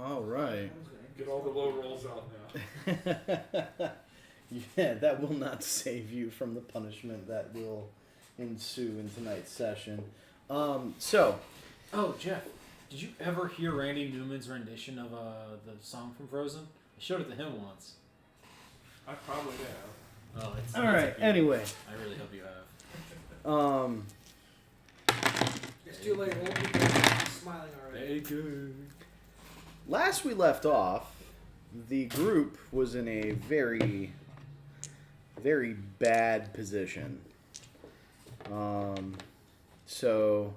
All right. Get all the low rolls out now. Yeah, that will not save you from the punishment that will ensue in tonight's session. So, Oh, Jeff, did you ever hear Randy Newman's rendition of the song from Frozen? I showed it to him once. I probably have. Oh, it's all right. Anyway, I really hope you have. It's too late. Old people are smiling already. Thank you. last we left off, the group was in a very, very bad position. So,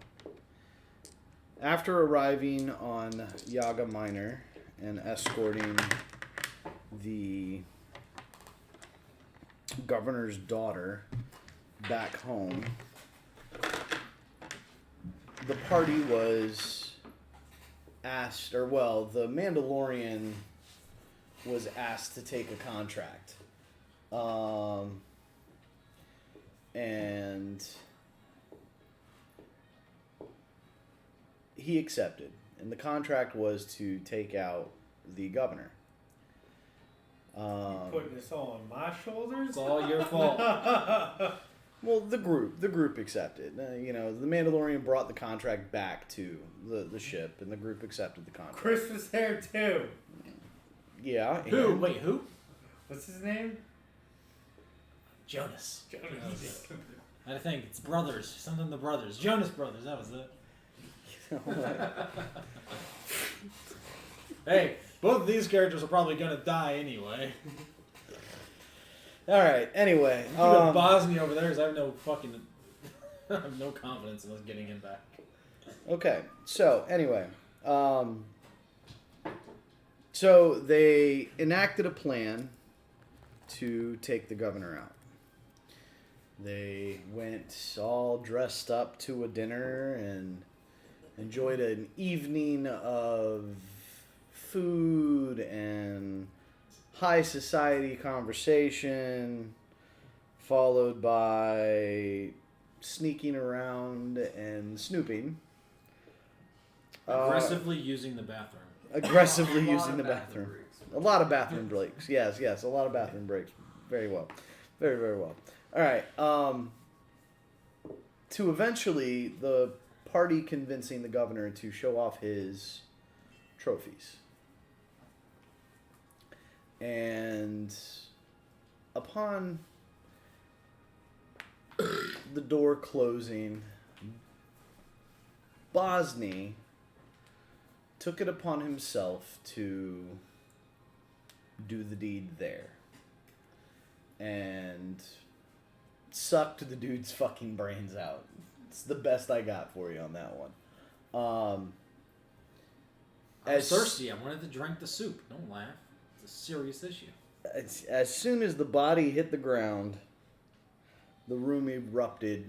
after arriving on Yaga Minor and escorting the governor's daughter back home, the party was asked, or well, the Mandalorian was asked to take a contract. And he accepted. And the contract was to take out the governor. Putting this all on my shoulders? It's all your fault. Well, the group accepted. The Mandalorian brought the contract back to the ship, and the group accepted the contract. Chris was there too. Yeah. Who? and- Wait, who? What's his name? Jonas. Jonas. I think it's brothers. Something the brothers. Jonas Brothers. That was it. Hey, both of these characters are probably gonna die anyway. All right. Anyway, You got Bosnia over there, because I have no fucking, I have no confidence in us getting him back. okay. So anyway, so they enacted a plan to take the governor out. They went all dressed up to a dinner and enjoyed an evening of food and high society conversation, followed by sneaking around and snooping. Aggressively using the bathroom. Aggressively A lot using of the bathroom. A lot of bathroom breaks. Yes, a lot of bathroom breaks. Very well. Very, very well. All right. To eventually the party convincing the governor to show off his trophies. And upon the door closing, Bosny took it upon himself to do the deed there. And sucked the dude's fucking brains out. It's the best I got for you on that one. I was thirsty. I wanted to drink the soup. Don't laugh. It's a serious issue. As soon as the body hit the ground, the room erupted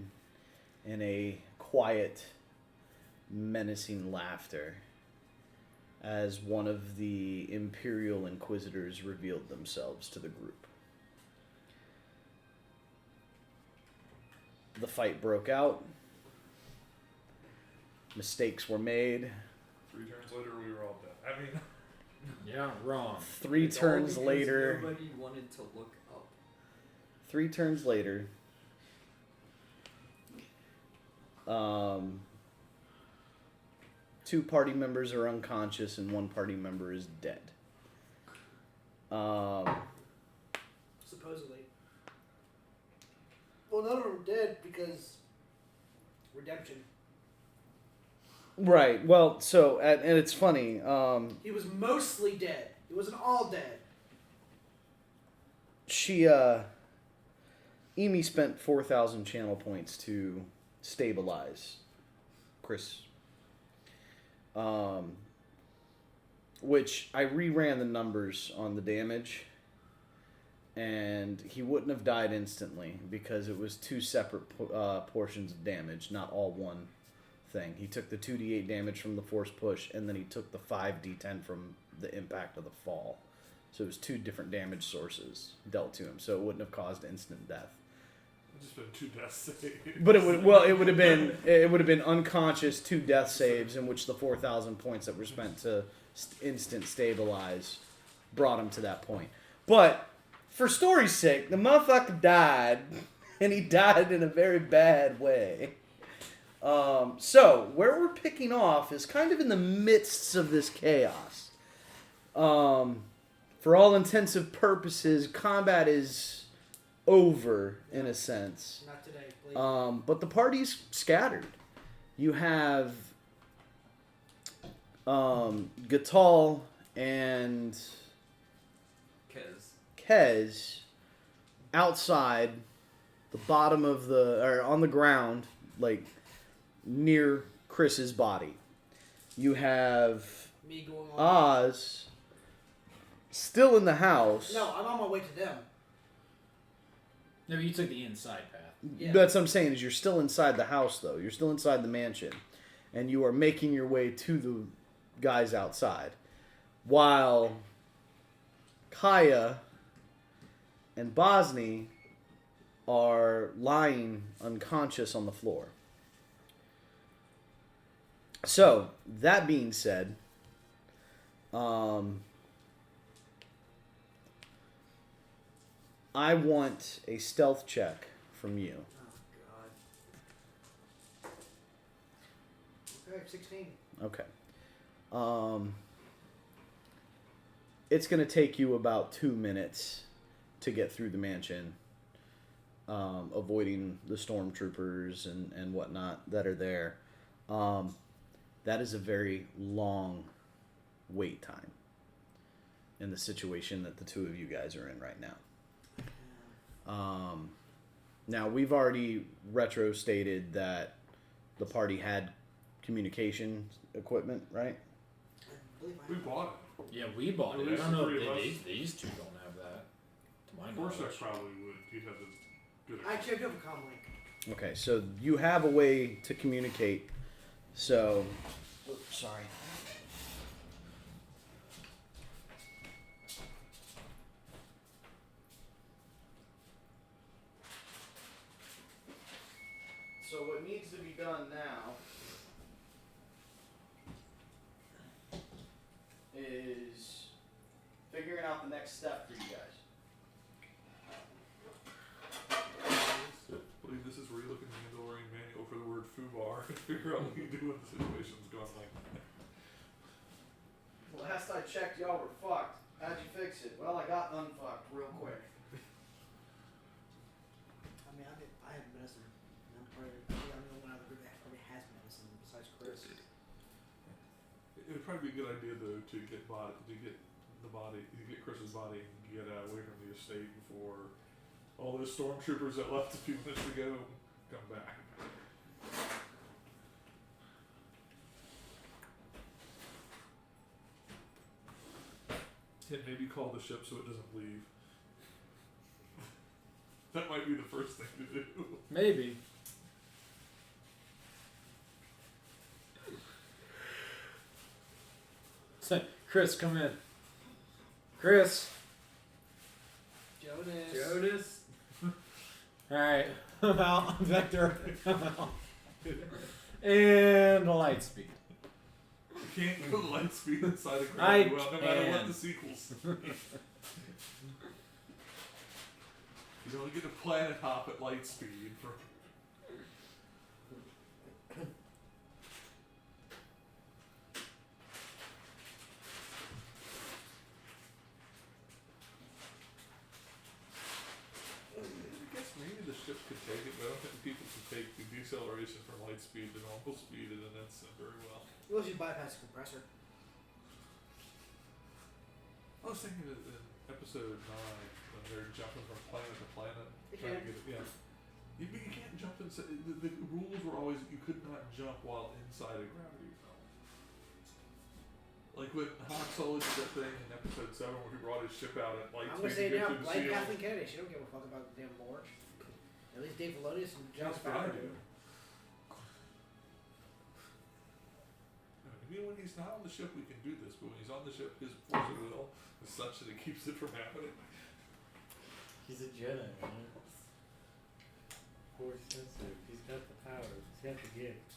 in a quiet, menacing laughter as one of the Imperial Inquisitors revealed themselves to the group. The fight broke out. Mistakes were made. 3 turns later, we were all dead. I mean, Yeah, wrong. 3 It's all turns because later. Nobody wanted to look up. 3 turns later. Two party members are unconscious and 1 party member is dead. Supposedly. Well, none of them did because redemption. Right. Well, so and it's funny. He was mostly dead. He wasn't all dead. Emi spent 4,000 channel points to stabilize Chris. Which I reran the numbers on the damage, and he wouldn't have died instantly because it was 2 separate portions of damage, not all one thing. He took the 2d8 damage from the force push, and then he took the 5d10 from the impact of the fall. So it was 2 different damage sources dealt to him, so it wouldn't have caused instant death. just been 2 death saves. But it would have been unconscious 2 death saves in which the 4,000 points that were spent to instant stabilize brought him to that point. But for story's sake, the motherfucker died, and he died in a very bad way. So where we're picking off is kind of in the midst of this chaos. For all intensive purposes, combat is over in a sense. Not today, please. But the party's scattered. You have Gatal and Kez outside the bottom of or on the ground, like near Chris's body. You have Me going on. Oz still in the house. No, I'm on my way to them. No, you took the inside path. Yeah. That's what I'm saying, is you're still inside the house, though. You're still inside the mansion. And you are making your way to the guys outside. While Kaya and Bosny are lying unconscious on the floor. So, that being said, I want a stealth check from you. Oh, God. Okay, 16. Okay. It's going to take you about 2 minutes to get through the mansion, avoiding the stormtroopers and whatnot that are there. That is a very long wait time in the situation that the two of you guys are in right now. Now, we've already retro-stated that the party had communication equipment, right? I believe I We have. bought Yeah, we bought At it. I least don't know the if three of us. these two don't have that. To my it. knowledge. Forsyth probably would. He'd have the good. I checked over comlink. Okay, so you have a way to communicate. So, oops, sorry. So what needs to be done now is figuring out the next step for you guys. I believe this is where you look in the Mandalorian manual for the word foobar and figure out what you do when the situation's going like that. Last I checked, y'all were fucked. How'd you fix it? Well, I got unfucked real quick. I mean, I have medicine. And I'm probably the only one out of the group that already has medicine besides Chris. It would probably be a good idea though to get Chris's body and get away from the estate before all those stormtroopers that left a few minutes ago come back. And maybe call the ship so it doesn't leave. That might be the first thing to do. Maybe. Chris, come in. Chris. Jonas. Alright. I'm out. Vector. I'm out. And light speed. You can't go light speed inside a I gravity well, no matter what can. the sequels. You don't get a planet hop at light speed for. I guess maybe the ship could take it, but I don't think people can take the deceleration from light speed to normal speed in an instant very well. You will just bypass the compressor. I was thinking that in episode 9, when they're jumping from planet to planet, They trying to can. get it, yeah. But you can't jump inside. The rules were always you could not jump while inside a gravity zone. Like when Han Solo did that thing in episode 7 where he brought his ship out at light I'm gonna speed say to now, go through the like shield. Kathleen Kennedy, she don't give a fuck about the damn lore. At least Dave Filoni and John That's what I Favreau do. do. Even when he's not on the ship, we can do this. But when he's on the ship, his force of will is such that it keeps it from happening. He's a Jedi, man. force sensitive. He's got the powers. He's got the gift.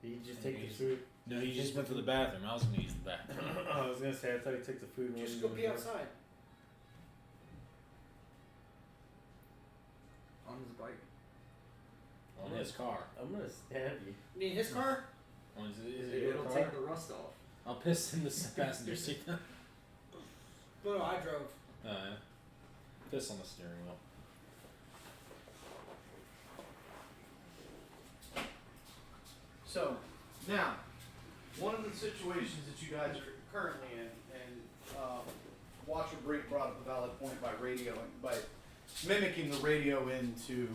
Did he just take the food? No, he just went to the bathroom. I was gonna use the bathroom. I was gonna say I thought he took the food. when Just he go was pee there. outside. On his bike. On his car. I'm gonna stab you. You need his car? On his, is it your It'll car? take the rust off. I'll piss in the passenger seat. No, I drove. Yeah. Piss on the steering wheel. So, now, one of the situations that you guys are currently in, and Watcher Break brought up a valid point by by mimicking the radio into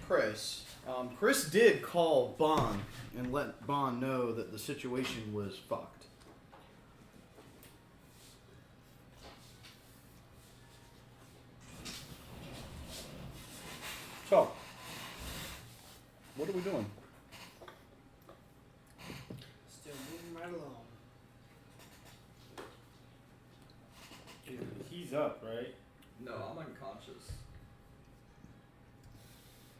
Chris. Chris did call Bond and let Bond know that the situation was fucked. So, what are we doing? Still moving right along. He's up, right? No, I'm unconscious.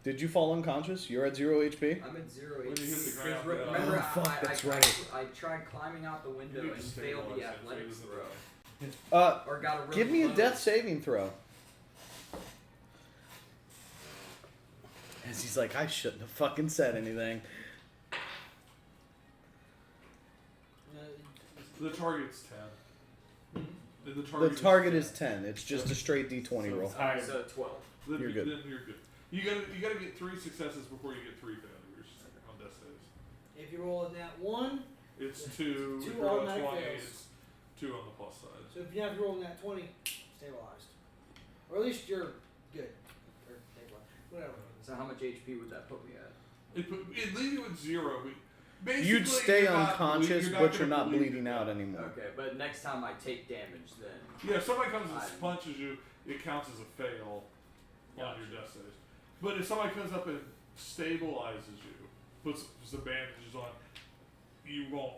Did you fall unconscious? You're at 0 HP? I'm at 0 When you hit the HP. ground, Because yeah. remember, Oh, fuck, that's right. I tried climbing out the window You need and to failed the stabilize it, so it athletics doesn't- throw. Or got a really Give me a low- death saving throw. As he's like, I shouldn't have fucking said anything. The target's 10. The The target is 10. It's just a straight D20 So roll. it's higher. So 12. Then You're good. Then you're good. You gotta get 3 successes before you get 3 failures on death saves. If you roll in that one, It's 2. Two If you're on automatic 20, fails. it's 2 on the plus side. so if you have to roll in that 20, stabilized. Or at least you're good. Or stabilized. Whatever. So how much HP would that put me at? It leave you at 0. But basically, You'd stay you're not unconscious, you're but you're gonna not bleed. bleeding out anymore. Okay, but next time I take damage, then Yeah, if somebody comes and I'm- punches you, it counts as a fail on Gotcha. your death saves. But if somebody comes up and stabilizes you, puts some bandages on, you won't.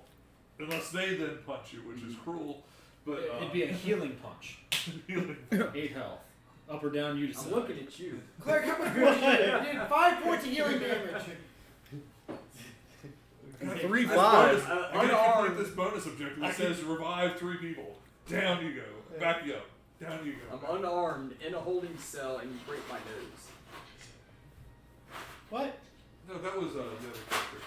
Unless they then punch you, which is cruel. But It'd be a healing punch. healing. 8 health. Up or down, you I'm decide. looking at you. Clerk, how much points you did? 5 points of healing damage. 3 Bonus- 5. I gotta Unarmed. complete this bonus objective that says revive 3 people. Down you go. Back you up. Down you go. I'm unarmed in a holding cell, and you break my nose. What? No, that was the other character.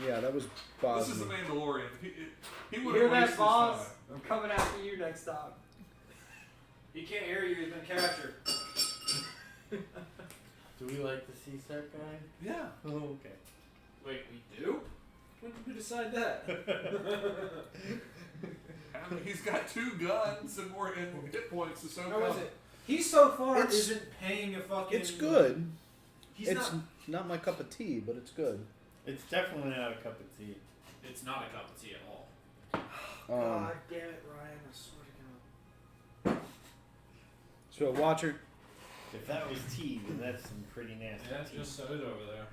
Yeah, that was This is the Bosnia. Mandalorian. He You would hear have that, wasted his boss? time. I'm coming after you next time. He can't hear you. He's been captured. Do we like the CSEC guy? Yeah. Oh, okay. Wait, we do? When did we decide that? I mean, he's got 2 guns and more and hit points to so How is come. it? He so far It's- isn't paying a fucking. It's good. He's It's not. not my cup of tea, but it's good. It's definitely not a cup of tea. It's not a cup of tea at all. Um, God damn it, Ryan. I swear to God. so, Watcher, If that was tea, then that's some pretty nasty Yeah, it's tea. just soda over there.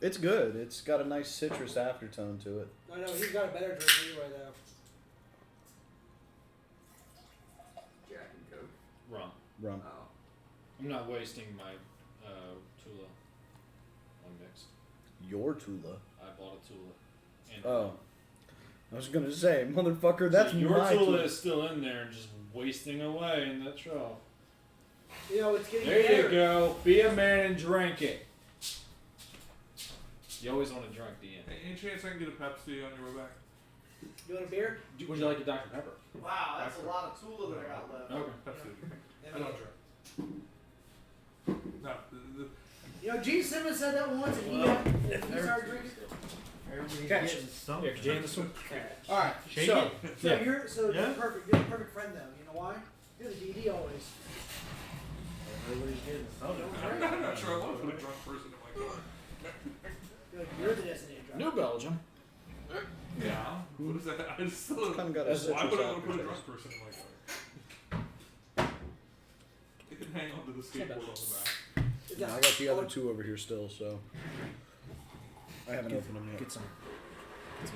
it's good. It's got a nice citrus aftertone to it. I know, he's got a better drink anyway, though. Jack and Coke. Rum. Rum. Oh. I'm not wasting my Tula unmixed. Your Tula. I bought a Tula. And Oh. I was gonna say, motherfucker, that's so your my Tula Tula. is still in there and just wasting away in that shelf. You know, it's getting There better. you go. Be a man and drink it. You always want to drink the end. Hey, any chance I can get a Pepsi on your way back? You want a beer? Would you like a Dr. Pepper? Wow, that's a lot of Tula that I got left. Okay. Pepsi. I don't drink. No. You know, Gene Simmons said that once, and he started drinking. Everybody's Catch. getting something. Here, Jane, this one. All right. Shake So, it. So Yeah. you're Yeah. perfect. You're a perfect friend, though. You know why? You're the DD always. Everybody's getting something. I'm not sure I want to put a drunk person in my car. You're the designated driver. New Belgium. Yeah. What is that? I just still. Kind of got a That's Why citrus would I want to put a aftertaste. drunk person in my car? They can hang onto the skateboard on the back. Is No, that- I got the other 2 over here still, so I haven't opened them yet. Get some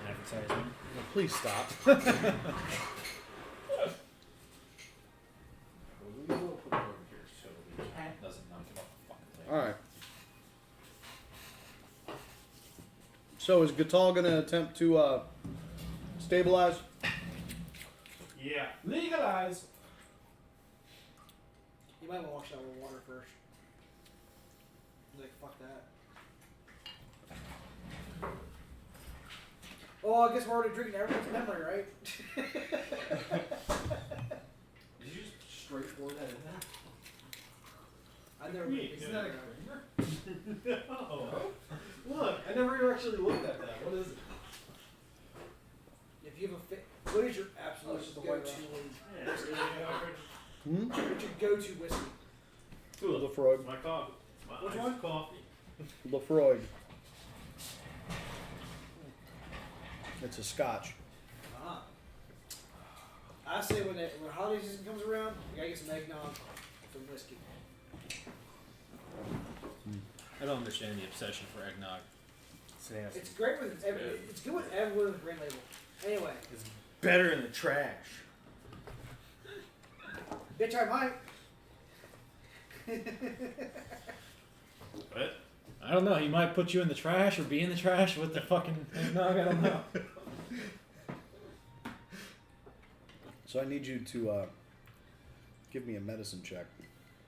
advertisement. Well, please stop. So is Gatal gonna attempt to stabilize? Yeah. Legalize. You might want to wash that with water first. Like, fuck that. Oh, I guess we're already drinking everyone's memory, right? Did you just straightforward that in there? I never. Isn't that a creamer? Oh. Look, I never even actually looked at that. What is it? If you have a what is your absolute it's just a go-to? white Hmm? What's your go-to whiskey? Lafroig. My coffee. My Which iced one? coffee. Lafroig. It's a Scotch. Ah. I say when holiday season comes around, you gotta get some eggnog, some whiskey. I don't understand the obsession for eggnog. It's nasty. It's great with it's good with everyone with green label. Anyway, It's better in the trash. bitch, I might. What? I don't know. He might put you in the trash or be in the trash with the fucking eggnog. I don't know. So I need you to give me a medicine check.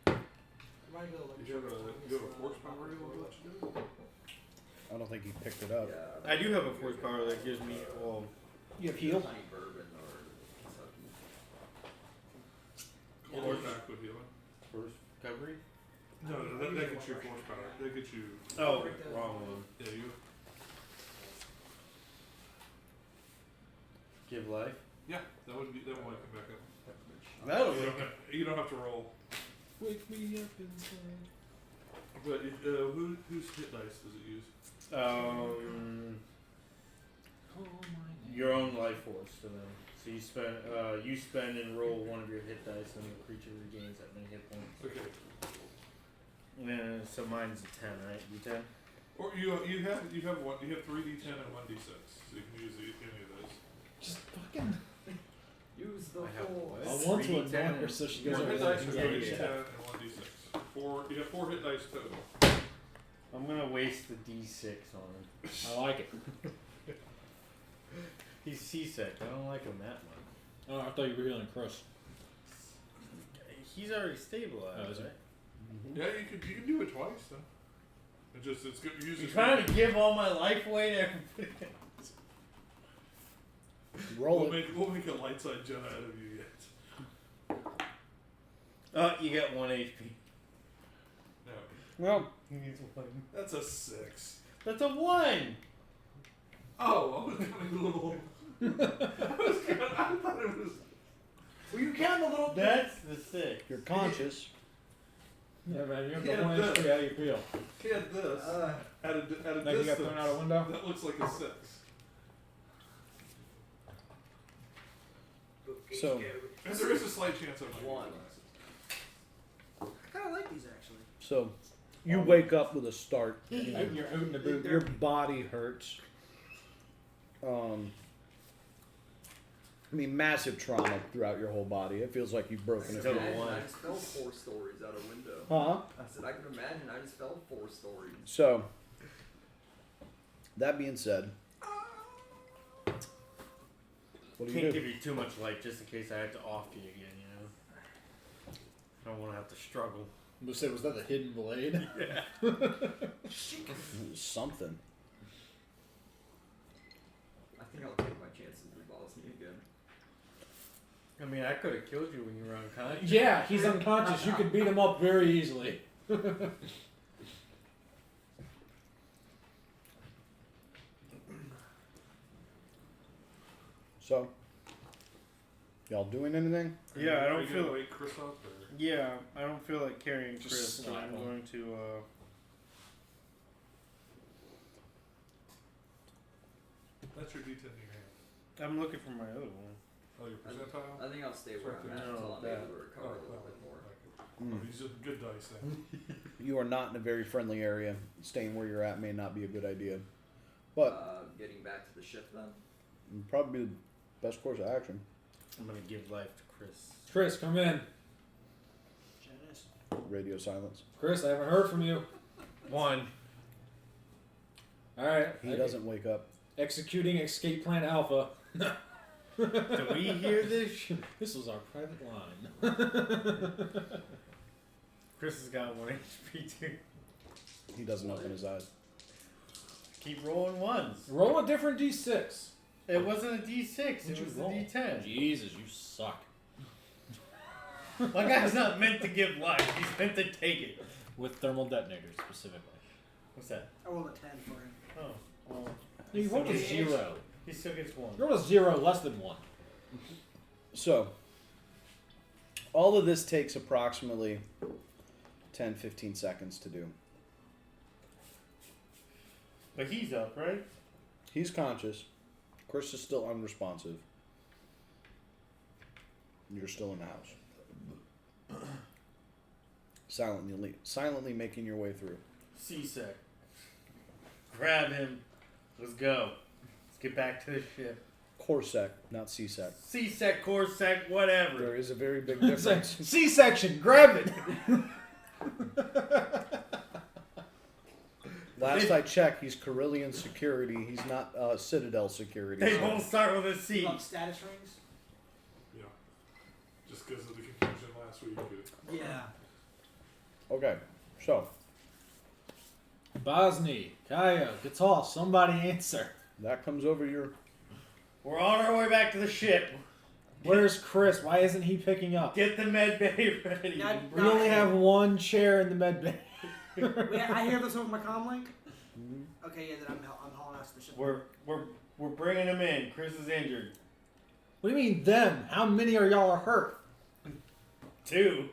Might be able to Did you have a horsepower you want to do? I don't think he picked it up. Yeah. I do have a force power that gives me all. You have heal? Honey bourbon or Kentucky. Horseback with healing. Force recovery? No, that gets you horsepower. That gets you. Oh, wrong one. Yeah, you. Give life? Yeah, that would come back up. That'll You don't have to roll. Wake me up inside. But whose hit dice does it use? Call my name. Your own life force to them. So you spend and roll one of your hit dice, and the creature regains that many hit points. Okay. So mine's a 10, right? D10. Or you have one. You have 3d10 and 1d6, so you can use any of those. Just fucking. Use the I have force. what? I want to 3d10 annoy her so she goes One over hit there. dice is Yeah, 3d10 yeah. and 1d6. You have 4 hit dice total. I'm gonna waste the D6 on him. I like it. He's seasick. I don't like him that much. Oh, I thought you were healing Chris. He's already stabilized, Oh, is he? right? Yeah, you can do it twice though. It's good. You're Usually trying to give all my life away to everybody else. Roll we'll it. make a light side Jedi out of you yet. Oh, you got 1 HP. No, Well, He needs 1. that's a 6. That's a 1! Oh, I was counting a little. I thought it was. Well, you count a little bit. That's the 6. you're conscious. Yeah, man, you have Yeah, the one the- HP. How do you feel? He had this at a Like you got distance. thrown out a window? That looks like a 6. So, And there is a slight chance of my One. I kind of like these actually. so you wake up with a start. You're out in the boot. Your body hurts. I mean, massive trauma throughout your whole body. It feels like you've broken a Still few. a one. I just fell 4 stories out a window. Huh? I said I can imagine I just fell 4 stories. So, that being said, what do you Can't do? give you too much life just in case I have to off you again, you know? I don't want to have to struggle. Was that the hidden blade? Something. I think I'll take my chances with Bosnia again. I mean, I could have killed you when you were unconscious. Yeah, he's unconscious. You could beat him up very easily. So, y'all doing anything? Yeah, I Are don't you gonna feel. wake Chris up or? Yeah, I don't feel like carrying Just Chris, so slap I'm him. going to. That's your D10 in your hand. I'm looking for my other one. Oh, your percentile. I think I'll stay where I'm at No, until I'm that- able to recover a little bit more. Mm. These are good dice then. You are not in a very friendly area. Staying where you're at may not be a good idea. But Getting back to the ship then. probably the best course of action. I'm gonna give life to Chris. Chris, come in. Radio silence. Chris, I haven't heard from you. 1. All right. He doesn't wake up. Executing escape plan Alpha. Do we hear this? This was our private line. Chris has got 1 HP too. He doesn't open his eyes. Keep rolling ones. Roll a different D6. It wasn't a D6. What'd It you was a roll? D10. Jesus, you suck. My guy's not meant to give life. He's meant to take it. With thermal detonators specifically. What's that? I rolled a 10 for him. Oh, well. You rolled a 0. He still gets 1. You rolled a 0 less than 1. So, all of this takes approximately 10-15 seconds to do. But he's up, right? He's conscious. Chris is still unresponsive. You're still in the house. Silently making your way through. C-Sec. Grab him. Let's go. Let's get back to the ship. Corsec, not C-Sec. C-Sec, Corsec, whatever. There is a very big It's like, difference. C-section, grab it! Last I checked, he's Carillion security. He's not Citadel security. They so- won't start with a C. You want status rings? Yeah. Just because of the confusion last week. Yeah. Okay, so Bosny, Kaya, Gatal, somebody answer. that comes over your. We're on our way back to the ship. Where's Chris? Why isn't he picking up? Get the med bay ready. Not- We only have one chair in the med bay. Wait, I hear this over my comm link? Okay, yeah, then I'm hauling ass to the ship. We're bringing him in. Chris is injured. What do you mean them? How many are y'all hurt? 2.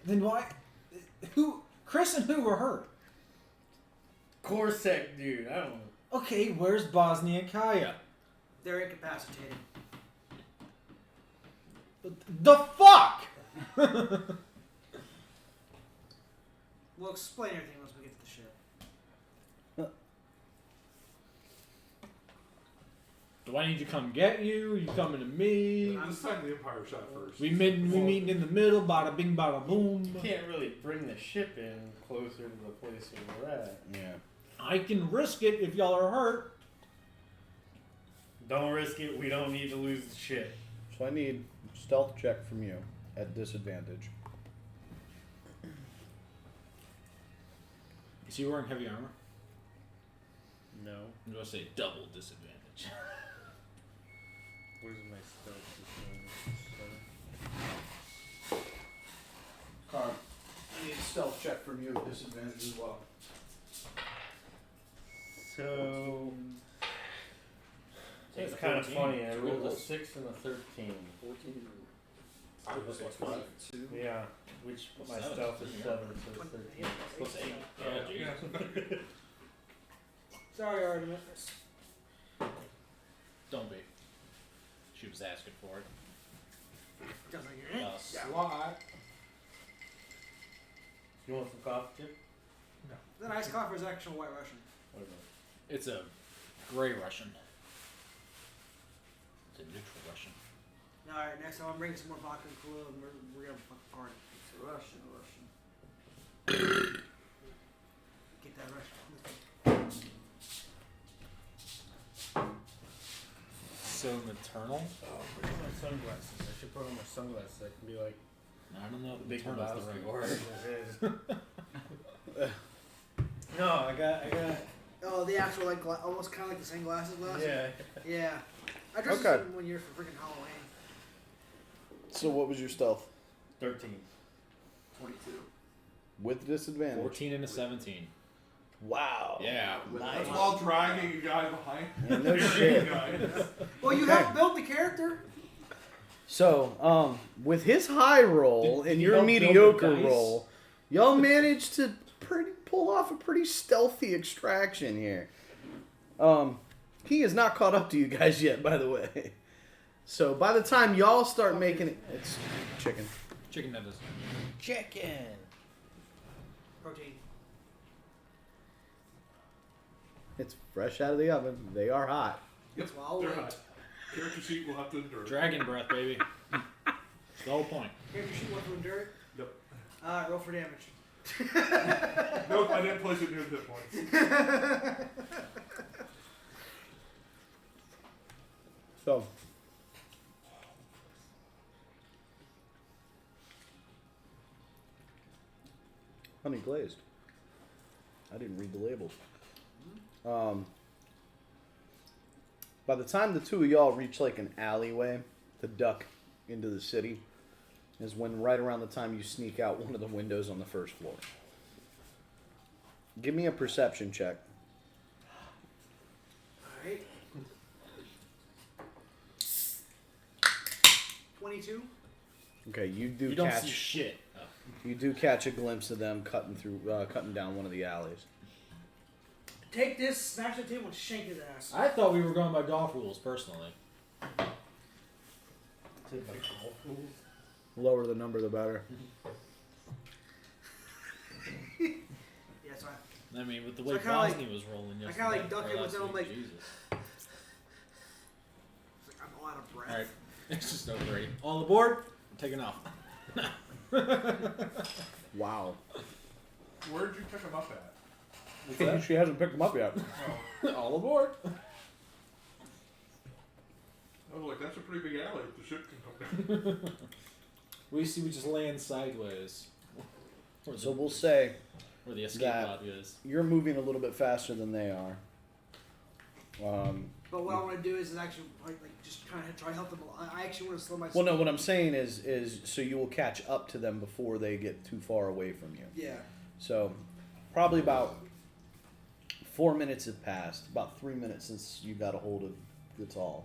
Then why? Who? Chris and who were hurt? Corsec, dude. I don't know. Okay, where's Bosnia and Kaya? They're incapacitated. The fuck? We'll explain everything once we get to the ship. Do I need to come get you? You coming to me? This time the Empire shot first. We meeting in the middle, bada bing, bada boom. You can't really bring the ship in closer to the place where we're at. Yeah. I can risk it if y'all are hurt. Don't risk it. We don't need to lose the ship. So I need stealth check from you at disadvantage. Is he wearing heavy armor? No. I'm gonna say double disadvantage. Where's my stealth? Carl, I need stealth check from you at disadvantage as well. So Take it's a kind of 14. funny. I rolled a Really? 6 and a 13. 14. I was plus 5. Yeah, which my Seven. stealth is 7, so it's 13. Plus 8. Yeah, Jesus. Sorry, Artemis. Don't be. She was asking for it. Doesn't hear it. SWAT. You want some coffee, Chip? The nice coffee is actual White Russian. Whatever. It's a gray Russian. It's a neutral Russian. Alright, next time I'm bringing some more vodka and Kahlua and we're gonna fucking party. It's a Russian. Get that Russian. So maternal? Oh, where's my sunglasses? I should put on my sunglasses. I can be like, I don't know if Big maternal is the Lebowski. right word. No, I got. Oh, the actual, like, almost kind of like the same glasses glasses? Yeah. Yeah. I dressed Okay. this one year for freaking Halloween. So what was your stealth? 13. 22. With disadvantage. 14 and a 17. Wow. Yeah. Nice. While dragging a guy behind. Yeah, no shit. Well, you Okay. helped build the character. So, with his high roll Did and you your help build the mediocre dice? roll, y'all managed to pull off a pretty stealthy extraction here. He is not caught up to you guys yet, by the way. So by the time y'all start making it, it's chicken. Chicken nuggets. Chicken. Protein. It's fresh out of the oven. They are hot. Yep, That's why I'll they're wait. hot. Character sheet will have to endure. Dragon breath, baby. That's the whole point. Character sheet want to endure it. Yep. Alright, roll for damage. Nope, I didn't place it near the hit points. So, honey glazed. I didn't read the labels. By the time the two of y'all reach like an alleyway to duck into the city, is when right around the time you sneak out one of the windows on the first floor. Give me a perception check. Alright. 22. Okay, you do You don't catch. see shit. You do catch a glimpse of them cutting through, cutting down one of the alleys. Take this, smash the table, and shank his ass. I thought we were going by golf rules, personally. Take my golf rules. Lower the number, the better. Yeah, so I mean, with the So way I kinda like- Bosnia was rolling I yesterday. kinda like duck or it last with them, week, like- Jesus. I'm all out of breath. Alright, it's just over 8. All aboard, I'm taking off. Wow. Where'd you pick him up at? She hasn't picked them up yet. Oh, All aboard. I was like, that's a pretty big alley if the ship can come down. We just land sideways. Where So the, we'll say where the escape that- lobby is. you're moving a little bit faster than they are. But what I want to do is actually like just kind of try to help them. I actually want to slow my. Well, no, what I'm saying is so you will catch up to them before they get too far away from you. Yeah. So probably about 4 minutes have passed. About 3 minutes since you got a hold of Gatal.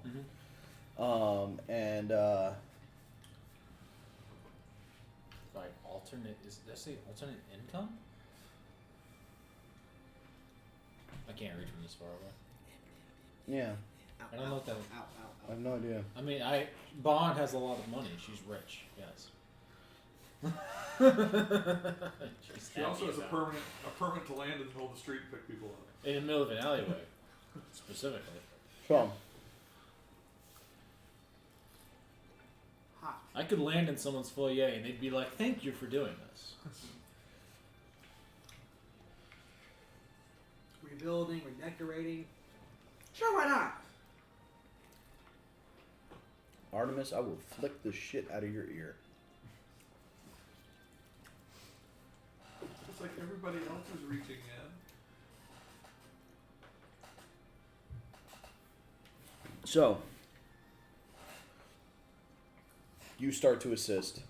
And By alternate, did I say alternate income? I can't reach from this far away. yeah, I don't know what that. I have no idea. I mean, Bond has a lot of money. She's rich. Yes. She's She also happy has a about permit to land in the middle of the street and pick people up. it. In the middle of an alleyway, specifically. So Hot. I could land in someone's foyer and they'd be like, "Thank you for doing this." Rebuilding, redecorating. Sure, why not? Artemis, I will flick the shit out of your ear. It's like everybody else is reaching in. So you start to assist.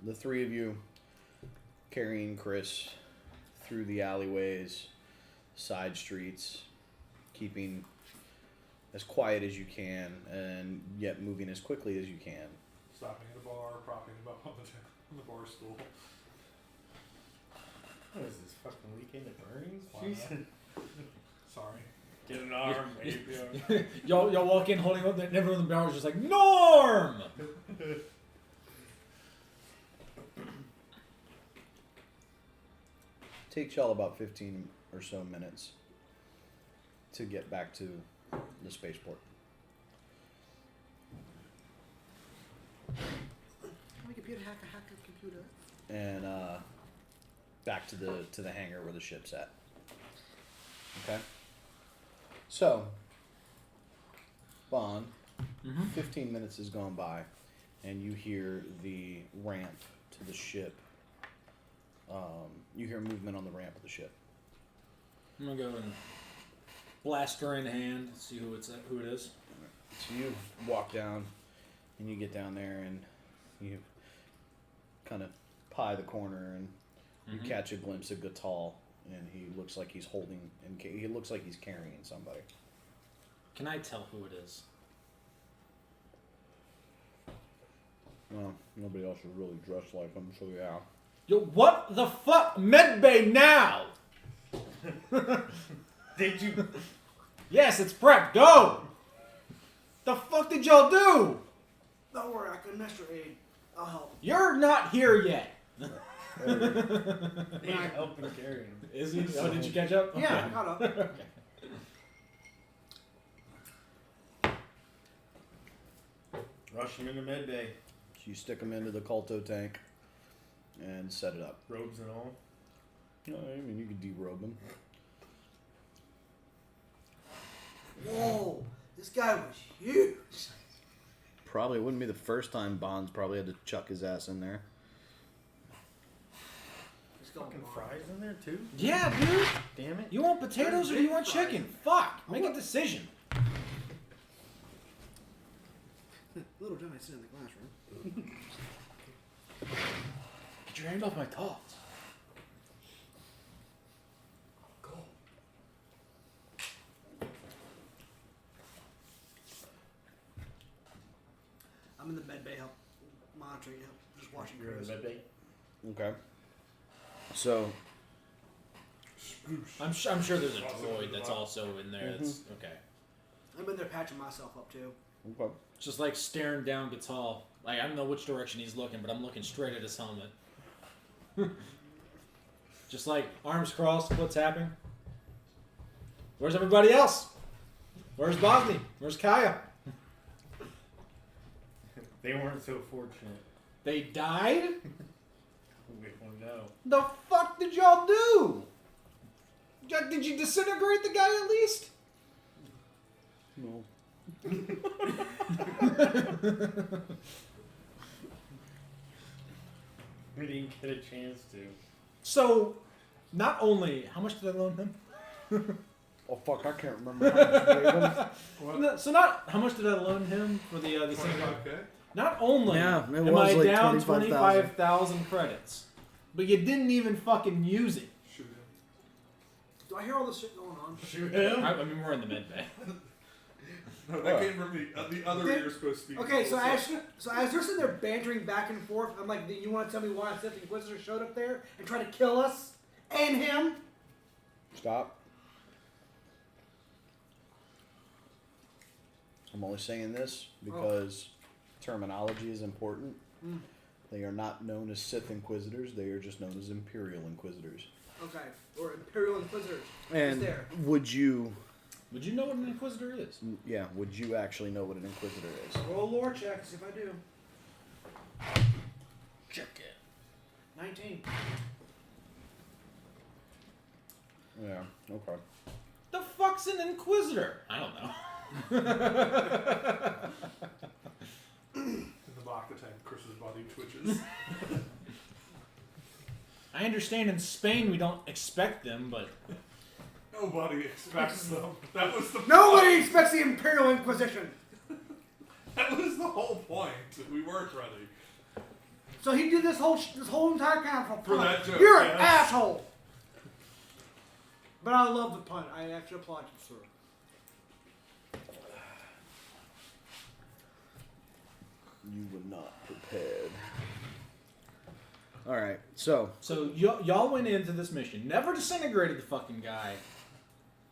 The three of you carrying Chris through the alleyways, side streets, keeping as quiet as you can and yet moving as quickly as you can. Stopping at a bar, propping him up on the bar stool. What is this fucking weekend at Bernie's? Why Jesus. Sorry. Get an arm, wave y'all walk in holding up, and everyone in the bar is just like, "Norm!" Takes y'all about 15 or so minutes to get back to the spaceport. My computer hack a computer. And back to the hangar where the ship's at. Okay. So, Bond, 15 minutes has gone by, and you hear the ramp to the ship. You hear movement on the ramp of the ship. I'm gonna go and blaster in hand, see who it is. So you walk down, and you get down there, and you kind of pie the corner, and you catch a glimpse of Gatal, and he looks like he's holding, and he looks like he's carrying somebody. Can I tell who it is? Well, nobody else is really dressed like him, so yeah. Yo, what the fuck? Medbay now! Did you? Yes, it's prep. Go! The fuck did y'all do? Don't worry, I can extra aid. I'll help. You're not here yet. He's helping carry him. Is he? Oh, did you catch up? Yeah, I caught up. Rush him into midday. So you stick him into the Colto tank, and set it up. Robes and all. No, I mean, you could derobe him. Whoa, this guy was huge. Probably wouldn't be the first time Bonds probably had to chuck his ass in there. Let's go, Fucking Bond. fries in there too? Yeah, dude. Damn it. You want potatoes or do you want Fries. chicken? Fuck. Make a decision. Little Johnny sitting in the classroom. Get your hand off my tots. I'm in the med bay help monitoring, just watching You're in Chris. the med bay? Okay. So, I'm sure there's a droid that's also in there. That's okay. I'm in there patching myself up too. okay. It's just like staring down Gatal. Like I don't know which direction he's looking, but I'm looking straight at his helmet. Just like arms crossed, foot tapping. Where's everybody else? Where's Bosnia? Where's Kaya? They weren't so fortunate. They died? We don't know. The fuck did y'all do? Did you disintegrate the guy at least? No. We didn't get a chance to. So, not only how much did I loan him? Oh fuck! I can't remember how much you gave him. What? No, so not how much did I loan him for the 25K? Not only Yeah, it am was I like down 25,000. 25,000 credits, but you didn't even fucking use it. Shoot him. Do I hear all this shit going on? Shoot him? I mean, we're in the med bay. No, that What? came from the other Did- ear supposed to be. Okay, so as they're sitting there bantering back and forth, I'm like, you want to tell me why Sith Inquisitor showed up there and tried to kill us and him? Stop. I'm only saying this because terminology is important. Mm. They are not known as Sith Inquisitors. They are just known as Imperial Inquisitors. Okay, or Imperial Inquisitors. And there. would you, Would you know what an Inquisitor is? yeah, would you actually know what an Inquisitor is? Roll lore checks if I do. Check it. 19. Yeah, okay. The fuck's an Inquisitor? I don't know. In the Bacta tank, Chris's body twitches. I understand in Spain we don't expect them, but Nobody expects them. That was the Nobody expects the Imperial Inquisition. That was the whole point. We weren't ready. So he did this whole entire count For that joke, You're an yes. asshole. But I love the pun. I actually applaud you, sir. You were not prepared. Alright, so, y'all went into this mission, never disintegrated the fucking guy,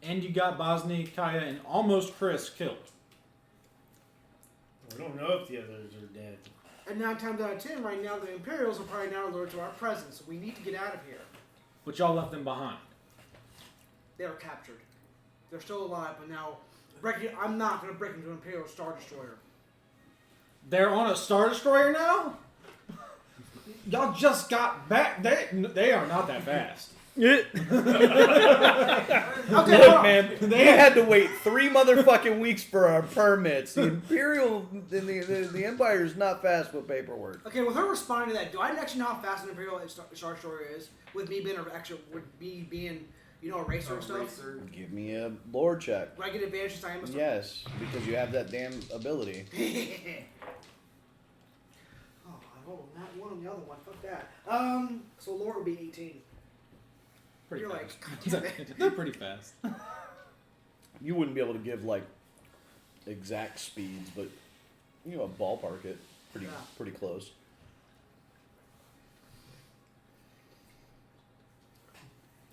and you got Bosnia, Kaya, and almost Chris killed. We don't know if the others are dead. And 9 times out of 10, right now, the Imperials are probably now alerted to our presence. So we need to get out of here. But y'all left them behind. They were captured. They're still alive, but now I'm not going to break into an Imperial Star Destroyer. They're on a Star Destroyer now? Y'all just got back. They are not that fast. Okay, hold look, on. man, they had to wait 3 motherfucking weeks for our permits. The Imperial, the Empire is not fast with paperwork. Okay, with her responding to that, do I actually know how fast an Imperial Star Destroyer is? With me being a racer and stuff? Racer. Give me a lore check. Do I get advantage since I am a Star? Yes, because you have that damn ability. Oh, I rolled not one on the other one. Fuck that. So lore would be 18. Pretty You're fast. like, God damn it. They're pretty fast. You wouldn't be able to give like exact speeds, but you know, ballpark it pretty Yeah. pretty close.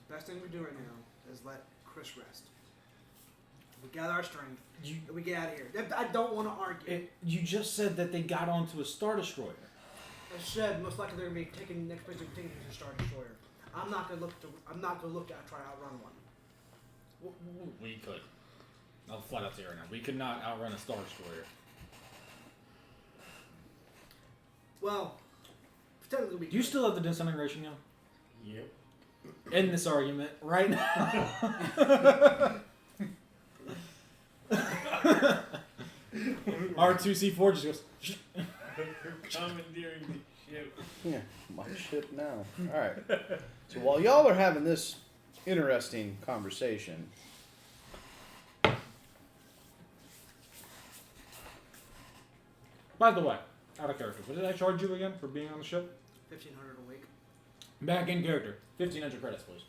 Best thing we do right now is let Chris rest. We gather our strength. And we get out of here. I don't want to argue. You just said that they got onto a Star Destroyer. I said most likely they're going to be taking next place they're taking is a Star Destroyer. I'm not going to look to try to outrun one. We could. I'll flat out say right now. We could not outrun a Star Destroyer. Well, technically we Do you could. still have the disintegration gun? Yep. In this argument, right now. R2C4 just goes. Commandeering the ship. Yeah, my ship now. All right. So while y'all are having this interesting conversation, By the way, out of character, what did I charge you again for being on the ship? 1,500 a week. Back in character, 1,500 credits, please.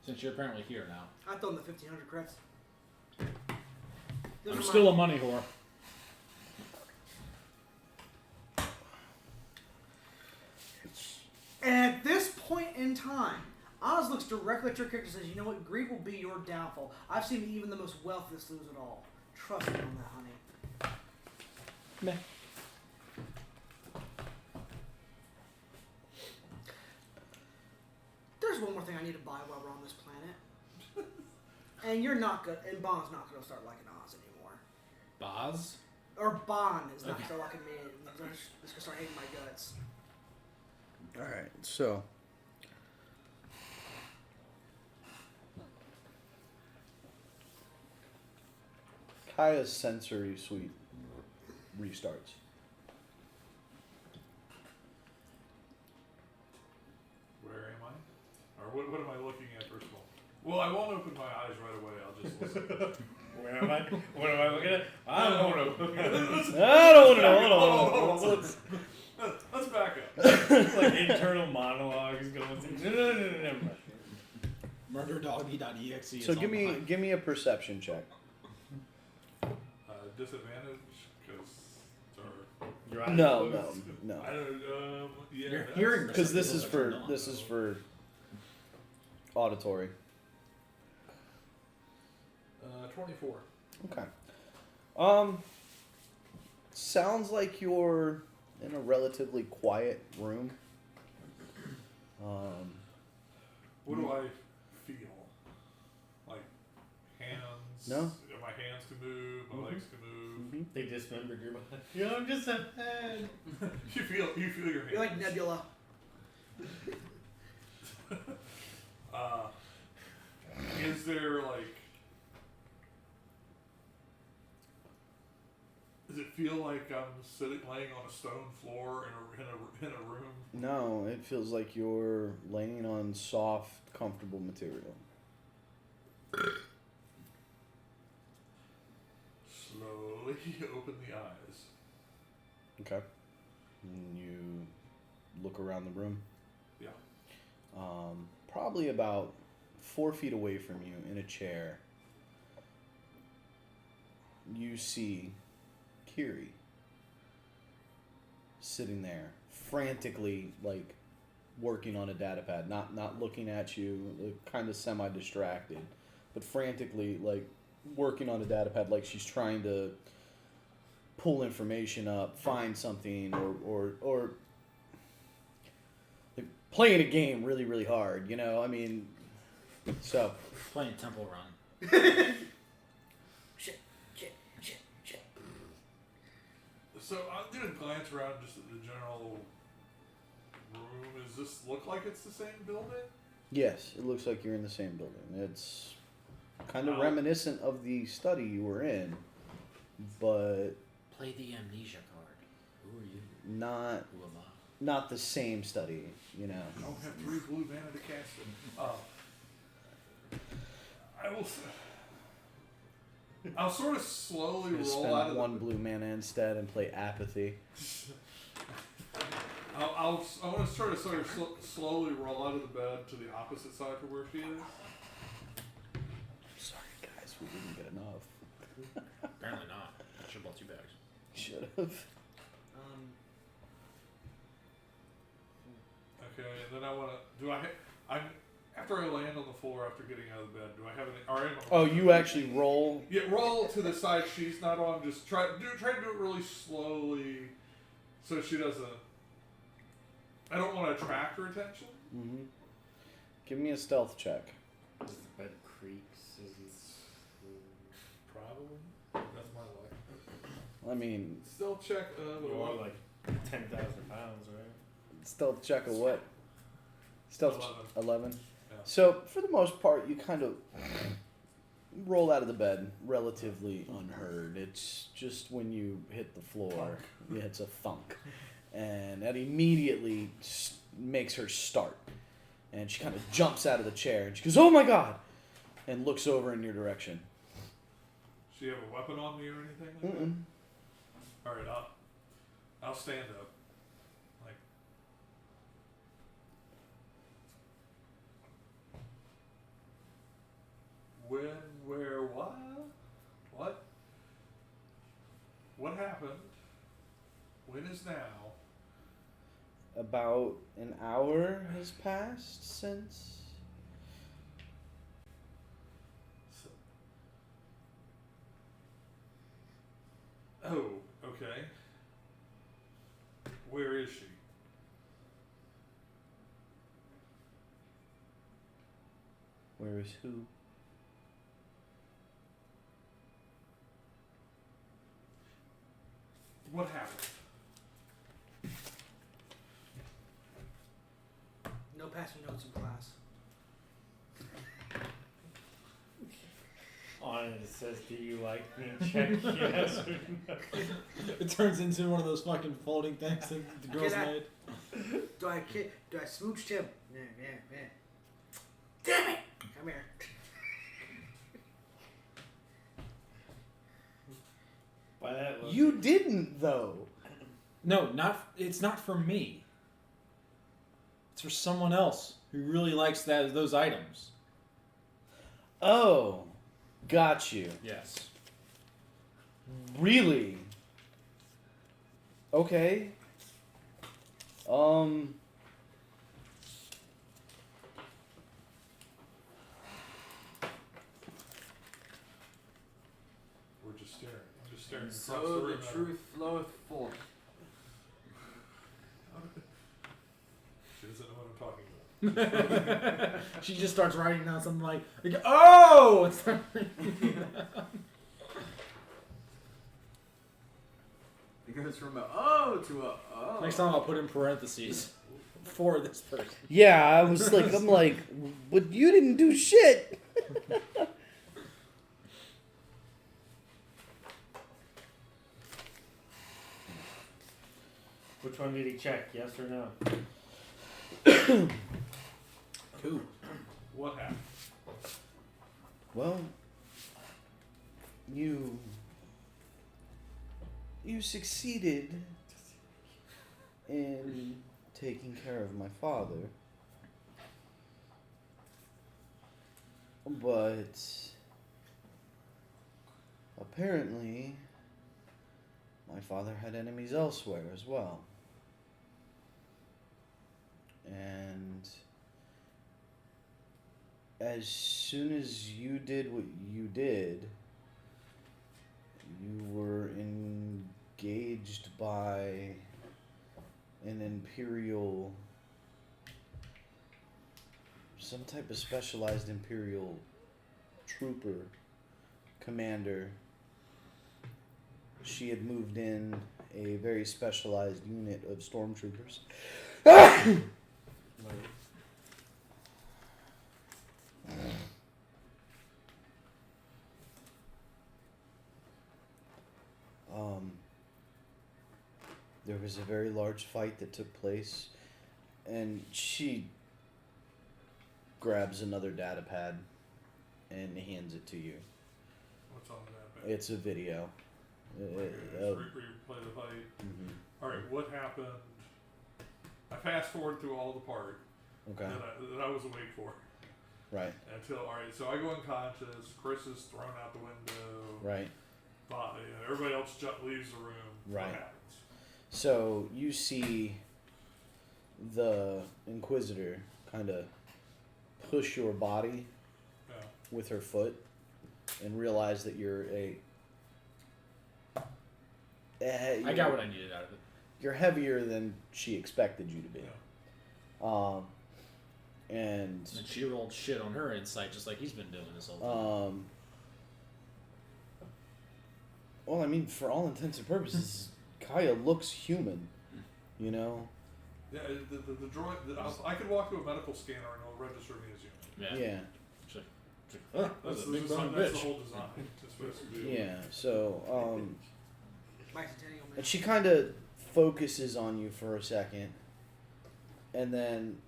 Since you're apparently here now. I throw them the 1,500 credits. Those I'm are still a mine. money whore. And at this point in time, Oz looks directly at your character and says, "You know what? Greed will be your downfall. I've seen even the most wealthiest lose it all. Trust me on that, honey." Meh. There's one more thing I need to buy while we're on this planet. And you're not good. And Bond's not going to start liking Oz anymore. Boz? Or Bond is not Okay. going to start liking me. He's going to start hating my guts. all right. So Kaya's sensory suite restarts. Where am I? Or what am I looking at first of all? Well, I won't open my eyes right away. I'll just listen. Where am I? What am I looking at? I don't want to look at it. I don't want to know. Hold on. Let's back up. Like internal monologues going through. No, never mind. Murderdoggy.exe. So give me a perception check. Disadvantage because Your eyes No, closed. no. I don't. Yeah. You're that's- hearing Because this is receptacles for are turned on, this so- is for auditory. 24. Okay. Sounds like you're in a relatively quiet room. What do I feel? Like hands? No. My hands can move. My legs can move. They dismembered your body. You know, I'm just a head. You feel your hands. You're like Nebula. Is there like? Does it feel like I'm laying on a stone floor in a room? No, it feels like you're laying on soft, comfortable material. Slowly open the eyes. Okay. And you look around the room. Yeah. Probably about 4 feet away from you in a chair, you see Kiri sitting there frantically, like working on a data pad, not looking at you, kind of semi-distracted, but frantically like working on a data pad, like she's trying to pull information up, find something, or like playing a game really, really hard, you know? I mean, so. Playing Temple Run. Shit. So I'm gonna glance around just at the general room. Does this look like it's the same building? Yes, it looks like you're in the same building. It's kind of Oh. reminiscent of the study you were in, but Play the amnesia card. Who are you? not Who am I? not the same study, you know. I don't have 3 blue mana to cast it. I will. I'll sort of slowly Just roll out spend of one blue mana instead and play apathy. I want to sort of slowly roll out of the bed to the opposite side from where she is. Sorry guys, we didn't get enough. Apparently not. I should have bought 2 bags. Should have. Okay, and then I want to. Do I? After I land on the floor after getting out of the bed, do I have any? Or am I- Oh, you actually roll. Yeah, roll to the side she's not on. Just try to do it really slowly, so she doesn't. I don't want to attract her attention. Mm-hmm. Give me a stealth check. As the bed creaks, as it's. Probably. That's my luck. I mean, Still check. You are like 10,000 pounds, right? Stealth check of what? Stealth 11. Yeah. So for the most part, you kind of roll out of the bed relatively unheard. It's just when you hit the floor, yeah, it's a thunk, and that immediately makes her start, and she kind of jumps out of the chair and she goes, "Oh my god!" and looks over in your direction. Does she have a weapon on me or anything? Like that? All right, I'll stand up. Like, when, where, what? What? What happened? When is now? About an hour has passed since. Oh, okay. Where is she? Where is who? What happened? No passing notes in class. On it says, "Do you like me?" Check yes or no. It turns into one of those fucking folding things that the girls Get made. Do I smooch Tim? Yeah. Damn it! Come here. By that look, You didn't though. No, it's not for me. It's for someone else who really likes those items. Oh, got you. Yes. Really? Okay. We're just staring. I'm just staring And across so the the room at her. truth floweth forth. She doesn't know what I'm talking about. She just starts writing down something like "Oh!" and start reading that. It goes from a oh to a oh. Next time I'll put in parentheses for this person. Yeah, I'm like, but you didn't do shit. which one did he check? Yes or no? Cool. What happened? Well, you succeeded in taking care of my father, but apparently my father had enemies elsewhere as well. And as soon as you did what you did, you were engaged by an Imperial, some type of specialized Imperial trooper, commander. She had moved in a very specialized unit of stormtroopers. There was a very large fight that took place, and she grabs another data pad and hands it to you. What's on that? Bed? It's a video. Replay the fight. Mhm. All right, what happened? I fast forward through all the part Okay. that I was awake for Right. until all right. So I go unconscious. Chris is thrown out the window. Right. Everybody else leaves the room. Right. What happens? So you see the Inquisitor kind of push your body Yeah. with her foot and realize that you're I got what I needed out of it. You're heavier than she expected you to be. Yeah. And And she rolled shit on her insight, just like he's been doing this whole time. well, I mean, for all intents and purposes, Kaya looks human, you know? Yeah, the droid. I could walk to a medical scanner and it'll register me as human. Yeah. That's a big That's dumb the bitch. whole design. It's supposed to be. Yeah. So, Bicentennial man. and she kind of focuses on you for a second, and then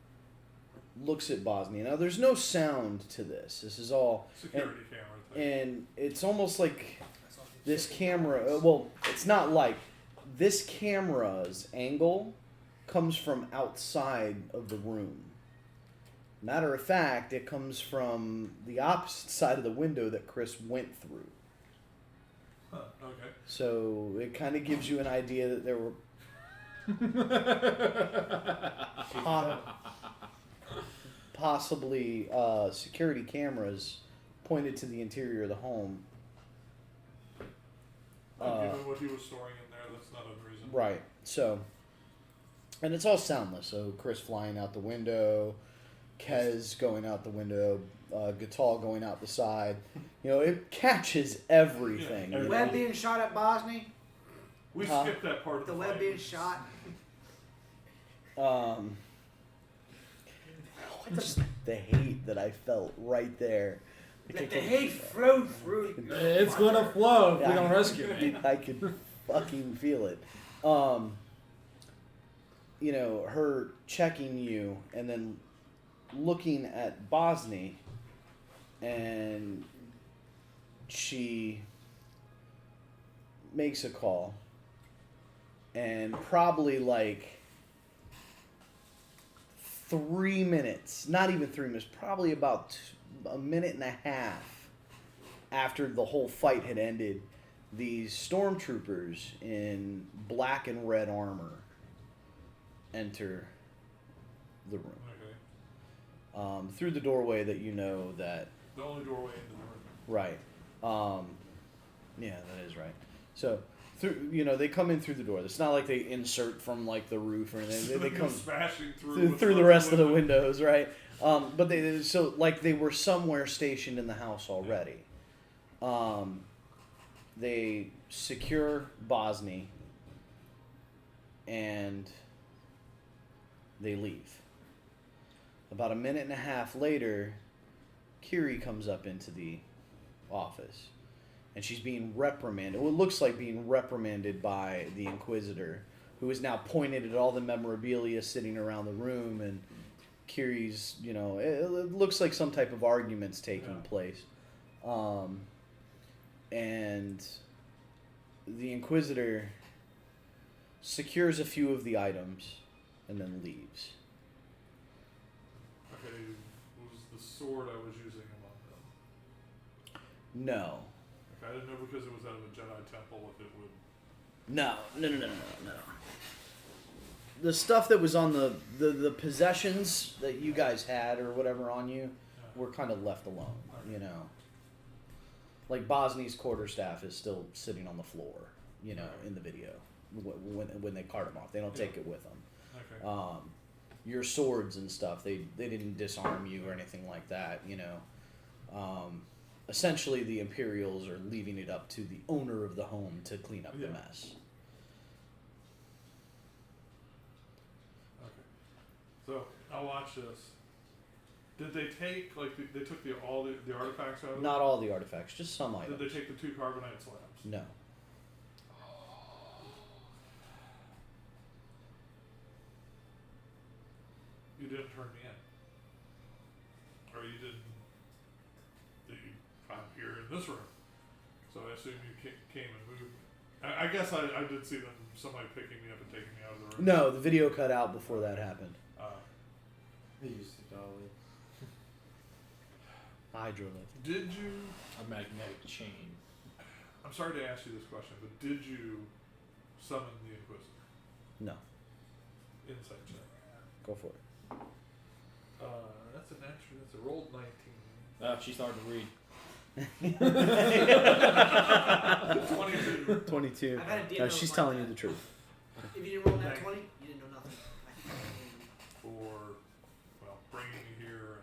looks at Bosnia. Now, there's no sound to this. This is all, Security camera type. and it's almost like That's all this shit. camera. Well, it's not like this camera's angle comes from outside of the room. Matter of fact, it comes from the opposite side of the window that Chris went through. Huh, okay. So it kind of gives you an idea that there were possibly security cameras pointed to the interior of the home. Given what he was storing in there, that's not unreasonable. Right. So, and it's all soundless. So Chris flying out the window, Kez going out the window, Gatal going out the side. You know, it catches everything. Yeah. you know? Web being shot at Bosnia. We Huh? skipped that part of The the web fight. being shot. Just the hate that I felt right there. Let the hate flow through. you. It's gonna flow if we don't rescue it. I could fucking feel it. You know, her checking you and then looking at Bosnia, and she makes a call, and probably like 3 minutes, not even 3 minutes, probably about a minute and a half after the whole fight had ended, these stormtroopers in black and red armor enter the room. Okay. Through the doorway that you know that, The only doorway into the room. right. Yeah, that is right. So, through, you know, they come in through the door. It's not like they insert from like the roof or anything. They go come smashing through the rest of the windows, right? But they, so like they were somewhere stationed in the house already. They secure Bosnia and they leave. About a minute and a half later, Kiri comes up into the office, and she's being reprimanded. Well, it looks like being reprimanded by the Inquisitor, who is now pointed at all the memorabilia sitting around the room, and Kiri's, you know, it looks like some type of argument's taking place. And the Inquisitor secures a few of the items and then leaves. Okay, was the sword I was using among them? No. Okay, I didn't know because it was out of a Jedi temple if it would. No. The stuff that was on the possessions that you guys had or whatever on you were kind of left alone, you know. Like Bosnia's quarterstaff is still sitting on the floor, you know, in the video when they cart him off. They don't take it with them. Okay. Your swords and stuff, they didn't disarm you or anything like that, you know. Essentially, the Imperials are leaving it up to the owner of the home to clean up the mess. Okay. So I'll watch this. Did they take they took all the artifacts out of it? Not all the artifacts, just some Did items. they take the 2 carbonite slabs? No. You didn't turn me in. Or you didn't. I'm here in this room. So I assume you came and moved. I guess I did see them, somebody picking me up and taking me out of the room. No, the video cut out before that happened. They used the dolly. Hydrolift. Did you. A magnetic chain. I'm sorry to ask you this question, but did you summon the Inquisitor? No. Insight check. Go for it. That's a rolled 19. She's starting to read. 22. 22. I've had a No, deal she's like telling that. you the truth. If you didn't roll that 20, you didn't know nothing. For, well, bringing you here.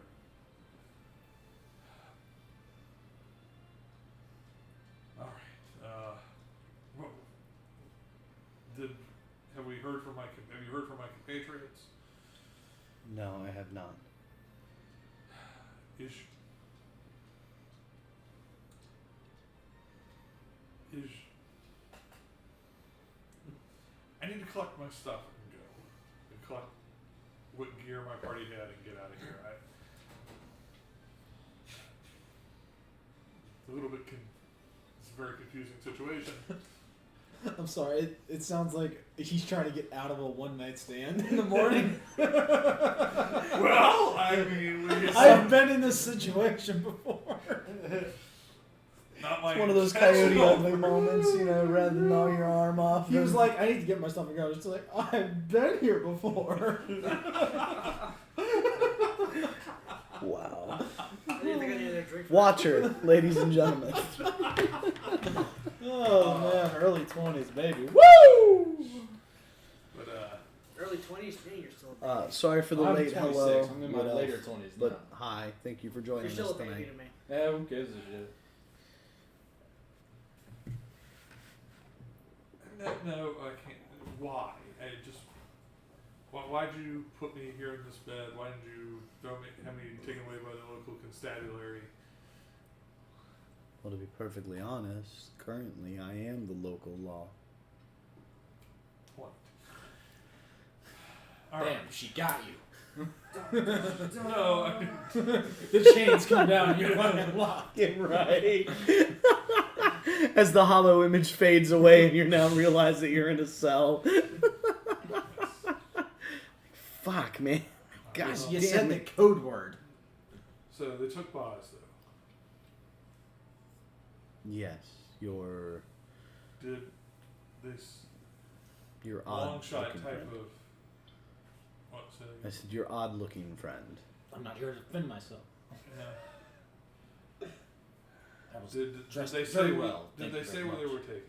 Alright. Have we heard from from my compatriots? No, I have not. Is I need to collect my stuff and go. And collect what gear my party had and get out of here. It's a little bit it's a very confusing situation. I'm sorry. It sounds like he's trying to get out of a one-night stand in the morning. Well, I mean, I've been in this situation before. not my It's one of those Coyote intentional- Ugly moments, you know, rather than gnaw your arm off. He was like, I need to get my stuff and go. I was just like, I've been here before. Wow. I didn't think I needed a drink. Watcher, ladies and gentlemen. Oh man, early 20s, baby. Woo! But Early 20s, me, you're still a baby. Sorry for the I'm late 26. hello. I'm in my Wood Elf, later 20s But now. hi, thank you for You're joining still us a baby tonight. to me. Yeah, who gives a shit? no, I can't. Why? Why'd you put me here in this bed? Why did you have me taken away by the local constabulary? Well, to be perfectly honest, currently I am the local law. What? All right. Damn, she got you. No, I mean, The chains come down and you're fucking locked. Get right. As the hollow image fades away and you now realize that you're in a cell. Fuck, man. God You damn said the it. code word. so they took Boz though. Yes, your Did this odd long shot looking type friend. of what? Say that I again? said your odd looking friend. I'm not here to defend myself. Yeah. That was Did dressed they very say well. Did Thank they you say very where they much. were taking him?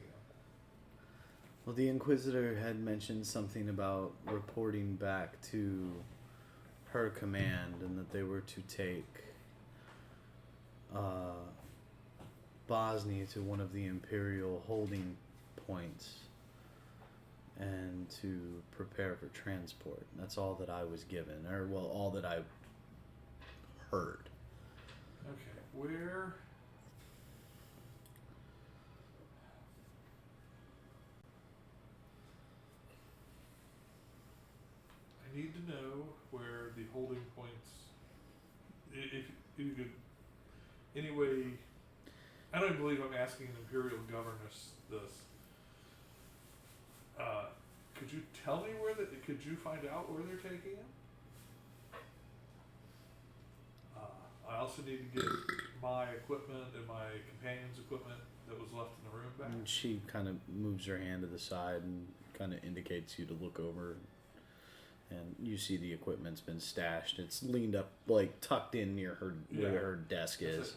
Well, the Inquisitor had mentioned something about reporting back to her command and that they were to take Bosnia to one of the Imperial holding points and to prepare for transport. That's all that I was given, or well, all that I heard. Okay, where? I need to know where the holding points. If you could, anyway, I don't believe I'm asking an imperial governess this. Could you tell me where could you find out where they're taking him? I also need to get my equipment and my companion's equipment that was left in the room back. And she kind of moves her hand to the side and kind of indicates you to look over. And you see the equipment's been stashed. It's leaned up, like tucked in near her where Yeah. her desk That's is. it.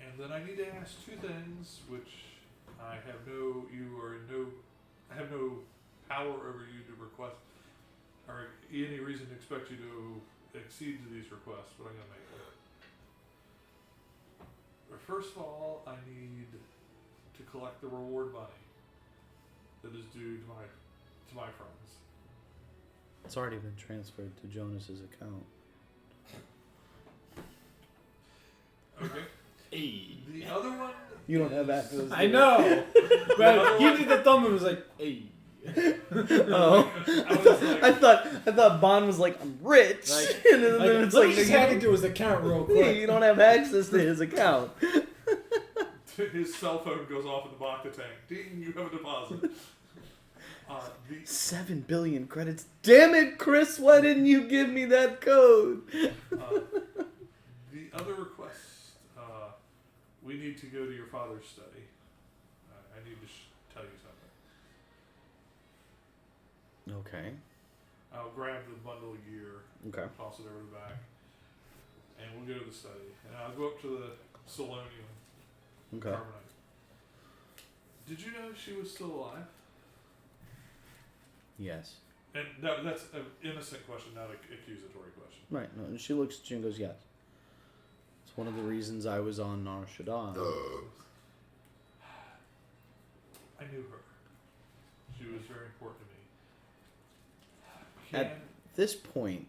And then I need to ask two things, which I have no power over you to request, or any reason to expect you to accede to these requests, but I'm gonna make it. But first of all, I need to collect the reward money that is due to my friends. It's already been transferred to Jonas's account. Okay. Hey. The other one. You don't have access. I know. But he did the thumb and was like, hey. Oh, I was like- I thought Bond was like, I'm rich, Like- and then it's let like, me just hack into his account real you quick. don't have access to his account. His cell phone goes off in the Bacta tank. Ding, you have a deposit. The 7 billion credits. Damn it, Chris! Why didn't you give me that code? the other request, we need to go to your father's study. I need to tell you something. Okay. I'll grab the bundle of gear, Okay. toss it over the back, and we'll go to the study. And I'll go up to the Solonium Okay. Carbonite. Did you know she was still alive? Yes. And that's an innocent question, not an accusatory question. Right. No, and she looks at you and goes, yes. It's one of the reasons I was on Nar Shaddaa. I knew her. you is very important to me. At this point,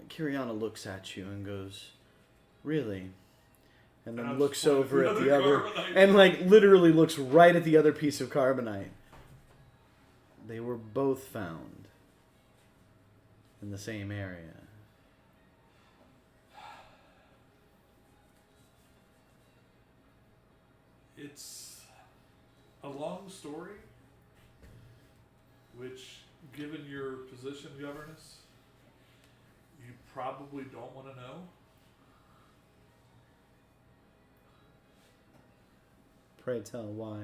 Kiriana looks at you and goes, "Really?" And then And I'll looks just point over at at the the other other, carbonite. and like literally looks right at the other piece of carbonite. They were both found in the same area. It's a long story, which, given your position, Governess, you probably don't want to know. Pray tell why.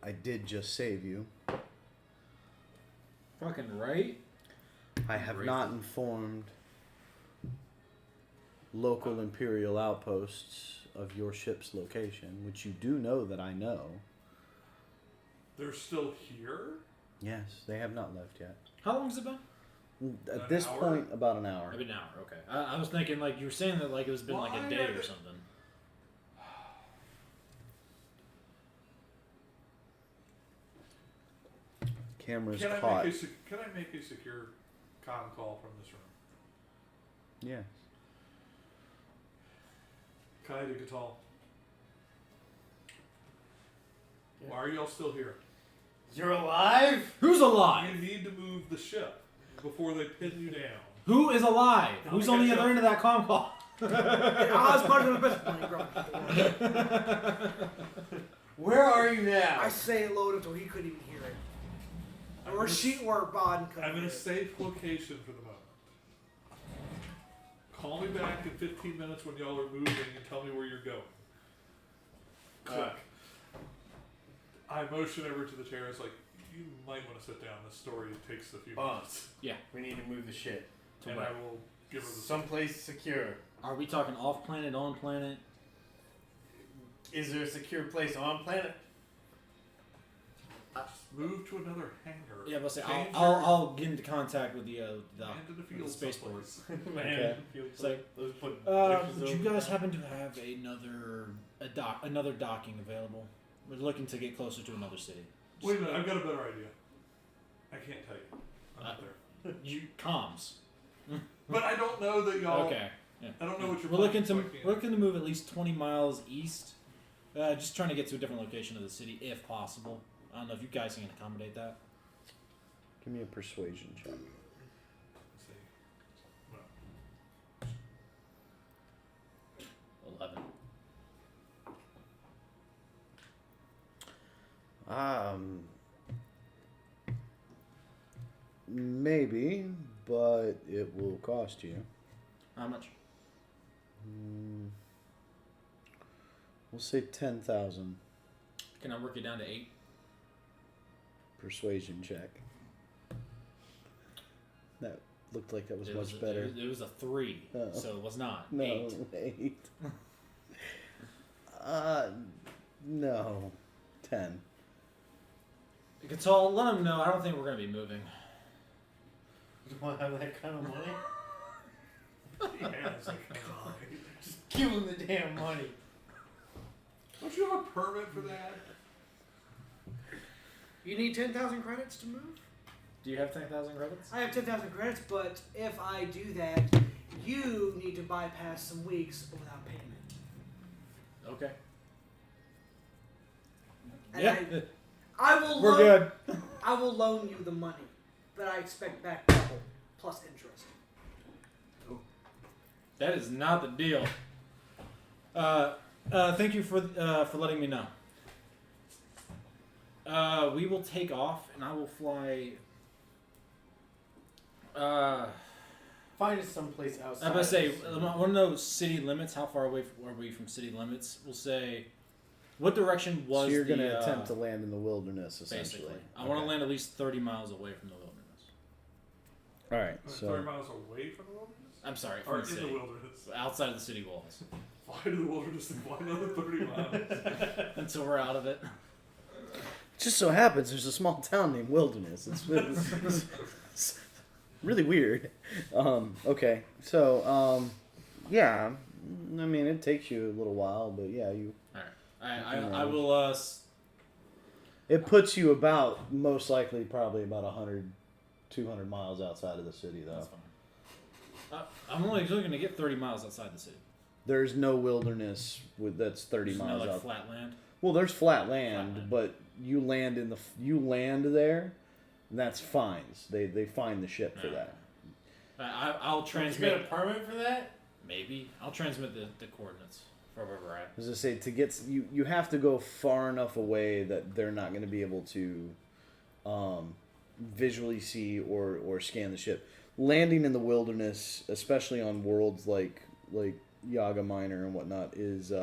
I did just save you. Fucking right. I have Great. not informed local Imperial outposts of your ship's location, which you do know that I know. They're still here? Yes, they have not left yet. How long has it been? At An this hour? point, about an hour. Maybe an hour. Okay. I was thinking like you were saying that like it was been like Why a day are or they- something. Camera's Can caught. can I make a secure comm call from this room? Yeah. Kai de Gatal. Why are y'all still here? You're alive? Who's alive? You need to move the ship before they pin you down. Who is alive? I'll Who's on the catch other up. end of that comm call? I was part of the best one, bro. Where are you now? I say it loud until he couldn't even hear it. I'm Or gonna she or Bod couldn't I'm in hear a it. safe location for the moment. Call me back in 15 minutes when y'all are moving and tell me where you're going. Click. I motion over to the chair. It's like, you might want to sit down. This story takes a few minutes. We need to move the shit. To And where? I will give her the Someplace secure. Are we talking off planet, on planet? Is there a secure place on planet? move to another hangar. Yeah, but say Change I'll get into contact with the land to the field spaceport. someplace. Okay. It's like, Let's put would pictures you over guys there. happen to have another docking available? We're looking to get closer to another city. Wait a minute, I've got a better idea. I can't tell you. I'm not there. You comms. But I don't know that y'all. Okay. Yeah. I don't know what you're. We're looking planning, to so I we're can't. looking to move at least 20 miles east. Just trying to get to a different location of the city if possible. I don't know if you guys can accommodate that. Give me a persuasion check. Let's see. Well, 11. Maybe, but it will cost you. How much? We'll say 10,000 Can I work it down to 8? persuasion check. That looked like that was It much was, better. It was a 3, Oh. so it was not No, 8. 8. No, 10. Gatal, let him know. I don't think we're gonna be moving. You want to have that kind of money? yeah, it's like, Just give him the damn money. don't you have a permit for that? You need 10,000 credits to move? Do you have 10,000 credits? I have 10,000 credits, but if I do that, you need to bypass some weeks without payment. Okay. And Yeah, I will we're loan, good. I will loan you the money, but I expect back double plus interest. That is not the deal. Thank you for letting me know. We will take off, and I will fly. Find us someplace outside. I'm gonna say, of the I city. want to know city limits. How far away are we from city limits? We'll say, what direction was So you're the, going to attempt to land in the wilderness, essentially. basically? I want to land at least 30 miles away from the wilderness. All right, 30 so miles away from the wilderness? I'm sorry, Or from in the the city, wilderness? outside of the city walls, Fly to the wilderness and fly another 30 miles. until we're out of it. just so happens there's a small town named Wilderness. It's really weird. Okay, so yeah, I mean, it takes you a little while, but yeah, you. I will. It puts you about, most likely, probably about 100, 200 miles outside of the city, though. That's fine. I'm only going to get 30 miles outside the city. There's no wilderness that's 30 There's miles no, out. flat land. Well, there's flat land, Flat land. but you land there, and that's fines. They fine the ship for that. I'll Did you transmit. get a permit for that? Maybe I'll transmit the coordinates for where we're at. As I say, you have to go far enough away that they're not going to be able to visually see or scan the ship. Landing in the wilderness, especially on worlds like Yaga Minor and whatnot, is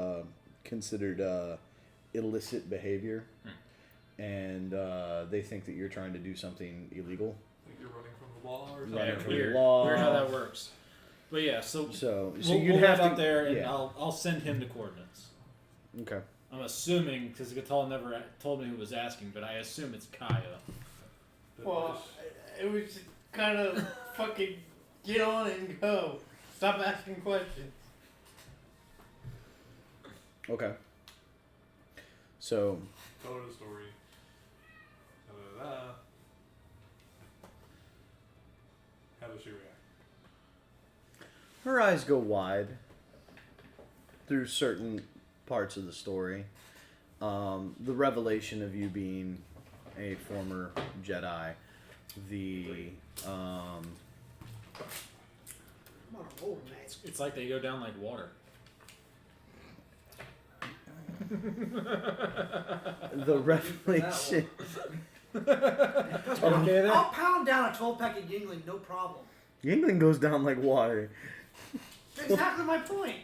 considered illicit behavior, and they think that you're trying to do something illegal. Think you're running from the law or something? Running from the Weird. law. Weird how that works. But yeah, so So we'll you'd have have to out there, and yeah. I'll send him the coordinates. Okay. I'm assuming because Gatal never told me who was asking, but I assume it's Kaya. Well, it was kind of fucking get on it and go. Stop asking questions. Okay. So Tell her the story. Da-da-da. How does she react? her eyes go wide through certain parts of the story. The revelation of you being a former Jedi, the I'm on a roll, mate. It's like they go down like water. the revelation. Okay there? I'll pound down a 12-pack of Yingling, no problem. Yingling goes down like water. Exactly my point.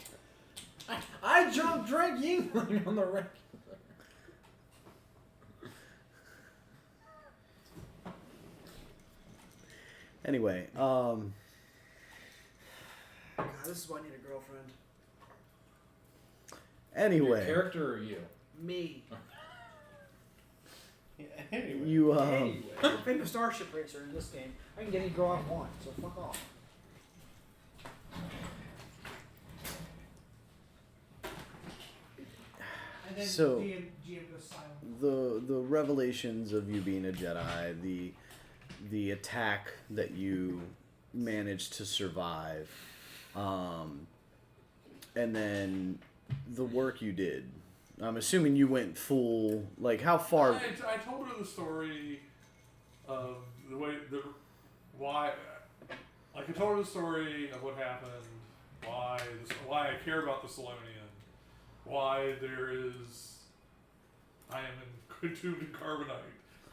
I drank Yingling on the regular. Anyway, God, this is why I need a girlfriend. Your anyway, character or you? Me. Yeah, anyway. you Anyway, I'm famous Starship Racer in this game. I can get any girl I want, so fuck off. And then So- GM goes silent. the revelations of you being a Jedi, the attack that you managed to survive, and then the work you did. I'm assuming you went full. Like, how far? I told her the story of why. Like, I told her the story of what happened, why I care about the Solonian, why I am entombed in carbonite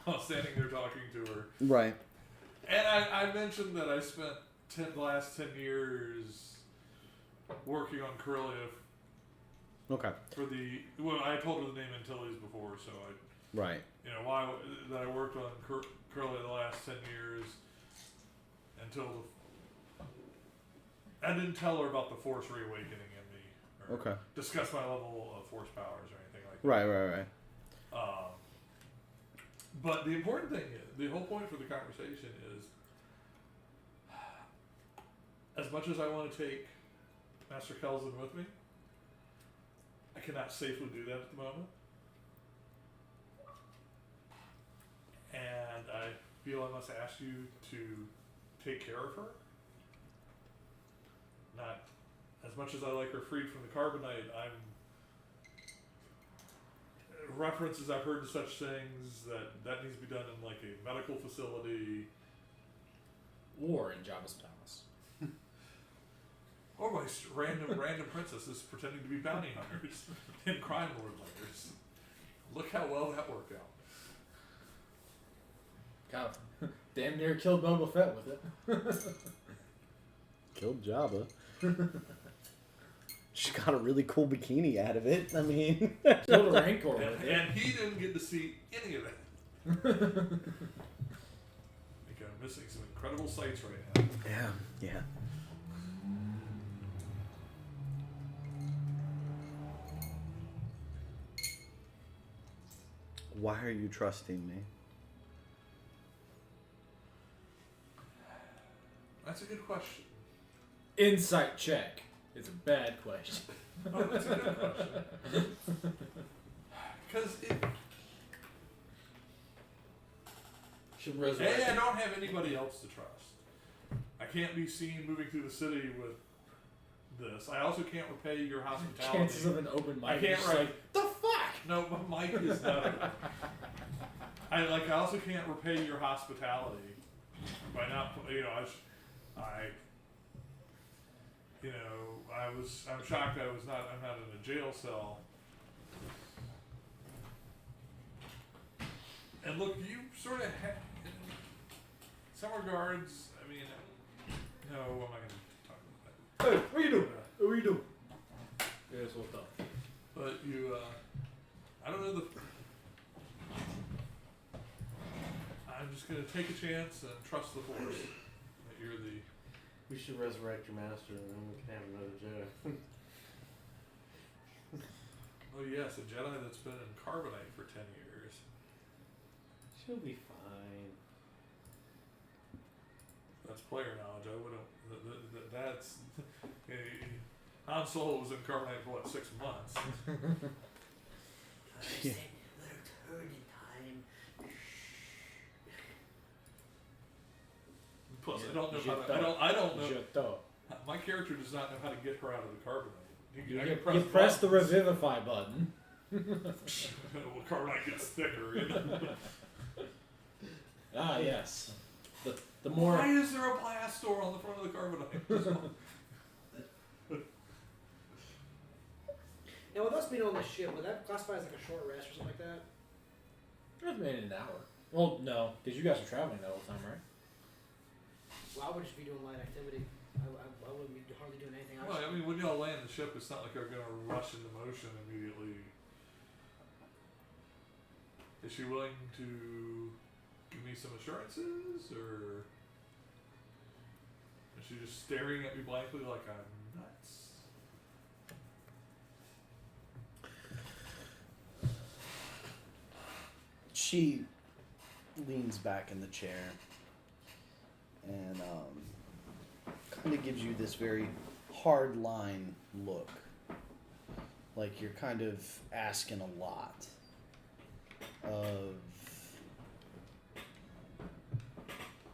while standing there talking to her. Right. And I mentioned that I spent the last 10 years working on Corellia Okay. I told her the name Antilles before, so Right. why that I worked on Corellia the last 10 years until I didn't tell her about the Force reawakening in me, or Okay. discuss my level of Force powers or anything like that. Right. But the important thing is, the whole point for the conversation is, as much as I want to take Master Kelvin with me, I cannot safely do that at the moment. And I feel I must ask you to take care of her. Not as much as I like her freed from the carbonite, references I've heard to such things that needs to be done in like a medical facility Or in Jabba's palace. or by random princesses pretending to be bounty hunters and crime lord leaders. Look how well that worked out. God, damn near killed Boba Fett with it. Killed Jabba. She got a really cool bikini out of it. I mean, Killed a Rancor with it. And he didn't get to see any of that. I think I'm missing some incredible sights right now. yeah. Why are you trusting me? That's a good question. Insight check. It's a bad question. Oh, that's a good question. Because Should A, I don't have anybody else to trust. I can't be seen moving through the city with this. I also can't repay your hospitality. Chances of an open mic. I can't just write. like, the fuck? No, my mic is not open. I also can't repay your hospitality by not. I'm shocked I'm not in a jail cell. And look, you sort of in some regards, I mean, no, I'm not going to talk about that. Hey, what you doing? What you doing? Yes, what's up? But you, I don't know I'm just going to take a chance and trust the force that you're the. We should resurrect your master and then we can have another Jedi. Oh yes, a Jedi that's been in carbonite for 10 years. She'll be fine. That's player knowledge. I wouldn't. That's. Han Solo was in carbonite for what, 6 months? Yeah. Plus, I don't know how to. I don't know. Shut up. My character does not know how to get her out of the carbonite. You press the revivify button. Well, carbonite gets thicker. You know? Ah, yes. The more. Why is there a blast door on the front of the carbonite? Now, with us being on this ship, would that classify as like a short rest or something like that? I've made it an hour. Well, no, because you guys are traveling the whole time, right? Well, I would just be doing light activity. I wouldn't be hardly doing anything. Well, I mean, when y'all land the ship, it's not like they're going to rush into motion immediately. Is she willing to give me some assurances, or is she just staring at me blankly like I'm nuts? She leans back in the chair and kind of gives you this very hard line look, like you're kind of asking a lot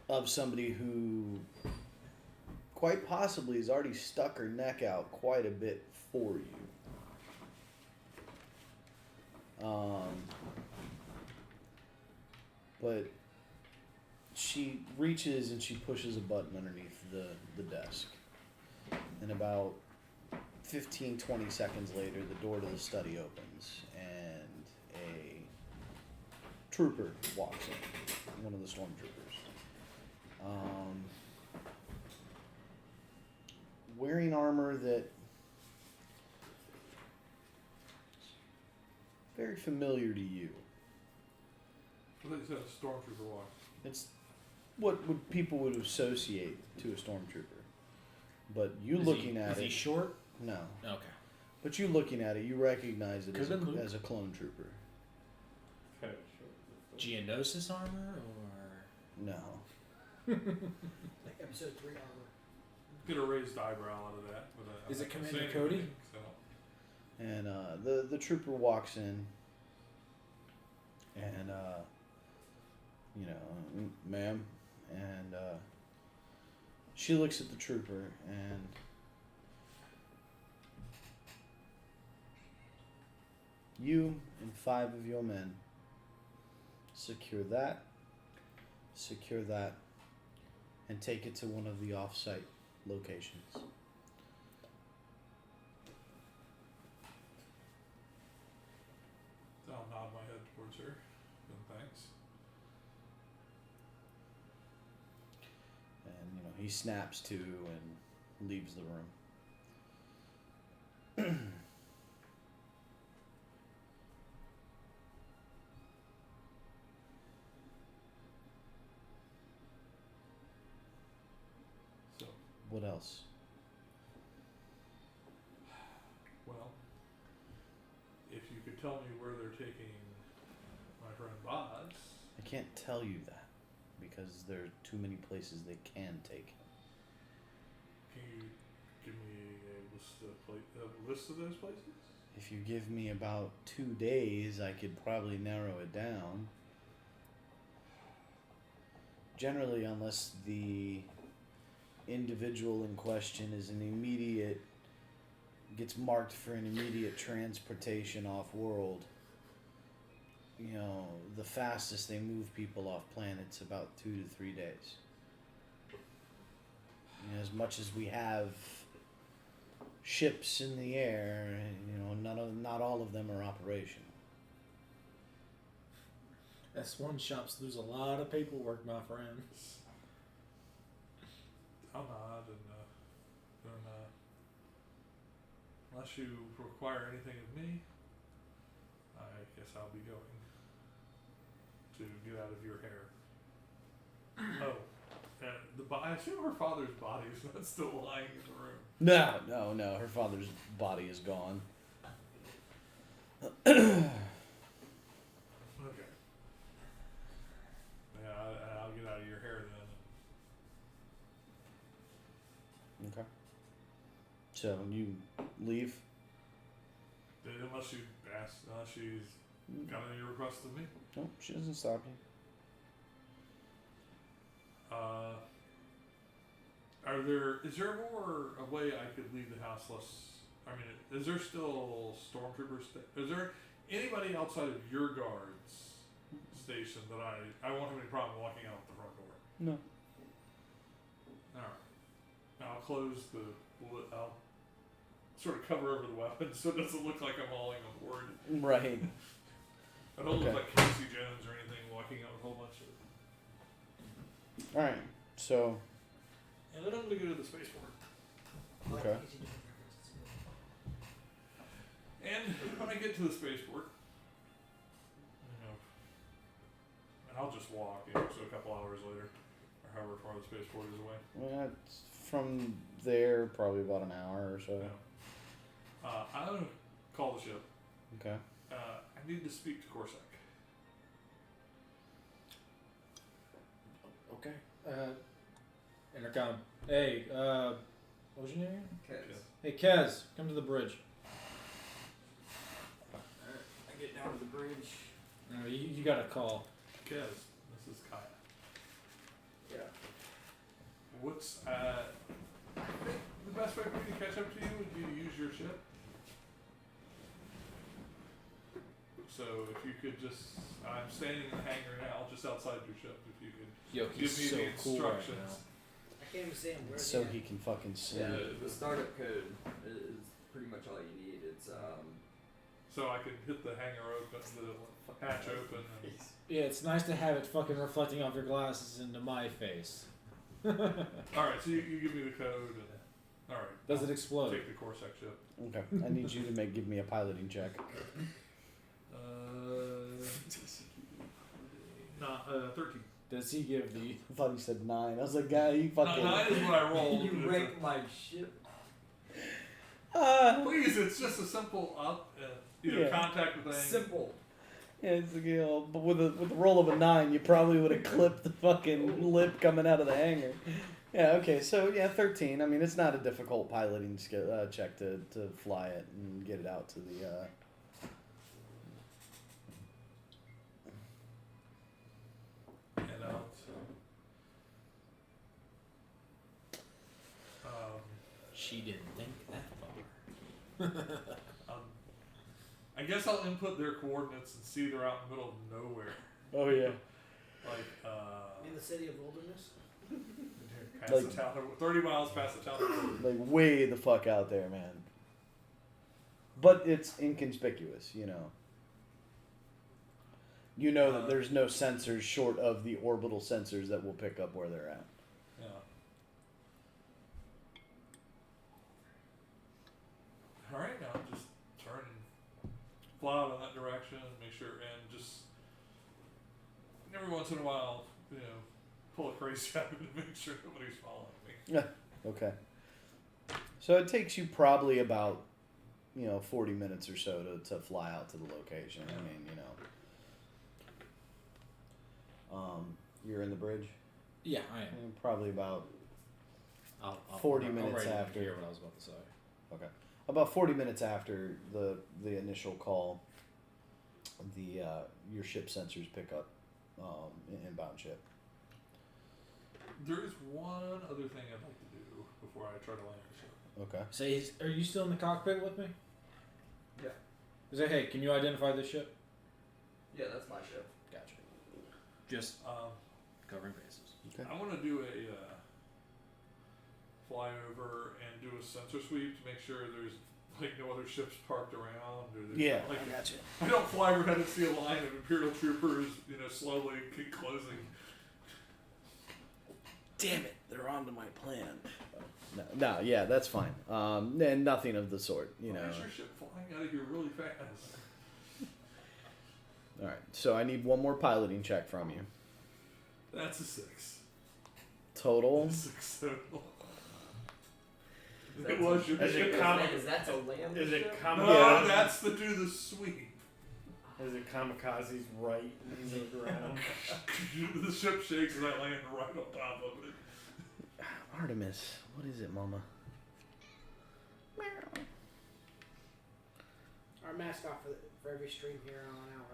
of somebody who quite possibly has already stuck her neck out quite a bit for you. But she reaches and she pushes a button underneath the desk. And about 15, 20 seconds later, the door to the study opens and a trooper walks in, one of the stormtroopers. Wearing armor that very familiar to you. I thought you said a stormtrooper walk. It's what would people would associate to a stormtrooper. But you Is looking he, at is it, he short? no. Okay. But you looking at it, you recognize it Could've been Luke. as a clone trooper. Geonosis armor or No. Like episode 3 armor. Get a raised eyebrow out of that. But Is I'm it not gonna Commander say Cody? anything, so. And the trooper walks in, and ma'am, and she looks at the trooper and you and 5 of your men secure that, and take it to one of the off-site locations. I'll nod my head towards her. And thanks. And he snaps to and leaves the room. So, What else? well, if you could tell me where they're taking my friend Boz. I can't tell you that because there are too many places they can take him. Can you give me a a list of those places? If you give me about 2 days, I could probably narrow it down. Generally, unless the individual in question is gets marked for an immediate transportation off world, the fastest they move people off planet's about 2 to 3 days. As much as we have ships in the air, not all of them are operational. S1 shops lose a lot of paperwork, my friends. I'll nod and unless you require anything of me, I guess I'll be going to get out of your hair. Oh, I assume her father's body is not still lying in the room. No. Her father's body is gone. Okay. Yeah, I'll get out of your hair then. Okay. So you leave? Unless she's got any requests of me. No, she doesn't stop you. Is there a way I could leave the house less? I mean, is there still stormtroopers? Is there anybody outside of your guards station that I won't have any problem walking out the front door? No. Alright. I'll close I'll sort of cover over the weapon so it doesn't look like I'm hauling a board. Right. I don't look like Casey Jones or anything walking out with a whole bunch of. Alright, so. And then I'm going to go to the spaceport. Okay. And when I get to the spaceport, and I'll just walk, so a couple hours later, or however far the spaceport is away. Well, it's from there, probably about an hour or so. Yeah. I'm going to call the ship. Okay. I need to speak to Corsac. Okay. Intercom. Hey, what was your name? Kez. Hey, Kez, come to the bridge. Alright, I get down to the bridge. No, you got a call. Kez, this is Kaya. Yeah. What's I think the best way for me to catch up to you would be to use your ship. So if you could I'm standing in the hangar now, just outside your ship. If you could Yo, give he's me so the cool right instructions. now. I can't even see him. Where's So he he can fucking sleep. Yeah, the startup code is pretty much all you need. It's So I could hit the hangar open, the hatch open. And, Yeah, it's nice to have it fucking reflecting off your glasses into my face. all right, so you give me the code. And, all right. Does it I'll explode? Take the Corsac ship. Okay. I need you to give me a piloting check. 13. Does he give the... I thought he said 9. I was like, God, you fucking... 9 is what I rolled. you wrecked my ship. Please, it's just a simple up, Yeah. contact the thing. Simple. Yeah, it's like, but with the roll of a 9, you probably would have clipped the fucking lip coming out of the hanger. Yeah, okay, so 13. I mean, it's not a difficult piloting check to fly it and get it out to the. And out. She didn't think that far. I guess I'll input their coordinates and see they're out in the middle of nowhere. Oh yeah. Like, in the city of wilderness? past Like- the town, 30 miles past the town. Like way the fuck out there, man. But it's inconspicuous, You know that there's no sensors short of the orbital sensors that will pick up where they're at. Yeah. Alright, now just turn and fly out in that direction and make sure, and just every once in a while, pull a crazy out to make sure nobody's following me. Okay. So it takes you probably about, 40 minutes or so to fly out to the location. I mean, you're in the bridge? Yeah, I am. Probably about I'll 40 I'll minutes write it in after. here what I was about to say. Okay. About 40 minutes after the initial call, your ship sensors pick up inbound ship. There is one other thing I'd like to do before I try to land the ship. Okay. Say, are you still in the cockpit with me? Yeah. Say, hey, can you identify this ship? Yeah, that's my ship. Gotcha. Just covering bases. Okay. I want to do a flyover and do a sensor sweep to make sure there's like no other ships parked around. Or there's Yeah, like, I gotcha. I don't fly overhead and see a line of Imperial troopers, slowly keep closing. Damn it, they're onto my plan. No, yeah, that's fine. And nothing of the sort, Why is your ship flying out of here really fast? All right, so I need one more piloting check from you. That's a 6. Total. 6 total. That's It was your Is it ship. Is that to land? Is the it ship? kamikaze? No, that's to do the sweep. Is it kamikazes right in the ground? The ship shakes and I land right on top of it. Artemis, what is it, Mama? Our mascot for every stream here on out,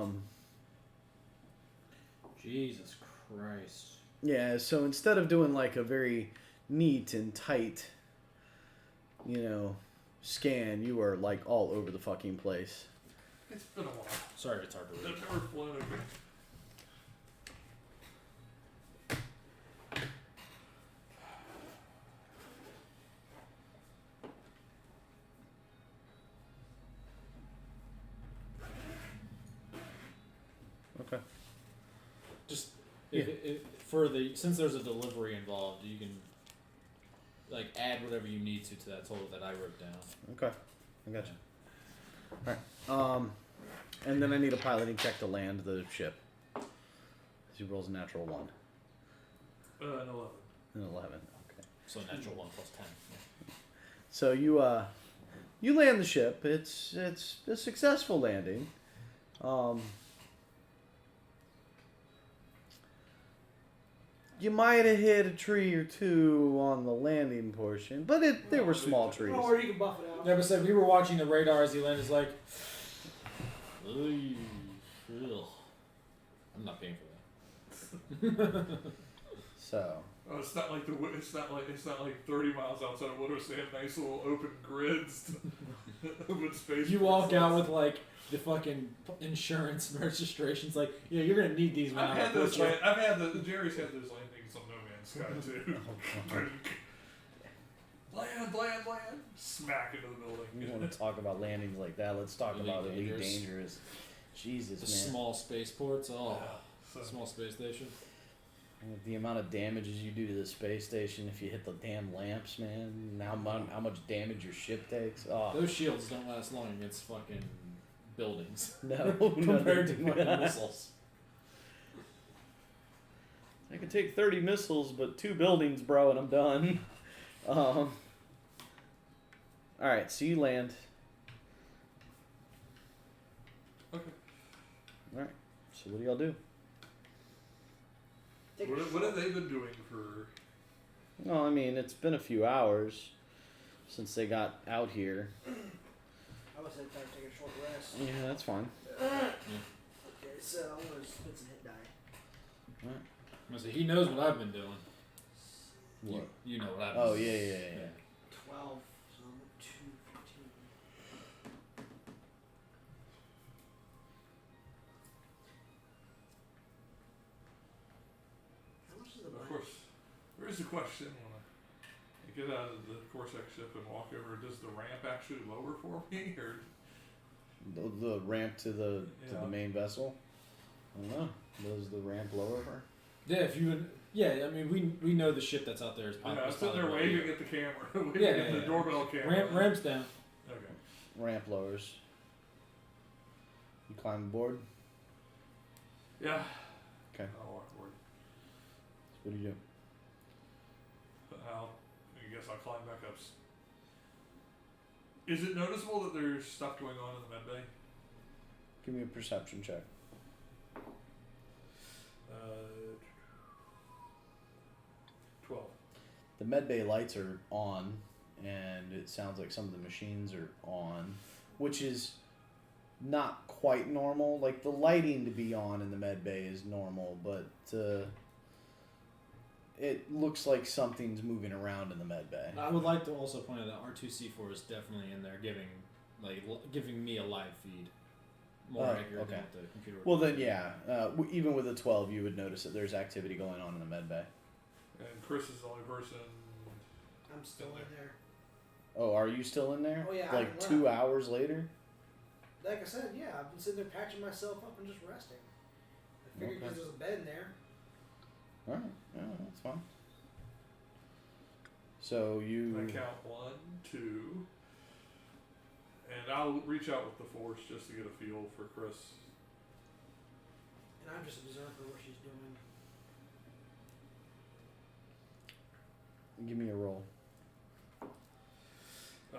right? Jesus Christ. Yeah, so instead of doing like a very neat and tight, scan, you are like all over the fucking place. It's been a while. Sorry, it's hard to read. I've never flown over. Okay. Just Yeah. since there's a delivery involved, you can like add whatever you need to that total that I wrote down. Okay, I got you. All right. And then I need a piloting check to land the ship. He rolls a natural 1. An 11. An 11. Okay. So natural 1 plus 10. So you land the ship. It's a successful landing. You might have hit a tree or two on the landing portion, but they were small trees. Oh, or you can buff it out. Yeah, but said we were watching the radar as he landed. It's like, ugh. I'm not paying for that. So Oh, it's not like 30 miles outside of Woodruff. They have nice little open grids, open space. You walk out with like the fucking insurance and registrations. Like, yeah, you're gonna need these when I've I'm had at those. Portsmouth. I've had Jerry's had those landings on No Man's Sky too. land, smack into the building. you want to talk about landings like that? Let's talk Elite about Elite Dangerous. Dangerous. Jesus, The man. small spaceports. Oh, So, small space station. The amount of damages you do to the space station if you hit the damn lamps, man. And how much damage your ship takes. Oh, Those shields don't last long against fucking buildings no. compared to no. fucking missiles. I could take 30 missiles, but 2 buildings, bro, and I'm done. Alright, so you land. okay. Alright, so what do y'all do? Take a What have they been doing for? Well, I mean, it's been a few hours since they got out here. I was going to take a short rest. Yeah, that's fine. Okay, so I'm going to spit some hit die. I say, he knows what I've been doing. What? You know what I've been Oh, doing. yeah. 12, so I'm at 215. How much is the Of money? course, there is a question when I get out of the Corsac ship and walk over. Does the ramp actually lower for me, or The ramp to the Yeah. main vessel? I don't know. Does the ramp lower her? Yeah, if you. Yeah, I mean, we know the ship that's out there is I'm sitting there waving at the camera, waving Yeah, at the yeah. doorbell camera. Ramps down. Okay. Ramp lowers. You climb aboard? Yeah. Okay. I'll walk forward. So what do you do? I guess I'll climb back up. Is it noticeable that there's stuff going on in the med bay? Give me a perception check. 12. The the medbay lights are on, and it sounds like some of the machines are on, which is not quite normal. Like, the lighting to be on in the medbay is normal, but it looks like something's moving around in the medbay. I would like to also point out that R2C4 is definitely in there giving me a live feed. More accurate than what the computer would. Well, then, yeah. Even with a 12, you would notice that there's activity going on in the medbay. And Chris is the only person. I'm still in there. Oh, are you still in there? Oh, yeah, Like I'm 2 hours later? Like I said, yeah, I've been sitting there patching myself up and just resting. I figured because there's a bed in there. Alright, yeah, that's fine. So you... I count 1, 2, and I'll reach out with the force just to get a feel for Chris. And I'm just observing what she's doing. Give me a roll.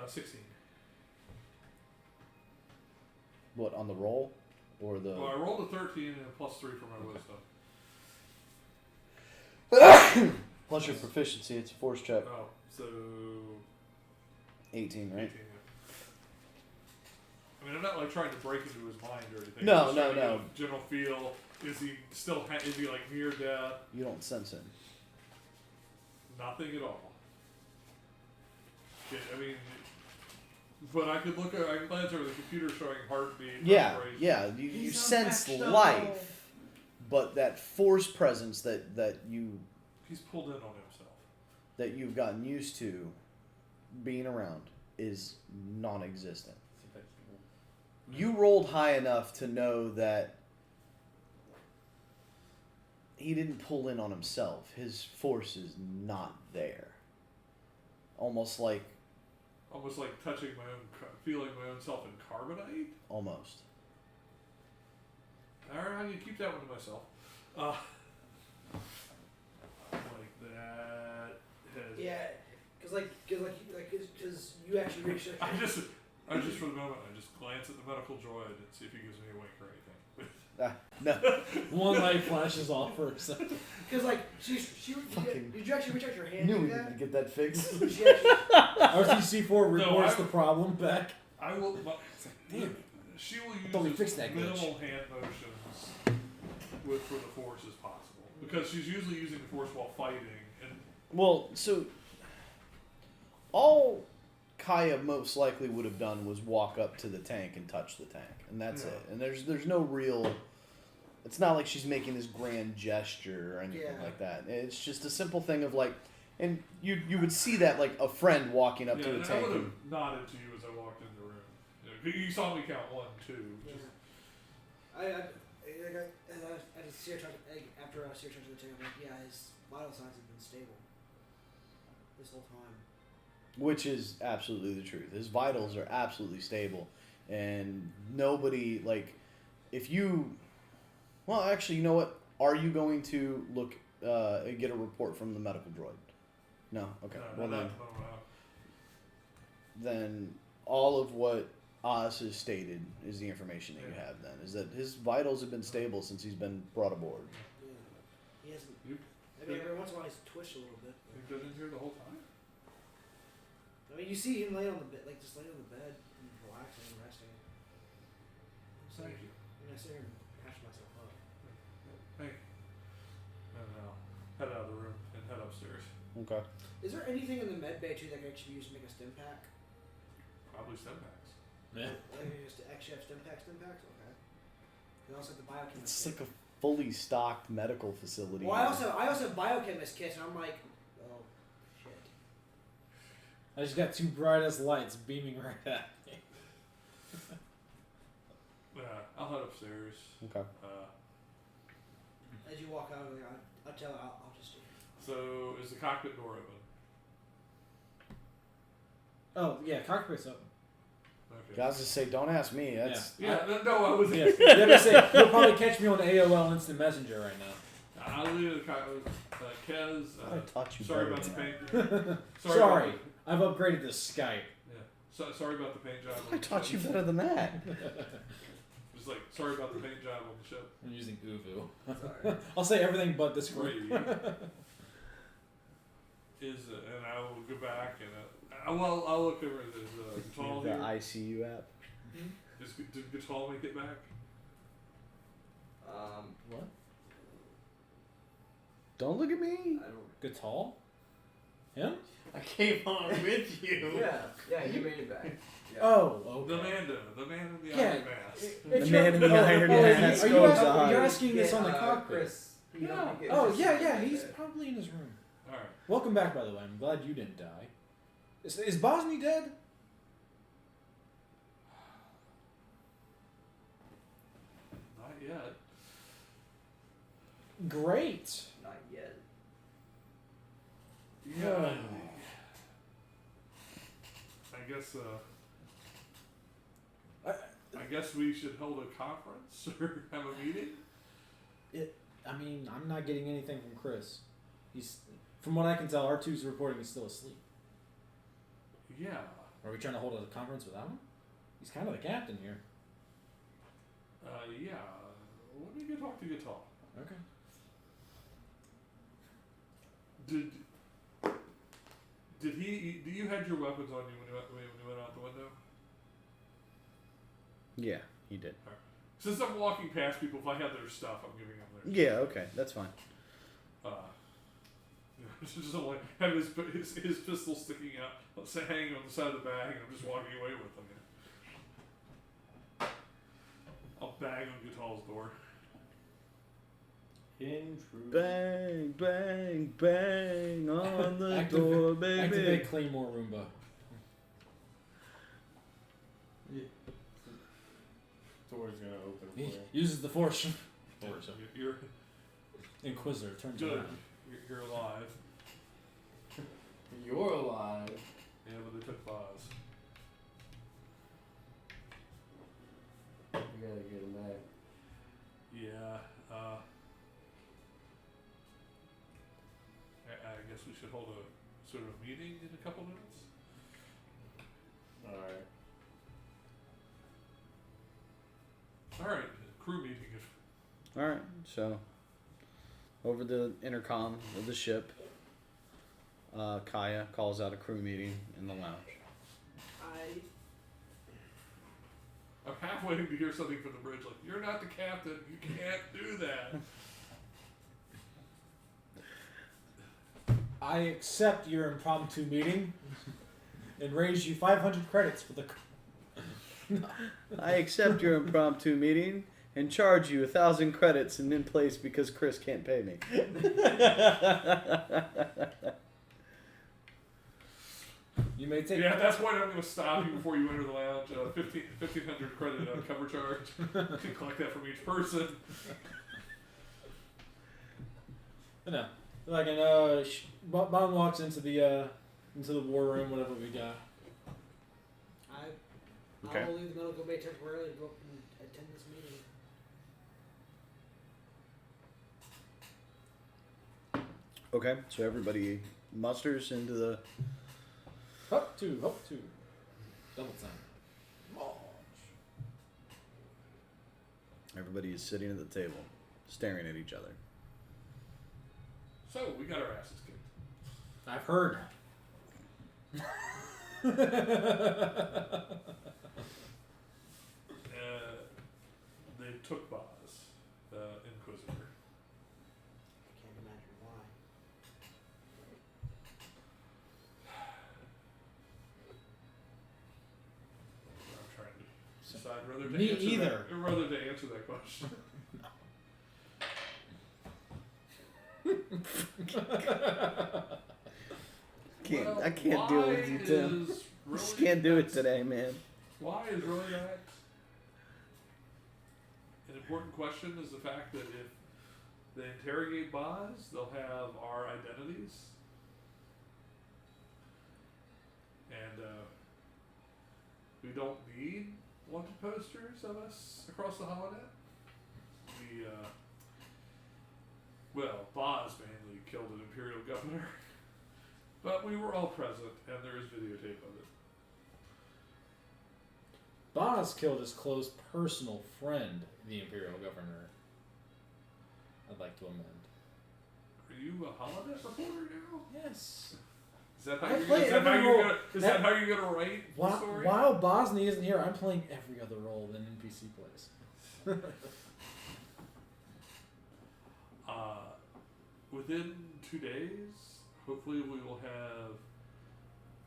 16. What, on the roll? Or the... Well, I rolled a 13 and a +3 for my wisdom. Plus your proficiency, it's a force check. Oh, so 18, right? 18, yeah. I mean, I'm not like trying to break into his mind or anything. No, I'm just no, trying to get no. a general feel. Is he still? Is he like near death? You don't sense him. Nothing at all. I mean, but I could look at. I can glance over the computer showing heartbeat. Yeah, respiration. yeah. You He's sense unpatched up. life, but that force presence that He's pulled in on himself. that you've gotten used to being around is non-existent. You rolled high enough to know that he didn't pull in on himself. His force is not there. Almost like touching my own, feeling my own self in carbonite. almost. All right, I'm gonna keep that one to myself. Like that. Has, Yeah, because you actually reached. I just for the moment, I just glance at the medical droid and see if he gives me a wink or anything. No. One light flashes off for a second. Because did you actually reach out your hand? Knew to we do needed to that? get that fixed. She actually, RTC4 reports I- the problem back. I will. damn. She will thought we use fixed as that minimal glitch. hand motions for the force as possible because she's usually using the force while fighting. And Well, so all Kaya most likely would have done was walk up to the tank and touch the tank, and that's Yeah. it. And there's no real. It's not like she's making this grand gesture or anything Yeah. like that. It's just a simple thing of like, and you would see that like a friend walking up yeah, to the and I tank. would And, have nodded to you as I walked in the room. You saw me count 1, 2. yeah. Just, I just see her touch, after I see her touch the tank, I'm like, yeah, his vital signs have been stable this whole time. which is absolutely the truth. His vitals are absolutely stable, and nobody like if you. Well, actually, you know what? Are you going to look get a report from the medical droid? No. Okay. Well then, then all of what Oz has stated is the information that you Yeah. have. Then is that his vitals have been stable since he's been brought aboard. Yeah. He hasn't. You- I mean, every once in a while he's twitched a little bit. You've been in here the whole time? I mean, you see him laying on the bed, like just laying on the bed, and relaxing and resting. So Thank you. I sit here and patch myself up. Hey. And head out of the room and head upstairs. Okay. Is there anything in the med bay too that can actually be used to make a stim pack? Probably stem packs. Yeah. Like you just actually have stim packs? Okay. You also have the biochemist. It's kit. like a fully stocked medical facility. Well, I also have biochemist kits, and I'm like, oh shit. I just got two brightest lights beaming right at me. I'll head upstairs. Okay. As you walk out, I'll tell her I'll just stay here. So is the cockpit door open? Oh, yeah, cockpit's open. Okay. I was just say, don't ask me. That's Yeah, no, I was. Yeah, yeah, but say, you'll probably catch me on AOL Instant Messenger right now. I'll leave the cockpit. Kez, I taught you sorry better about the than that. paint. Sorry, about I've upgraded to Skype. yeah. Sorry about the paint job. I on the taught you ship. better than that. Just like sorry about the paint job on the ship. I'm using Uvu. Sorry. I'll say everything but this Great. word. And go back and well, I'll look over at Gatal The here. ICU app. Did Gatal make it back? What? Don't look at me. I don't. Gatal? Him? I came on with you. Yeah, he made it back. Yeah. Oh, okay. The man in the Yeah. iron mask. If The man in the iron mask Are you goes asking, on. you're asking this on the cockpit? Chris. You Yeah. don't get Oh, Chris yeah, back he's there. probably in his room. All right. Welcome back, by the way. I'm glad you didn't die. Is Bosnia dead? Not yet. Great. Not yet. Yeah. I guess. I guess we should hold a conference or have a meeting. I mean, I'm not getting anything from Chris. He's, from what I can tell, R2's reporting he's still asleep. Yeah. Are we trying to hold a conference without him? He's kind of the captain here. Yeah. Let me go talk to Gatal. Okay. Did he? Do you had your weapons on you when you went out the window? Yeah, he did. Since I'm walking past people, if I have their stuff, I'm giving them their. Yeah, okay, that's fine. Just like having his pistol sticking out, let's say hanging on the side of the bag, and I'm just walking away with them. I'll bang on Gatal's door. Intrude. Bang, bang, bang on the door, baby. Activate Claymore Roomba. Door's gonna open for He you. uses the force. You're Inquisitor turns good. around. You're alive. You're alive. Yeah, but they took Boz. You gotta get him back. Yeah. I guess we should hold a sort of meeting in a couple minutes. Alright. All right, crew meeting. Alright, so over the intercom of the ship, Kaya calls out a crew meeting in the lounge. I'm half waiting to hear something from the bridge, like, you're not the captain, you can't do that. I accept your impromptu meeting and raise you 500 credits for the. I accept your impromptu meeting and charge you 1,000 credits and in place because Chris can't pay me. You may take. Yeah, at that point I'm going to stop you before you enter the lounge. 1,500 credit cover charge. You can collect that from each person. No, like an Bond walks into the war room, whatever we got. Okay. I will leave the medical bay temporarily to go up and attend this meeting. Okay, so everybody musters into the. Hop two, double time. March. Everybody is sitting at the table, staring at each other. So, we got our asses kicked. I've heard. They took Boz, the Inquisitor. I can't imagine why. I'm trying to decide whether to Me answer either. That, rather to answer that question. I can't deal with you, Tim. Really, Just can't do it today, man. Why is really that an important question? Is the fact that if they interrogate Boz, they'll have our identities, and we don't need wanted posters of us across the holonet. Well, Boz mainly killed an Imperial governor, but we were all present, and there is videotape of it. Boz killed his close personal friend, the Imperial Governor. I'd like to amend. Are you a holonet reporter now? Yes. that how I you're play gonna, is that how every you're role. gonna is that how you're gonna write the While, story? while Bosnia isn't here, I'm playing every other role that an NPC plays. Within 2 days, hopefully we will have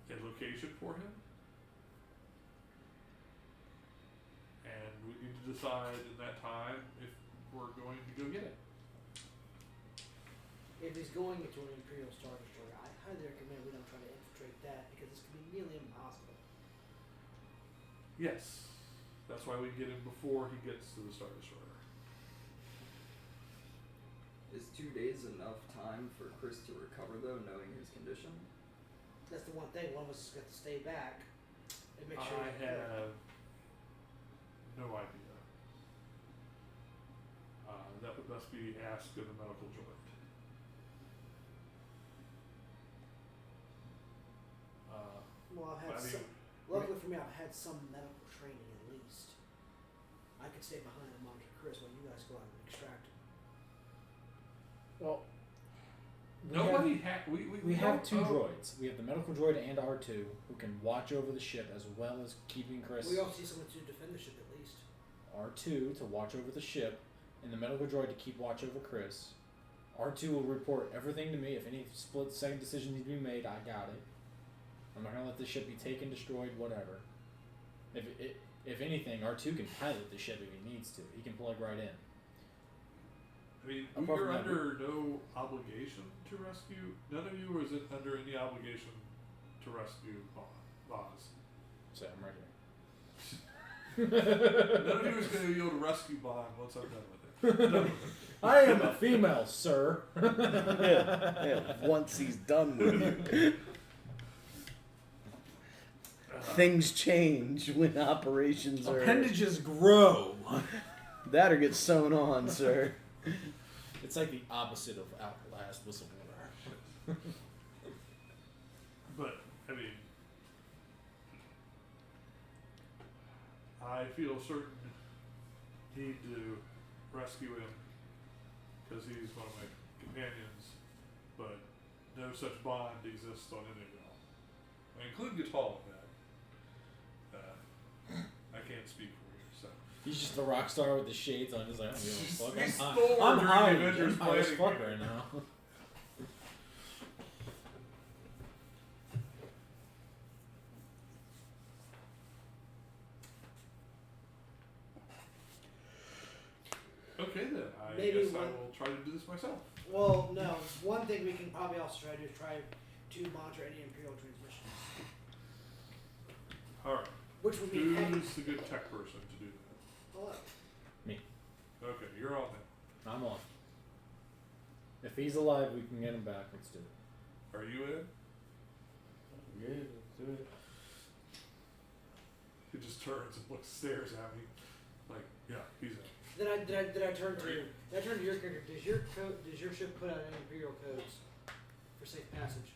a location for him. And we need to decide in that time if we're going to go get it. If he's going into an Imperial Star Destroyer, I highly recommend we don't try to infiltrate that because this could be nearly impossible. Yes. That's why we get him before he gets to the Star Destroyer. Is 2 days enough time for Chris to recover, though, knowing his condition? That's the one thing. One of us has got to stay back and make sure. I have no idea. That would best be asked of the medical droid. Well, I've had I mean, some. Luckily for me, I've had some medical training at least. I could stay behind and monitor Chris while you guys go out and extract him. Well, nobody we have two don't- droids. We have the medical droid and R2 who can watch over the ship as well as keeping Chris. We also need someone to defend the ship at least. R2 to watch over the ship, and the medical droid to keep watch over Chris. R2 will report everything to me. If any split-second decision needs to be made, I got it. I'm not gonna let the ship be taken, destroyed, whatever. If anything, R2 can pilot the ship if he needs to. He can plug right in. I mean, Apart you're from that, under no obligation to rescue. None of you is under any obligation to rescue Boz. So I'm right None of you is going to be able to rescue Bond once I'm done with it. Done with it. I am a female, sir. Yeah, once he's done with you. Things change when operations are. Appendages grow. That or get sewn on, sir. It's like the opposite of Outlast Whistleblower. But, I mean, I feel certain need to rescue him because he's one of my companions, but no such bond exists on any of y'all. I include Gatal in that. I can't speak for you, so. He's just the rock star with the shades on. He's like, I don't give a fuck. He's I'm Thor I'm during high. the Avengers I'm high as planning. fuck right now. Okay then, I Maybe guess I one- will try to do this myself. Well, no. One thing we can probably also try to do is try to monitor any Imperial transmissions, Alright, which would be heavy. who's the good tech person to do that? Hello. Okay, you're on then. I'm on. If he's alive, we can get him back. Let's do it. Are you in? Yeah, let's do it. He just turns and stares at me, like, yeah, he's in. Did I turn to your character? Does your ship put out any Imperial codes for safe passage?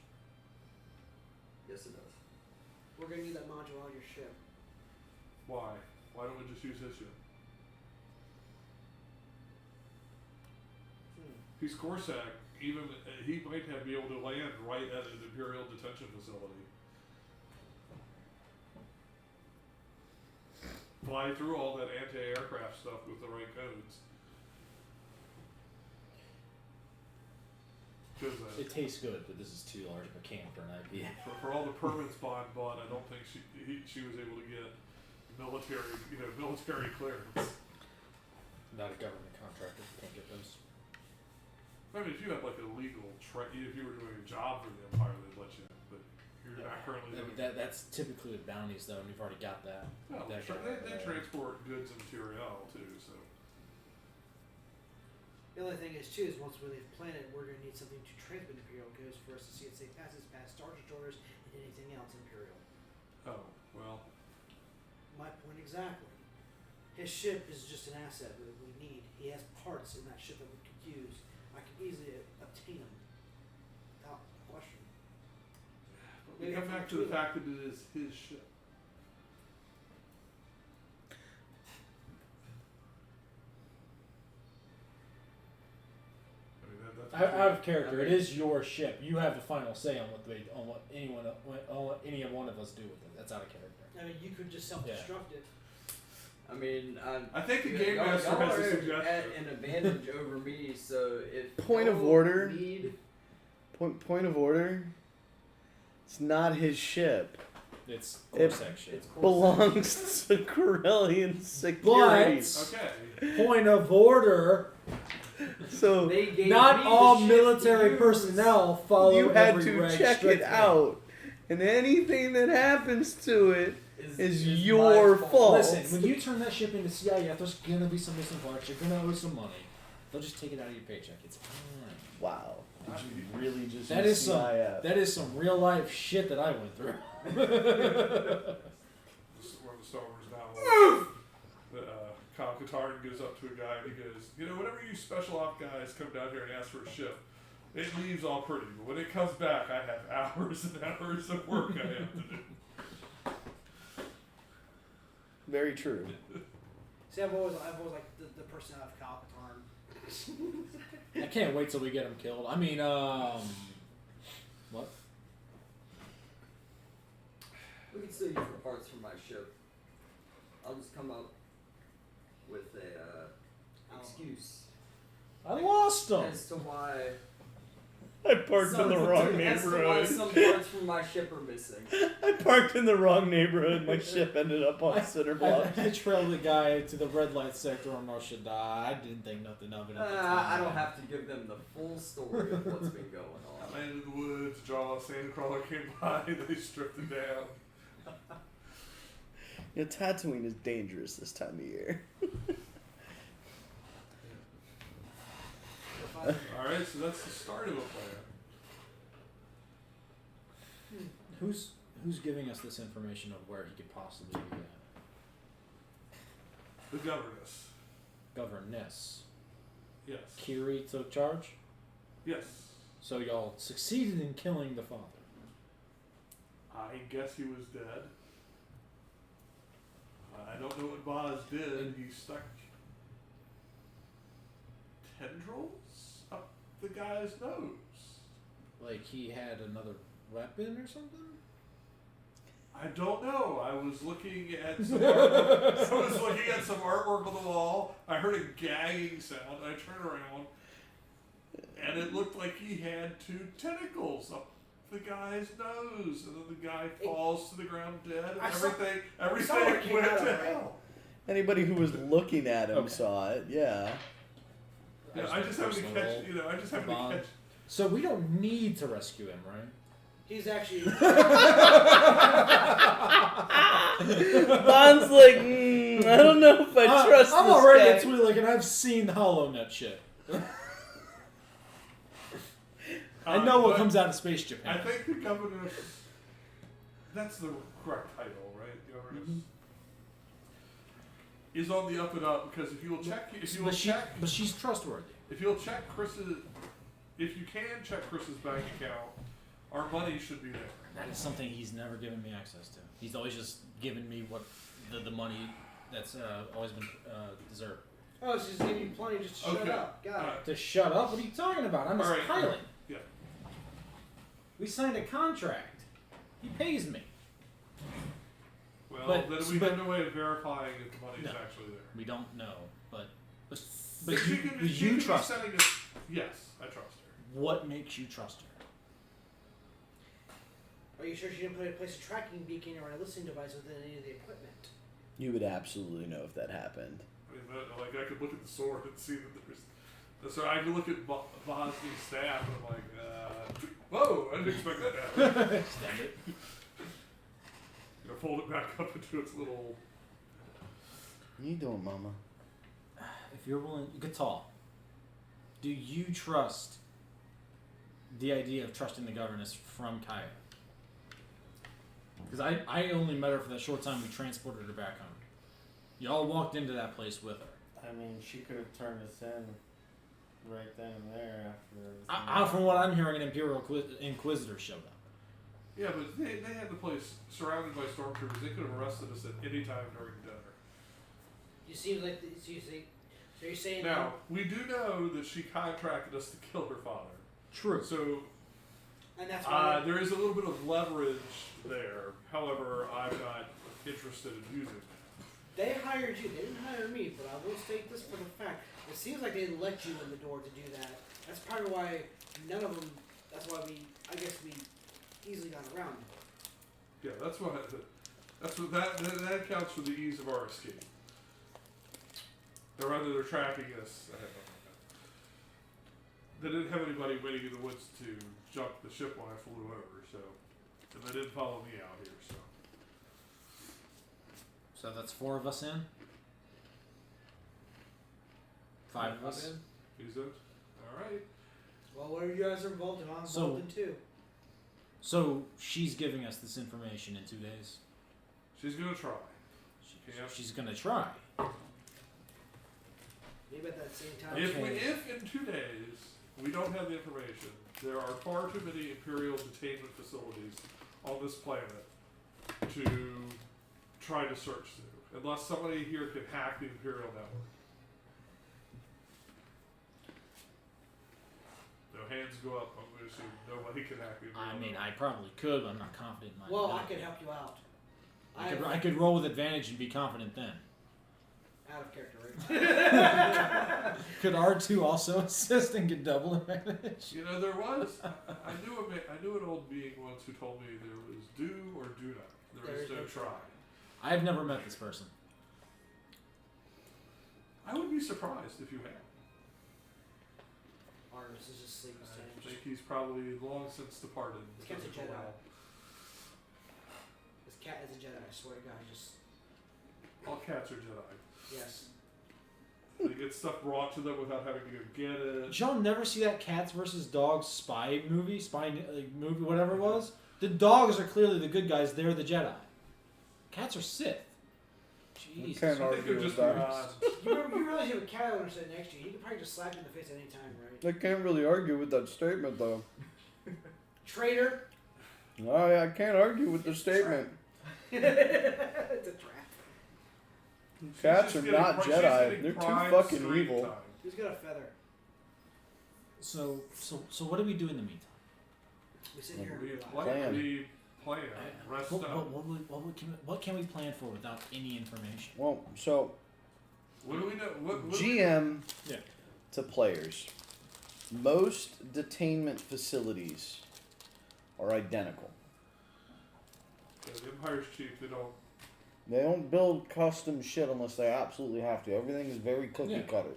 Yes, it does. We're gonna need that module on your ship. Why? Why don't we just use his ship? He's Corsac. Even he might have be able to land right at an Imperial detention facility. Fly through all that anti-aircraft stuff with the right codes. Because It tastes good, but this is too large of a can for an IPA. for all the permits Bond bought, I don't think she was able to get military clearance. Not a government contractor. Can't get those. I mean, if you had like a legal, if you were doing a job for the Empire, they'd let you in. But you're not currently doing. That's typically with bounties, though, and we've already got that. Well, that they transport goods and material too. So The only thing is too is once we leave planet, we're gonna need something to transmit Imperial codes for us to see it safe passes past Star Destroyers and anything else Imperial. oh well. My point exactly. His ship is just an asset that we need. He has parts in that ship that we could use. I could easily obtain them without question. But we come back to the fact that it is his ship. I mean, that's out of character, it is your ship. You have the final say on what any one of us do with it. That's out of character. I mean, you could just self-destruct it. I mean, I think the game y'all master has a are suggestion. at an advantage over me, so if Point of y'all order. need- Point of order. It's not his ship. It's It Corsac ship. it's Belongs to Corellian security. Okay. Point of order. So They gave Not me the all ship military to use. personnel follow you had every to reg check it strictly. out, and anything that happens to it is my your fault. Listen, when you turn that ship into CIF, there's gonna be some missing parts. You're gonna owe some money. They'll just take it out of your paycheck. It's fine. Wow. Did you really just That use is some. CIF? That is some real life shit that I went through. This is one of the Star Wars novels. Kyle Katarn goes up to a guy and he goes, whenever you special op guys come down here and ask for a ship, it leaves all pretty, but when it comes back, I have hours and hours of work I have to do. Very true. See, I've always liked the person out of Kyle Katarn. I can't wait till we get him killed. I mean, what? We can still use the parts from my ship. I'll just come up with a excuse I lost him. as to why. I parked in the wrong As to why neighborhood. some parts from my ship are missing. I parked in the wrong neighborhood. My ship ended up on center block. I trailed the guy to the red light sector on North Shaddaa. I didn't think nothing of it at the time. I don't have to give them the full story of what's been going I on. landed in the woods, Jaw, Sandcrawler came by, they stripped it down. Tatooine is dangerous this time of year. Alright, so that's the start of a plan. Who's giving us this information of where he could possibly be at? The governess. Governess. Yes. Kiri took charge? Yes. So y'all succeeded in killing the father. I guess he was dead. I don't know what Boz did. He stuck tendrils up the guy's nose. Like he had another weapon or something? I don't know. I was looking at some artwork on the wall. I heard a gagging sound. I turned around, and it looked like he had two tentacles up the guy's nose, and then the guy falls to the ground dead, and everything went to hell. Anybody who was looking at him Okay. saw it. Yeah. Yeah, I just happened to catch. I just happened to catch. So we don't need to rescue him, right? He's actually. Bond's like, I don't know if I trust I'm this already guy. a Twi'lek and I've seen HoloNet shit. I know what But comes out of Space I Japan. think the governess. That's the correct title, right? Governess is on the up and up because if you will check, But she's trustworthy. if you'll check Chris's, if you can check Chris's bank account, our money should be there. That is something he's never given me access to. He's always just given me what the money that's always been deserved. Oh, she's giving you plenty just to shut Okay. up. Got it. Alright. To shut up? What are you talking about? I'm his All right. pilot. Yeah. We signed a contract. He pays me. Well, But- then we but- have no way of verifying if the money's No. actually there. We don't know, but If she could you be trust her. sending us- Yes, I trust her. What makes you trust her? Are you sure she didn't place a tracking beacon or a listening device within any of the equipment? You would absolutely know if that happened. I mean, like I could look at the sword and see that there's. So I could look at Bosnia's staff and I'm like, whoa! I didn't expect that to happen. Extend it. Fold it back up into its little. What are you doing, Mama? If you're willing, Gatal, do you trust the idea of trusting the governess from Kaya? Because I only met her for that short time we transported her back home. Y'all walked into that place with her. I mean, she could have turned us in right then and there after everything. From what I'm hearing, an Imperial Inquisitor showed up. Yeah, but they had the place surrounded by stormtroopers. They could have arrested us at any time during dinner. You seem like so So you're saying Now, we do know that she contracted us to kill her father. True. So and that's why there is a little bit of leverage there. However, I'm not interested in using it. they hired you. They didn't hire me, but I will state this for the fact. It seems like they let you in the door to do that. That's probably why none of them. That's why I guess we easily got around it. Yeah, that's what that counts for the ease of our escape. Or rather, they're tracking us. They didn't have anybody waiting in the woods to jump the ship when I flew over, so and they didn't follow me out here, so. So that's 4 of us in. 5 of us. Is it? All right. Well, whatever you guys are involved in, I'm So- involved in too. So she's giving us this information in 2 days. She's gonna try. Yeah. She's gonna try. Maybe at that same time. Okay. If in 2 days we don't have the information, there are far too many Imperial detainment facilities on this planet to try to search through, unless somebody here can hack the Imperial network. No hands go up. I'm going to assume nobody can hack the Imperial I mean, network. I probably could, but I'm not confident in my Well, I ability. could help you out. I could roll with advantage and be confident then. Out of character, right? Could R2 also assist and get double advantage? You know, there was. I knew an old being once who told me there was do or do not. There is no try. I've never met this person. I would be surprised if you had. Artemis is just sleeping. I think he's probably long since departed. This cat's a physical Jedi. realm. This cat is a Jedi, I swear to God. Just All cats are Jedi. yes. They get stuff brought to them without having to go get it. Did y'all never see that Cats versus Dogs movie, whatever it was? The dogs are clearly the good guys. They're the Jedi. Cats are Sith. Jesus. Can't I think argue they're with just that. You realize you have a cat owner sitting next to you. He could probably just slap you in the face at any time, right? I can't really argue with that statement, though. Traitor. I can't argue with the statement. It's a trap. Cats She's are getting not pri- she's Jedi. getting They're too prime fucking screen evil. time. Who's got a feather? So what do we do in the meantime? We sit here and We relax. Plan. we plan. Rest up. What can we plan for without any information? Well, so What do we know? What GM Yeah. to players. Most detainment facilities are identical. The Empire's chief. They don't build custom shit unless they absolutely have to. Everything is very cookie Yeah. cutter.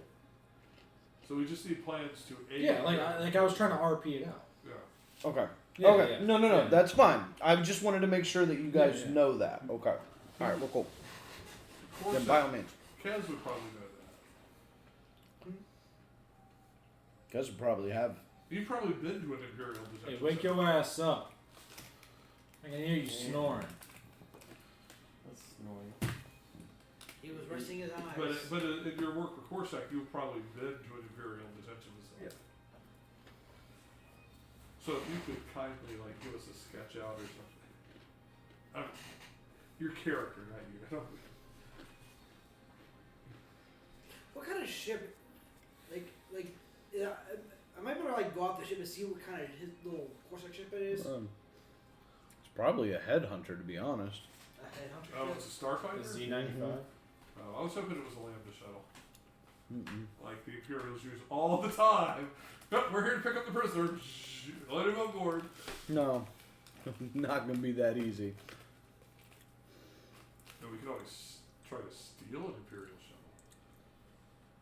So we just need plans to aid. Yeah, like I was trying to RP it out. Yeah. Okay. Yeah, okay. yeah. No, Yeah. that's fine. I just wanted to make sure that you guys Yeah. know that. Okay. All right, we're cool. Of course, Then by all means. Kaz would probably know that. You guys would probably have. You've probably been to an Imperial Hey, detention wake center. your ass up. I can hear you snoring. That's annoying. He was resting his eyes. But in your work for Corsac, you've probably been to an Imperial detention facility. So if you could kindly give us a sketch out or something. Your character, not you. I don't. What kind of ship? Yeah, am I able to go off the ship and see what kind of his little Corsac ship it is? It's probably a headhunter, to be honest. A headhunter Oh, ship? it's a starfighter. The Z95. Oh, I was hoping it was a Lambda shuttle, Mm-mm. like the Imperials use all the time. Yep, we're here to pick up the prisoner. Let him on board. No, not gonna be that easy. And we could always try to steal an Imperial shuttle.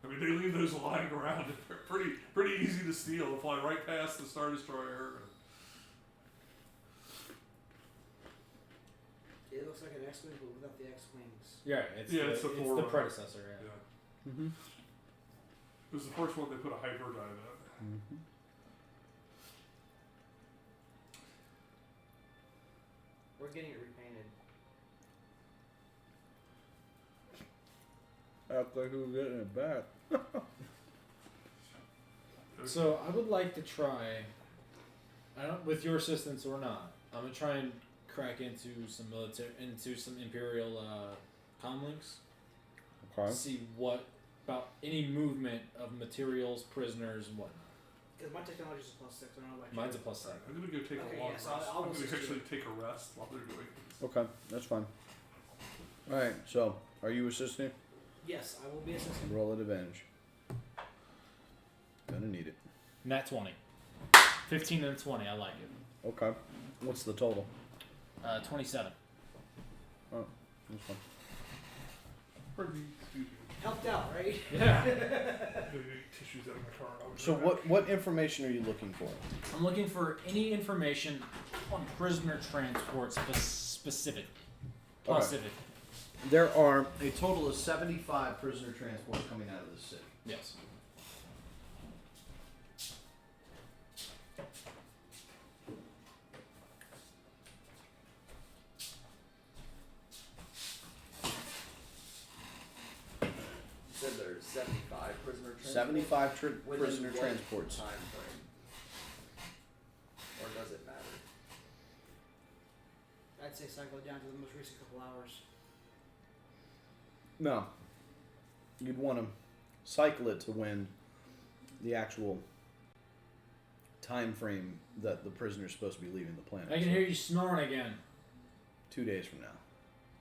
I mean, they leave those lying around. They're pretty easy to steal. They'll fly right past the Star Destroyer. It looks like an X-wing, but without the X-wings. Yeah, it's It's the the forerunner. predecessor. Yeah. Yeah. Mm-hmm. It was the first one they put a hyperdrive in. Mm-hmm. We're getting it repainted. Act like who's getting it back. So I would like to try. With your assistance or not, I'm gonna try and crack into some Imperial comm links. Okay. See what about any movement of materials, prisoners, and whatnot. Because my technology is a +6. I don't know about Mine's a yours. +7. I'm gonna go take Okay, a long yeah, so rest. I'll I'm gonna assist you. actually take a rest while they're doing this. Okay, that's fine. All right. So, are you assisting? Yes, I will be assisting. Roll at advantage. Gonna need it. Nat 20. 15 and a 20. I like it. Okay. What's the total? 27. Oh, that's fine. Pardon me, excuse me. Helped out, right? Yeah. I'm gonna get tissues out of my car. I'll be So, right back. what information are you looking for? I'm looking for any information on prisoner transport specific. Okay. Specific. There are a total of 75 prisoner transports coming out of the city. Yes. You said there's 75 prisoner transports? 75 Within prisoner what transports. time frame? Or does it matter? I'd say cycle it down to the most recent couple hours. No. You'd want to cycle it to when the actual time frame that the prisoner's supposed to be leaving the planet. I can hear you snoring again. 2 days from now.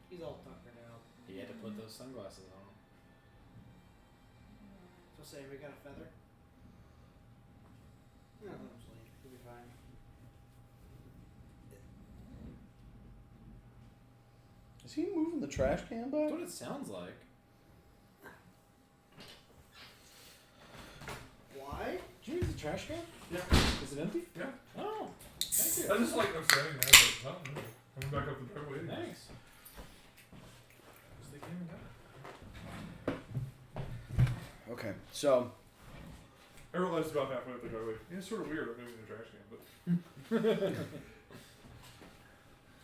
He's all tuckered out. He had to put those sunglasses on. So say we got a feather. No, let him sleep. He'll be fine. Is he moving the trash can That's back? what it sounds like. Why? Did you use the trash can? Yeah. Is it empty? Yeah. Oh, thank you. I just like them saying that, but not really. Coming back up the driveway. anyways. Thanks. Just they came and got it. Okay, so I realized about halfway up the driveway. Yeah, it's sort of weird. I'm moving the trash can,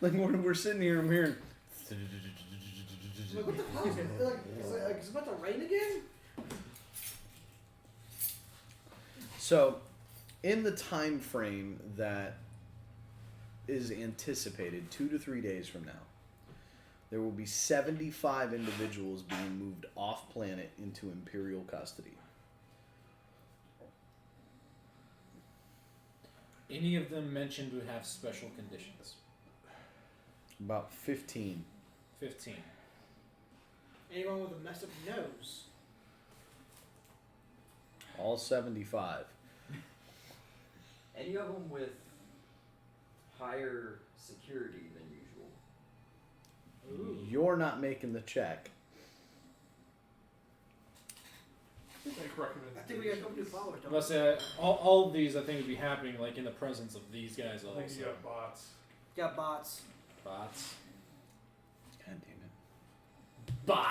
but like we're sitting here, I'm hearing. Like, what the hell is it? Like, is it about to rain again? So, in the time frame that is anticipated, 2 to 3 days from now, there will be 75 individuals being moved off planet into Imperial custody. Any of them mentioned would have special conditions. About 15. 15. Anyone with a messed up nose? All 75. Any of them with higher security than usual? Ooh. You're not making the check. make recommendations. I think we got a couple new followers, don't Let's say all of these I think would be happening like in the presence of these guys I think you also. got bots. we? Got bots. Bots. God damn it. Bot!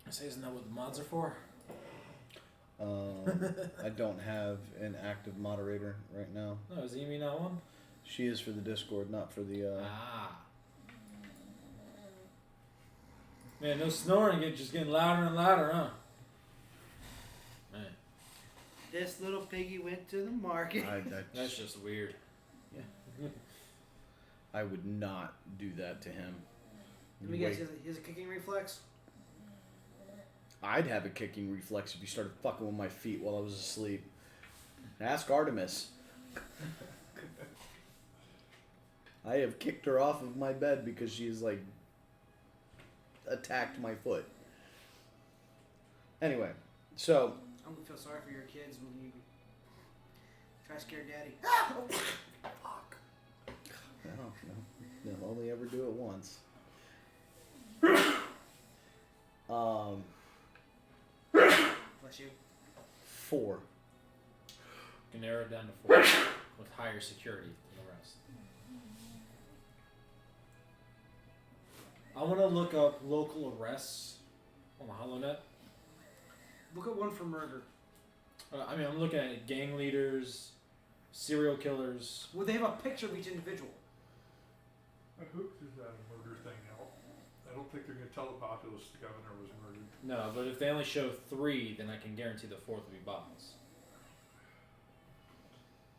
I say, isn't that what the mods are for? I don't have an active moderator right now. No, is Amy not one? She is for the Discord, not for the. Ah. Man, no snoring, it just getting louder and louder, huh? Man, This little piggy went to the market. that's just weird. I would not do that to him. Let me guess, he has a kicking reflex? I'd have a kicking reflex if you started fucking with my feet while I was asleep. Ask Artemis. I have kicked her off of my bed because she has, like, attacked my foot. Anyway, so... I'm gonna feel sorry for your kids when you try to scare daddy. Fuck. No. They'll only ever do it once. Bless you. 4. You can narrow it down to 4 with higher security than the rest. I want to look up local arrests on the HoloNet. Look at one for murder. I'm looking at gang leaders, serial killers. Well, they have a picture of each individual. I hope there's not a murder thing out. I don't think they're going to tell the populace the governor was murdered. No, but if they only show 3, then I can guarantee the 4th will be bots.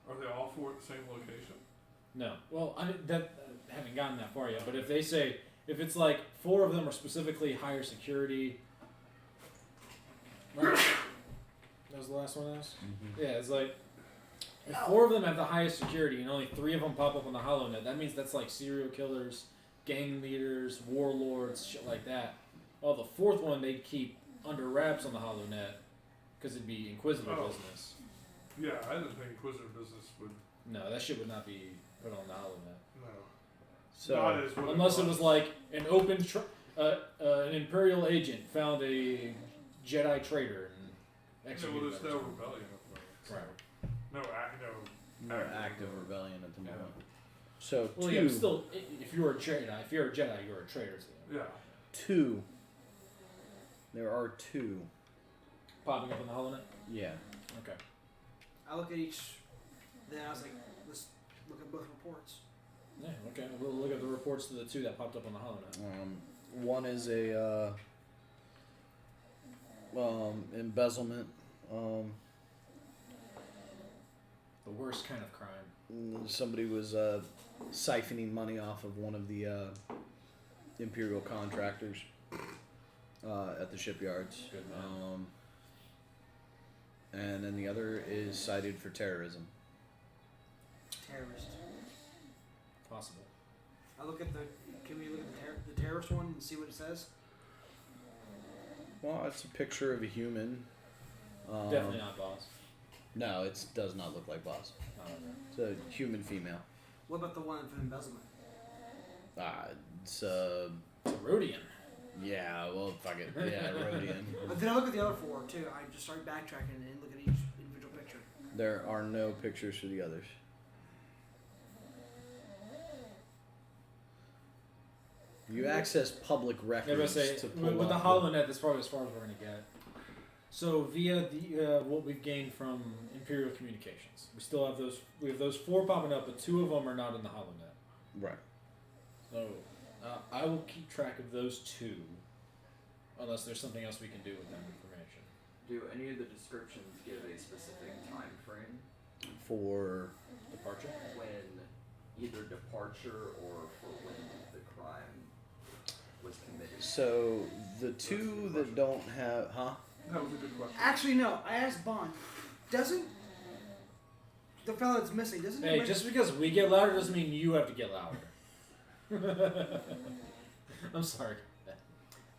Are they all four at the same location? No. Well, haven't gotten that far yet. But if they say if it's like 4 of them are specifically higher security, right? That was the last one. Yeah, it's like if 4 of them have the highest security and only 3 of them pop up on the HoloNet, that means that's like serial killers, gang leaders, warlords, shit like that. Well, the 4th one they'd keep under wraps on the HoloNet because it'd be Inquisitor business. Yeah, I didn't think Inquisitor business would. No, that shit would not be put on the HoloNet. No. So Not as what Unless it was like an open, an Imperial agent found a Jedi traitor and Yeah, executed well, there's them no or something. rebellion at the moment. So. Right. No, no active rebellion at the moment. So Well, 2, yeah, but still, if you're a Jedi, you're a traitor to them. Yeah. 2. There are 2. Popping up on the HoloNet? Yeah. Okay. I look at each. Then I was like, let's look at both reports. Yeah, okay. We'll look at the reports to the 2 that popped up on the HoloNet. One is a embezzlement. The worst kind of crime. Somebody was siphoning money off of one of the Imperial contractors at the shipyards. Good man. And then the other is cited for terrorism. Terrorist. Possible. I look at the. Can we look at the terrorist one and see what it says? Well, it's a picture of a human. Definitely not boss. No, it does not look like Boss. Okay. It's a human female. What about the one for embezzlement? It's It's a Rhodian. yeah, well, fuck it. Yeah, Rhodian. But then I look at the other 4 too. I just start backtracking and look at each individual picture. There are no pictures for the others. You access public Yeah, but records say to pull with the up HoloNet, that's probably as far as we're gonna get. So via the what we've gained from Imperial Communications, we still have those. We have those 4 popping up, but 2 of them are not in the HoloNet. Right. So I will keep track of those 2, unless there's something else we can do with that information. Do any of the descriptions give a specific time frame For Departure. when either departure or for when the crime was committed? so the 2 that don't have That was a good question. Actually, no. I asked Bond. Doesn't the fellow that's missing? Doesn't Hey, he? just because we get louder doesn't mean you have to get louder. I'm sorry.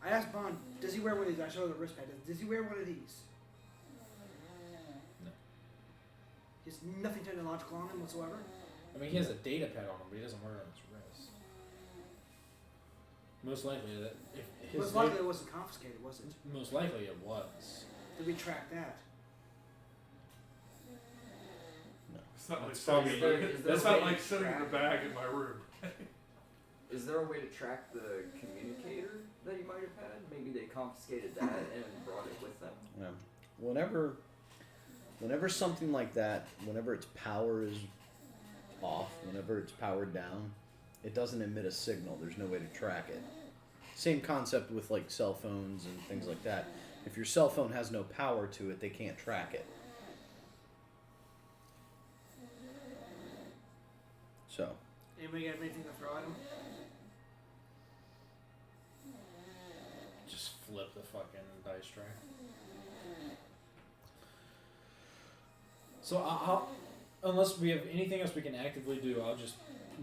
I asked Bond. Does he wear one of these? I showed the wristband. Does he wear one of these? No. He's nothing technological on him whatsoever. I mean, he has a data pad on him, but he doesn't wear it on his wrist. Most likely that if his Most likely it wasn't confiscated, was it? most likely it was. Did we track that? It's not like That's sitting probably- in the, Is there it's a not way like to sitting in the track- bag in my room. Is there a way to track the communicator that he might have had? Maybe they confiscated that and brought it with them. whenever something like that, whenever its power is off, whenever it's powered down, it doesn't emit a signal. There's no way to track it. Same concept with like cell phones and things like that. If your cell phone has no power to it, they can't track it. So, Anybody got anything to throw at him? Just flip the fucking dice tray. So I'll unless we have anything else we can actively do, I'll just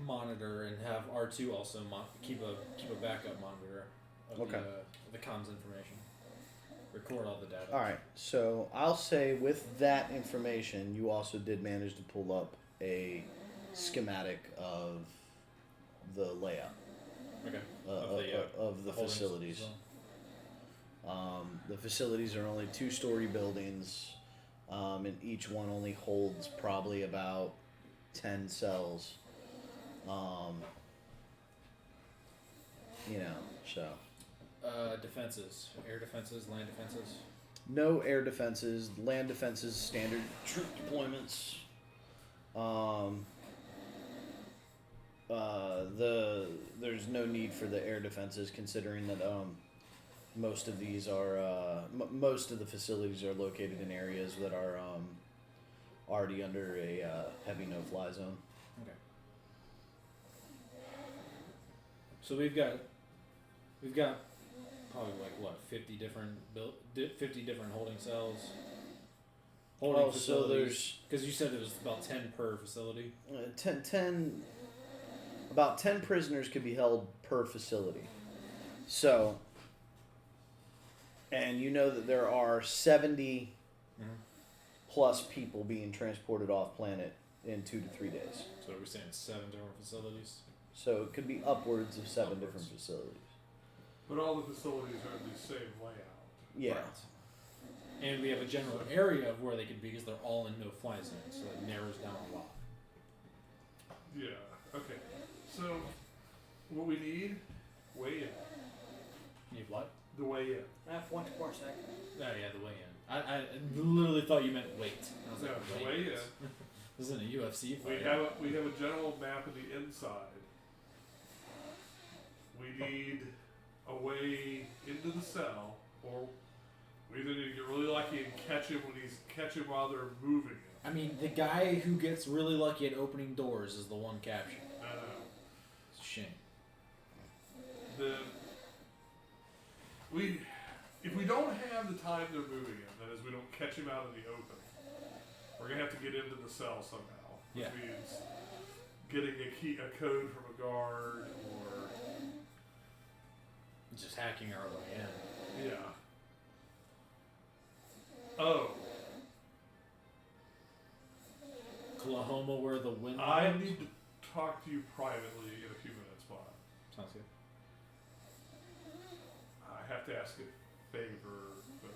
monitor and have R2 also keep a backup monitor of Okay. the comms information. Record all the data. all right. So I'll say with that information, you also did manage to pull up a schematic of the layout Okay. of the holdings facilities. as well. The facilities are only 2-story buildings, and each one only holds probably about 10 cells. So Defenses, air defenses, land defenses. no air defenses, land defenses, standard troop deployments. There's no need for the air defenses, considering that most of these are most of the facilities are located in areas that are already under a heavy no-fly zone. Okay. So we've got probably like what 50 different 50 different holding cells. Holding so there's because you said it was about 10 per facility. 10 about 10 prisoners could be held per facility. So, and you know that there are 70 plus people being transported off planet in 2 to 3 days. So we're saying 7 different facilities. So it could be upwards of 7 different facilities. But all the facilities are in the same layout. Yeah. Right. And we have a general area of where they could be because they're all in no-fly zone, so it narrows down a lot. Yeah. Okay. So, what we need, way in. Need what? The way in. I have one to Corsac. Oh yeah, the way in. I literally thought you meant weight. I was No, like, the wait. way in. This isn't a UFC fight. We have a general map of the inside. We need a way into the cell, or we either need to get really lucky and catch him while they're moving him. I mean, the guy who gets really lucky at opening doors is the one captured. It's a shame. Then if we don't have the time they're moving him, that is, we don't catch him out in the open, we're gonna have to get into the cell somehow. Which Yeah. means getting a code from a guard, or Just hacking our way in. yeah. Oh, Oklahoma, where the wind. I blows? need to talk to you privately in a few minutes, Bob. Sounds good. I have to ask a favor,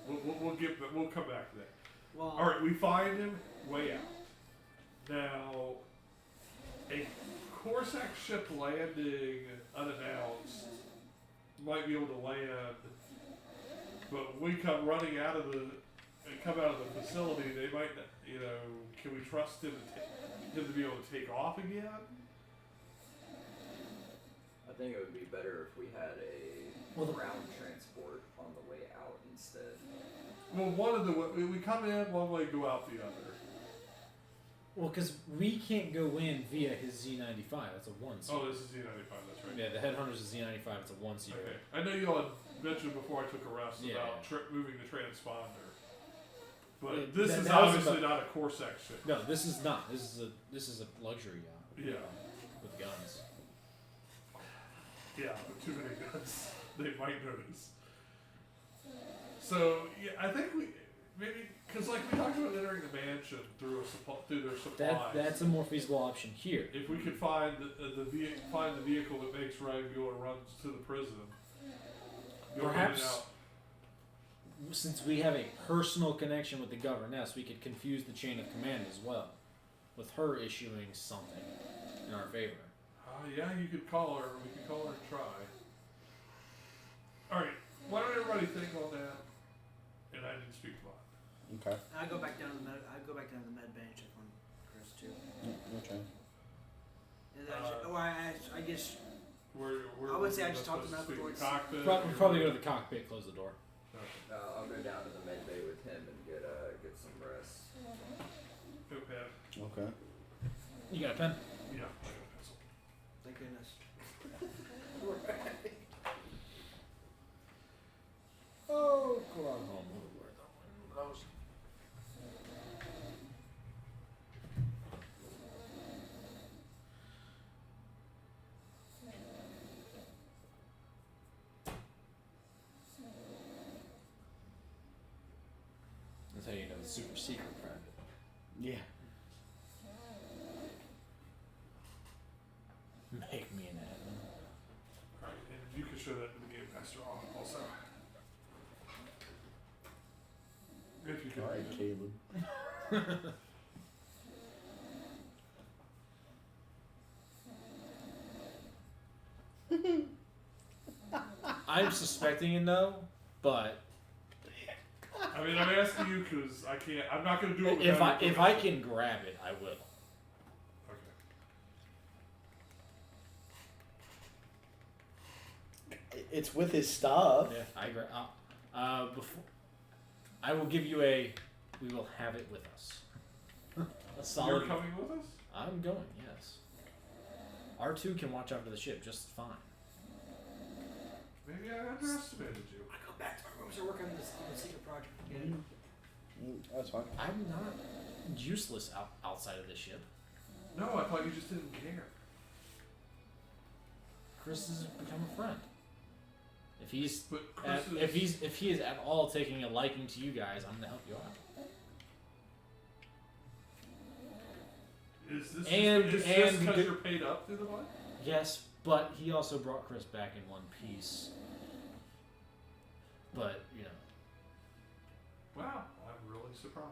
but we'll come back to that. Well, All right, we find him way out. Now, a Corsac ship landing unannounced might be able to land, but when we come running out of the facility, they might, can we trust him to be able to take off again? I think it would be better if we had a Well, the- ground transport on the way out instead. Well, we come in one way, go out the other. Well, because we can't go in via his Z95. That's a 1-seater. Oh, this is Z95, that's right. Yeah, the Headhunter's a Z95. It's a 1-seater. Okay. I know you all had mentioned before I took a rest Yeah, about yeah. moving the transponder, but Yeah, this that is was obviously about- not a Corsac ship. No, this is not. This is a luxury yacht. Yeah. With guns. Yeah, with too many guns, they might notice. So yeah, I think maybe because like we talked about entering the mansion through their supplies. That's a more feasible option here. If we could find the vehicle that makes Rangula runs to the prison, you'll get it Perhaps, out. since we have a personal connection with the governess, we could confuse the chain of command as well, with her issuing something in our favor. Yeah, you could call her. We could call her and try. All right, why don't everybody think on that? And I didn't speak a lot. Okay. I go back down to the med. I go back down to the med bay and check on Chris too. Okay. And then I guess Where I would say I we're just talked supposed to about speak the in the cockpit. Probably go to the cockpit, close the door. Okay. I'll go down to the med bay with him and get some rest. Go Pat. Okay. You got a pen? Yeah. I got a pencil. thank goodness. Oh, Oklahoma. Where the wind blows. That's how you know it's super secret private. Yeah. Make me an admin. All right, and you can show that to the game master also. If you can. All right, Caleb. I'm suspecting a no, but I mean, I'm asking you because I can't. I'm not going to do it. if without your I permission. can grab it, I will. Okay. It's with his stuff. Yeah, I agree. Before, I will give you a. We will have it with us. A solid. You're coming with us? I'm going. Yes. R2 can watch after the ship just fine. Maybe I underestimated you. I go back to my room to work on the secret project again. That's fine. I'm not useless outside of the ship. No, I thought you just didn't care. Chris has become a friend. If he's But Chris if he is at all taking a liking to you guys, I'm gonna help you out. Is this And- because and you're paid up through the month? Yes, but he also brought Chris back in one piece. But you know, Wow, I'm really surprised.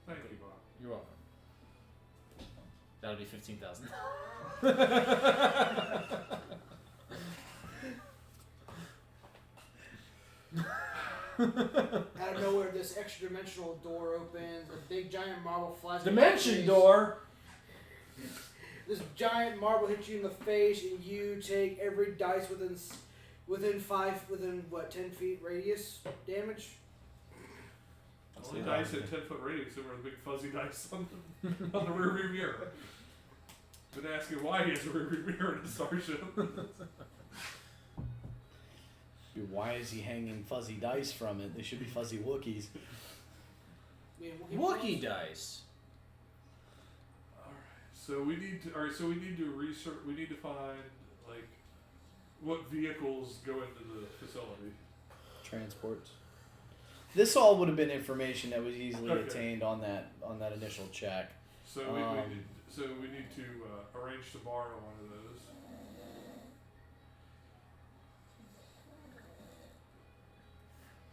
Thank you, Bob. you're welcome. That'll be 15,000. Out of nowhere, this extra dimensional door opens. A big giant marble flies. in your Dimension face. door. This giant marble hits you in the face, and you take every dice within what 10 feet radius damage. Only dice at 10-foot radius, and we're the big fuzzy dice on the rear view mirror. Been asking why he has a rear view mirror in his starship. Why is he hanging fuzzy dice from it? They should be fuzzy Wookiees. I mean, Wookiee dice. So we need to research. We need to find like what vehicles go into the facility. Transports. This all would have been information that was easily Okay. attained on that initial check. So we need to arrange to borrow one of those.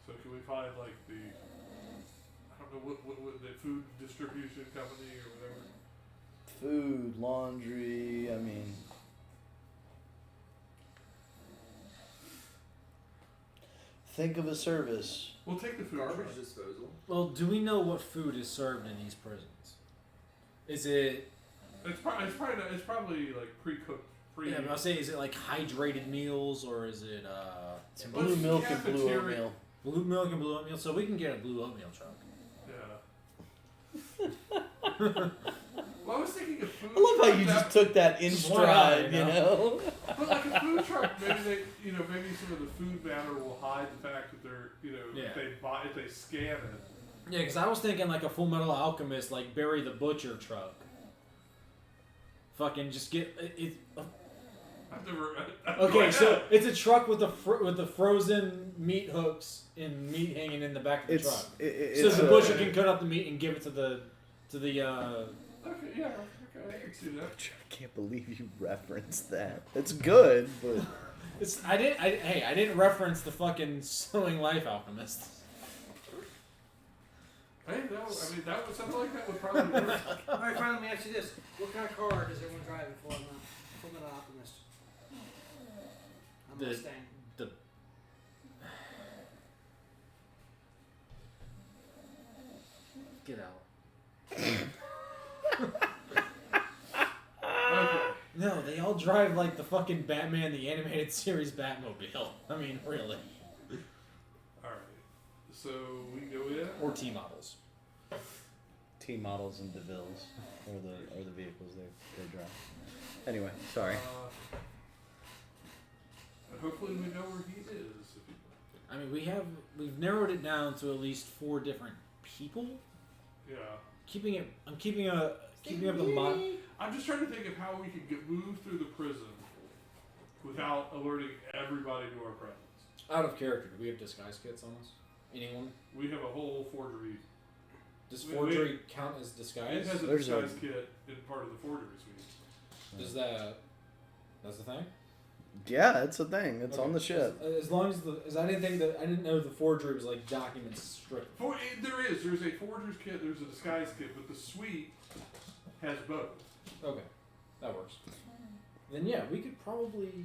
So can we find like the I don't know what the food distribution company or whatever. Food, laundry, I mean. Think of a service. We'll take the food Garbage truck. disposal. Well, do we know what food is served in these prisons? Is it? It's probably like pre-cooked. Yeah, but I'll say, is it like hydrated meals or is it It's blue milk and blue cafeteria. oatmeal. blue milk and blue oatmeal? So we can get a blue oatmeal truck. Yeah. Well, I was thinking of food. I love how you truck just took that in Just one eye, stride, you you know? But like a food truck, maybe some of the food matter will hide the fact that they're, Yeah. if they scan it. Yeah, because I was thinking like a Full Metal Alchemist, like Barry the Butcher truck. Fucking just get it. I've never. Okay, so it's a truck with the frozen meat hooks and meat hanging in the back of the truck. So the butcher can cut up the meat and give it to the. Okay, yeah, okay, I can see that. I can't believe you referenced that. It's good, but I didn't reference the fucking Sewing Life Alchemist. Hey, no, I mean that would something like that would probably work. All right, fine. Let me ask you this: what kind of car does everyone drive in Full Metal Alchemist? I'm The- Mustang. The get out. Okay. No, they all drive like the fucking Batman the Animated Series Batmobile. I mean, really. All right. So we go in. Or T models. T models and DeVilles are the vehicles they drive. Anyway, sorry. And hopefully we know where he is. I mean, we've narrowed it down to at least 4 different people. Yeah. I'm keeping up the mod. I'm just trying to think of how we could move through the prison without alerting everybody to our presence. Out of character, do we have disguise kits on us? Anyone? We have a whole forgery. Does We- forgery count as It disguise? has a There's a- disguise kit in part of the forgery suite. That's the thing? Yeah, it's a thing. It's Okay. on the ship. As long as I didn't know the forgery was like documents strict. There's a forger's kit, there's a disguise kit, but the suite has both. Okay, that works. Then yeah, we could probably.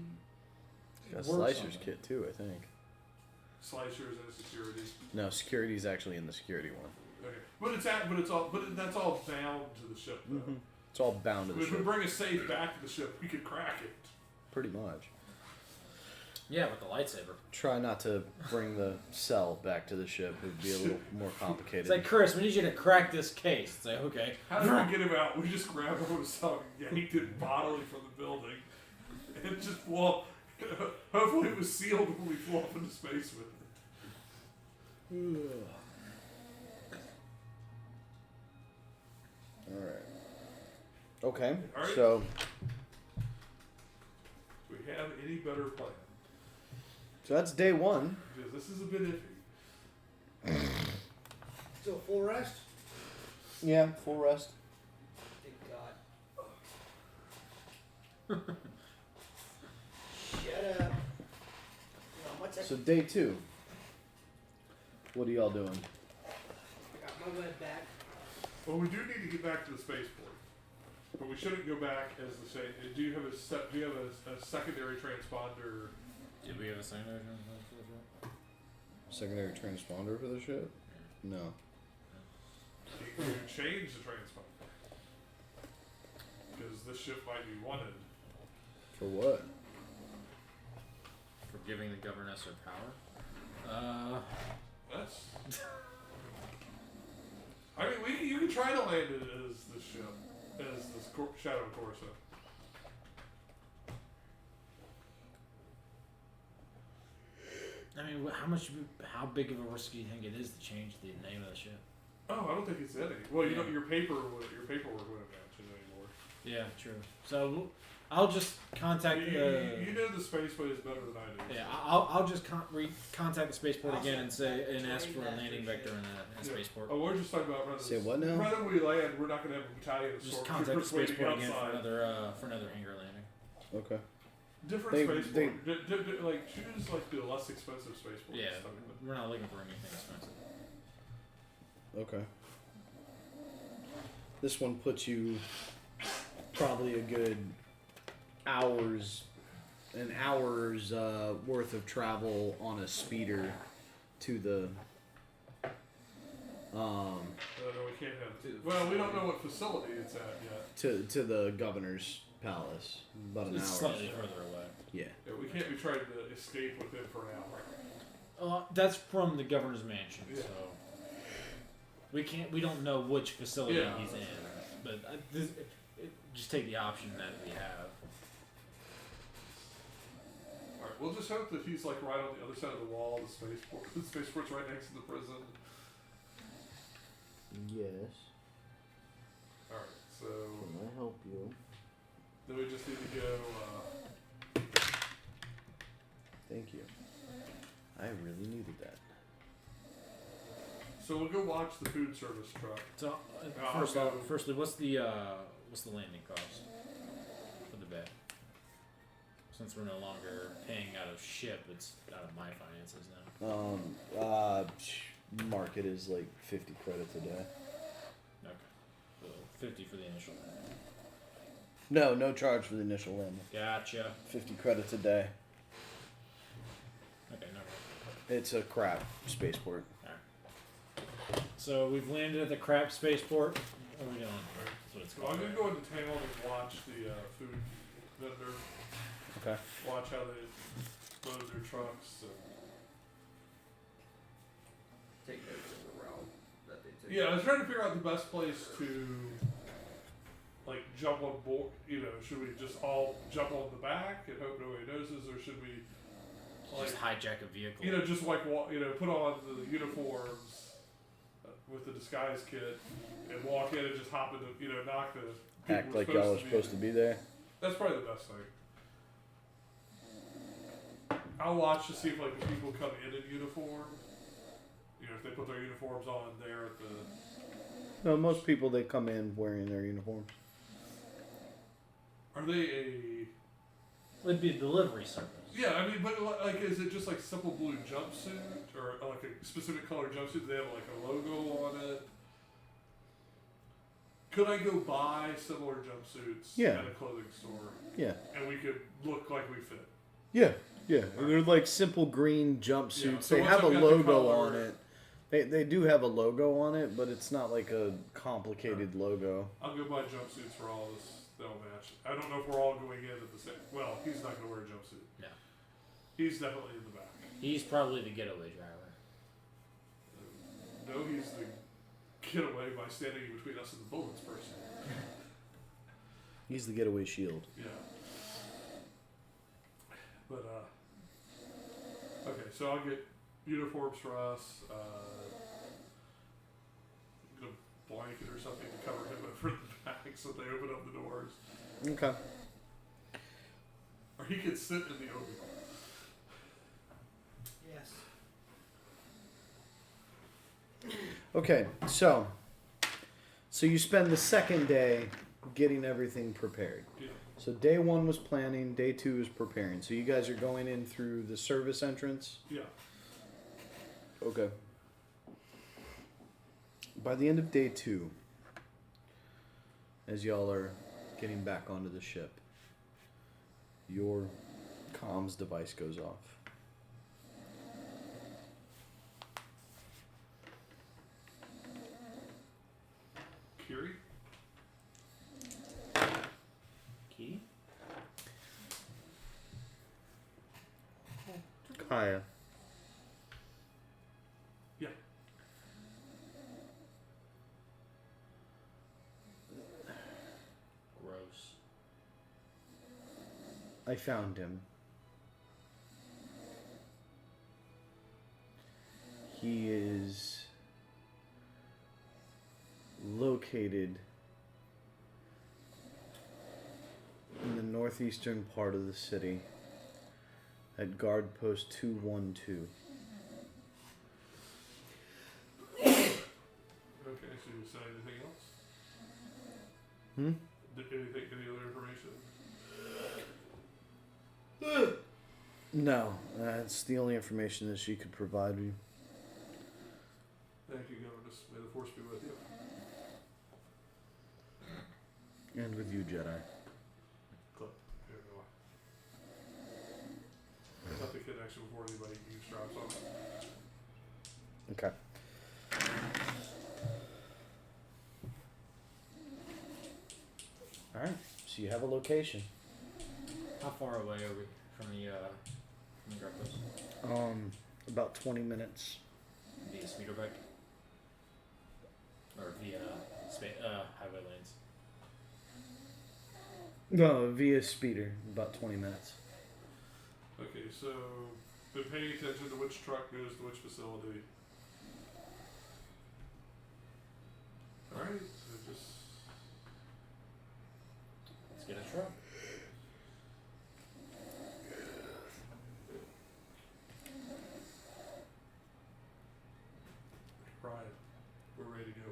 Got a work slicer's something. kit too, I think. Slicers and security. No, security's actually in the security one. Okay, but that's all bound to the ship. Though. Mm-hmm. It's all bound to the If we ship. bring a safe back to the ship, we could crack it. Pretty much. Yeah, with the lightsaber. Try not to bring the cell back to the ship. It'd be a little more complicated. It's like, Chris, we need you to crack this case. It's like, okay. How did we get him out? We just grabbed him with something, yanked it bodily from the building, and just Hopefully it was sealed when we flew off into space with it. All right. Okay. All right. So Do we have any better plan? that's day one. Because this is a bit iffy. So full rest? Yeah, full rest. Thank God. Shut up. So day two. What are y'all doing? I got my web back. Well, we do need to get back to the spaceport, but we shouldn't go back as the same. Do you have a secondary transponder? Did we have a secondary? Secondary transponder for the ship? No. You can change the transponder because this ship might be wanted. For what? For giving the governess her power? That's. I mean, you can try to land it as the ship, as this Shadow Corsa. I mean, how big of a risk do you think it is to change the name of the ship? Oh, I don't think it's any. Well, you Yeah. know, your paperwork wouldn't match it anymore. Yeah, true. So I'll just contact You know the spaceways better than I do. Yeah, I'll just contact the spaceport I'll again and say and trade ask for a that landing for vector shit. in a Yeah. spaceport. Oh, we're just talking about rather Say what now? Rather than we land, we're not going to have a battalion of Just stormtroopers contact the waiting spaceport again outside. for another hangar landing. Okay. Different They- spaceport. Like choose like the less expensive spaceport. Yeah, and stuff like that. we're not looking for anything expensive. Okay. This one puts you probably a good an hour's worth of travel on a speeder to the No, we can't have. Well, we don't know what facility it's at yet. to the governor's palace. About an It's hour. slightly further away. Yeah. Yeah, we can't be trying to escape with it for an hour. That's from the governor's mansion, Yeah. so we don't know which facility Yeah. he's in, but just take the option that we have. All right, we'll just hope that he's like right on the other side of the wall of the spaceport. The spaceport's right next to the prison. Yes. All right, so Can I help you? then we just need to go. Thank you. I really needed that. So we'll go watch the food service truck. So I'll go. firstly, what's the landing cost for the bay? Since we're no longer paying out of ship, it's out of my finances now. Market is like 50 credits a day. Okay, so 50 for the initial landing. No charge for the initial landing. Gotcha. 50 credits a day. Okay, no. It's a crap spaceport. So we've landed at the crap spaceport. What are we doing? That's what it's So called. I'm gonna go into town and watch the food vendor. Okay. Watch how they load their trucks. And Take notes of the route that they take. yeah, I was trying to figure out the best place to like jump on board. You know, should we just all jump on the back and hope nobody notices, or should we like Just hijack a vehicle. just like put on the uniforms with the disguise kit and walk in and just hop into knock the people Act we're like y'all are be supposed to in. be there. That's probably the best thing. I'll watch to see if like the people come in uniform. If they put their uniforms on there at the. No, most people they come in wearing their uniforms. Are they It'd be a delivery service. Yeah, I mean, but like, is it just like simple blue jumpsuit or like a specific color jumpsuit? Do they have like a logo on it? Could I go buy similar jumpsuits Yeah. at a clothing store Yeah. and we could look like we fit? Yeah. Yeah. They're like simple green jumpsuits. Yeah, so They once have a I've got the logo color- on it. They do have a logo on it, but it's not like a complicated logo. I'll go buy jumpsuits for all this. They'll match. I don't know if we're all going in at the same. Well, he's not going to wear a jumpsuit. No. He's definitely in the back. He's probably the getaway driver. No, he's the getaway by standing in between us and the bullets person. He's the getaway shield. Yeah. But okay, so I'll get uniforms for us. Get a blanket or something to cover him over the back so they open up the doors, Okay. or he could sit in the open. Yes. Okay, so you spend the second day getting everything prepared. Yeah. So day 1 was planning, day 2 is preparing. So you guys are going in through the service entrance? Yeah. Okay. By the end of day 2, as y'all are getting back onto the ship, your comms device goes off. Kiri? Key? Kaya. Yeah. Gross. I found him. He is located in the northeastern part of the city at guard post 212. Okay, so you said anything else? Hmm? Any other information? No, that's the only information that she could provide you. Thank you, Governess. May the force be with you. And with you, Jedi. Clip. Here go. Cut the connection before anybody eavesdrops on it. Okay. Alright, so you have a location. How far away are we from the grab post? About 20 minutes. Via speeder bike? Or via highway lanes? No, via speeder, about 20 minutes. Okay, so been paying attention to which truck goes to which facility. Alright, so just Let's get a truck. Brian, we're ready to go.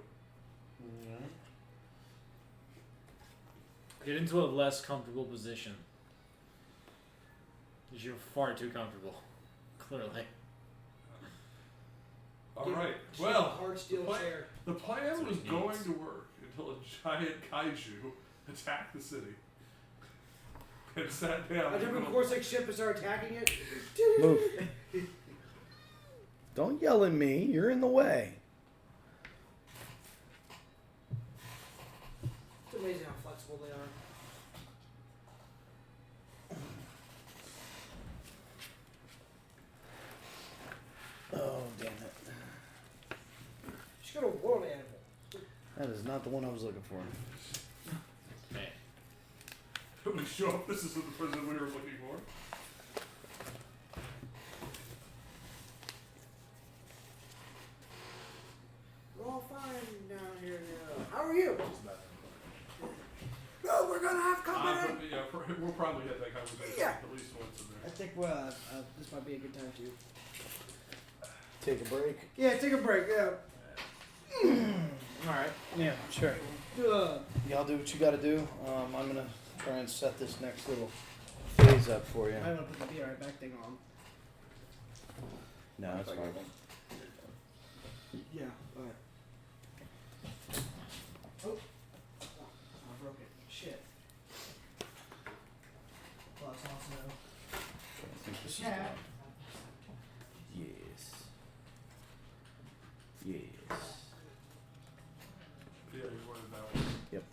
Get into a less comfortable position. Because you're far too comfortable. Clearly. Alright, Just a well, hard steel the plan- chair. the plan That's what was he going needs. to work until a giant kaiju attacked the city. And sat down. I jump in a Corsair ship and start attacking it. Move. Don't yell at me, you're in the way. It's amazing how flexible they are. Oh, damn it. Just got a world animal. That is not the one I was looking for. Man. Did we show up? This isn't the person we were looking for. We're all fine down here now. How are you? No, we're gonna have company. Yeah, we'll probably have that conversation Yeah. at least once in I there. think this might be a good time to. Take a break. Yeah, take a break. Yeah. Alright, yeah, sure. Uh, Y'all do what you gotta do. I'm gonna try and set this next little phase up for you. I'm gonna put the be right back thing on. No, it's fine. Yeah. Alright. Oh. I broke it. Shit. Well, it's also. I think this is the Yeah. one. Yes. Yes. Yeah, you wanted that one. Yep.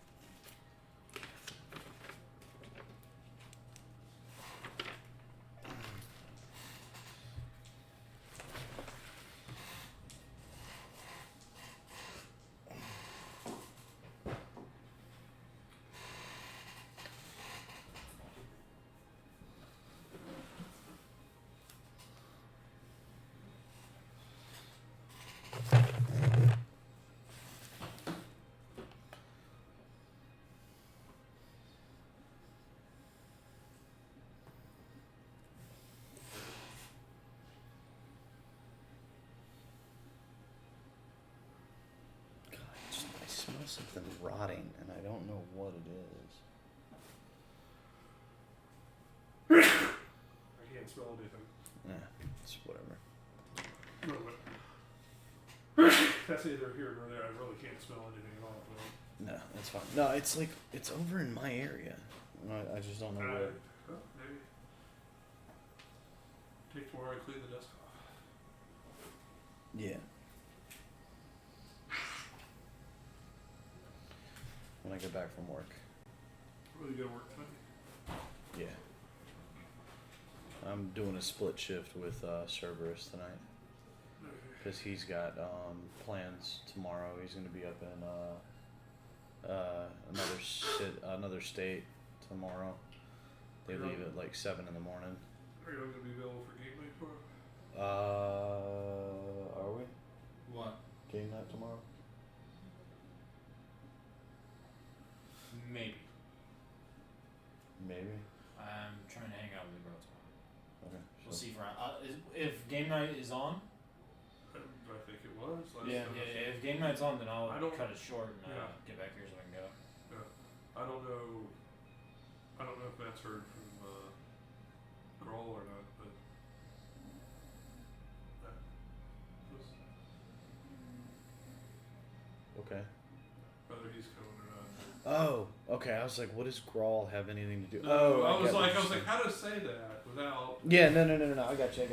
something rotting, and I don't know what it is. I can't smell anything. Yeah, it's whatever. No, but that's neither here nor there. I really can't smell anything at all. No, that's fine. No, it's like it's over in my area. I just don't know where. Well, maybe take tomorrow and clean the desk off. Yeah. When I get back from work. Really good work tonight. Yeah. I'm doing a split shift with Cerberus tonight because he's got plans tomorrow. He's going to be up in another state tomorrow. They leave at like 7 in the morning. Are you going to be available for game night tomorrow? Are we? What? Game night tomorrow? Maybe. Maybe. I'm trying to hang out with the girl tomorrow. Okay. We'll see if game night is on. I think it was. Yeah. If game night's on, then I'll I don't- cut it short and yeah. get back here so I can go. I don't know. I don't know if Matt's heard from Grohl or not, but that was Okay. whether he's coming or not. Oh, okay. I was like, what does Grawl have anything to do? No, Oh, I was get what like, you're saying. how to say that without? Yeah, no. I got you.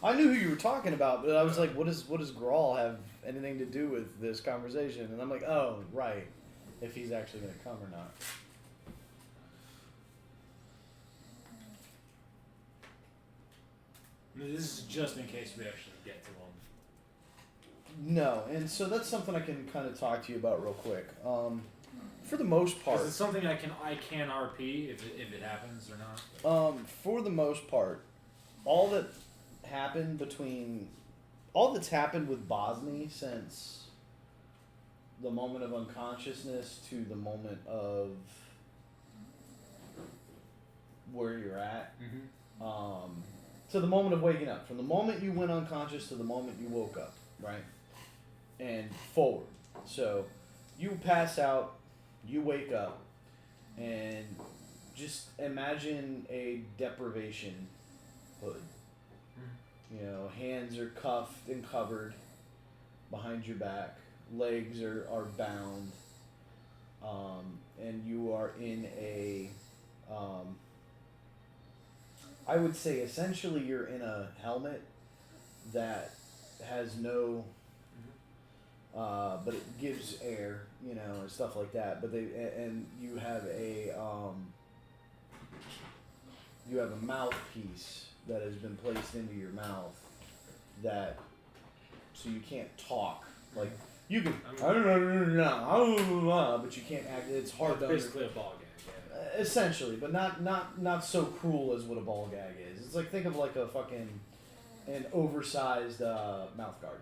I knew who you were talking about, but I was like, what does Grawl have anything to do with this conversation? And I'm like, oh, right. If he's actually going to come or not. This is just in case we actually get to one. No, and so that's something I can kind of talk to you about real quick. For the most part, Is it something I can RP if it happens or not? for the most part, all that's happened with Bosny since the moment of unconsciousness to the moment of where you're at, to the moment of waking up, from the moment you went unconscious to the moment you woke up, right? And forward. So you pass out, you wake up, and just imagine a deprivation hood. You know, hands are cuffed and covered behind your back, legs are bound, and you are in a, I would say essentially you're in a helmet that has no, but it gives air, you know, and stuff like that. But and you have a mouthpiece that has been placed into your mouth that, so you can't talk. Like you can, but you can't act. It's hard to Basically a ball gag. Yeah. essentially, but not so cruel as what a ball gag is. It's like, think of like an oversized mouth guard,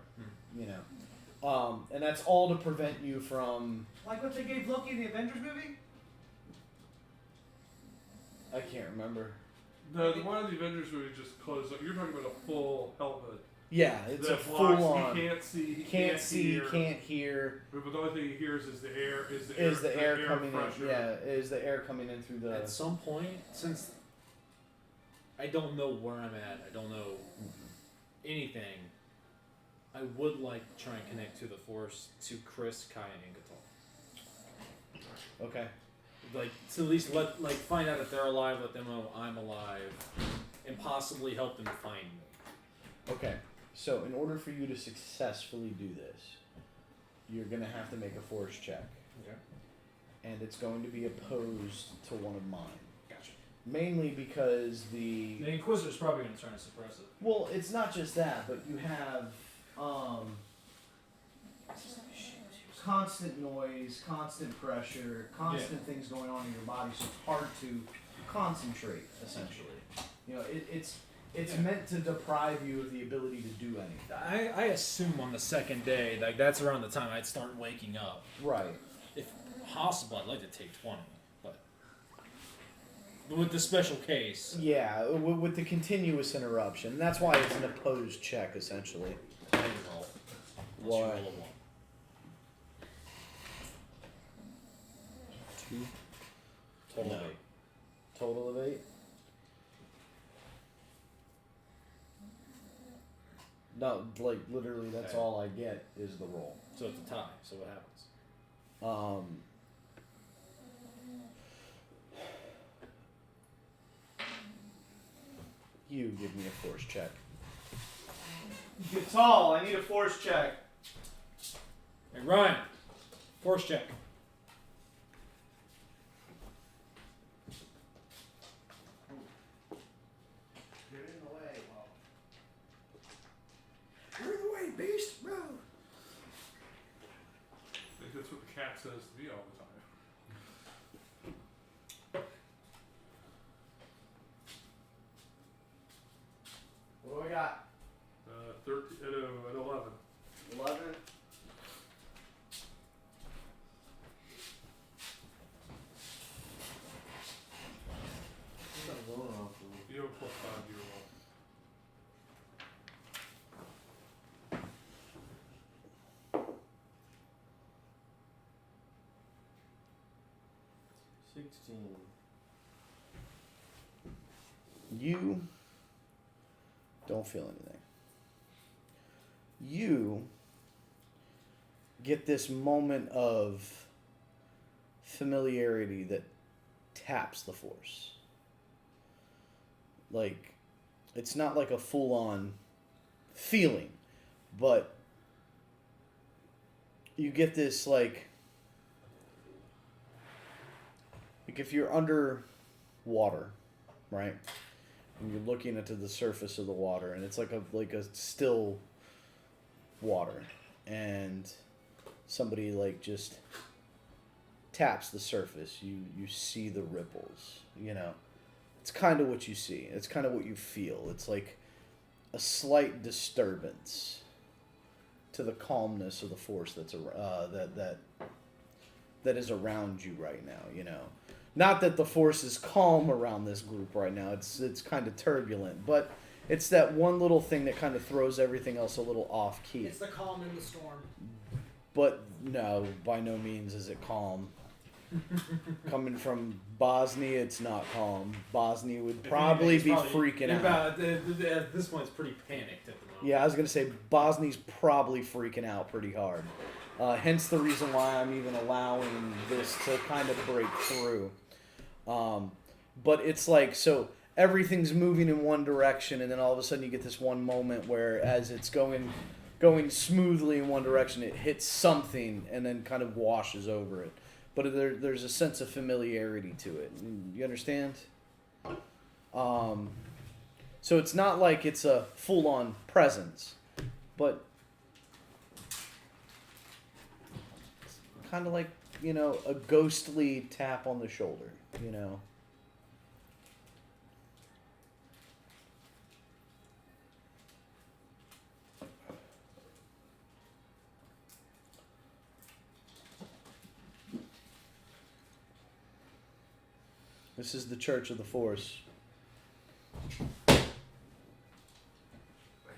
you know. And that's all to prevent you from. Like what they gave Loki in the Avengers movie? I can't remember. No, the one in the Avengers movie just closed up. You're talking about a full helmet. Yeah, it's a that full blocks, on. He can't see. He Can't see, hear. can't hear. But the only thing he hears is the air. Is the air coming pressure. in? Yeah, is the air coming in through the? At some point, since I don't know where I'm at, I don't know anything, I would like to try and connect to the Force to Chris, Kai, and Ingatal. Okay. Like, to at least find out if they're alive, let them know I'm alive, and possibly help them find me. Okay. So in order for you to successfully do this, you're gonna have to make a force check. Okay. And it's going to be opposed to one of mine. Gotcha. Mainly because The Inquisitor's probably going to try and suppress it. well, it's not just that, but you have constant noise, constant pressure, constant things going on in your body, so it's hard to concentrate. Essentially, you know, it's meant to deprive you of the ability to do anything. I assume on the second day, like that's around the time I'd start waking up. Right. If possible, I'd like to take 20, but with the special case. Yeah, with the continuous interruption. That's why it's an opposed check, essentially. I roll. Unless you Why? roll a 1. Total No. of 8. Total of 8? No, like literally that's Okay. all I get is the roll. So it's a tie. So what happens? You give me a force check. Get tall, I need a force check. Hey, Ryan. Force check. Get in the way, You're in the way, beast. Move. I think that's what the cat says to me all the time. What do we got? 13 at 11. 11. You have a plus 5 to your roll. You don't feel anything. You get this moment of familiarity that taps the force. Like, it's not like a full on feeling, but you get this, like if you're under water, right? And you're looking into the surface of the water, and it's like a still water, and somebody like just taps the surface. You see the ripples. You know, it's kind of what you see. It's kind of what you feel. It's like a slight disturbance to the calmness of the force that's that is around you right now. You know. Not that the force is calm around this group right now. It's kind of turbulent, but it's that one little thing that kind of throws everything else a little off key. It's the calm in the storm. But no, by no means is it calm. Coming from Bosnia, it's not calm. Bosnia would probably be freaking out. At this point, it's pretty panicked at the moment. Yeah, I was going to say Bosnia's probably freaking out pretty hard. Hence the reason why I'm even allowing this to kind of break through. But it's like, so everything's moving in one direction, and then all of a sudden you get this one moment where as it's going smoothly in one direction, it hits something and then kind of washes over it. But there's a sense of familiarity to it. You understand? So it's not like it's a full-on presence, but kind of like, you know, a ghostly tap on the shoulder, you know. This is the Church of the Force. I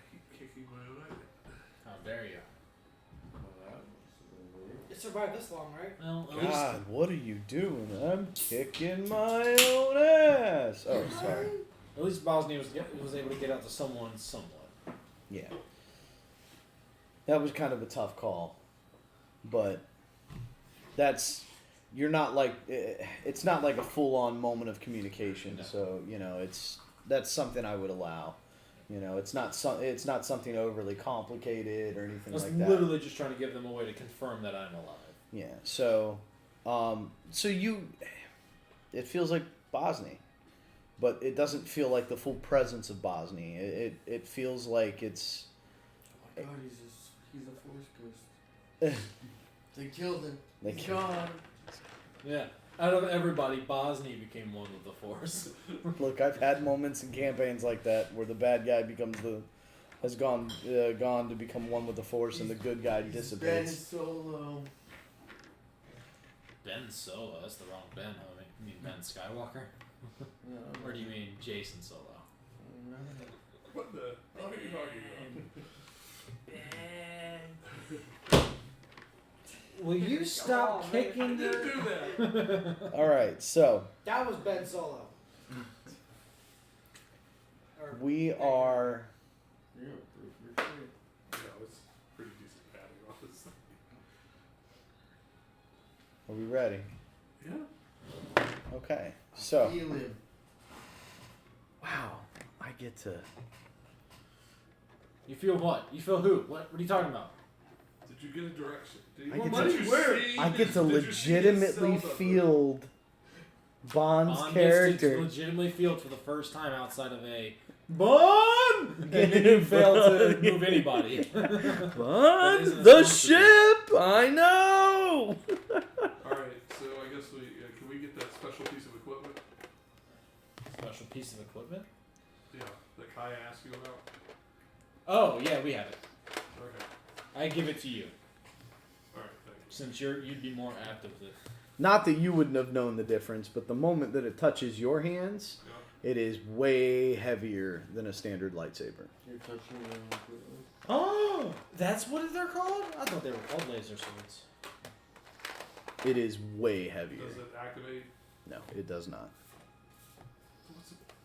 keep kicking my own idea. How dare you? It survived this long, right? Well, at least God, what are you doing? I'm kicking my own ass. Oh, sorry. At least Bosnia was able to get out to someone somewhat. Yeah. That was kind of a tough call. But that's, you're not like, it's not like a full-on moment of communication. No. So, you know, that's something I would allow. You know, it's not something overly complicated or anything I was like that. literally just trying to give them a way to confirm that I'm alive. Yeah. So, it feels like Bosnia, but it doesn't feel like the full presence of Bosnia. It feels like it's. Oh my God, he's a force ghost. They killed him. He's gone. Yeah. Out of everybody, Bosnia became one with the Force. Look, I've had moments in campaigns like that where the bad guy has gone to become one with the Force, and the good guy Ben dissipates. Solo. Ben Solo. That's the wrong Ben, homie. You mean Ben Skywalker? No, Or do you mean Jason Solo? What the? What are you talking about? Will you stop on, man. kicking I didn't do that. All right, so That was Ben Solo. Or- we are. Yeah, you're free. Yeah, it's pretty decent padding, honestly. Are we ready? Yeah. Okay, so Feel him. wow, I get to. You feel what? You feel who? What are you talking about? Did you get a direction? Did you, I get did to- you see- I get to did you see his legitimately cell number? field Bond's Bond character. gets to legitimately field for the first time outside of a Bond, and then you fail to move anybody. That Bond, isn't a the sponsor. ship. I know. Alright, so I guess can we get that special piece of equipment? Special piece of equipment. Yeah, that Kai asked you about? Oh yeah, we have it. Okay. I give it to you Alright, thank you. since you'd be more apt with it. Not that you wouldn't have known the difference, but the moment that it touches your hands, Yeah. it is way heavier than a standard lightsaber. You're touching your own equipment. Oh, that's what they're called? I thought they were called laser swords. It is way heavier. Does it activate? No, it does not.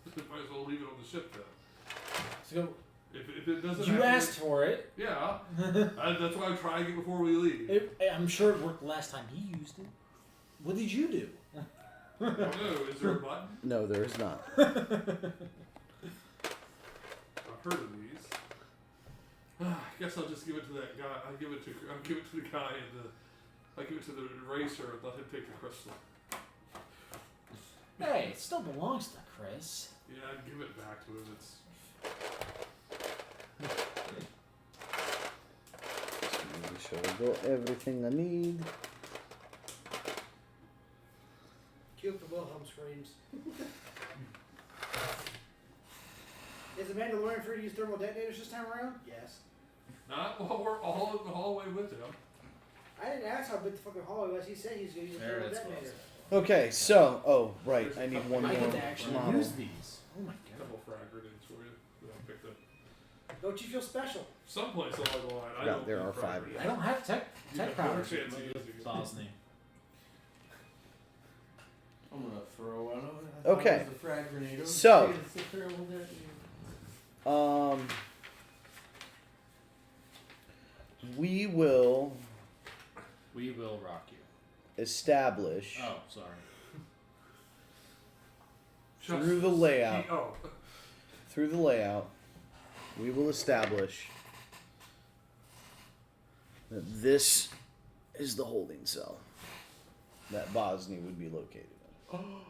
What's it? Might as well leave it on the ship then. So If it doesn't you activate- asked for it. Yeah. That's why I'm trying it before we leave. I'm sure it worked last time he used it. What did you do? I don't know. Is there a button? No, there is not. I've heard of these. I guess I'll just give it to that guy. I'll give it to the guy I give it to the racer and let him take the crystal. Hey, it still belongs to Chris. Yeah, I'd give it back to him. It's Make sure I got everything I need. Cute the Wilhelm screams. Is the Mandalorian free to use thermal detonators this time around? Yes. not while we're all in the hallway with him. I didn't ask how big the fucking hallway was. He said he's going to use a There thermal it is, detonator. Okay, so right, I need one I more get to actually model. use these. Oh my god. Couple frag grenades for you that I picked up Don't you feel special? someplace along the line. I Yeah, don't there do are frag 5 grenades. I don't have tech You have more powers. chance of using it. Bosnia. I'm gonna throw one over. Okay. The frag grenade. So- It's a terrible detonator. We will We will rock you. establish Oh, sorry. through the layout. Oh, Through the layout, we will establish that this is the holding cell that Bosnia would be located in. We found him.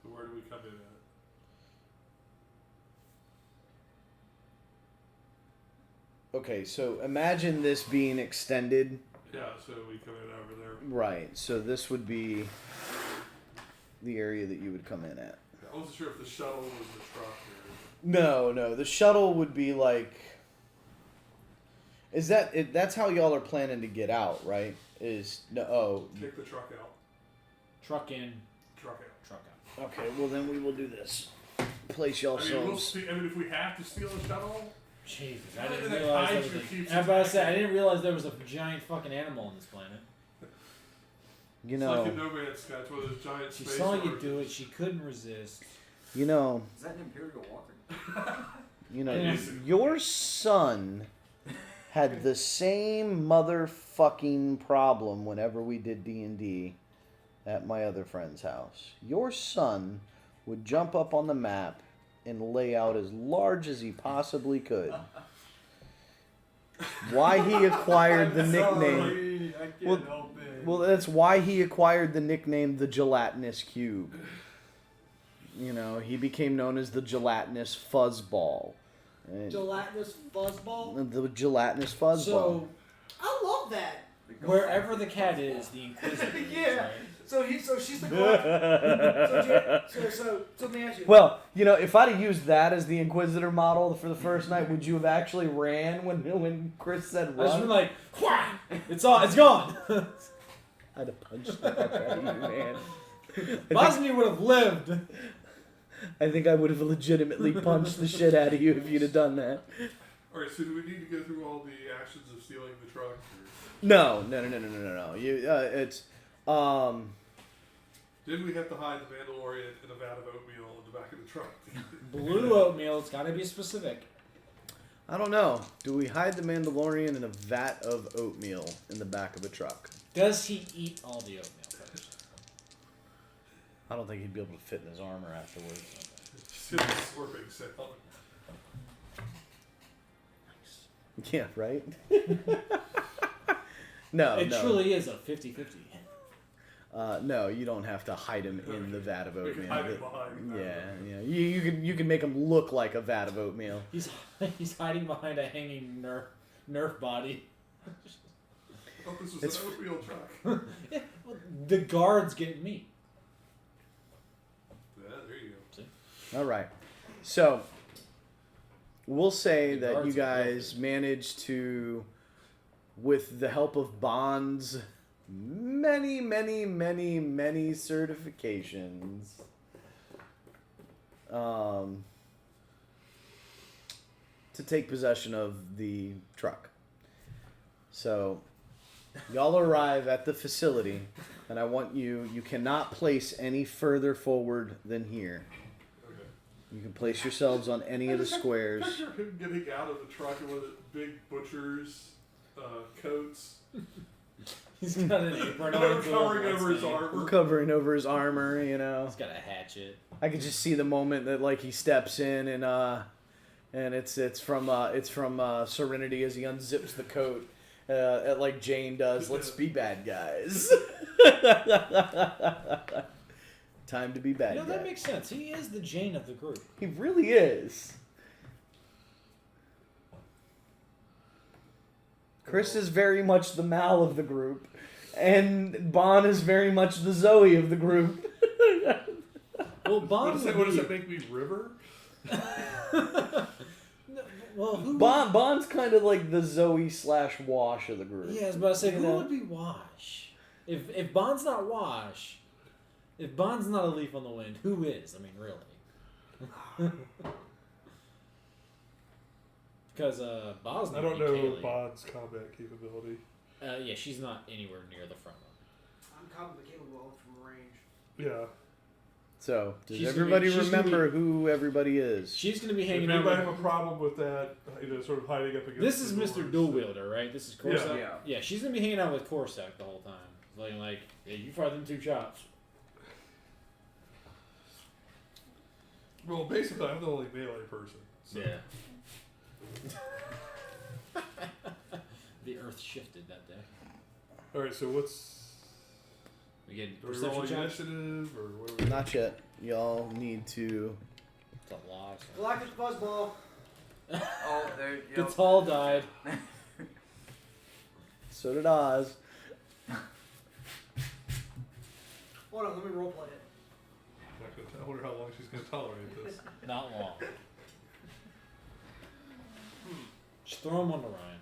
so where do we come in at? Okay, so imagine this being extended. Yeah, so we come in over there. Right, so this would be the area that you would come in at. I wasn't sure if the shuttle was the truck or. No, the shuttle would be like. Is that it? That's how y'all are planning to get out, right? Is no. Oh, Take the truck out. Truck in, Truck out. truck out. okay. Well, then we will do this. Place y'all I mean, we'll selves. see, I mean, if we have to steal the shuttle, Jesus, I Look didn't at that realize there kaiju was keeps a, I was about to say, I attacking. didn't realize there was a giant fucking animal on this planet. You it's know. like in No Man's Sky, it's one of those giant She space saw you robots. do it, she couldn't resist. You know. Is that an Imperial Walker? You know. Yeah. Your son had the same motherfucking problem whenever we did D&D at my other friend's house. Your son would jump up on the map and lay out as large as he possibly could. Why he acquired the nickname. I can't Well- help it. Well, that's why he acquired the nickname the Gelatinous Cube. You know, he became known as the Gelatinous Fuzzball. And Gelatinous fuzzball. the Gelatinous Fuzzball. So, I love that. wherever the cat is, the Inquisitor is, Yeah. right? So she's the so let me ask you. Well, you know, if I'd have used that as the Inquisitor model for the first night, would you have actually ran when Chris said I was run? like, "Whah! It's gone. I'd have punched the heck out of you, man. Bosnia would have lived. I think I would have legitimately punched the shit out of you if you'd have done that. Alright, so do we need to go through all the actions of stealing the truck? Or? No. You, it's Did we have to hide the Mandalorian in a vat of oatmeal in the back of the truck? Blue oatmeal. It's got to be specific. I don't know. Do we hide the Mandalorian in a vat of oatmeal in the back of a truck? Does he eat all the oatmeal first? I don't think he'd be able to fit in his armor afterwards. Just hit the slurping sound. Yeah, right? No, It no. truly is a 50-50. No, you don't have to hide him in the vat of We can oatmeal. hide it behind the vat of Yeah. You can make him look like a vat of oatmeal. He's hiding behind a hanging Nerf body. Oh, this was It's an oatmeal truck. Yeah, well, the guards get meat. Yeah, there you go. See? All right. So we'll say The that you guards are guys managed to, with the help of Bond's many certifications, to take possession of the truck. So y'all arrive at the facility, and I want you cannot place any further forward than here. Okay. You can place yourselves on any of the squares. Picture him getting out of the truck in one of the big butcher's coats. He's got an apron on. Covering over his armor. Covering over his armor, you know. He's got a hatchet. I could just see the moment that like he steps in and it's from Serenity as he unzips the coat, like Jane does. Let's be bad guys. Time to be bad guys. That makes sense. He is the Jane of the group. He really is. Chris is very much the Mal of the group, and Bon is very much the Zoe of the group. Well, Bond. What does that make me, River? Well, who? Bond's kind of like the Zoe / Wash of the group. Yeah, I was about to say, You who know? would be Wash? If Bond's not Wash, if Bond's not a leaf on the wind, who is? I mean, really? Because Bosnia. I don't would be know Kaylee. Bond's combat capability. Yeah, she's not anywhere near the front one. I'm confidently capable from range. Yeah. So, does She's everybody gonna be- she's gonna remember who everybody is? She's going to be If hanging out. anybody With, have a problem with that, sort of hiding up against this is the Mr. doors, Dual Wielder, right? This is Corsac. Yeah. Yeah, she's going to be hanging out with Corsac the whole time. Like, hey, you fire them 2 shots. Well, basically, I'm the only melee person. So. Yeah. The earth shifted that day. All right, so what's... We get Are we rolling perception checks. initiative, or what are we... Not yet. Y'all need to. It's a lot. Galactic Buzzball. Oh, there you The go. tall died. So did Oz. Hold on, let me roleplay it. I wonder how long she's going to tolerate this. Not long. Just throw him on the Ryan.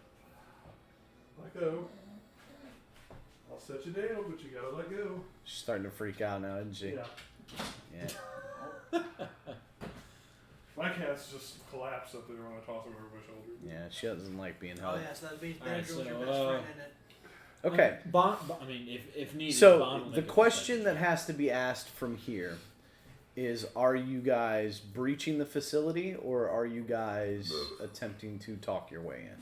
Let go. I'll set you down, but you gotta let go. She's starting to freak out now, isn't she? Yeah. Yeah. My cats just collapse up there when I toss them over my shoulder. Yeah, she doesn't like being Oh held. yeah, so that means Alright, Benadryl is your so, best friend, isn't it? Okay. I mean, if needed. So Bond will the make a question perception that check. has to be asked from here is: are you guys breaching the facility, or are you guys attempting to talk your way in?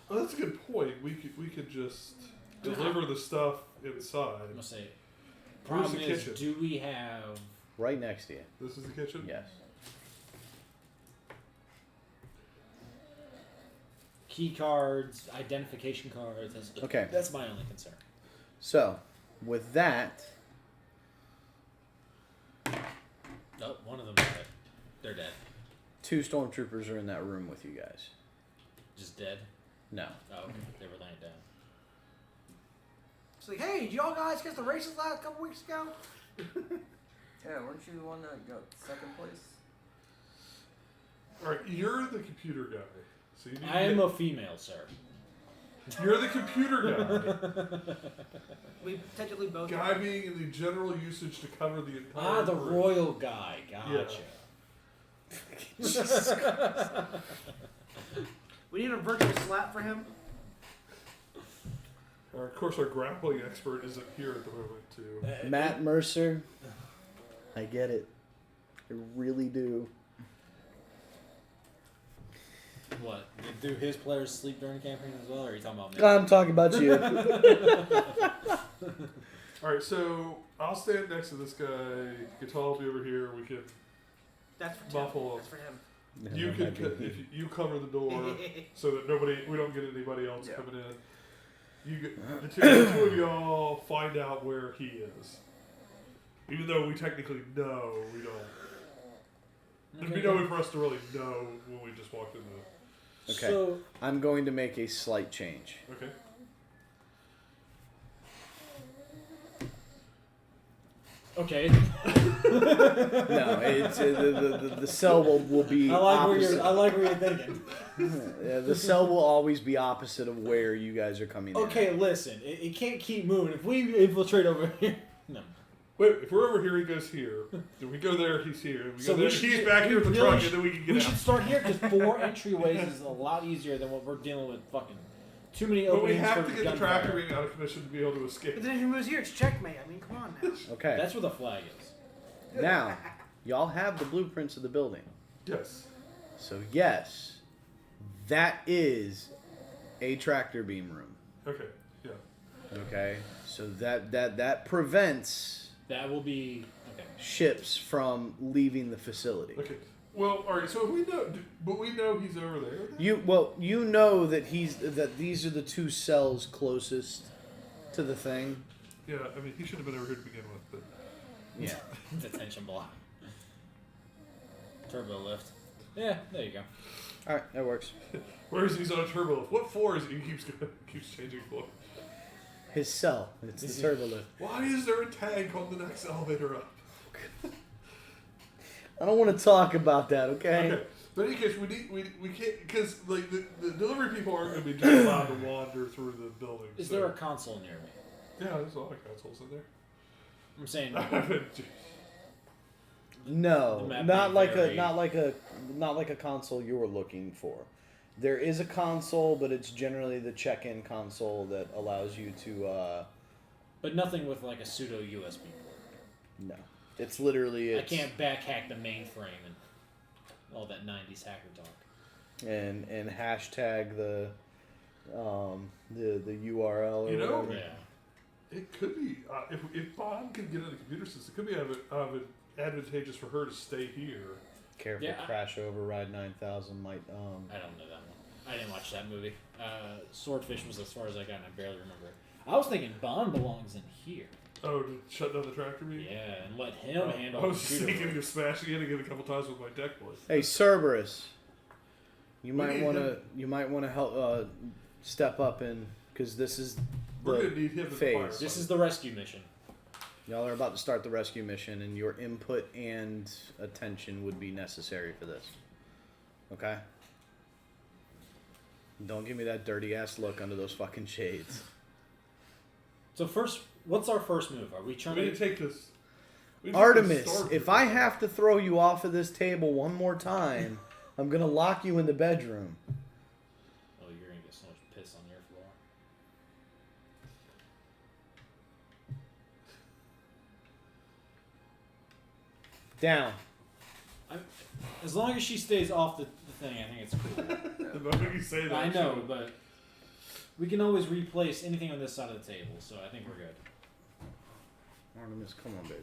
Well, that's a good point. We could just deliver the stuff inside. I'm gonna say. Where's Problem the is, kitchen? do we have Right next to you. This is the kitchen? Yes. key cards, identification cards? Okay. That's my only concern. So, with that, Oh, one of them. Died. They're dead. 2 stormtroopers are in that room with you guys. Just dead. No. Oh, okay. They were laying down. It's like, hey, did y'all guys get the races last couple weeks ago? Yeah, weren't you the one that got second place? Alright, you're the computer guy. So you need I to am get- a female, sir. You're the computer guy. We technically both. Guy being in the general usage to cover the entire Ah, the group. royal guy. Gotcha. We need a virtual slap for him. Of course, our grappling expert isn't here at the moment, too. Matt Mercer, I get it. I really do. What? Do his players sleep during campaign as well, or are you talking about me? I'm talking about you. Alright, so I'll stand next to this guy. Gatal will be over here. We can That's for Tim. muffle. That's for him. You can if you cover the door so that we don't get anybody else coming in. The two of y'all find out where he is. Even though we technically know, we don't. There'd be no way for us to really know when we just walked in the. Okay. So, I'm going to make a slight change. Okay. okay. No, it's the cell will be I like opposite. where you're thinking. Yeah, the cell will always be opposite of where you guys are coming in. Okay, listen. It can't keep moving. If we infiltrate over here, no. Wait, if we're over here, he goes here. Then we go there, he's here. We So go we there, should- he's back we here with the really truck, should- and then we can get We out. should start here because 4 entryways is a lot easier than what we're dealing with. Fucking too many But we openings have for to get the gunfire. tractor being out of commission to be able to escape. But then if he moves here, it's checkmate. I mean, come on now. Okay. That's where the flag is. Now, y'all have the blueprints of the building. Yes. So yes, that is a tractor beam room. Okay. Yeah. Okay. So that prevents That will be okay. ships from leaving the facility. Okay. Well, all right. So if we know, but we know he's over there. You know that these are the 2 cells closest to the thing. Yeah. I mean, he should have been over here to begin with, but. Yeah. Detention block. Turbo lift. Yeah, there you go. All right, that works. Where is he on a turbo lift? What floor is he? He keeps changing floor. His cell. It's the turbo lift. Why is there a tag on the next elevator up? I don't want to talk about that. Okay. Okay. But in any case, we can't because like the delivery people aren't going to be just allowed to wander through the building. Is so. there a console near me? Yeah, there's a lot of consoles in there. I'm saying No, The map not being like very- not like a console you were looking for. There is a console, but it's generally the check-in console that allows you to. but nothing with like a pseudo USB port. No, it's literally I can't backhack the mainframe and all that 90s hacker talk. and hashtag the URL or You know, whatever. Yeah. it could be if Bond can get in the computer system, it could be advantageous for her to stay here. Careful, Yeah, Crash Override 9000 might. I don't know that one. I didn't watch that movie. Swordfish was as far as I got, and I barely remember it. I was thinking Bond belongs in here. Oh, to shut down the tractor meet? Yeah, and let him handle I was the computer. thinking of smashing it again a couple times with my deck boys. Hey, Cerberus, you We might need want to him. help step up in because this is We're the gonna need him in the phase. fire. This is the rescue mission. Y'all are about to start the rescue mission, and your input and attention would be necessary for this. Okay? Don't give me that dirty ass look under those fucking shades. So first, what's our first move? Are we trying We need to to take this. we need to take this Artemis, storm if trooper I down. have to throw you off of this table one more time, I'm gonna lock you in the bedroom. Oh, you're gonna get so much piss on your floor. Down. As long as she stays off the thing, I think it's cool. The moment you say that, I know, but we can always replace anything on this side of the table, so I think we're good. Artemis, come on, baby.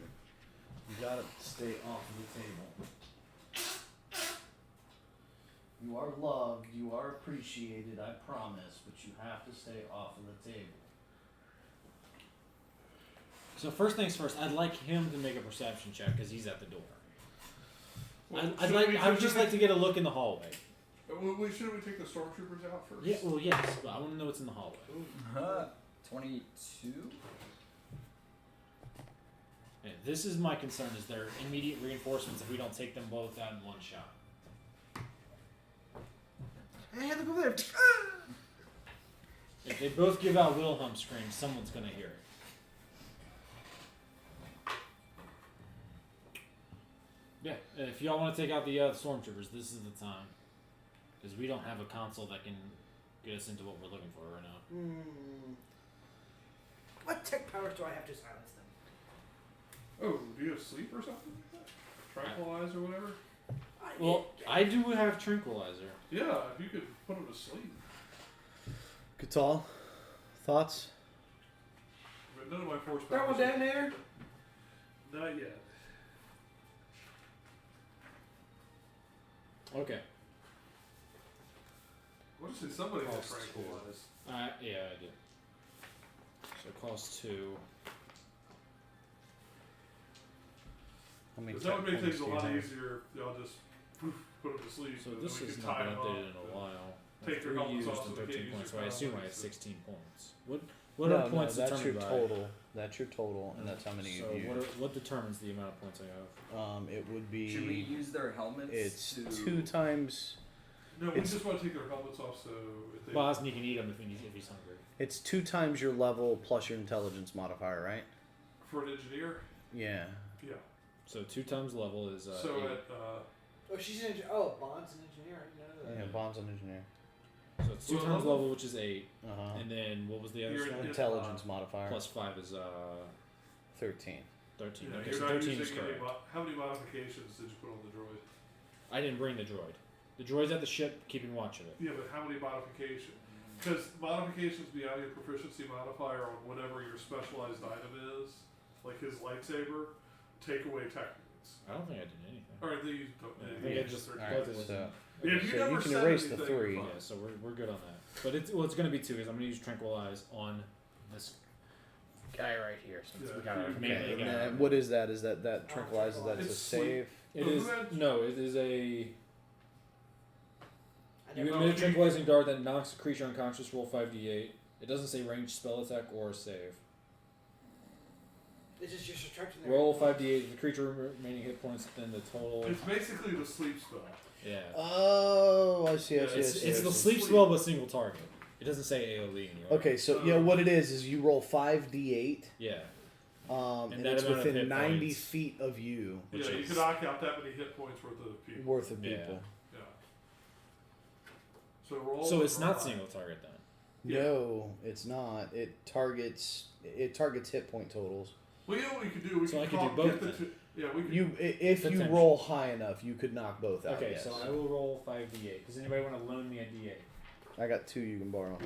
You gotta stay off of the table. You are loved, you are appreciated, I promise, but you have to stay off of the table. So first things first, I'd like him to make a perception check because he's at the door. Well, I would just like to get a look in the hallway. Shouldn't we take the stormtroopers out first? Yeah, well, yes, but I want to know what's in the hallway. 22? Yeah, this is my concern: is there immediate reinforcements if we don't take them both out in one shot? Hey, look over there. If they both give out Wilhelm screams, someone's gonna hear it. Yeah, if y'all want to take out the stormtroopers, this is the time. Because we don't have a console that can get us into what we're looking for right now. What tech powers do I have to silence them? Oh, do you have sleep or something like that? Tranquilize or whatever? Well, I do have tranquilizer. Yeah, if you could put them to sleep. Catal, thoughts? But none of my force That one powers. down there? Not yet. Okay. What is it? Somebody has Cost tranquilize. Yeah, I do. So it costs 2. How many Because that would make tech things a points lot do you have? easier. Y'all just put them to sleep. So and this then we has can not tie been them updated up. in a while. Take their 3 helmets used off and so they 13 can't points. use So I your assume I have helmets. 16 points. What No, are points that's your determined by? total. That's your total, and that's how many So you use. what determines the amount of points I have? It would be. Should we use their helmets? It's to... 2 times. No, we It's- just want to take their helmets off so if they. Well, you can eat him if he's hungry. It's 2 times your level plus your intelligence modifier, right? For an engineer? Yeah. Yeah. So 2 times level is So 8. at. Oh, she's an engineer. Oh, Bond's an engineer. I didn't know that. Yeah, Bond's an engineer. So it's 2 Well, times level- level, which is 8, Uh-huh. and then what was the other You're- stat? Intelligence modifier. Plus 5 is 13. 13. Yeah, Okay, you're so not 13 is using any. correct. How many modifications did you put on the droid? I didn't bring the droid. The droid's at the ship, keeping watch of it. Yeah, but how many modifications? Because modifications beyond your proficiency modifier on whatever your specialized item is, like his lightsaber, take away tech points. I don't think I did anything. Or these don't. I yeah, think yeah, I just- thirteen. Alright, Both of us. so, Yeah, if you so never you can said erase the anything, you're 3. fine. Yeah, so we're good on that. But it's going to be 2 because I'm going to use tranquilize on this guy right here. Since we got our Okay, melee And guy. then what is that? Is that tranquilizes that as a It's sleep. save? It Oh, is who had- no. It is a I you never, emit a tranquilizing dart that knocks a creature unconscious. Roll 5d8. It doesn't say ranged spell attack or save. it's just you're subtracting their Roll hit points. 5d8 of the creature remaining hit points. Then the total. It's basically the sleep spell. Yeah. Oh, I see. I see. I It's see, it's I the see. sleep spell but single target. It doesn't say AOE anywhere. Okay, so yeah, what it is you roll 5d8, Yeah. and that it's amount of within hit 90 points. feet of you, Yeah, Which you is- could knock out that many hit points worth of people. worth of Yeah. people. Yeah. So roll. So it's not roll. single target then. Yeah. No, it's not. It targets hit point totals. Well, you know what we could do? We So could I could do call- both get the then. two. Yeah, we could. If you Potential. roll high enough, you could knock both out. Okay, yes. so I will roll 5d8. Does anybody want to loan me a d8? I got 2 you can borrow.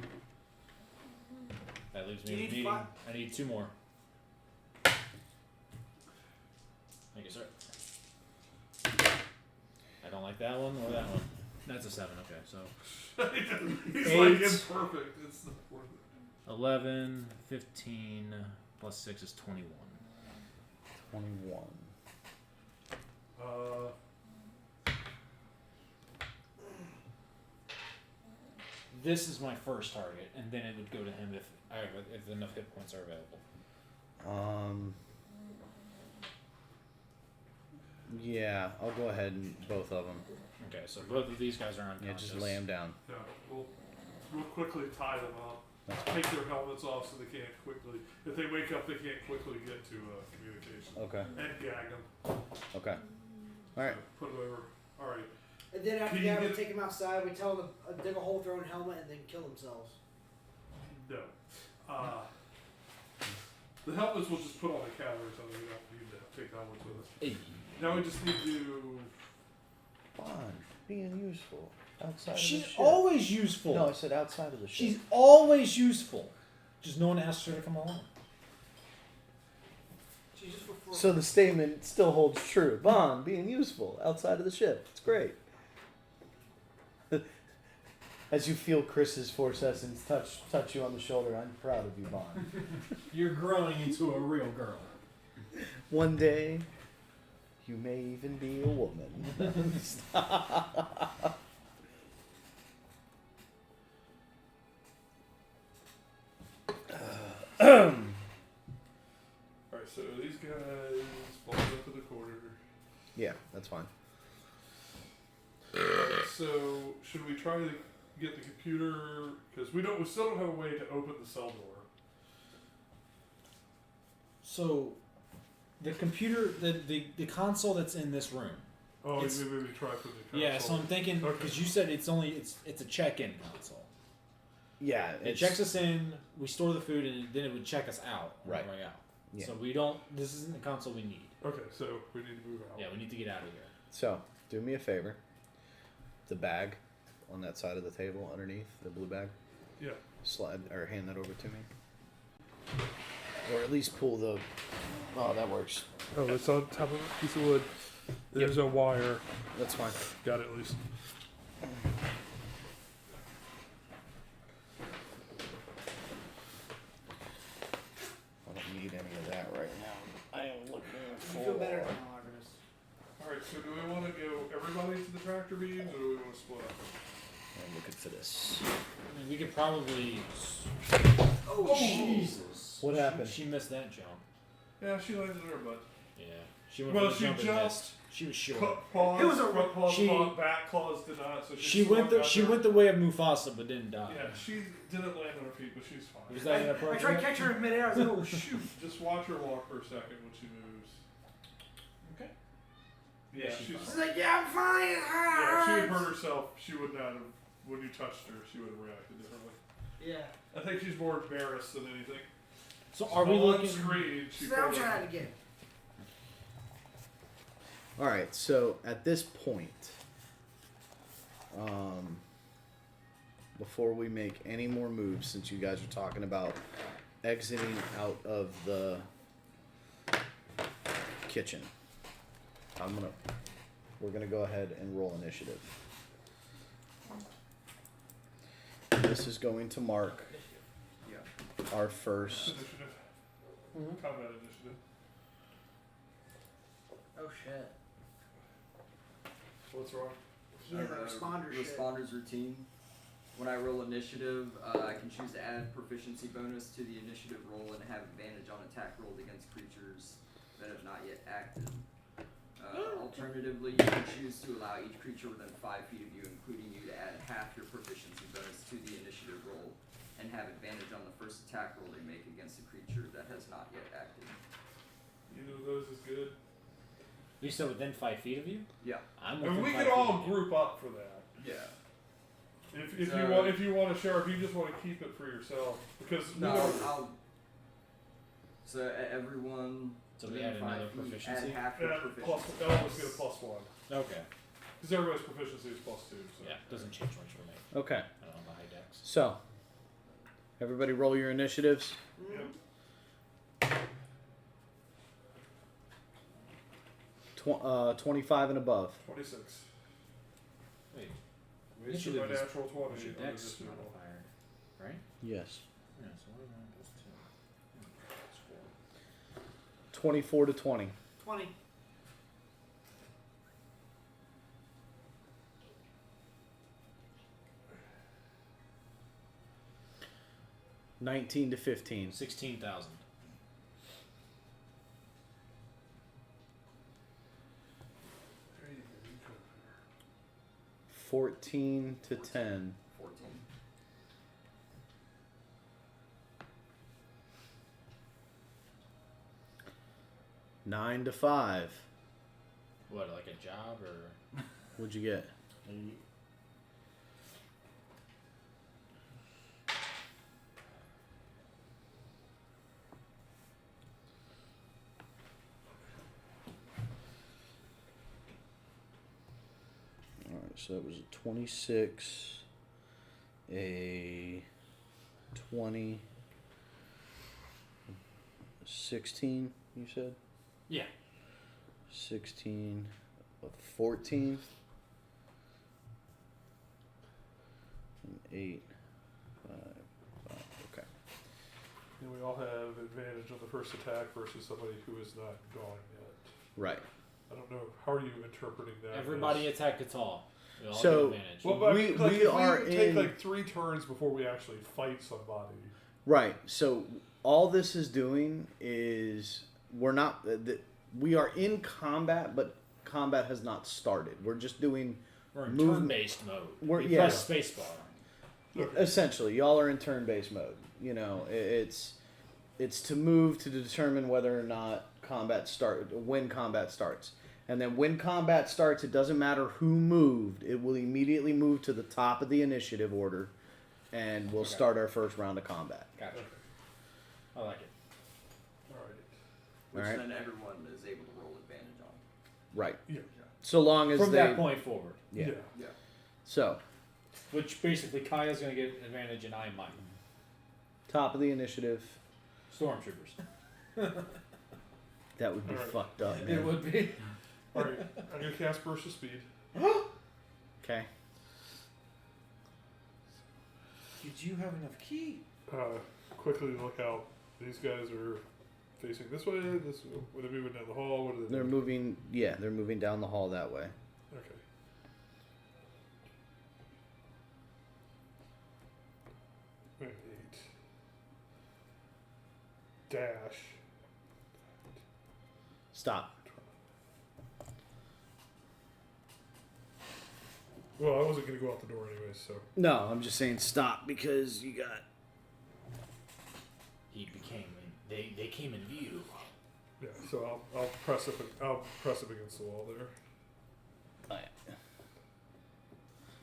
That leaves Do me you with need needing. 5? I need 2 more. Thank you, sir. I don't like that one or that one. That's a 7. Okay, so He's 8. like imperfect. It's not worth it. 11, 15 plus 6 is 21. 21. This is my first target, and then it would go to him if enough hit points are available. Yeah, I'll go ahead and both of them. Okay, so both of these guys are Yeah, unconscious. just lay them down. Yeah, we'll quickly tie them up. Take their helmets off so they can't quickly. If they wake up, they can't quickly get to communication. Okay. And gag them. Okay. All right. So put them over. All right. And then after Can you that, we get- take them outside. We tell them to dig a hole with their own helmet and then kill themselves. No. The helmets we'll just put on the counter or something. We don't need to take helmets with us. Hey. Now we just need to. Fun. Being useful. Outside of the She's ship. always useful. No, I said outside of the ship. She's always useful. Just no one asks her to come along. She's just for So the statement still holds true. Bond being useful outside of the ship. It's great. As you feel Chris's force essence touch you on the shoulder, I'm proud of you, Bond. You're growing into a real girl. One day, you may even be a woman. Stop. Alright, so these guys fall up to the corner. Yeah, that's fine. So should we try to get the computer? Because we still don't have a way to open the cell door. So, the computer, the console that's in this room, Oh, It's- maybe try for the console. Yeah, so I'm thinking because you said it's a check-in console. Yeah, It checks us in, we store the food, and then it would check us out on Right. the way out. Yeah. So we don't. This isn't the console we need. Okay, so we need to move out. Yeah, we need to get out of here. So, do me a favor. The bag on that side of the table underneath, the blue bag, Yeah. slide or hand that over to me. Or at least pull the. Oh, that works. Oh, it's on top of a piece of wood. There's a wire. That's fine. Got it at least. I don't need any of that right now. I am looking for. You feel better now, Artemis. Alright, so do we want to go everybody to the tractor beams or do we want to split up? I'm looking for this. I mean, we could probably. Oh, Jesus! What happened? She missed that jump. Yeah, she landed in her butt. Yeah, she went Well, for the she jump and just- missed. She was short. Paws, It was a- front paws, she- back claws did not. So She swung went the out there. way of Mufasa, but didn't die. Yeah, she didn't land on her feet, but she's fine. Was that I inappropriate? tried to catch her in midair. I was like, oh shoot. Just watch her walk for a second when she moves. Okay. Yeah, She's she's fine. She's like, yeah, I'm fine. It Yeah, if she had hurts. hurt herself, she would not have. When you touched her, she would have reacted differently. Yeah. I think she's more embarrassed than anything. So are we On looking? screen, she pulled Snapchat up. again. All right. So at this point, before we make any more moves, since you guys are talking about exiting out of the kitchen, we're gonna go ahead and roll initiative. This is going to mark our first. Initiative. Mhm. Combat initiative. Oh shit. What's wrong? Yeah, the responder shit. Responders routine. When I roll initiative, I can choose to add proficiency bonus to the initiative roll and have advantage on attack rolls against creatures that have not yet acted. Alternatively, you can choose to allow each creature within 5 feet of you, including you, to add half your proficiency bonus to the initiative roll and have advantage on the first attack roll they make against a creature that has not yet acted. Either of those is good. You said within 5 feet of you. Yeah. I'm. And within we 5 could feet all of you. group up for that. Yeah. If So- you want to share, if you just want to keep it for yourself, because No, we don't- I'll. So everyone. So we within add 5 another feet, proficiency? Add half your plus, proficiency. I'll always get a +1 Okay. because everybody's proficiency is +2. So. Yeah, doesn't change much for me. Okay. I don't know the high dex. So, everybody, roll your initiatives. Yep. 25 and above. 26. Wait, Wasted Initiative my is- natural 20. what's your on dex initiative roll. modifier? Right? Yes. Yeah. So what am I plus 2? That's 4. 24 to 20. 20. $19 to $15. 16,000. There you go, you go. 14 to 10. 14. 9 to 5. What, like a job or? What'd you get? Alright, so that was a 26, a 20, 16, you said? Yeah. 16, a 14, an 8, 5, 5. Okay. And we all have advantage on the first attack versus somebody who is not gone yet. Right. I don't know. How are you interpreting that? Everybody as- attack Catal. We all So- get advantage. Well, but We- like, we if are take in- like 3 turns before we actually fight somebody. Right. So all this is doing is we're not we are in combat, but combat has not started. We're just doing We're in move- turn-based mode. we're- You yeah. press spacebar. essentially y'all are in turn-based mode. You know, it's to move to determine whether or not when combat starts, And then when combat starts, it doesn't matter who moved. It will immediately move to the top of the initiative order, and we'll start our first round of combat. Gotcha. Okay. I like it. Alright. Which Alright. then everyone is able to roll advantage on. Right. Yeah. So long as From they... that point forward. Yeah. Yeah. So, Which basically Kaya's going to get advantage and I might. top of the initiative. Stormtroopers. That would be Alright. fucked up, man. It would be. Alright, I'm gonna cast Burst of Speed. Okay. Did you have enough key? Quickly look out. These guys are facing this way. This were they moving down the hall? What are they They're doing? moving... Yeah, they're moving down the hall that way. Okay. Wait, 8. Dash. Stop. Well, I wasn't gonna go out the door anyway, so. No, I'm just saying stop because you got... He became. They came in view. Yeah, so I'll press up. I'll press up against the wall there. Oh, yeah.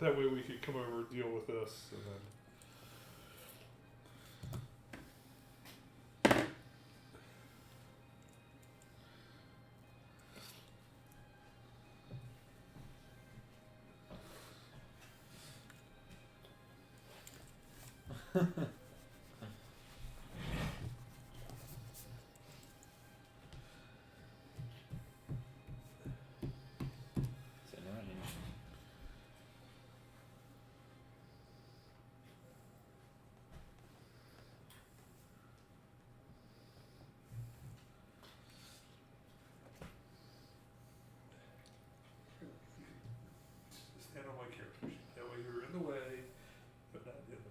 That way we can come over, deal with this, and then. Sitting around here. Stand on my character sheet. That way you're in the way, but not in the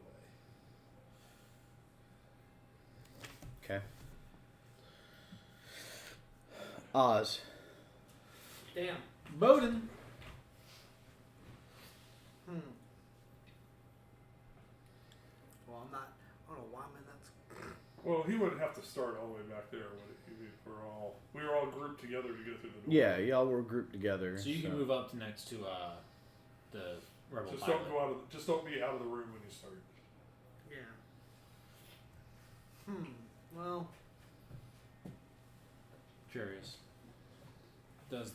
way. Okay. Oz. Damn. Bowden. Well, I'm not. I don't know why I'm in that. Well, he wouldn't have to start all the way back there, would he? We were all grouped together to get through the door. Yeah, y'all were grouped together. So you can move up to next to the rebel Just pilot. don't go out of. Just don't be out of the room when you start. Yeah. Well. Curious. Does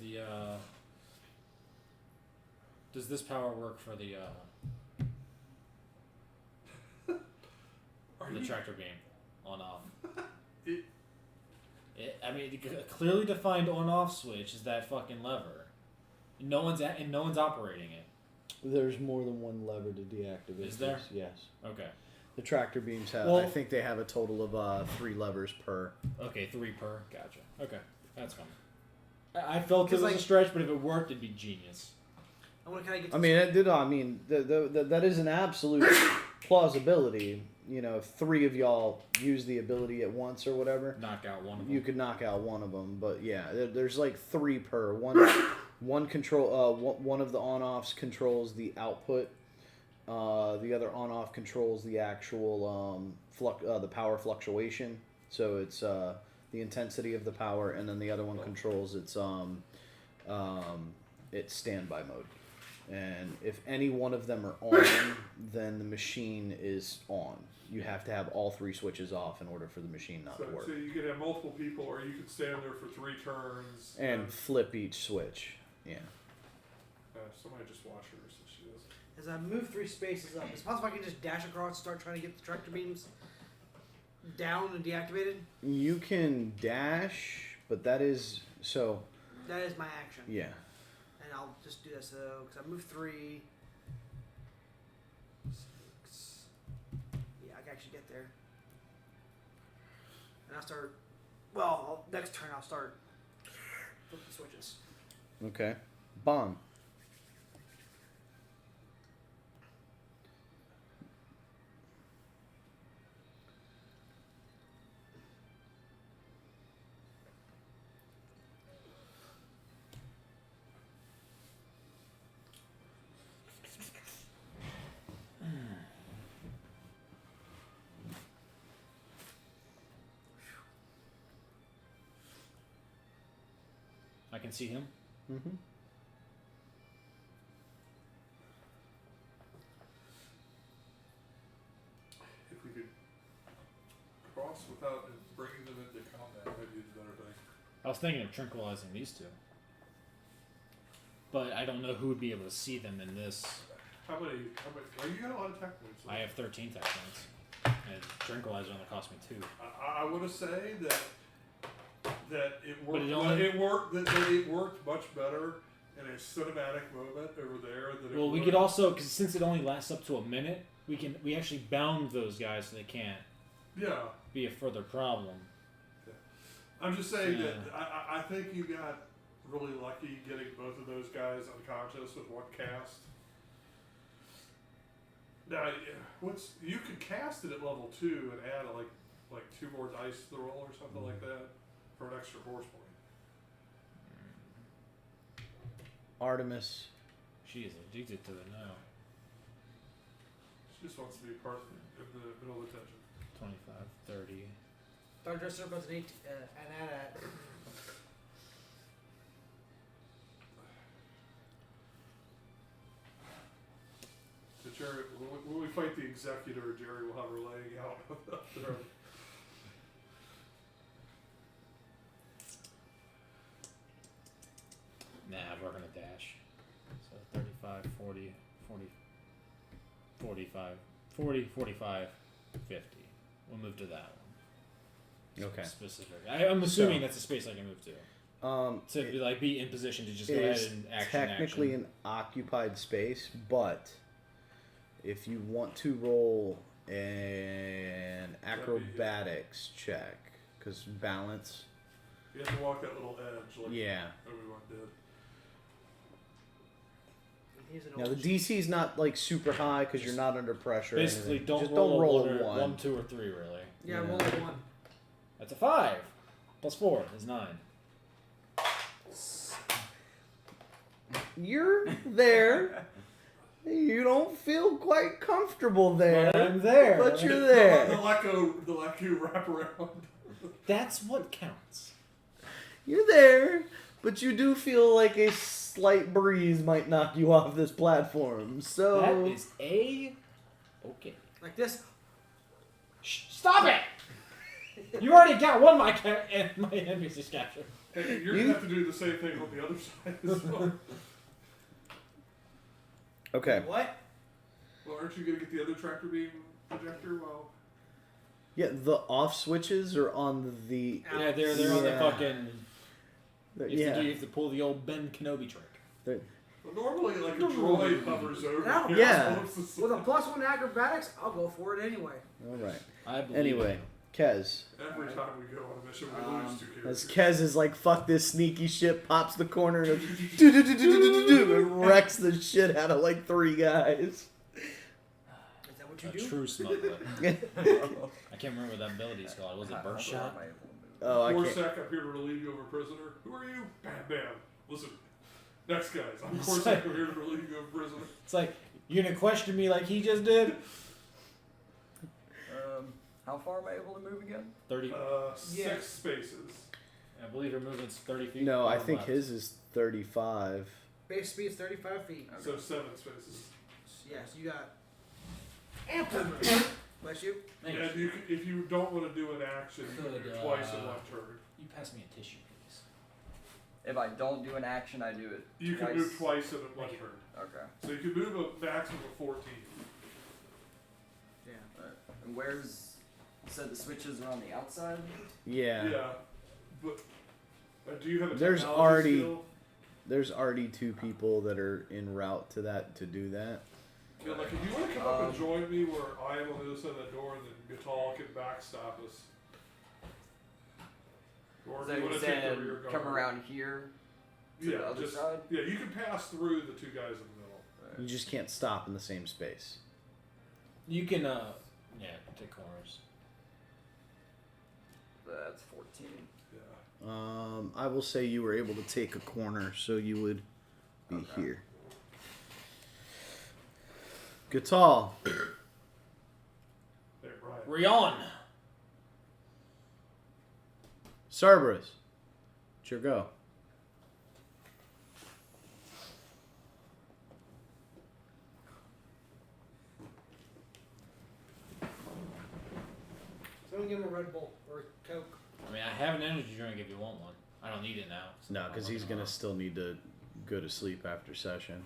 this power work for the Are the you? tractor beam on off? It- I mean, a clearly defined on-off switch is that fucking lever. And no one's operating it. There's more than one lever to deactivate. Is there? this, Yes. Okay. The tractor beams have. Well- I think they have a total of 3 levers per. Okay, 3 per. Gotcha. Okay, that's fine. I felt it 'Cause, was like- a stretch, but if it worked, it'd be genius. I want to kind of get. I mean, it did. I mean, that is an absolute plausibility. You know, if 3 of y'all use the ability at once or whatever, Knock out one of them. you could knock out one of them. But yeah, there's like 3 per. One control. One of the on-offs controls the output. The other on-off controls the actual the power fluctuation. So it's the intensity of the power, and then the other one controls its standby mode. And if any one of them are on, then the machine is on. You have to have all 3 switches off in order for the machine not So, to work. so you could have multiple people, or you could stand there for 3 turns. And flip each switch. Yeah. Somebody just watch her so she does. As I move 3 spaces up, is it possible I can just dash across and start trying to get the tractor beams down and deactivated? You can dash, but that is so. That is my action. Yeah. And I'll just do that so, because I move 3. 6. Yeah, I can actually get there. And I'll start. Well, next turn I'll start flipping the switches. Okay. Bond. I can see him. Mm-hmm. If we could cross without bringing them into combat, maybe it's a better thing. I was thinking of tranquilizing these two. But I don't know who would be able to see them in this. How many? Oh, you got a lot of tech points. I have 13 tech points. And tranquilizer only cost me 2. I want to say that it worked. But it only- it worked. That it worked much better in a cinematic moment over there. Than Well, it we would. could also, because since it only lasts up to a minute, we actually bound those guys so they can't Yeah. be a further problem. I'm just saying Yeah. that I think you got really lucky getting both of those guys unconscious with one cast. Now, you could cast it at level 2 and add like 2 more dice to the roll or something like that for an extra force point. Artemis. She is addicted to it now. She just wants to be part of the middle of attention. 25, 30. Start dressing up as an AT-AT. So Jerry, when we fight the executor, Jerry will have her laying out up there. Nah, we're going to dash. So 35, 40, 40, 45, 40, 45, 50. We'll move to that one. Okay. Specific. I'm assuming So- that's a space I can move to. It Be in position to just go is ahead and technically action. an occupied space, but if you want to roll an acrobatics check, because balance, You have to walk that little edge like yeah. everyone did. He's an Now the old DC is not like super high because you're not under pressure. or Basically, anything. don't Just roll, don't roll a a 1, 2, or 3, really. Yeah, Yeah. roll a 1. That's a 5. Plus 4 is 9. You're there. You don't feel quite comfortable there, But I'm there. but you're The there. Leku wraparound. That's what counts. You're there, but you do feel like a slight breeze might knock you off this platform. So That is okay. Like this. Shh, stop it! You already got one my NPC capture. Hey, you're gonna have to do the same thing on the other side as well. okay. What? Well, aren't you gonna get the other tractor beam projector? Well, Yeah, the off switches are on the. Yeah, they're on the Yeah. fucking. Yeah. You have to pull the old Ben Kenobi trick. well, normally like a droid hovers over. No. You're Yeah. supposed to With a +1 acrobatics, I'll go for it anyway. All right. I believe Anyway, Kez. Every time we go on a mission, we lose 2 As characters. Kez is like, fuck this sneaky shit, pops the corner and and wrecks the shit out of like 3 guys. Is that what you a do? true smuggler. I can't remember what that ability is called. Was it Burst Shot? Oh, I can't. Corsac, I'm here to relieve you of a prisoner. Who are you? Bam, bam. Listen, next guys. I'm Corsac, I'm here to relieve you of a prisoner. It's like, you gonna question me like he just did? How far am I able to move again? 30. Yeah. 6 spaces. I believe your movement's 30 feet. No, I or think less. his is 35. Base speed's 35 feet. So 7 spaces. Yes, you got ample room. Bless you. Thank And you. if you don't want to do an action, you can do Could, twice in 1 turn. You pass me a tissue, please. If I don't do an action, I do it You twice. can move twice in 1 Thank you. turn. Okay. So you can move a maximum of 14. Yeah. Alright. And where's... You said the switches are on the outside? Yeah. But do you have a There's technology already- skill? There's already 2 people that are en route to do that. Yeah, like if you want to come up and join me where I am on the other side of that door and then Gatal can backstop us. Or So if you you want to take the said rear guard. come around here to Yeah, the other just, side? yeah, you can pass through the 2 guys in the middle. You just can't stop in the same space. You can, take corners. That's 14. Yeah. I will say you were able to take a corner, so you would be Okay. here. Gatal. There, right. Rion! Cerberus. It's your go. gonna give him a Red Bull or a Coke. I mean, I have an energy drink if you want one. I don't need it now. No, because he's gonna still need to go to sleep after session.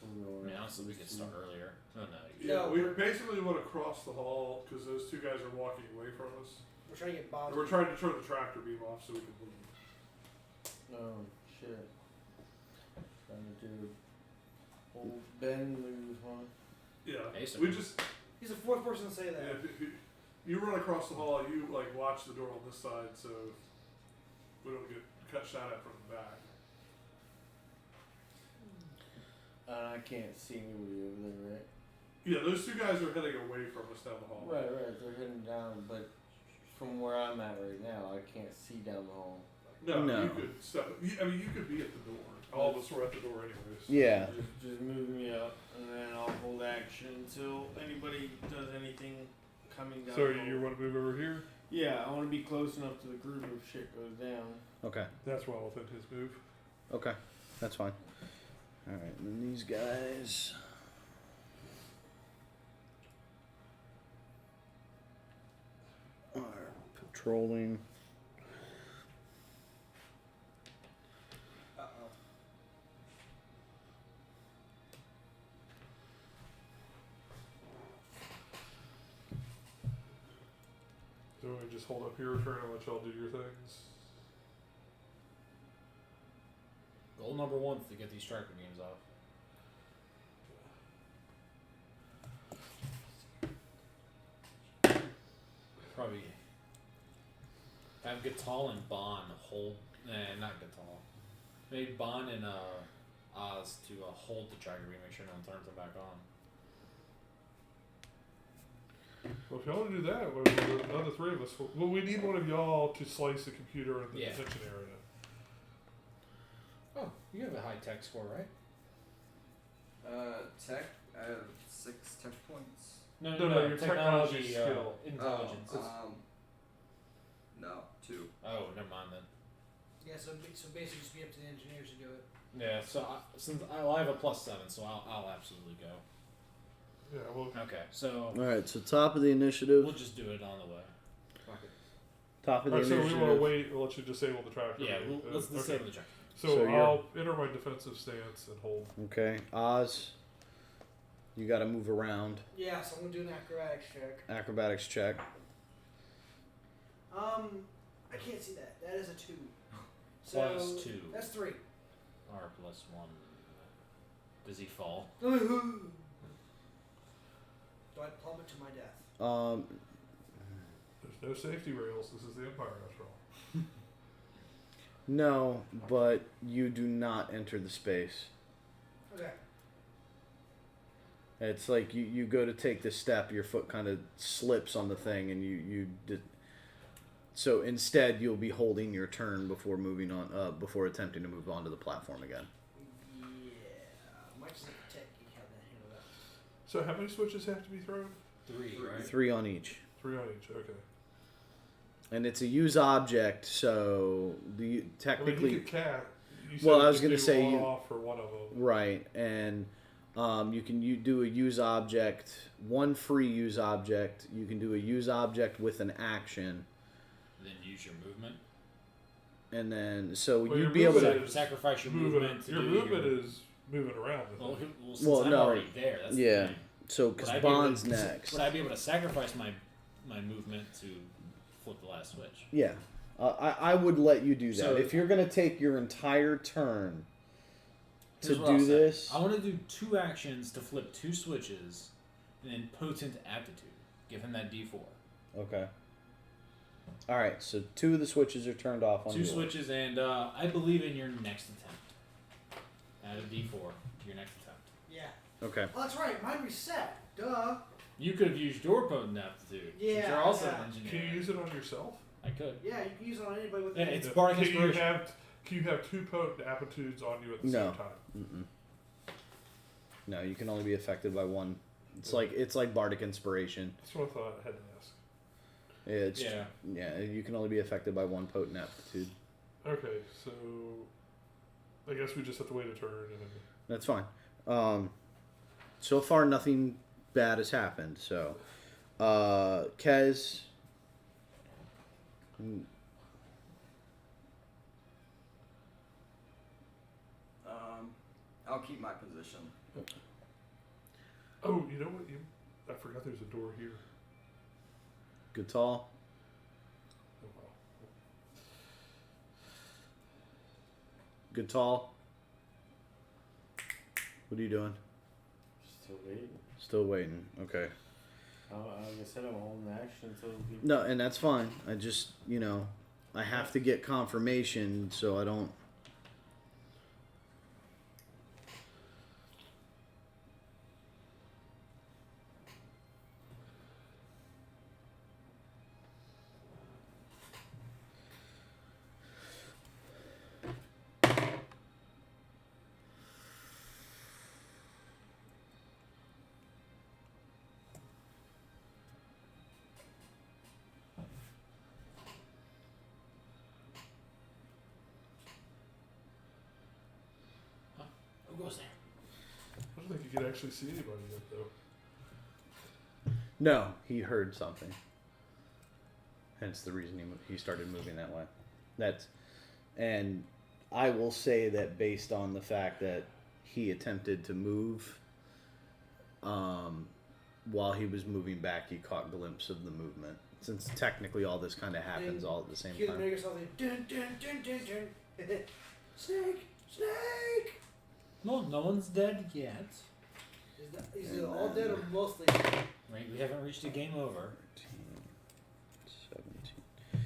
I mean, honestly, we could start earlier. Oh, no. Yeah, No, we we're- basically want to cross the hall because those two guys are walking away from us. We're trying to get Bob. And we're trying to turn the tractor beam off so we can leave. Oh shit. Trying to do old Ben move, huh? Yeah, Basically. we just He's the fourth person to say that. yeah, if you run across the hall. You like watch the door on this side so we don't get cut shot at from the back. I can't see anybody over there, right? Yeah, those two guys are heading away from us down the hall. Right, they're heading down, but from where I'm at right now, I can't see down the hall. No, No. you could step. I mean, you could be at the door. All of us were at the door anyways. Yeah. Just move me up, and then I'll hold action until anybody does anything coming down. So the hall. you want to move over here? Yeah, I want to be close enough to the group if shit goes down. Okay. That's well within his move. Okay. That's fine. All right. And then these guys. Are patrolling. Uh-oh. So we just hold up here, turn and let y'all do your things. Goal number 1 is to get these tractor beams off. Probably have Gatal and Bon hold. Not Gatal. Maybe Bon and Oz to hold the tractor beam, make sure no one turns them back on. Well, if y'all want to do that, another three of us. Well, we need one of y'all to slice the computer in the Yeah. detention area. Oh, you have a high tech score, right? Tech. I have 6 tech points. No, No, your technology skill. Intelligence. No, 2. Oh, never mind then. Yeah, so basically just be up to the engineers to do it. Yeah, so since I have a +7, so I'll absolutely go. Yeah, well, Okay, so All right. So top of the initiative. we'll just do it on the way. Fuck it. Top of the alright, so we initiative. want to wait. We'll let you disable the tractor. Yeah, beam. let's Okay. disable the tractor. So, So you're- I'll enter my defensive stance and hold. Okay. Oz. You got to move around. Yeah, so I'm gonna do an acrobatics check. Acrobatics check. I can't see that. That is a 2. So +2. That's 3. R +1. Does he fall? Do I plummet to my death? There's no safety rails. This is the Empire, after all. No, but you do not enter the space. Okay. It's like you go to take the step, your foot kind of slips on the thing, and so instead you'll be holding your turn before moving on, before attempting to move onto the platform again. Yeah. Much like the tech geek, how that handle that. So how many switches have to be thrown? 3, right? 3 on each, 3 on each. Okay. and it's a use object, so technically. I mean, you could you said Well, I was you gonna could do say one you- off for one of them. Right, and you can do a use object, one free use object. You can do a use object with an action, Then use your movement. and then so Well, you'd your be able to. movement Sacrifice your Moving, movement to your do movement your... is moving around. Well, Isn't it? since Well, I'm no. already there, that's Yeah. the thing. So because Would I be able Bond's to- next. Would I be able to sacrifice my movement to flip the last switch? Yeah, I would let you do that So- if you're gonna take your entire turn to Here's what I'll do say. this. I want to do 2 actions to flip 2 switches, and then potent aptitude. Give him that D4. Okay. All right, so 2 of the switches are turned off on 2 yours. switches, and I believe in your next attempt. Add a D4 to your next attempt. Yeah. Okay. Oh, that's right. Mine reset. Duh. You could have used your potent aptitude. Yeah, Since you're also yeah. an engineer. Can you use it on yourself? I could. Yeah, you can use it on anybody with Yeah, the it's bardic Can you inspiration. have 2 potent aptitudes on you at the No. same time? Mm-mm. No, you can only be affected by one. It's like bardic inspiration. That's what I thought I had to ask. It's Yeah. yeah. You can only be affected by one potent aptitude. Okay, so I guess we just have to wait a turn and then. That's fine. so far nothing bad has happened. So, Kez. I'll keep my position. Oh, you know what? I forgot there's a door here. Gatal. Oh well. Gatal. What are you doing? Still waiting. Still waiting. Okay. Like I said, I'm holding action until people. No, and that's fine. I just, I have to get confirmation so I don't. Who goes there? I don't think you could actually see anybody yet, though. No, he heard something. Hence the reason he started moving that way. And I will say that based on the fact that he attempted to move, while he was moving back, he caught a glimpse of the movement. Since technically all this kind of happens all at the same Hear the time. nigger something. Dun dun dun dun dun. Snake, snake. No one's dead yet. Is it all dead or mostly? Right, we haven't reached a game over. 13, 17.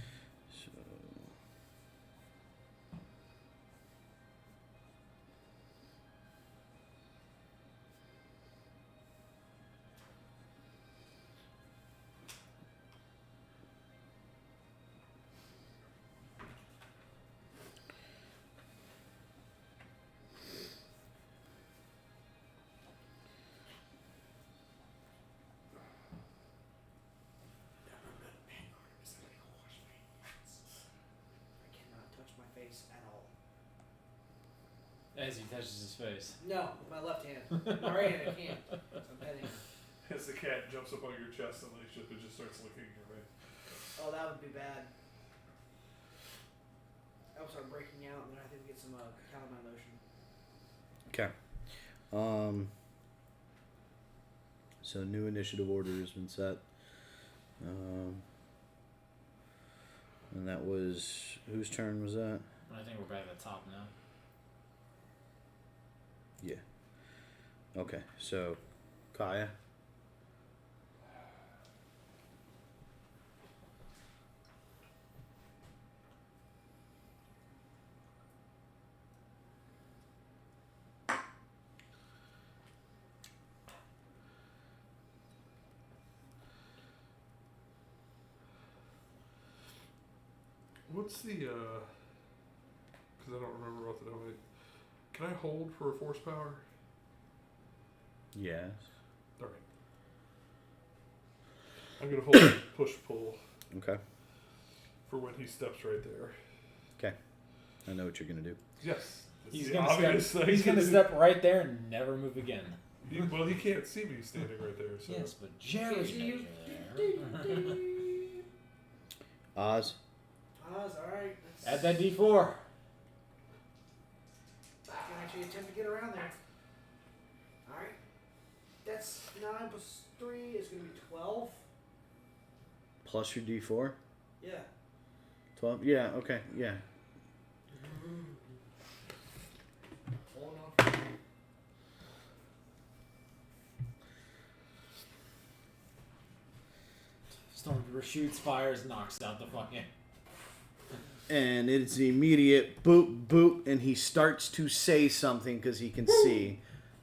So. I cannot touch my face at all. As he touches his face. No, with my left hand. My right hand I can't. So I'm petting. As the cat jumps up on your chest and lays you up and just starts licking your face. Oh, that would be bad. I will start breaking out, and then I think we get some count my motion. Okay. So new initiative order has been set. And that was whose turn was that? I think we're back at the top now. Yeah. Okay. So, Kaya. What's the, because I don't remember what the hell can I hold for a force power? Yes. Alright. I'm going to hold push pull Okay. for when he steps right there. Okay. I know what you're gonna do. Yes. It's He's the gonna obvious step. thing He's to gonna do. step right there and never move again. Well, he can't see me standing right there. So. Yes, but Jerry knows see you're you. there. Oz. Oz, alright. Add that D4. I can actually attempt to get around there. Alright. That's 9 plus 3 is going to be 12. Plus your D4. Yeah. 12. Yeah. Okay. Yeah. Hold on. Stormtrooper shoots, fires, knocks out the fucking. And it's immediate boop boop, and he starts to say something because he can see.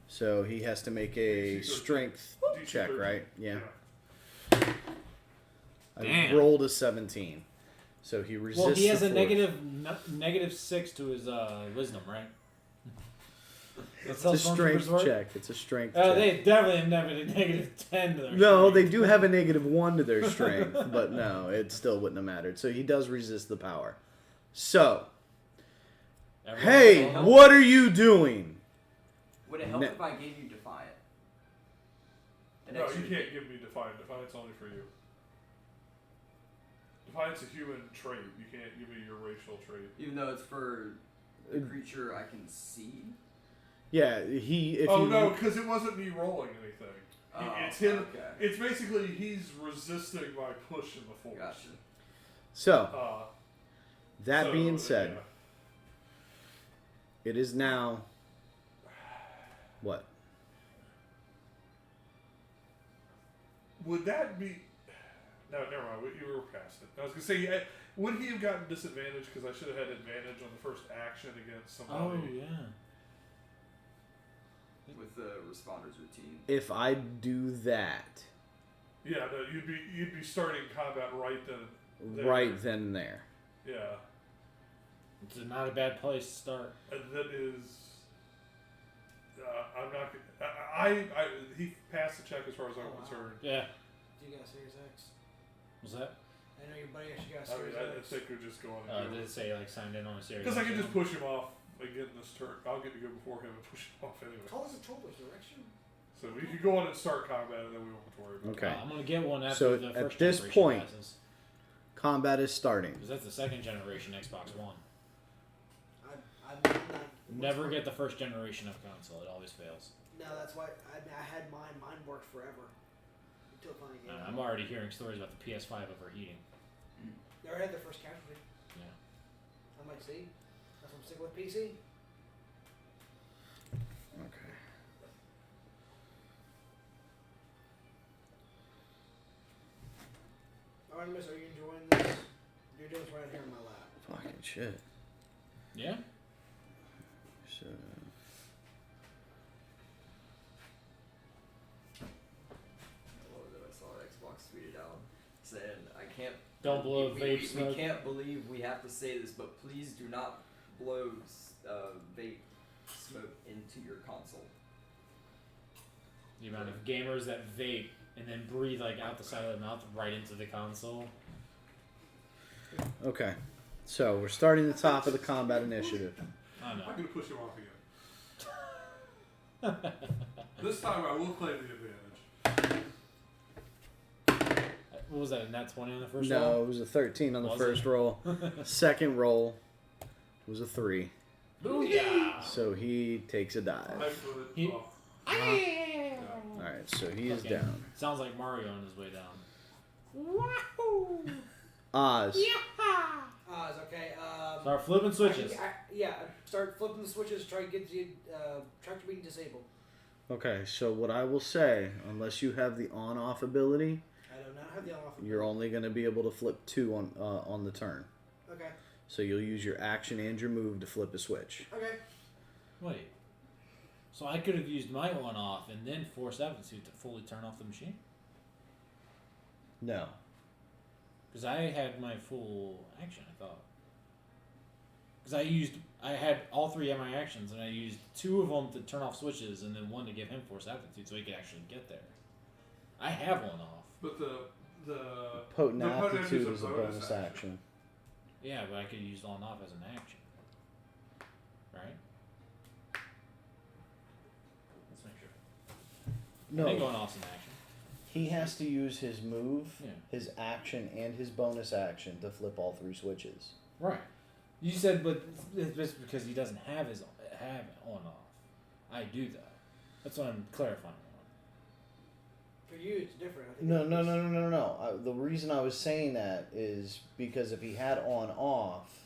So he has to make a strength check, right? Yeah. I Damn. rolled a 17. So he resists. Well, he has the a force. -6 to his wisdom, right? That's It's a strength check. It's a strength Oh, check. they definitely have -10 to their No, strength. they do have a -1 to their strength, but no, it still wouldn't have mattered. So he does resist the power. So, Everyone hey, else- what are you doing? Would it help Ne- if I gave you Defiant? should- can't give me Defiant. Defiant's only for you. Defiant's a human trait. You can't give me your racial trait. Even though it's for a creature I can see. Yeah, if Oh you, no, because it wasn't me rolling anything. It's him. Okay. It's basically he's resisting my push in the force. Gotcha. So, that So, being said, yeah. it is now. What? Would that be? No, never mind. You were past it. I was gonna say, would he have gotten disadvantage because I should have had advantage on the first action against Oh somebody? yeah. With the responder's routine. If I do that, Yeah, no, you'd be starting combat right then. There. right then and there. Yeah, It's not a bad place to start. and that is. I'm not. I he passed the check as far as I'm Oh, wow. concerned. Yeah. Do you got Series X? Was that? I know your buddy actually got I Series mean, I X. think we're just going. Did it say like signed in on a series? Because I can just push him off again this turn. I'll get to go before him and push him off anyway. Tell us the Troll's direction. So we can go on and start combat, and then we won't have to worry about it. Okay. I'm gonna get one after So the at first this generation point- passes. Combat is starting. Because that's the second generation Xbox One. I'm not. Never get the first generation of console. It always fails. No, that's why I had mine. Mine worked forever. Until finally game. I'm already hearing stories about the PS5 overheating. They already had their first casualty. Yeah. I'm like, see, that's what I'm sticking with PC. Okay. Alright, Miss, are you enjoying this? You're doing this right here in my lap. Fucking shit. Yeah. So, I love that I saw Xbox tweeted out saying, I can't. Don't blow we, vape we smoke. can't believe we have to say this, but please do not blow vape smoke into your console. The amount of gamers that vape and then breathe like out the side of the mouth right into the console. okay. So we're starting the top of the combat initiative. I know. I'm going to push him off again. This time I will claim the advantage. What was that? A nat 20 on the first roll? No, it was a 13 on the Was first it? roll. Second roll was a 3. Booyah! So he takes a dive. I put it He- off. Alright, so he is Okay. down. Sounds like Mario on his way down. Oz. It's okay. Start flipping switches. Yeah, start flipping the switches. Try to get the tractor being disabled. Okay, so what I will say, unless you have the on-off ability, I do not have the on-off. you're only going to be able to flip 2 on the turn. Okay. So you'll use your action and your move to flip a switch. Okay. Wait. So I could have used my one off and then force Aptitude to fully turn off the machine? No. Because I had my full action, I thought. Because I had all 3 of my actions, and I used 2 of them to turn off switches, and then 1 to give him force aptitude, so he could actually get there. I have one off. But the Potent the potent aptitude is is a bonus action. Yeah, but I could use on off as an action. Right? Let's make sure. I think No, going off's an action. he has to use his move, Yeah. his action, and his bonus action to flip all 3 switches. Right. You said, but it's just because he doesn't have on off. I do though. That's what I'm clarifying on. For you, it's different. I think No. The reason I was saying that is because if he had on off,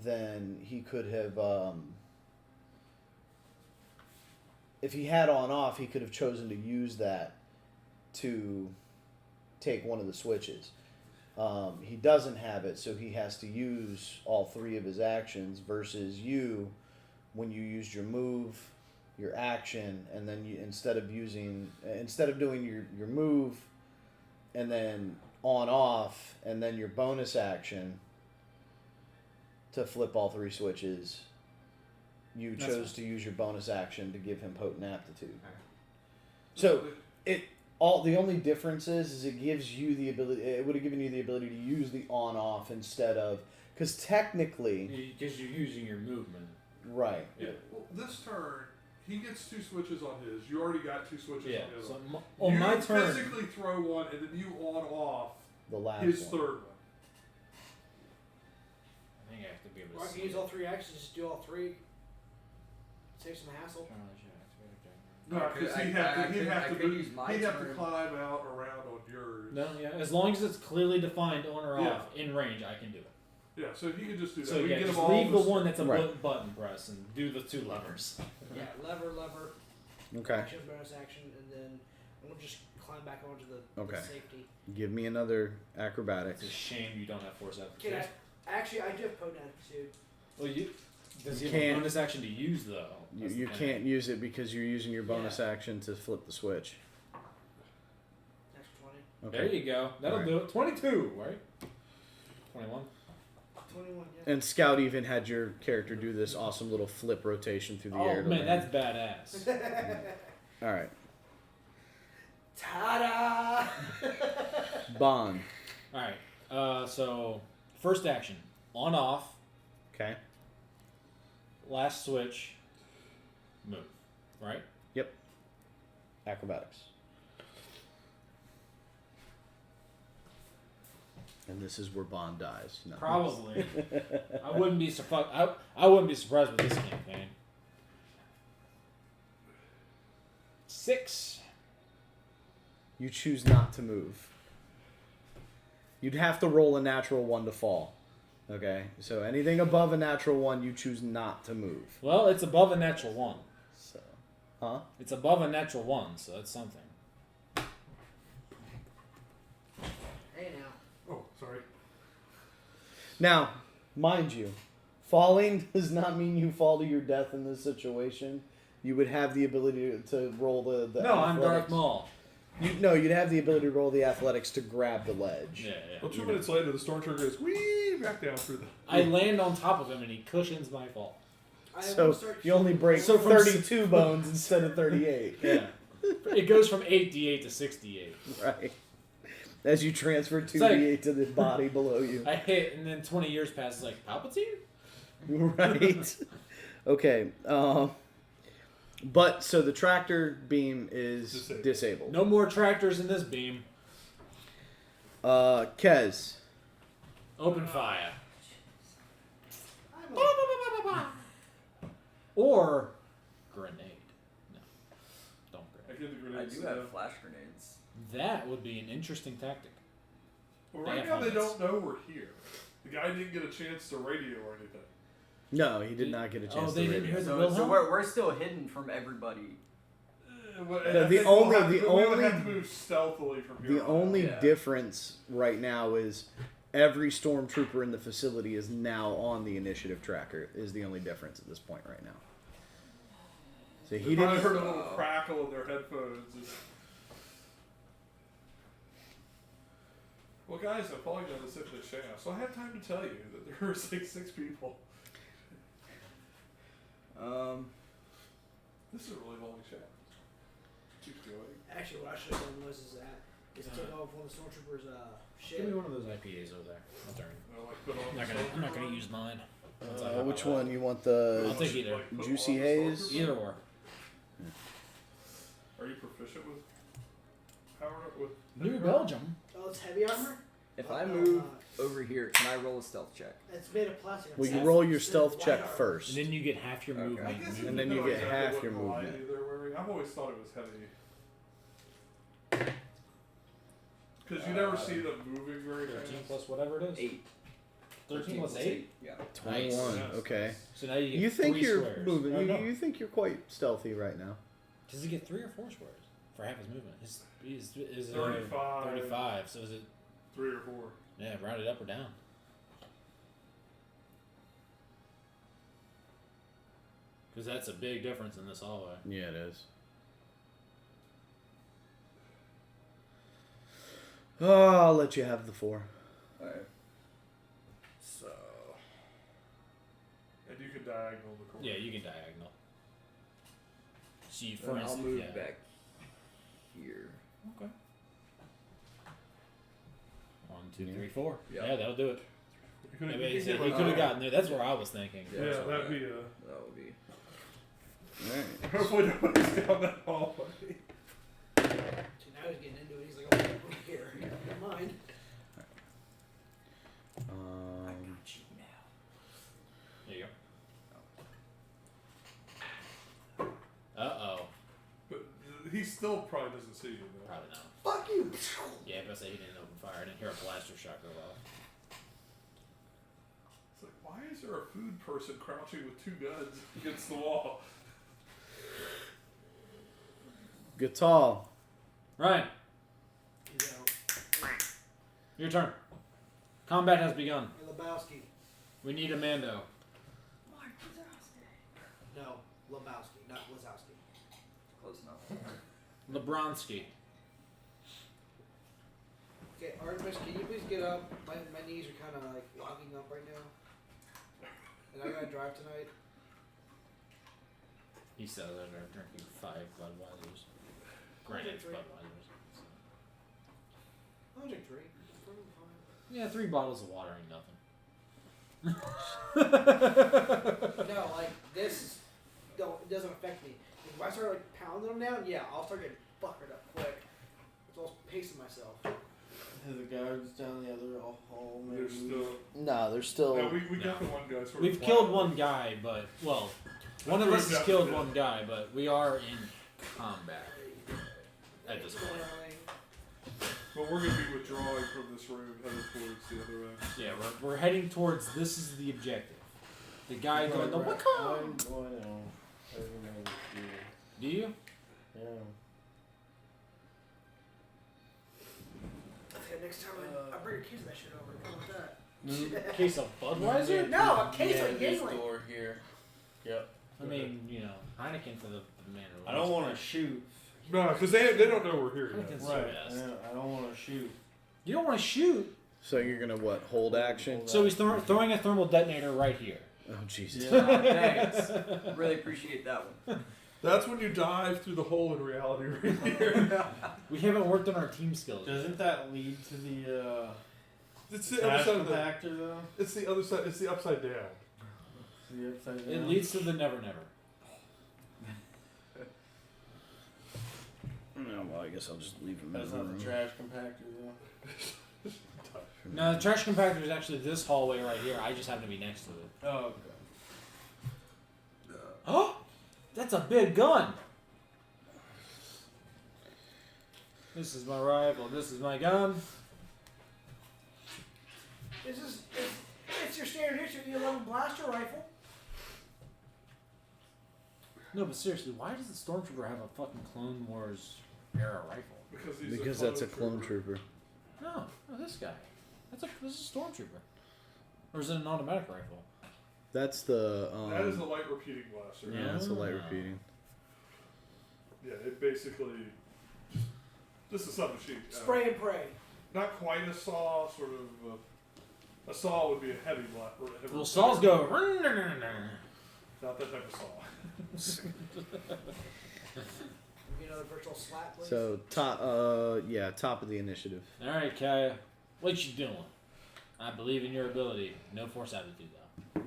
then he could have. If he had on off, he could have chosen to use that to take one of the switches. He doesn't have it, so he has to use all 3 of his actions. Versus you, when you used your move, your action, and then you instead of doing your move, and then on off, and then your bonus action to flip all 3 switches, you That's chose fine. to use your bonus action to give him potent aptitude. So the only difference is it gives you the ability. It would have given you the ability to use the on off instead of, because technically, Because you're using your movement. right. Yeah. Well, this turn he gets 2 switches on his. You already got 2 switches Yeah. on the other So one. on You my turn, physically throw one, and then you on-off The last his one. third one. I think I have to be able Or I to can see use it. all 3 actions, just do all 3. Save some hassle. No, because he'd have to use my he'd have to turn. climb out around on yours. No, yeah. As long as it's clearly defined on or Yeah. off in range, I can do it. Yeah, so he could just do that. So we yeah, can get just him all leave the this- one that's a Right. button press and do the 2 levers. Yeah, lever, Okay. action, bonus action, and then I'm gonna just climb back onto the Okay. safety. Give me another acrobatics. It's a shame you don't have force Can application. actually, I do have potent aptitude. Well, does he You have a can't- bonus action to use though? You, That's the you thing. can't use it because you're using your bonus Yeah. action to flip the switch. Extra 20. There Okay. you go. That'll Alright. do it. 22, right? 21. 21, yeah. And Scout even had your character do this awesome little flip rotation through the Oh air. to man, land. that's badass. All right. Ta-da! Bond. All right. So first action, on off, Okay. last switch, move. Right? Acrobatics. And this is where Bond dies. No. Probably. I wouldn't be surprised. I wouldn't be surprised with this campaign. 6. You choose not to move. You'd have to roll a natural 1 to fall. Okay? So anything above a natural 1, you choose not to move. Well, it's above a natural 1. So, huh? It's above a natural 1, so that's something. Hey now. Oh, sorry. Now, mind you, falling does not mean you fall to your death in this situation. You would have the ability to roll the No, I'm Darth athletics. Maul. You'd have the ability to roll the athletics to grab the ledge. Yeah. Well, 2 minutes later, the stormtrooper goes whee back down through the. I land on top of him and he cushions my fall. I So will start you only shooting- break So from 32 bones instead of 38. Yeah. It goes from 8d8 to 68. Right. As you transfer 2d8 like- to the body below you. I hit, and then 20 years passes, like, Palpatine? Right. Okay. But so the tractor beam is disabled. No more tractors in this beam. Kez. Open fire. I'm a- Or grenade. No. Don't I grenade. get the I grenades. do have flash grenades. That would be an interesting tactic. Well, They right have now they helmets. don't know we're here. The guy didn't get a chance to radio or anything. No, he did not get a chance Oh, they to didn't radio. hear the So Wilhelm? we're still hidden from everybody. The only- we would have to move stealthily from here. The on only Yeah. difference right now is every stormtrooper in the facility is now on the initiative tracker. Is the only difference at this point right now. So He he didn't. heard a little crackle in their headphones. Well, guys, I'm falling down the sip of the shaft, so I have time to tell you that there were six people. This is a really long shaft. Keep going. Actually, what I should have done was take off one of the stormtroopers' shit. Give me one of those IPAs over there. I'll turn. No, like, put on I'm the not gonna stormtrooper use mine. Which one you want? The I'll take either. Like, put Juicy on the Haze? stormtrooper? Either or. Are you proficient with power up with New Belgium. Oh, it's heavy armor? If I No, move not. over here, can I roll a stealth check? It's made of plastic. Well, you It's roll your it's stealth light check armor. first. And then you get half your Okay. movement. I guess And then you get half your movement. They're wearing. I've always thought it was heavy. Because you never see them moving very 13 fast. plus whatever it is. 8. 13 plus 8? Yeah. 21. Nice. Okay. So now you get You think 3 you're squares. moving? Oh, You, no. you think you're quite stealthy right now? Does he get 3 or 4 squares for half his movement? Is 35. 35. So is it? 3 or 4. Yeah, round it up or down. Because that's a big difference in this hallway. Yeah, it is. Oh, I'll let you have the 4. Alright. So. And you can diagonal the corner. Yeah, you can diagonal. So you, for Then I'll instance, move yeah. back here. Okay. 1, 2, 3, 4. Yeah. Yeah, that'll do it. You Yeah, could but he get could have like- gotten there. That's where I was thinking. Yeah, that'd be a. That would be. Alright. Hopefully nobody's down that hallway. See, now he's getting into it. He's like, oh, over here. Never mind. There you go. Uh-oh. But he still probably doesn't see you, though. Probably not. Fuck you. Yeah, but I say he didn't open fire. I didn't hear a blaster shot go off. It's like, why is there a food person crouching with 2 guns against the wall? Guitar. Ryan, He's out. your turn. Combat has begun. Hey, Lebowski. We need a Mando. No, Lebowski, not Wazowski. Close enough. Lebronsky. Okay, Artemis, can you please get up? My knees are kind of like locking up right now. And I gotta drive tonight. He said that they're drinking 5 Budweisers. Granted, it's Three. Budweisers. I'll drink 3. It's totally fine. Yeah, 3 bottles of water ain't nothing. No, like this don't it doesn't affect me. If I start like pounding them down, yeah, I'll start getting fuckered up quick. So I was pacing myself. The guards down the other hall. There's still. No, there's still. No, we got the one guy sort of. We've killed one guy, but, well, one of us has killed one guy, but we are in combat at this point. But we're going to be withdrawing from this room, headed towards the other end. Yeah, we're heading towards, this is the objective. The guy going, the what? I know. Everything is Do you? yeah. Okay, next time I bring a case of that shit over. Come with that. A case of Budweiser? No, a case Yeah, of this Yingling. door here. Yep. I mean, you know, Heineken for the man. I don't want to shoot. No, because they don't know we're here yet. Heineken's Right. the best. I don't want to shoot. You don't want to shoot. So you're gonna what? Hold action? So he's throwing a thermal detonator right here. Oh Jesus! Yeah. Thanks. Really appreciate that one. That's when you dive through the hole in reality right here. We haven't worked on our team skills. Doesn't that lead to the It's the other trash side of the. compactor though? It's the other side. It's the upside down. The upside It down? leads to the never never. No, well, I guess I'll just leave him in That's the not room. the trash compactor though. No, the trash compactor is actually this hallway right here. I just happen to be next to it. Oh, okay. Oh, that's a big gun. This is my rifle. This is my gun. It's your standard issue 11 blaster rifle. No, but seriously, why does the Stormtrooper have a fucking Clone Wars era rifle? Because he's Because that's a clone trooper. No, this guy. This is a Stormtrooper. Or is it an automatic rifle? That's the. That is a light repeating blaster. Yeah. That's a light repeating. Yeah, it basically. This is submachine. Spray and pray. Not quite a saw, sort of. A saw would be a heavy black. Well, saws go. Not that type of saw. Give me another virtual slap, please. So top, top of the initiative. All right, Kaya, what you doing? I believe in your ability. No force aptitude though.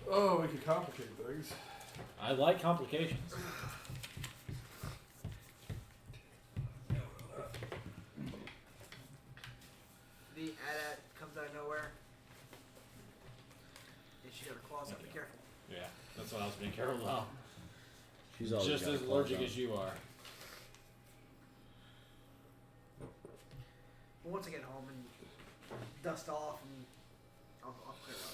Oh, we could complicate things. I like complications. The AT-AT comes out of nowhere. And she got her claws up. Be careful. Yeah, that's what I was being careful about. She's always Just got as claws allergic out. as you are. But once I get home and dust off, and I'll clear up.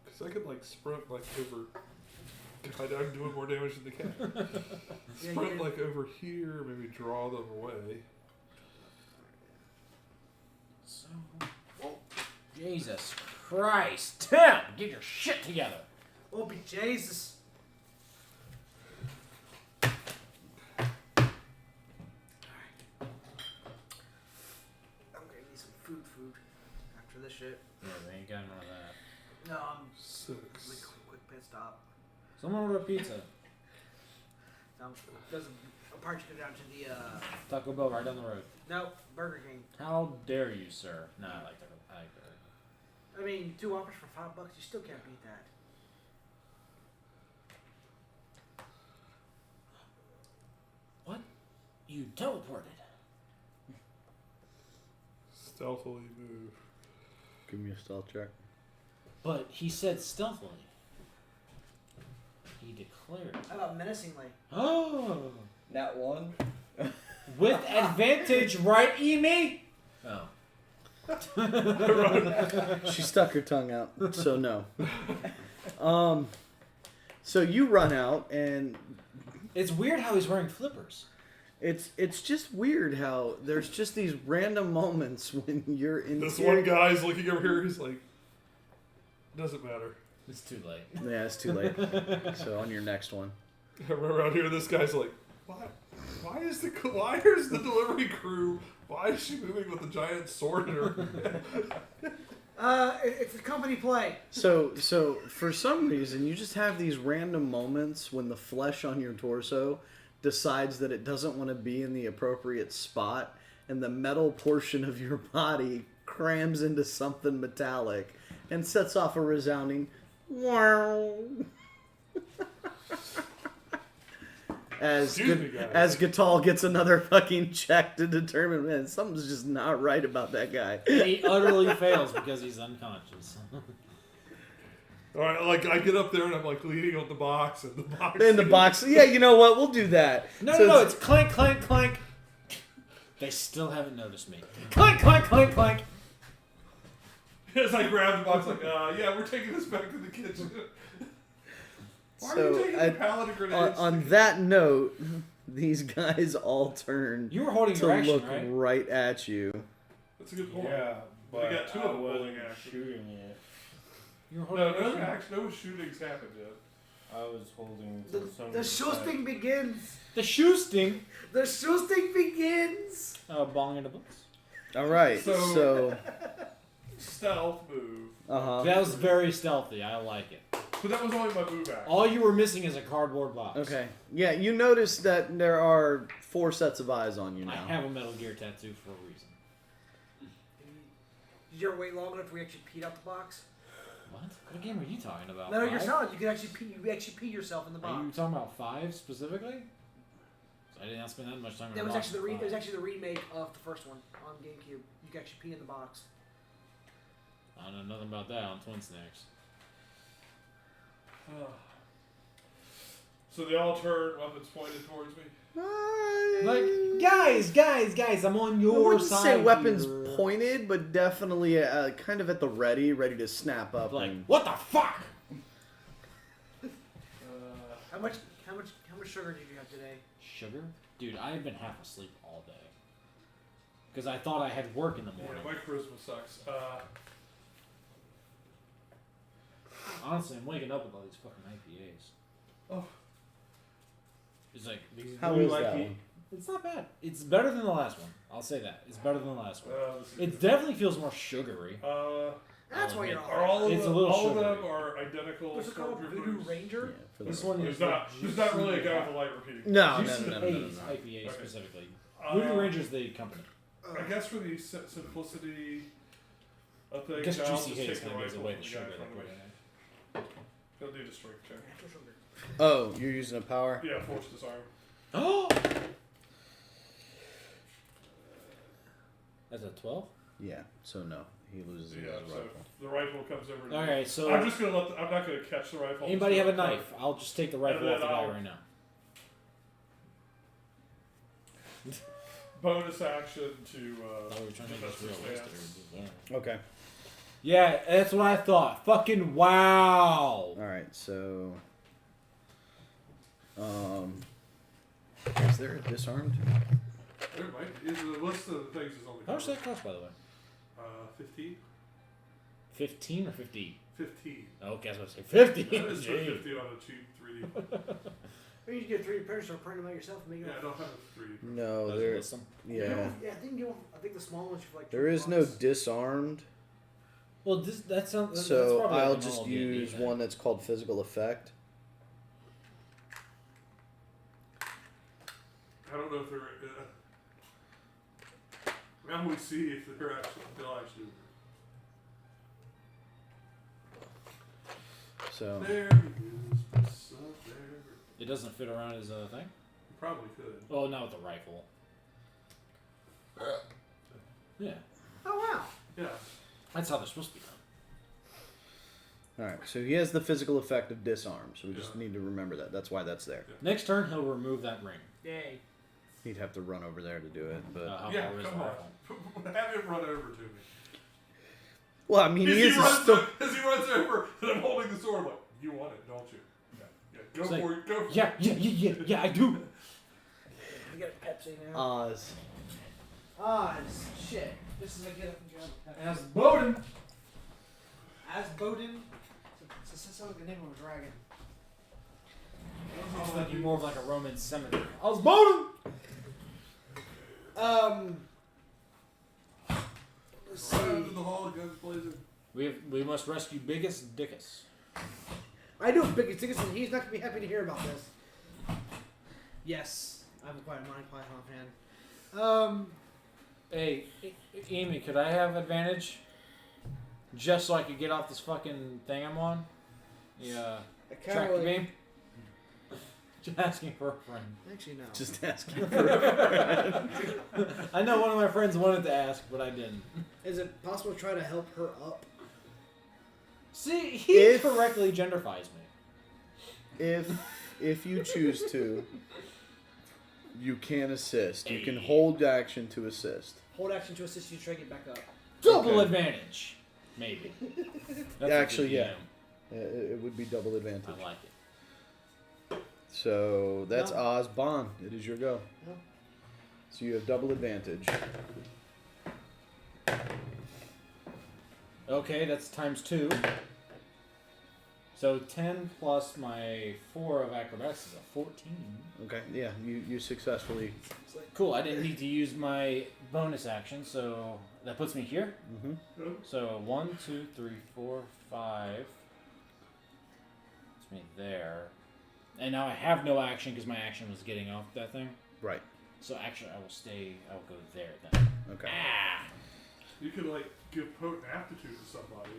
Because I could like sprint like over. I'm doing more damage than the cat. Yeah, Sprint you- like over here, maybe draw them away. So, Jesus Christ, Tim, get your shit together. Oh, be Jesus. I'm gonna need some food after this shit. Yeah, they ain't got none of that. No, I'm 6. quick pit stop. Someone order a pizza. No, doesn't. A part you go down to the. Taco Bell right down the road. No, Burger King. How dare you, sir? Nah, I like Taco Bell. I like Burger King. I mean, 2 Whoppers for $5, you still can't beat that. What? You teleported. Stealthily move. Give me a stealth check. But he said stealthily. He declared. How about menacingly? Oh! Nat 1. With advantage, right, Amy? Oh. She stuck her tongue out, so no. So you run out, and It's weird how he's wearing flippers. it's just weird how there's just these random moments when you're in. This one guy's looking over here. He's like, doesn't matter. It's too late. Yeah, it's too late. So on your next one. I remember out here, this guy's like, what? Why is the delivery crew? Why is she moving with a giant sword in her? It's a company play. So for some reason, you just have these random moments when the flesh on your torso decides that it doesn't want to be in the appropriate spot, and the metal portion of your body crams into something metallic and sets off a resounding wow. As Gatal gets another fucking check to determine, man, something's just not right about that guy. And he utterly fails because he's unconscious. All right, like I get up there and I'm like leaning on the box, and the box. In the box, yeah, you know what? We'll do that. No, it's clank, clank, clank. They still haven't noticed me. Clank, clank, clank, clank. As I grab the box, like, yeah, we're taking this back to the kitchen. Why are So, you taking a pallet of grenades? on that note, these guys all turn You were holding to your action, look right? at you. That's a good point. Yeah, They but got 2 I of them wasn't holding action. shooting it. You were holding No, your action. no shootings happened yet. I was holding The, to some the shooting begins. The shoe sting. The shooting begins. Bong in the books. All right, so Stealth move. That was very stealthy. I like it. But that was only my move action. All you were missing is a cardboard box. okay, yeah, you notice that there are 4 sets of eyes on you I now. have a Metal Gear tattoo for a reason. Did you ever wait long enough to actually pee out the box? What? What game are you talking about? No, you're Five? solid. You can actually pee. You actually pee yourself in the Are you box. talking about 5 specifically? So I didn't spend that much time in That the was box actually for it was 5. actually the remake of the first one on GameCube. You can actually pee in the box. I don't know nothing about that on Twin Snacks. So they all turn, weapons pointed towards me. Like, guys, I'm on I your wouldn't side. say weapons here. pointed, but definitely kind of at the ready to snap up. Like, and, what the fuck? How much sugar did you have today? Sugar? Dude, I have been half asleep all day. Because I thought I had work in the Yeah, morning. my charisma sucks. Honestly, I'm waking up with all these fucking IPAs. Oh. It's like, How Do you is like that it? one? it's not bad. It's better than the last one. I'll say that. It's better than the last one. This is It definitely feels more sugary. That's why you're are all of It's them, a little all of them sugary. are identical What's it called? Voodoo stormtroopers? Ranger? Yeah, for This the- one is There's not really a guy with a light repeating. No, Juicy no. Haze IPA Okay. specifically. Voodoo Ranger's the company. I guess for the simplicity of things, I guess I'll Juicy just Haze take the kind of gives rifle away from the the guy sugar. in front of me. He'll need a strength check. Natural sugar. Oh, you're using a power? Yeah, force disarm. Oh! That's a 12? Yeah, so no. He loses his Yeah, so rifle. the rifle comes over to me. Okay, so I'm just gonna I'm not gonna catch the rifle. I'm anybody just have a gonna- knife? I'll just take the rifle And off the then guy I'll- right now. Bonus action to I thought we were trying to make this defensive realistic. stance. Okay. Yeah, that's what I thought. Fucking wow! Alright, so... Is there a disarmed? There might be. The list of the things is only How much does that cost, by the way? 15? 15 or 50? 15. Okay, I was about to say 50. That is for Gee. 50 on a cheap 3D. Or you can get 3D printers or print them out yourself and make Yeah, them. I don't have a 3D. No, Those there... are awesome. Yeah. I think the small ones are for like. There is no disarmed, Well, that sounds. that's so probably I'll like a just normal D&D use thing. one that's called physical effect. I don't know if they're. Now we see if they'll actually. So There he is. What's up there? It doesn't fit around his thing. You probably could. Oh, not with the rifle. Yeah, Oh wow. Yeah. that's how they're supposed to be done. all right. So he has the physical effect of disarm. So we just Yeah. need to remember that. That's why that's there. Next turn, he'll remove that ring. Yay. He'd have to run over there to do it, but How Yeah, far is the come rifle? on. Have him run over to me. well, I mean, he is runs still. as he runs over, and I'm holding the sword. I'm like, you want it, don't you? Yeah, go It's for like, it. Go for Yeah, it. yeah, I do. We got a Pepsi now. Oz. Shit. This is a get up and jump. As Bowden. As Bowden. So sounds like the name of a dragon. I was thinking more of like a Roman cemetery. I was Bowden. Let's Runs see. in the hall, guns blazing. We must rescue Biggest Dickus. I know Biggest Dickinson. He's not gonna be happy to hear about this. Yes, I'm quite a Monty Python fan. Hey, Amy, could I have advantage? Just so I could get off this fucking thing I'm on? Yeah. I can't Tractor really. beam? Just asking for a friend. Actually, no. Just asking for a friend. I know one of my friends wanted to ask, but I didn't. Is it possible to try to help her up? See, he If- correctly genderfies me. If you choose to, you can assist. You can hold action to assist. Hold action to assist you to try to get back up. Double Okay. advantage. Maybe. That's a Actually, good yeah. DM. It would be double advantage. I like it. So that's No. Oz Bond. It is your go. No. So you have double advantage. Okay, that's times 2. So 10 plus my 4 of acrobatics is a 14. Okay. Yeah, you successfully. Cool, I didn't need to use my bonus action, so that puts me here. Mm-hmm. So 1, 2, 3, 4, 5. Puts me there. And now I have no action because my action was getting off that thing. Right. So actually, I will go there then. Okay. Ah! You could like give potent aptitude to somebody.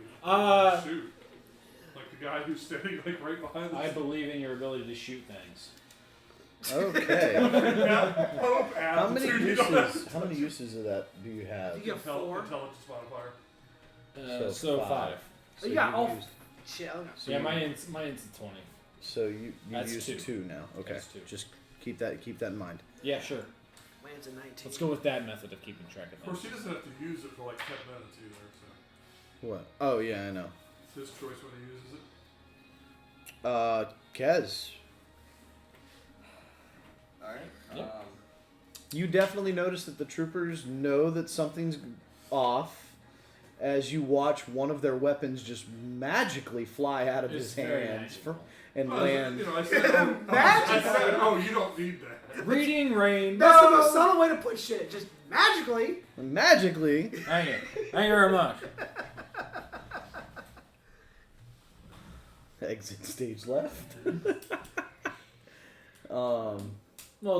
Shoot. Like the guy who's standing like right behind the I believe in your ability to shoot things. Okay. Pope How many aptitude, you don't have- uses? How many uses of that do you have? You get 4. Intelligence modifier. So 5. So You got you all. used- Shit. I don't know. so Yeah, you- mine's a 20. So you That's used 2. 2 now. Okay. That's 2. Just keep that in mind. Yeah, sure. Mine's a 19. Let's go with that method of keeping track of Of course, things. he doesn't have to use it for like 10 minutes either, so What? Oh yeah, I know. it's his choice when he uses it. Kez, Alright. Yep. you definitely notice that the troopers know that something's off as you watch one of their weapons just magically fly out of It's his very hands magical. and Well, land. You know, I said, oh, you don't need that. Reading rain. That's the most subtle way to put shit. Just magically. Magically, Thank you. Thank you very much. exit stage left. Well,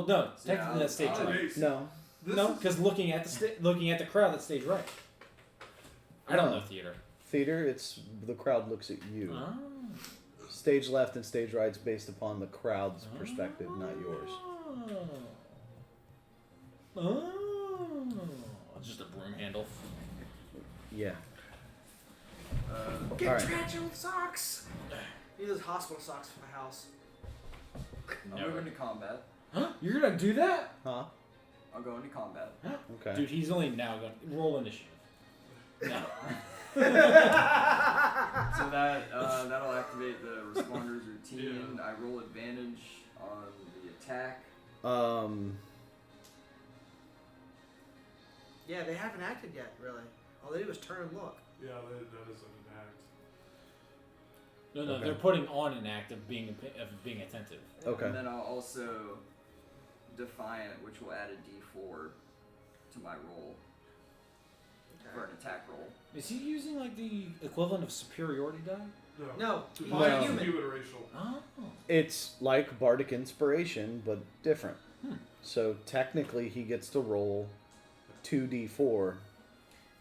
no. Technically, that's stage I'll- right. Ace. No. This No, is- because looking at the crowd, that's stage right. I don't No. know theater. Theater, it's the crowd looks at you. Oh. Stage left and stage right's based upon the crowd's perspective, not yours. Oh. It's just a broom handle. Yeah. Get Alright. tarantula socks. Use those hospital socks for the house. I'll Never. move into combat. Huh? You're gonna do that? Huh? I'll go into combat. Okay. Dude, he's only now going to roll initiative. No. So that that'll activate the responders routine. I roll advantage on the attack. Yeah, they haven't acted yet, really. All they did was turn and look. Yeah, that is an act. No, Okay. they're putting on an act of being attentive. Okay. And then I'll also Defiant, which will add a d4 to my roll for an attack roll. Is he using like the equivalent of superiority die? No, Defiance human. is human racial. Oh. It's like Bardic Inspiration, but different. So technically, he gets to roll 2d4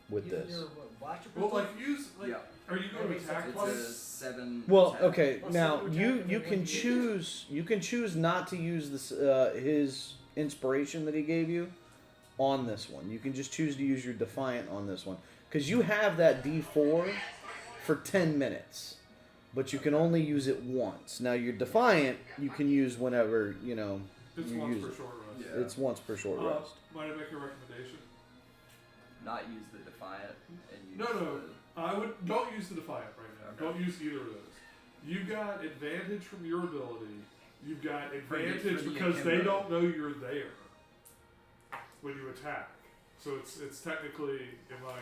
with Using this. your, blaster Well, pistol? like use like. Yeah. Are you going to attack It's twice? a 7. Well, attack. okay. Plus Now seven you attack you and can one choose not to use this his inspiration that he gave you on this one. You can just choose to use your defiant on this one because you have that D4 for 10 minutes, but you can only use it once. Now your defiant you can use whenever It's you once use per it. short rest. Yeah. It's once per short rest. Might I make a recommendation? Not use the defiant and use No. the- I would don't use the defiant right now. Okay. Don't use either of those. You've got advantage from your ability. You've got For the advantage because they akimbo. don't know you're there when you attack. So it's technically in my.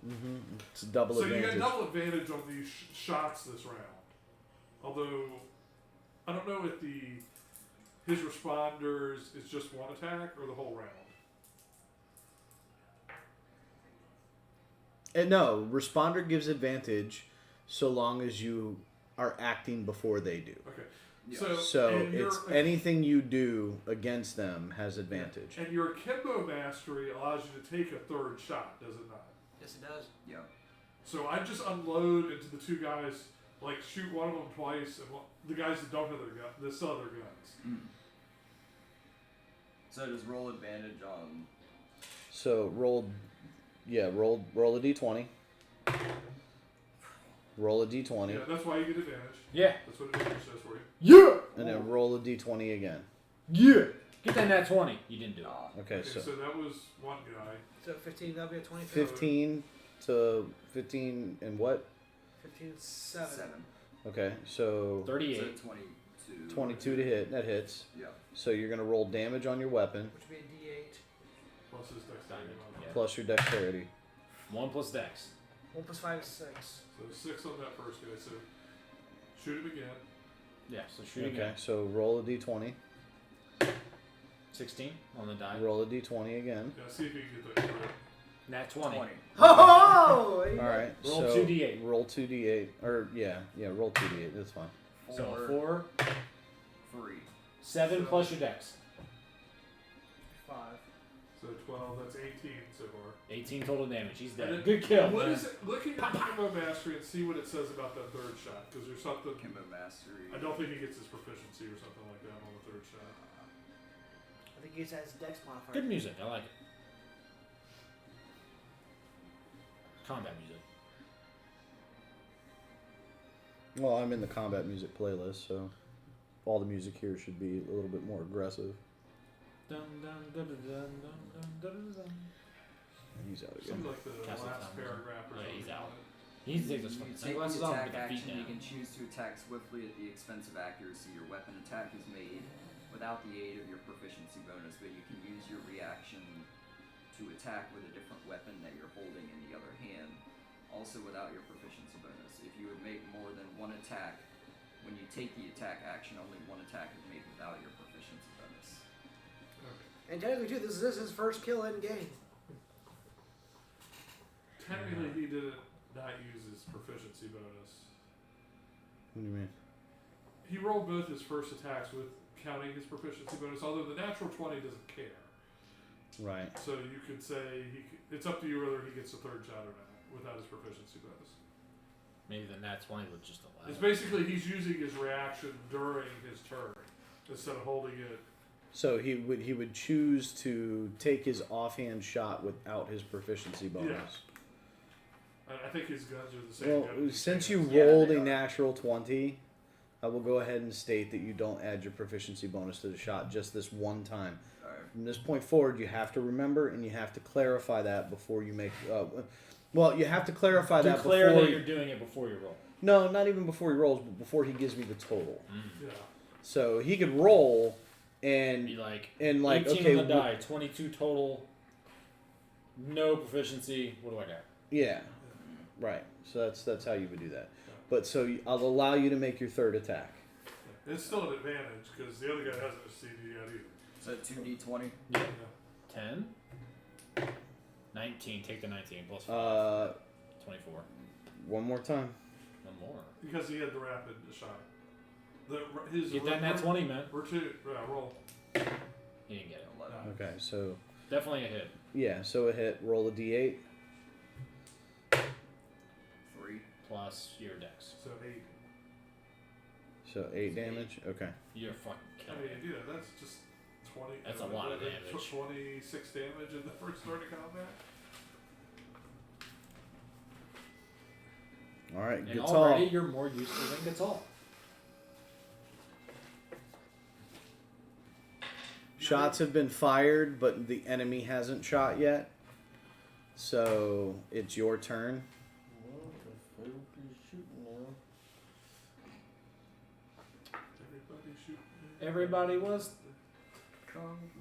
Mm-hmm. It's double So advantage. you got double advantage on these shots this round. Although I don't know if his responders is just one attack or the whole round. And no, responder gives advantage so long as you are acting before they do. Okay. Yeah. So and your- it's anything you do against them has advantage. And your akimbo mastery allows you to take a third shot, does it not? Yes, it does. Yeah. So I just unload into the two guys, like shoot one of them twice, and the guys that don't have their gun, they still have their guns. Mm. So does roll advantage on. So roll a d20. Roll a d20, Yeah, that's why you get advantage. Yeah. That's what advantage does for you. Yeah. and then roll a d20 again. Yeah. Get that nat 20. You didn't do it. Nah. Okay, Okay, so so that was one guy. So 15, that'll be a 20. 15 to 15 and what? 15, 7. 7. Okay, so 38. So 22. 22 to hit. That hits. Yeah. So you're gonna roll damage on your weapon Which would be a D8. Plus his dexterity. Yeah. plus your dexterity. 1 plus dex. 1 plus 5 is 6. So 6 on that first guy. So shoot him again. Yeah, so shoot Okay, again. so roll a d20. 16 on the die. Roll a d20 again. Yeah, see if you can get that correct. Nat 20. 20. Oh! All right. Roll so 2d8. Roll 2d8, or yeah, roll 2d8. That's fine. So 4, 3. 7 plus your dex. 5. So 12. That's 18 so far. 18 total damage. He's And dead. then- Good kill. What man. is it? Look at your Akimbo mastery and see what it says about that third shot. Because there's something. Kimbo mastery. I don't think he gets his proficiency or something like that on the third shot. I think he has his dex modifier. Good music. I like it. Combat music. Well, I'm in the combat music playlist, so all the music here should be a little bit more aggressive. Dun, dun, dun, dun, dun, dun, dun, dun, dun. He's out again. Something like the Castle last Town. paragraph or Yeah, something. he's out. like that. He needs to take those You fucking take sunglasses the off and attack put the feet action. You down. can choose to attack swiftly at the expense of accuracy. Your weapon attack is made without the aid of your proficiency bonus, but you can use your reaction to attack with a different weapon that you're holding in the other hand, also without your proficiency bonus. If you would make more than one attack, when you take the attack action, only one attack is made without your proficiency bonus. Okay. And technically, too, this is his first kill in game. Technically, he did not use his proficiency bonus. What do you mean? He rolled both his first attacks with counting his proficiency bonus, although the natural 20 doesn't care. Right. So you could say it's up to you whether he gets a third shot or not without his proficiency bonus. Maybe the nat 20 would just allow It's it. basically he's using his reaction during his turn instead of holding it. So he would choose to take his offhand shot without his proficiency bonus. I think his guns are the same. Well, gun as since his you hands. Yeah, rolled they a are. natural 20, I will go ahead and state that you don't add your proficiency bonus to the shot just this one time. Alright. From this point forward, you have to remember and you have to clarify that before you make. Well, you have to clarify that Declare before. that you're doing it before you roll. No, not even before he rolls, but before he gives me the total. Yeah. So he could roll and Be like, 18 18 on the die, 22 total, no proficiency. What do I got? Yeah, right. So that's how you would do that. But so I'll allow you to make your third attack. It's still an advantage because the other guy hasn't received it yet either. So 2d20. Yeah. Yeah. 10, 19. Take the 19 plus 5. 24. One more time. One more. Because he had the rapid shot. His Get that nat 20, man. Roll. He didn't get it. 11. Okay, so Definitely a hit. yeah, so a hit. Roll a d8. 3. Plus your dex. So 8. So 8 damage. Okay. You're fucking I killing mean, it. yeah, that's just 20. That's a lot of damage. 26 damage in the first turn of combat. All right, And Gatal. already you're more useful than Gatal. Shots have been fired, but the enemy hasn't shot yet. So it's your turn. What the fuck are you shooting now? Everybody shoot. Everybody was. Kung Fu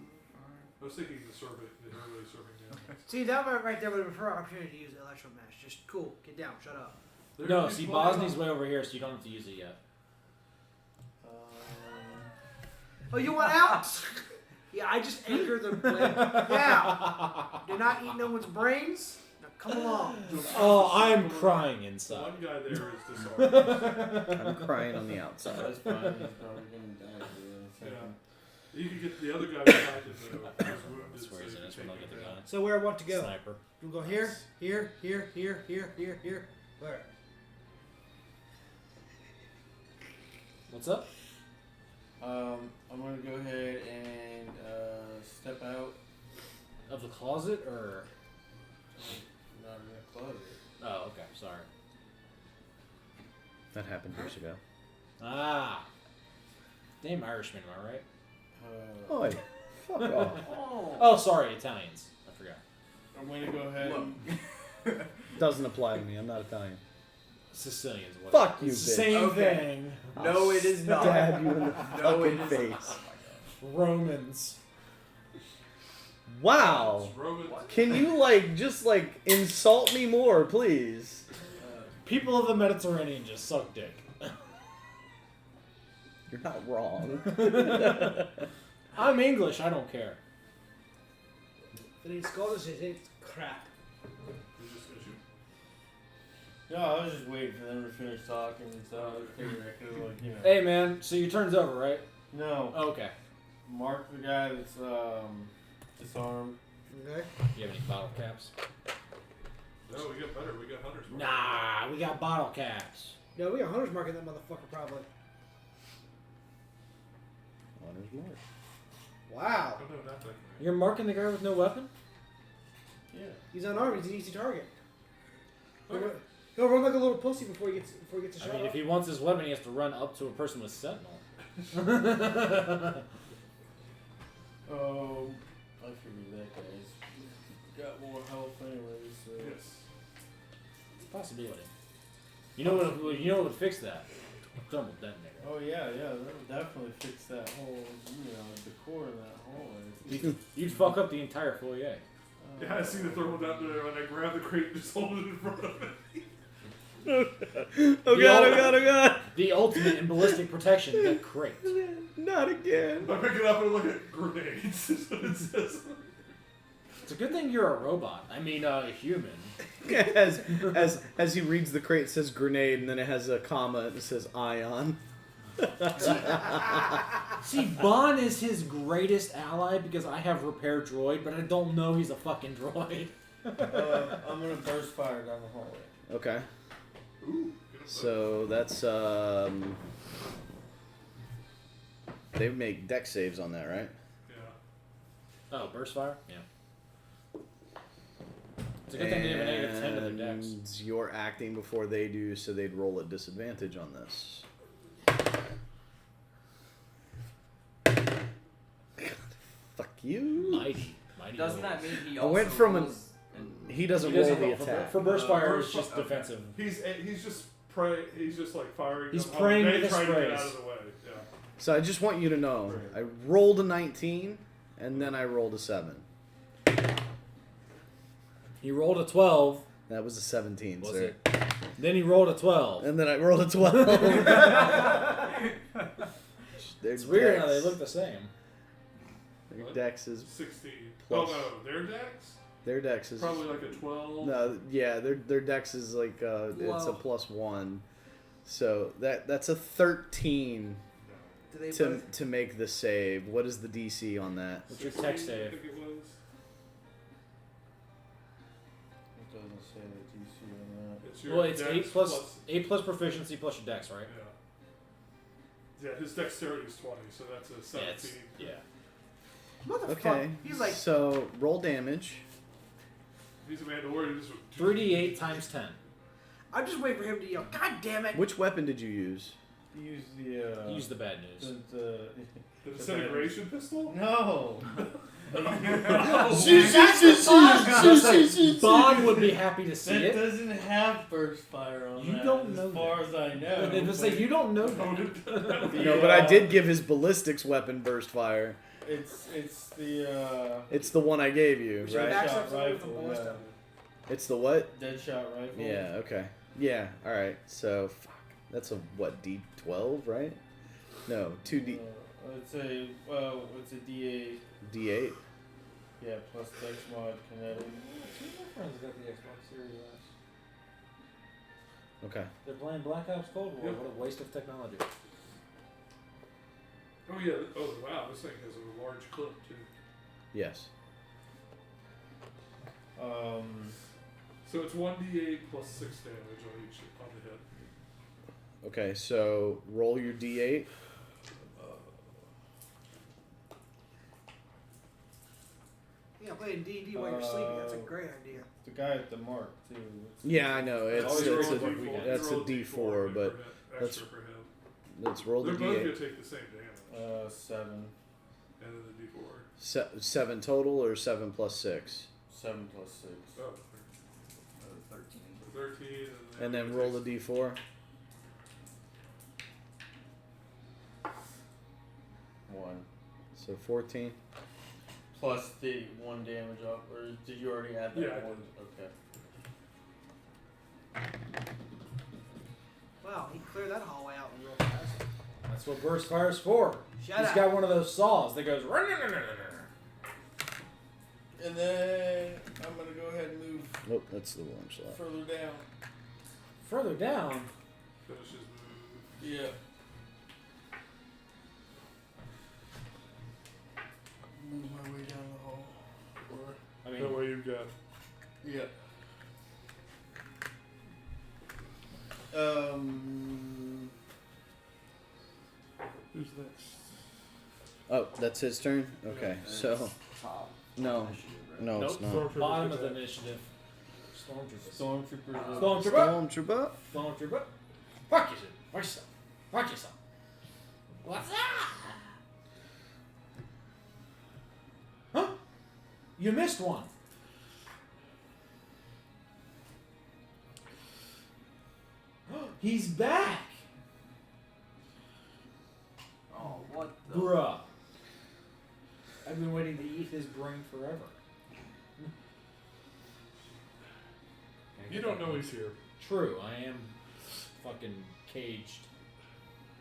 I was thinking the serving, everybody serving now. See, that right there would have been an opportunity to use the electro mash. Just cool, get down, shut up. No, see, Bosny's way over here, so you don't have to use it yet. Oh, you want out? Yeah, I just anchored the blade. Yeah. Do not eat no one's brains. Now come along. Oh, I'm crying The inside. one guy there is disarmed. I'm crying on the outside. That's fine. He's probably gonna die here in a second. Yeah. You can get the other guy behind him though. He's wounded, That's where so he's you in. That's can when I'll take get the him gun. So where I want to go? Sniper. We'll go here, here, here, here, here, here, here. Where? What's up? I'm gonna go ahead and step out. Of the closet, or? Not in the closet. Oh, okay. Sorry. That happened years ago. Ah. Damn Irishman, am I right? Oi, fuck off. Oh, sorry, Italians. I forgot. I'm gonna go ahead and Doesn't apply to me. I'm not Italian. Sicilians. Whatever. Fuck you, It's the bitch. same Okay. thing. No, it is not. Stab you in the No, it fucking is not. face. Romans. Wow. It's Roman. Can you just insult me more, please? People of the Mediterranean just suck dick. You're not wrong. I'm English. I don't care. It ain't Scottish, it ain't crap. You just issue. No, I was just waiting for them to finish talking, so I figured I could, Hey, man. So your turn's over, right? No, Okay. mark the guy that's disarmed. Okay. You have any bottle caps? No, we got better. We got hunters. Nah, we got bottle caps. No, we got hunters marking that motherfucker probably. Honor's mark. Wow. Oh, no, not that guy. You're marking the guy with no weapon? Yeah. He's unarmed, he's an easy target. Okay. He'll run like a little pussy before he gets a shot. I mean, if he wants his weapon, he has to run up to a person with sentinel. I figured that guy's got more health anyway, so. Yes. It's a possibility. You know what would fix that? A thermal detonator. Oh yeah, that'll definitely fix that whole, decor in that hallway. You'd fuck up the entire foyer. Yeah, I see the thermal detonator and I grab the crate and just hold it in front of it. Oh god. The ultimate in ballistic protection, the crate. Not again. I pick it up and look at grenades. Is what it says. It's a good thing you're a robot. I mean, a human. as he reads the crate, it says grenade, and then it has a comma and it says ion. See, Bon is his greatest ally because I have repair droid, but I don't know he's a fucking droid. I'm gonna burst fire down the hallway. Okay. Ooh, get him So that's they make deck saves on that, right? Yeah. Oh, burst fire? Yeah. It's a good thing they have a -10 to their decks. And you're acting before they do, so they'd roll at disadvantage on this. Fuck you. Mighty Doesn't that rolls. mean he I also went from rolls He doesn't He roll doesn't the roll attack. for burst fire. Burst It's just fi- okay. defensive. He's just like firing. He's them praying they with his try to get sprays. out of the way. Yeah. So I just want you to know, I rolled a 19, and then I rolled a 7. He rolled a 12. That was a 17, Was sir. it? Then he rolled a 12. And then I rolled a 12. It's weird how they look the same. Their dex is 16. Plus. Oh no, their decks? their dex is Probably like a 12. no, yeah, their dex is like it's a Whoa. +1. So that's a 13 Do they to both? to make the save. What is the DC on that? What's your tech 16, I save? think it was. It doesn't say the DC on that. It's your Well, it's dex 8 plus proficiency plus your dex, right? Yeah. Yeah, his dexterity is 20, so that's a Yeah, 17. yeah. Motherfucker. Okay. He's like, So roll damage. He's a Mandalorian. 3d8 times 10. I'm just waiting for him to yell, God damn it! Which weapon did you use? Use the Use the bad news. The disintegration pistol? No. Bond would be happy to see That it. doesn't have burst fire on You that. don't know as far as I know. And then say you don't know that. No, but I did give his ballistics weapon burst fire. It's the It's the one I gave you, We should right? back Deadshot up something with the rifle. ballista. It's the what? Deadshot rifle. Yeah. Okay. Yeah. All right. So, fuck. That's a what? D12, right? No, 2D It's a D8. D8. Yeah, plus dex mod kinetic. Two of my friends got the Xbox Series S. Okay. They're playing Black Ops Cold War. Yep. What a waste of technology. Oh, yeah. Oh, wow. This thing has a large clip, too. Yes. So it's 1d8 plus 6 damage on each on the hit. Okay. So roll your D8. Yeah, playing D&D while you're sleeping. That's a great idea. The guy at the mark too. Yeah, I know. It's always it's roll a a D4. that's a D4, but extra let's- for him. let's roll the They're both gonna D8. take the same damage, 7. and then the D4. 7 total or 7 plus 6, 7 plus 6. Oh, 13. 13, and then roll the D4. 1. So 14. Plus the 1 damage off, or did you already add that Yeah, I one? Okay. Wow, he cleared that hallway out real fast. That's what burst fire's for. Shut He's up. got one of those saws that goes. And then I'm gonna go ahead and move Oh, that's the wrong slot. further down. Further down. Finish his move. Yeah. Move my way down the hall. I That mean, way you've got. Yeah. Who's next? Oh, that's his turn. Okay. So Top. no, Initiative, right? no, it's nope. not. Stormtrooper Bottom of attack. the initiative. Stormtroopers. Stormtroopers. Stormtrooper. Stormtrooper. Stormtrooper. Fuck yourself. Fuck yourself. Fuck yourself. What's that? Huh? You missed one. He's back. Oh, what the? Bruh. I've been waiting to eat his brain forever. You don't know he's here. True, I am fucking caged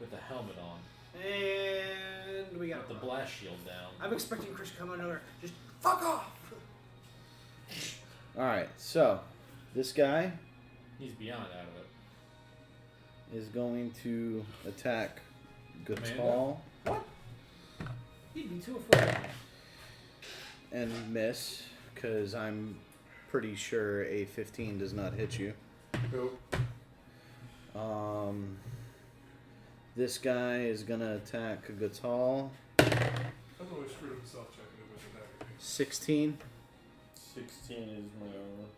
with the helmet on, And we got with the blast shield down. I'm expecting Chris to come out over. Just fuck off. All right. So this guy He's beyond out of it. is going to attack Amanda? Gatal He'd be too afraid. and miss because I'm pretty sure a 15 does not hit you. Nope. This guy is gonna attack Gatal. I've always screwed himself checking it with attack. 16. 16 is my armor.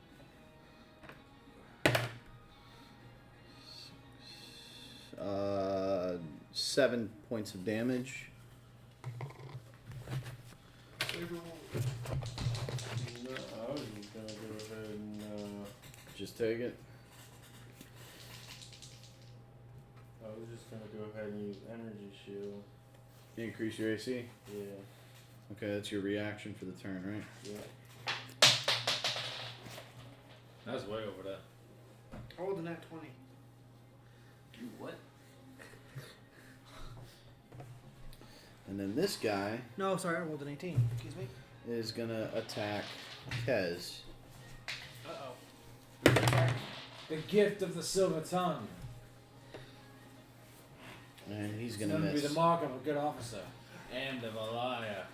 7 points of damage. Saber roll. No, I was just gonna go ahead and. Just take it. I was just gonna go ahead and use energy shield. Increase your AC. Yeah. Okay, that's your reaction for the turn, right? Yeah. That was way over that. I rolled a nat 20. You what? And then this guy No, sorry, I rolled an 18. Excuse me. is gonna attack Kez. Uh-oh. The gift of the silver tongue. And he's It's gonna known to be miss. the mark of a good officer and of a liar.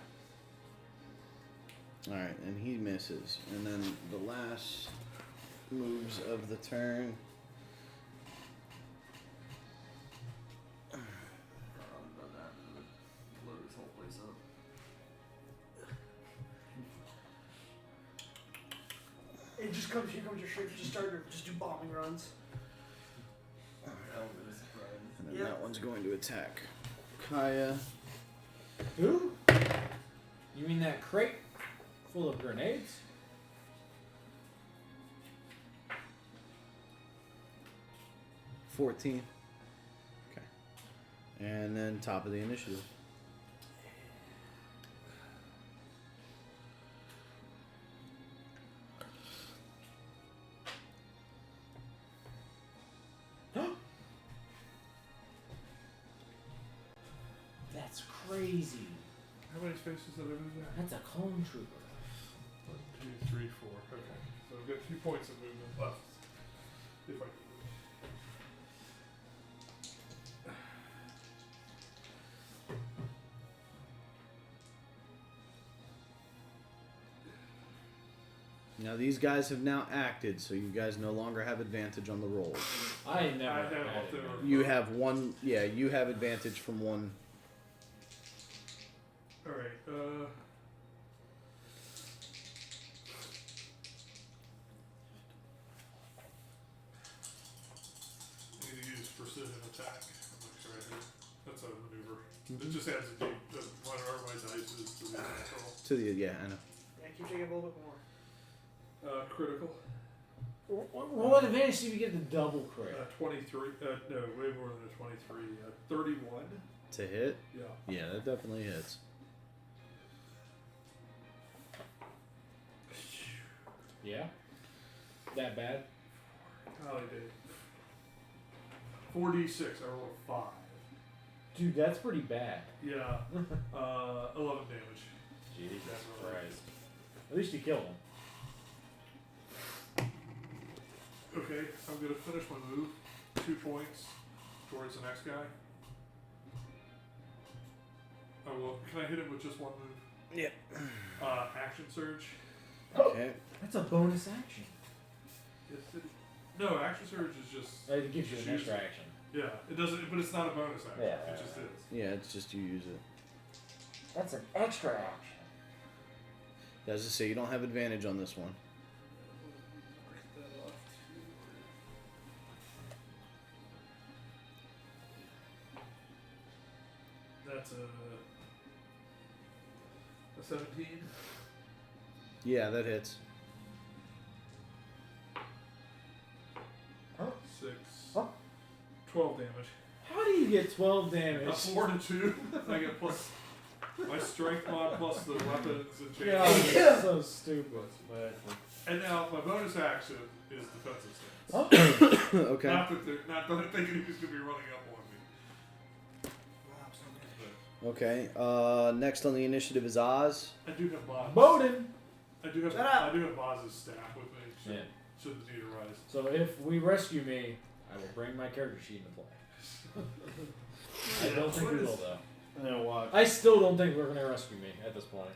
Alright, and he misses. And then the last moves of the turn. About that, blow this whole place up. It just comes. Here comes your ship. Just start to just do bombing runs. Element of surprise. And then Yep. that one's going to attack Kaya. Who? You mean that crate full of grenades? $14. Okay. And then top of the initiative. That's crazy. How many spaces are there in there? That's a clone trooper. 1, 2, 3, 4. Okay. So we've got 2 points of movement left. If I can move. Now these guys have now acted, so you guys no longer have advantage on the rolls. I never I have had up it. there. You have one. Yeah, you have advantage from one. Alright, need to use precision attack. I'm not sure I do. That's a maneuver. It just adds a deep, whatever my dice is to the control. To the I know. Yeah, keep taking a little bit more. Critical. What advantage do you get the double crit? 23, no, way more than a 23. 31. To hit. Yeah. Yeah, that definitely hits. Yeah? That bad? Oh, I did. 4d6, I rolled a 5. Dude, that's pretty bad. Yeah. 11 damage. Jesus Definitely. Christ. At least you killed him. Okay, I'm gonna finish my move. 2 points towards the next guy. I will. Can I hit him with just one move? Yep. Action surge. Okay. That's a bonus action. Yes, no, action surge is just. It gives you just an use extra it. action. Yeah, it doesn't. But it's not a bonus action. Yeah. It just is. Yeah, it's just you use it. That's an extra action. As I say, you don't have advantage on this one. That's a 17. Yeah, that hits. 6. Huh? 12 damage. How do you get 12 damage? A 4 to 2. I get plus my strength mod plus the weapons and change. God, that's so stupid. And now my bonus action is defensive stance. Okay. Not that I'm thinking he's gonna be running up on me. Wow, so good. Okay. Next on the initiative is Oz. I do have Boz. Bowden! I do have Shut up. I do have Boz's staff with me. Should, Yeah. should the need arise. So if we rescue me, I will bring my character sheet into play. I don't think we will, though. No, what? I still don't think we're going to rescue me at this point.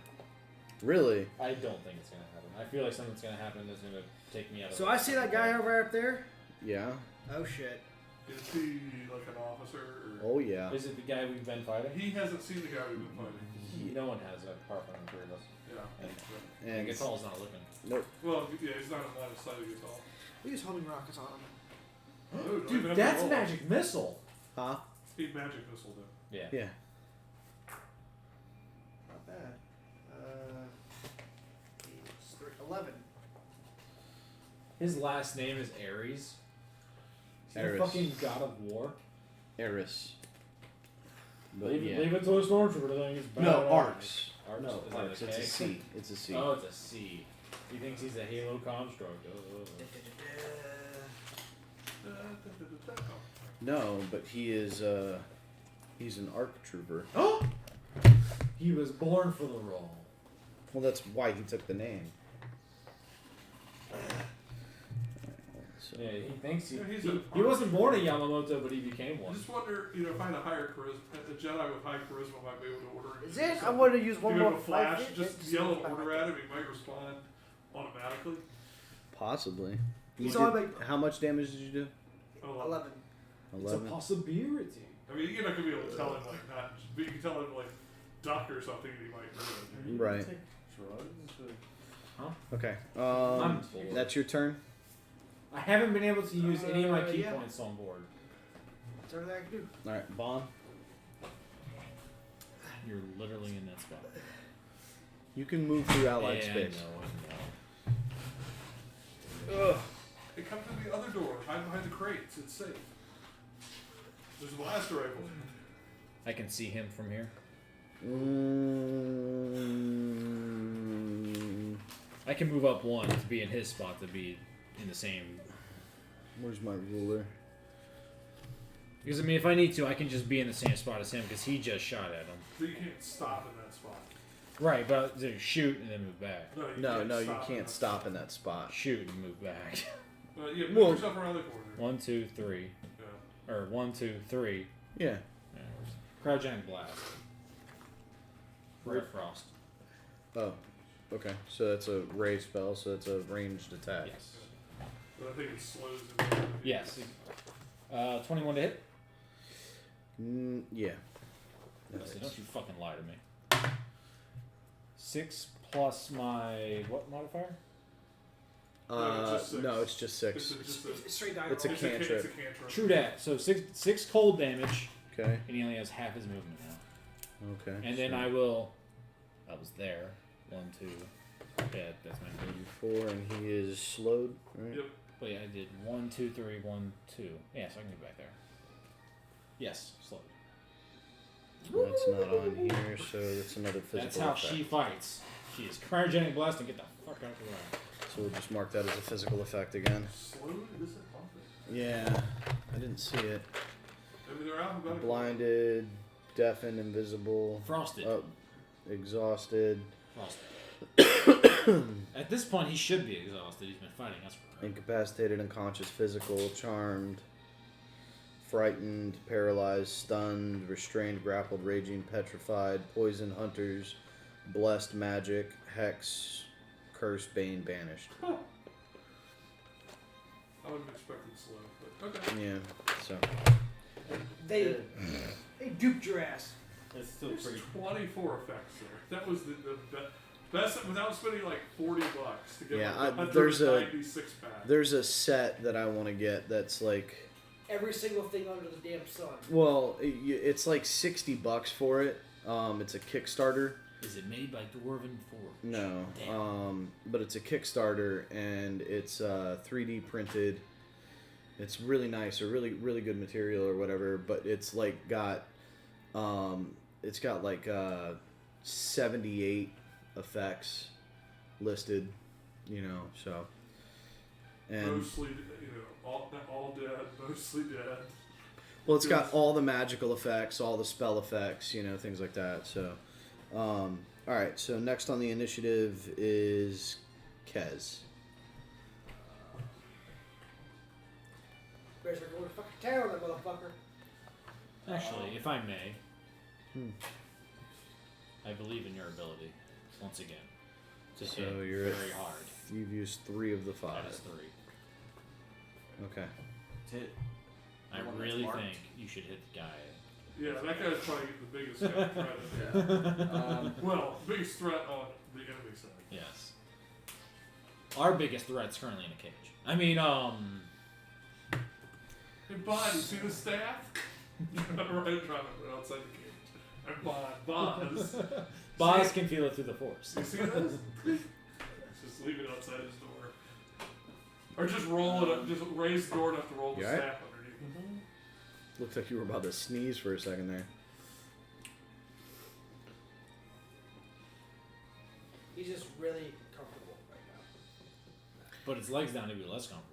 Really? I don't think it's going to happen. I feel like something's going to happen that's going to take me out of So I see that guy over up there. Yeah. Oh shit. Is he like an officer? Or? Oh yeah. Is it the guy we've been fighting? He hasn't seen the guy we've been fighting. No one has, apart from the three of us. Yeah. And And Gatal's not looking. nope. Well, yeah, he's not in line of sight of Gatal. We use homing rockets on him. Oh, don't even Dude, have that's to roll. magic missile. Huh? He magic missile him. Yeah. Yeah. Not bad. 11. His last name is Ares. Is he a Ares. fucking god of war? Eris. But Leave, yeah. leave it to a stormtrooper thing. It's bad. No, Arcs. Arcs? No, Is that Arcs. a It's a K? C. It's a C. Oh, it's a C. He thinks he's a Halo construct. No, but he is. He's an ARC trooper. Oh! He was born for the role. Well, that's why he took the name. So. Yeah, he thinks Yeah, he's he wasn't born a Yamamoto, but he became I one. just wonder, if I had a higher charisma, a Jedi with high charisma might be able to order him. Is to do it? I something. wanted to use one Give him more a flash, fight. just yell an order at him, he might respond automatically. Possibly. He's You only did- how much damage did you do? 11. It's a possibility. I mean, you're not gonna be able to tell him like not, but you can tell him like duck or something, and he might do it. Right. Okay. I'm bored. That's your turn. I haven't been able to use any of my key yeah. points on board. That's everything I can do. All right, Bond. You're literally in that spot. You can move through allied yeah, space. I know. Ugh. Hey, come to the other door. Hide behind the crates. It's safe. There's a blaster rifle. I can see him from here. I can move up one to be in his spot to be in the same. Where's my ruler? Because I mean, if I need to, I can just be in the same spot as him because he just shot at him. But you can't stop in that spot. Right, but shoot and then move back. No, you can't stop in that spot. Shoot and move back. Yeah, move Well- yourself around the corner. 1, 2, 3, Yeah. or 1, 2, 3. Yeah. Cryogenic blast. Red frost. Oh. Okay. So that's a ray spell. So it's a ranged attack. Yes. But I think it slows him down. Yes. 21 to hit. Yeah. So don't you fucking lie to me. 6 plus my what modifier? No, it's just 6. It's straight die It's a roll. cantrip. True that. So 6 cold damage, Okay. and he only has half his movement now. Okay. And then I will. I was there. 1, 2. Yeah, that's my movement. 4, and he is slowed. Right? Yep. Wait, I did 1, 2, 3, 1, 2. Yeah, so I can get back there. Yes, slow. That's not on here, so that's another physical That's how effect. she fights. She is cryogenic blast and get the fuck out of the way. So we'll just mark that as a physical effect again. Slowed? This is bumping. Yeah, I didn't see it. Maybe they're alphabetical. Blinded, deafened, invisible, Frosted. exhausted, Frosted. At this point, he should be exhausted. He's been fighting us for incapacitated, unconscious, physical, charmed, frightened, paralyzed, stunned, restrained, grappled, raging, petrified, poisoned, hunters, blessed, magic, hex, curse, bane, banished. Huh. I would have expected slow, but okay. Yeah, so. They duped your ass. It's still There's pretty. 24 effects there. That was the best without spending like $40 to get Yeah, like there's a- 196 pack. There's a set that I want to get that's like, Every single thing under the damn sun. well, it's like $60 for it. It's a Kickstarter. Is it made by Dwarven Forge? No, Damn. but it's a Kickstarter and it's 3D printed. It's really nice or really good material or whatever. But it's like got like 78 effects listed, so and Mostly, all dead, mostly dead. well, it's got all the magical effects, all the spell effects, things like that. So, all right. So next on the initiative is Kez. Better start going to fucking town, that motherfucker. Actually, if I may, Hmm. I believe in your ability, once again, to So hit you're at very hard. You've used 3 of the 5. That is 3. Okay. Hit. I The one that's really marked. think you should hit the guy. Yeah, that guy's probably the biggest threat. Yeah. Well, biggest threat on the enemy side. Yes. Our biggest threat's currently in a cage. I mean, Hey, Bond, you see the staff? right outside the cage. And Bond. Boz can feel it through the force. You see this? Just leave it outside his door. Or just roll it up, just raise the door enough to roll the You alright? staff underneath. Looks like you were about to sneeze for a second there. He's just really comfortable right now. But his legs down to be less comfortable.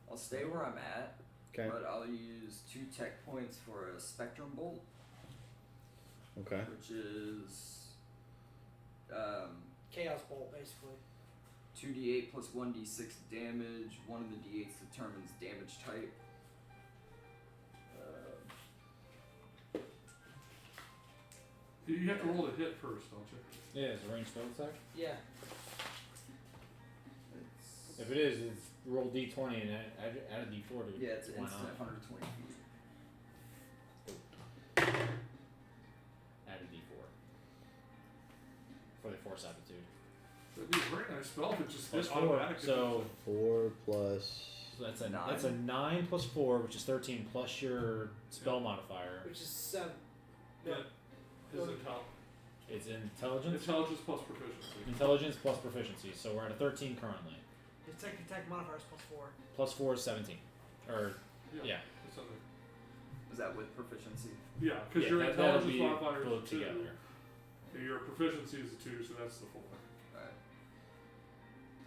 I'll stay where I'm at, Okay. but I'll use 2 tech points for a spectrum bolt, Okay. which is Chaos Bolt, basically. 2d8 plus 1d6 damage. One of the d8s determines damage type. You have to roll a hit first, don't you? Yeah, it's a ranged spell attack. Yeah. It's, If it is, it's roll d20 and add a d4 to it. yeah, it's an Why instant not? 120 feet. Add a d4 for the force aptitude. That'd be a very nice spell if it just Plus hit 4. automatic. So 4 plus. that's a Nine. that's a 9 plus 4, which is 13 plus your spell modifier. Which is 7. Yeah. Is it top? It's intelligence. Intelligence plus proficiency. Intelligence plus proficiency. So we're at a 13 currently. His attack modifier is +4. Plus 4 is 17. Or yeah. It's on there. Is that with proficiency? Yeah, because your that'll intelligence be modifier both is a 2. together. Yeah, your proficiency is a 2, so that's the 4.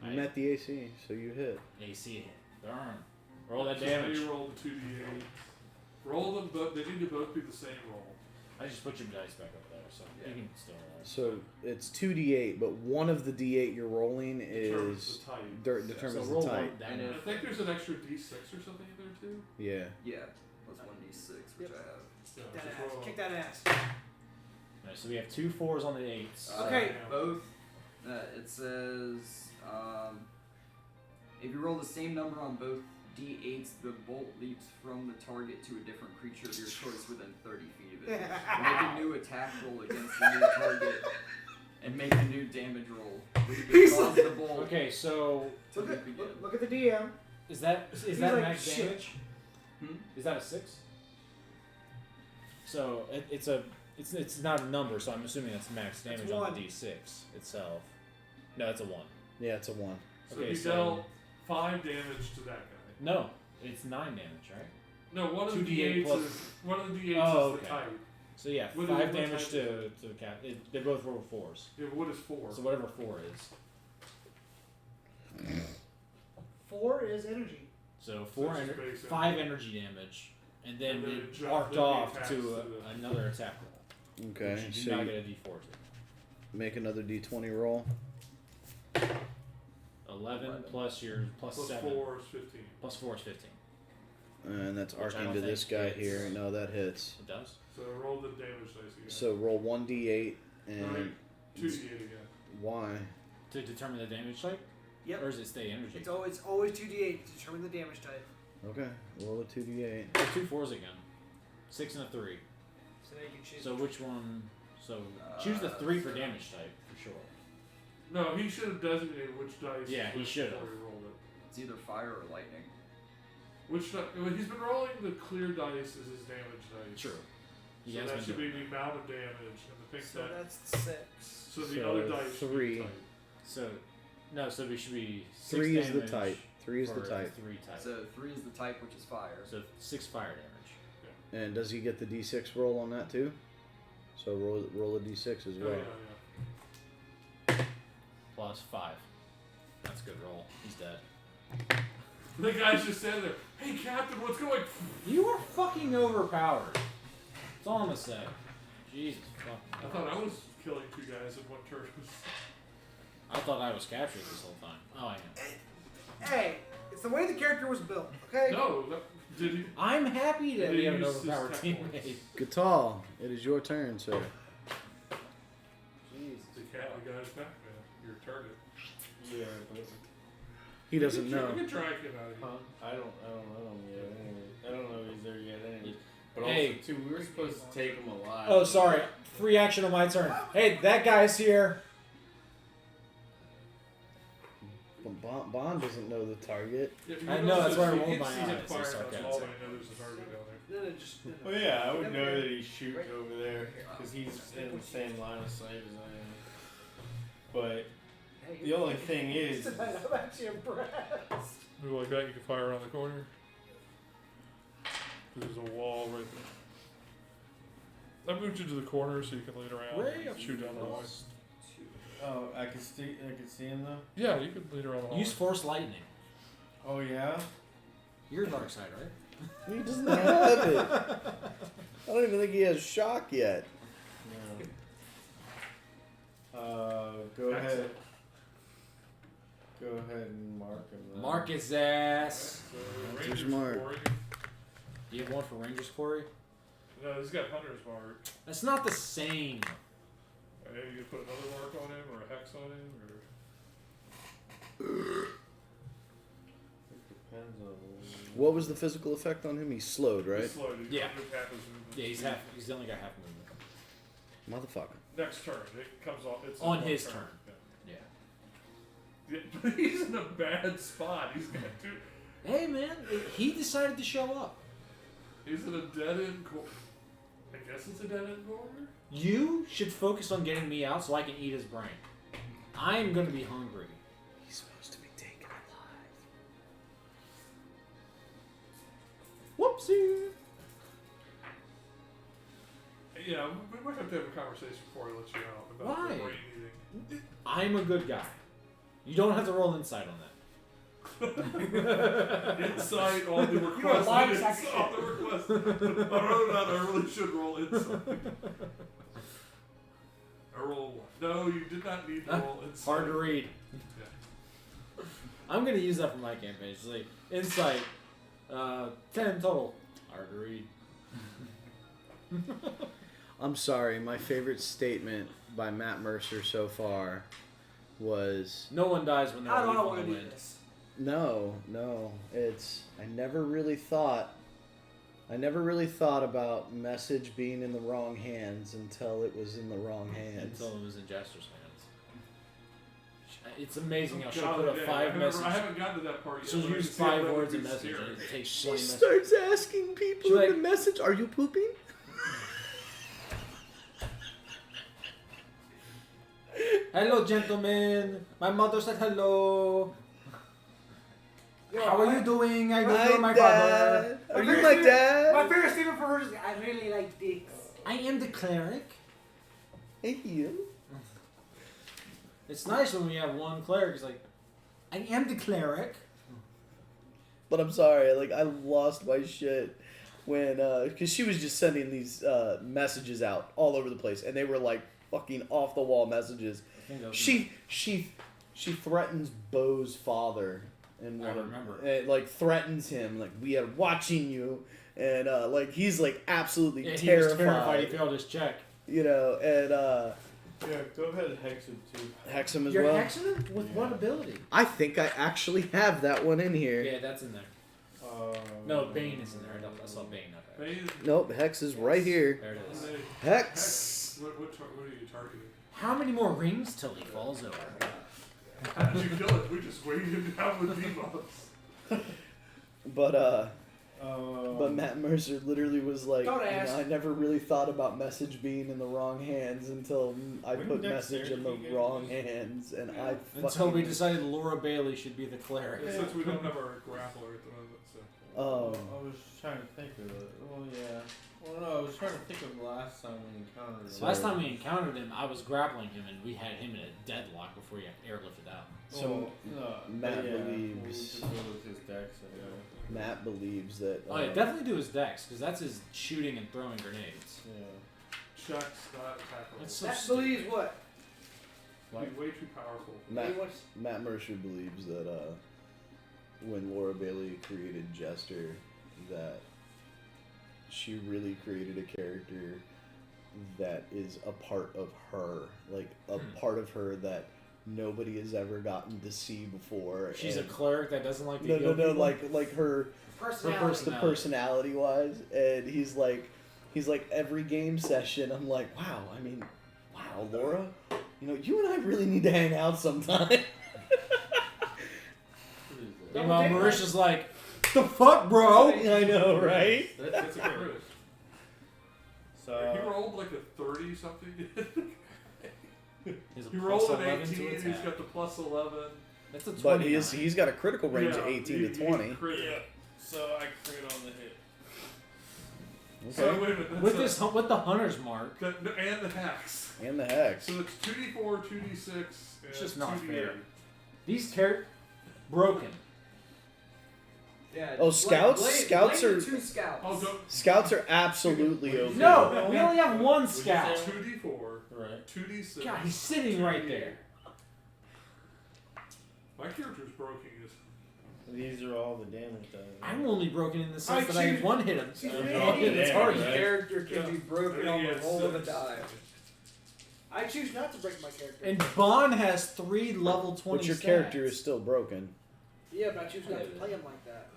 Alright. You met the AC, so you hit. AC. Darn. Roll that So damage. you roll the 2d8. Roll them, but they need to both be the same roll. I just put your dice back up there, so Yeah. you can still roll. So it's 2d8, but one of the d8 you're rolling Determines is the type. determines so roll the type. one And damage. I think there's an extra d6 or something in there too. Yeah. Yeah, plus 1d6, which Yep. I have. Yeah, That just ass. roll. Kick that ass. Alright, so we have 2 4s on the 8s. Okay. Both. It says if you roll the same number on both d8s, the bolt leaps from the target to a different creature of your choice within 30 feet of it. Make a new attack roll against the new target, and make a new damage roll, which He's would cause the bolt Okay, so to Look at, begin. look at the DM. is that He's that like, max shit. damage? Hmm? Is that a 6? So it's not a number, so I'm assuming that's max damage on one. the d6 itself. No, it's a 1. Yeah, it's a 1. So Okay, you so- dealt 5 damage to that guy. No, it's 9 damage, right? No, one of the 2d8 d8s plus- is one of the d8s Oh, is the okay. type. So yeah, What 5 what damage type to is the cap. They both roll 4s. Yeah, but what is 4? So whatever 4 is. 4 is energy. So So it's just base 5 energy. energy damage, and then And then it it jump- arced then the off attacks to to the- another attack roll. Okay, Which you do so not you get a d4 to. make another d20 roll. 11 plus your plus Plus 7 4 is 15. plus 4 is 15. And that's Which I arcing don't to this think guy hits. here. No, that hits. It does. So roll the damage dice again. So roll 1d8 and Alright, 2d8 again. why? To determine the damage type? Yep. Or does it stay energy? It's always 2d8 to determine the damage type. Okay, roll a 2d8. Oh, 2 4s again. 6 and a 3. So now you can choose. So which one? So choose the 3 for damage type for sure. No, he should have designated which dice. Yeah, he was should before have. he rolled it. It's either fire or lightning. Which well, he's been rolling the clear dice as his damage dice. True. He So has that been should doing be the amount of damage, and the pink So die. that's 6. So the So other dice should be 3. type. So, no, so we should be 6 3 is the damage type. 3 is the for type. 3 type. So 3 is the type, which is fire. So 6 fire damage. And does he get the d6 roll on that too? So roll a d6 as Oh, well. yeah. Plus 5. That's a good roll. He's dead. The guy's just standing there. Hey, Captain, what's going? You are fucking overpowered. That's all I'm gonna say. Jesus fucking I thought I was killing 2 guys in one turn. I thought I was captured this whole time. Oh, I am. Hey, it's the way the character was built, okay? No, did he? I'm happy that Did we he have an use his overpowered tech teammate. points? Gatal, it is your turn, sir. Jeez. The cat, the guy's back, man. Your target. Yeah, but He doesn't You know. can drag him out of here. I don't know him yet. Anyway, I don't know if he's there yet. Anyway. But Hey. also, too, we were supposed to take him alive. Oh, sorry. Free action on my turn. Hey, that guy's here. But Bond doesn't know the target. Yeah, I he know, knows that's that why I he rolled hits- my he hit eyes, fire, it's that's sarcastic. all I know there's a target down there. No, just. No, Well, yeah, I would Never know mind. that he's shooting over there because he's in the same line of sight as I am. But Hey, the only thing is, tonight, I'm actually impressed. Move like that, you can fire around the corner. There's a wall right there. I moved you to the corner so you can lean around Way and up shoot down the hallway. oh, I can see him though. Yeah, you can lean around the hallway. Use force lightning. Oh yeah. You're dark side, right? He doesn't have it. I don't even think he has shock yet. No. Go ahead. Go ahead and mark him. Then. Mark his ass. So There's Ranger's Mark. Quarry. Do you have one for Ranger's Quarry? No, he's got Hunter's Mark. That's not the same. Hey, you put another mark on him or a hex on him or. It depends on. What was the physical effect on him? He's slowed, right? He's slowed. He's Yeah. under half his movement. Yeah, he's only got half movement. Motherfucker. Next turn, it comes off. It's On one his turn. Yeah. Yeah. Yeah, but he's in a bad spot. He's got two. Hey man, he decided to show up. He's in a dead end corner. I guess it's a dead end corner. You should focus on getting me out so I can eat his brain. I'm gonna be hungry. He's supposed to be taken alive. Whoopsie. Yeah, we might have to have a conversation before I let you out about Why? the brain eating. I'm a good guy. You don't have to roll insight on that. Insight on the request. You are lying, On sack of the request. I don't know that I really should roll insight. I roll one. No, you did not need to roll insight. Hard to read. Yeah. I'm gonna use that for my campaign. It's like insight, 10 total. Hard to read. I'm sorry, my favorite statement by Matt Mercer so far was No one dies when they're How do I leaving want the to do wind. this? no, it's I never really thought about message being in the wrong hands until it was in the wrong hands. Until it was in Jester's hands. It's amazing how she'll God, put a yeah, 5 message. I haven't gotten to that part yet. She'll but I use can see how 5 that would words be a message scary. and it takes She 20 messages. starts asking people She's in the like- message, "Are you pooping?" Hello, gentlemen. My mother said hello. Yo, How are you doing? I know Hi, you're my Dad. father. Are you my My dad? favorite statement for her is, I really like dicks. I am the cleric. Hey, you. It's nice when we have one cleric. It's like, I am the cleric. But I'm sorry, like I lost my shit when, because she was just sending these messages out all over the place, and they were like fucking off the wall messages. I think that was She threatens Bo's father, and I remember. like threatens him, like we are watching you, and like he's like absolutely yeah, he was terrified, terrified he failed his check. you know, and Yeah, go ahead and hex him too. hex him as You're well. hexing him? With what ability? I think I actually have that one in here. Yeah, that's in there. No, Bane is in there. I saw Bane. Okay. Bane- Nope, hex is right here. There it is. Hex. What are you targeting? How many more rings till he falls over? How did you kill it? We just weighed him down with debuffs. But Matt Mercer literally was like, Don't ask. I never really thought about message being in the wrong hands until I When put next message year in do the you get wrong this? hands, and I Until we fucking- decided Laura Bailey should be the cleric. Since we don't have our grappler at the moment, so. Oh, I was trying to think of it. Well, yeah. Well, no, I was trying to think of the last time we encountered him. Last time we encountered him, I was grappling him, and we had him in a deadlock before he got airlifted out. So, no, Matt yeah, believes- We'll just go with his dex anyway. Matt believes that. Oh yeah, definitely do his dex, because that's his shooting and throwing grenades. Yeah. Checks, not attack rolls. That's so That stupid. believes what? He's way too powerful. Matt, What's- Matt Mercer believes that when Laura Bailey created Jester, that she really created a character that is a part of her, like a part of her that nobody has ever gotten to see before. She's a and- cleeric that doesn't like to no, heal no, people? like her Personality. the personality wise, and he's like every game session I'm like, wow, I mean, wow, Laura, you know, you and I really need to hang out sometime. What is that? Meanwhile, Marisha's like, the fuck, bro? I know, right? That's a crit. So, He rolled like a 30 something. He's a He plus rolled an 11 to 18, he's attack. got the plus 11. That's a 20. But he's got a critical range of 18 to 20. yeah. So I crit on the hit. So Okay. wait a minute. That's With this, with the hunter's mark, and the hex. And the hex. So it's 2d4, 2d6, and It's just not 2d8. fair. these characters broken. Yeah. Oh, scouts? Blame Scouts the are- two scouts. Oh, don't. Scouts are absolutely okay. No, we only have one Scout. scout. 2d4, Right. 2d6. God, he's sitting right there. My character's broken. These are all the damage done. I'm only broken in the sense that I choose- one hit him. See, One yeah, hit the yeah, target. right. Character can be broken on the Yeah, roll of a six. die. I choose not to break my character. And Bond has 3 level 20 But your stats. character is still broken. Yeah, but I choose not to play him like that.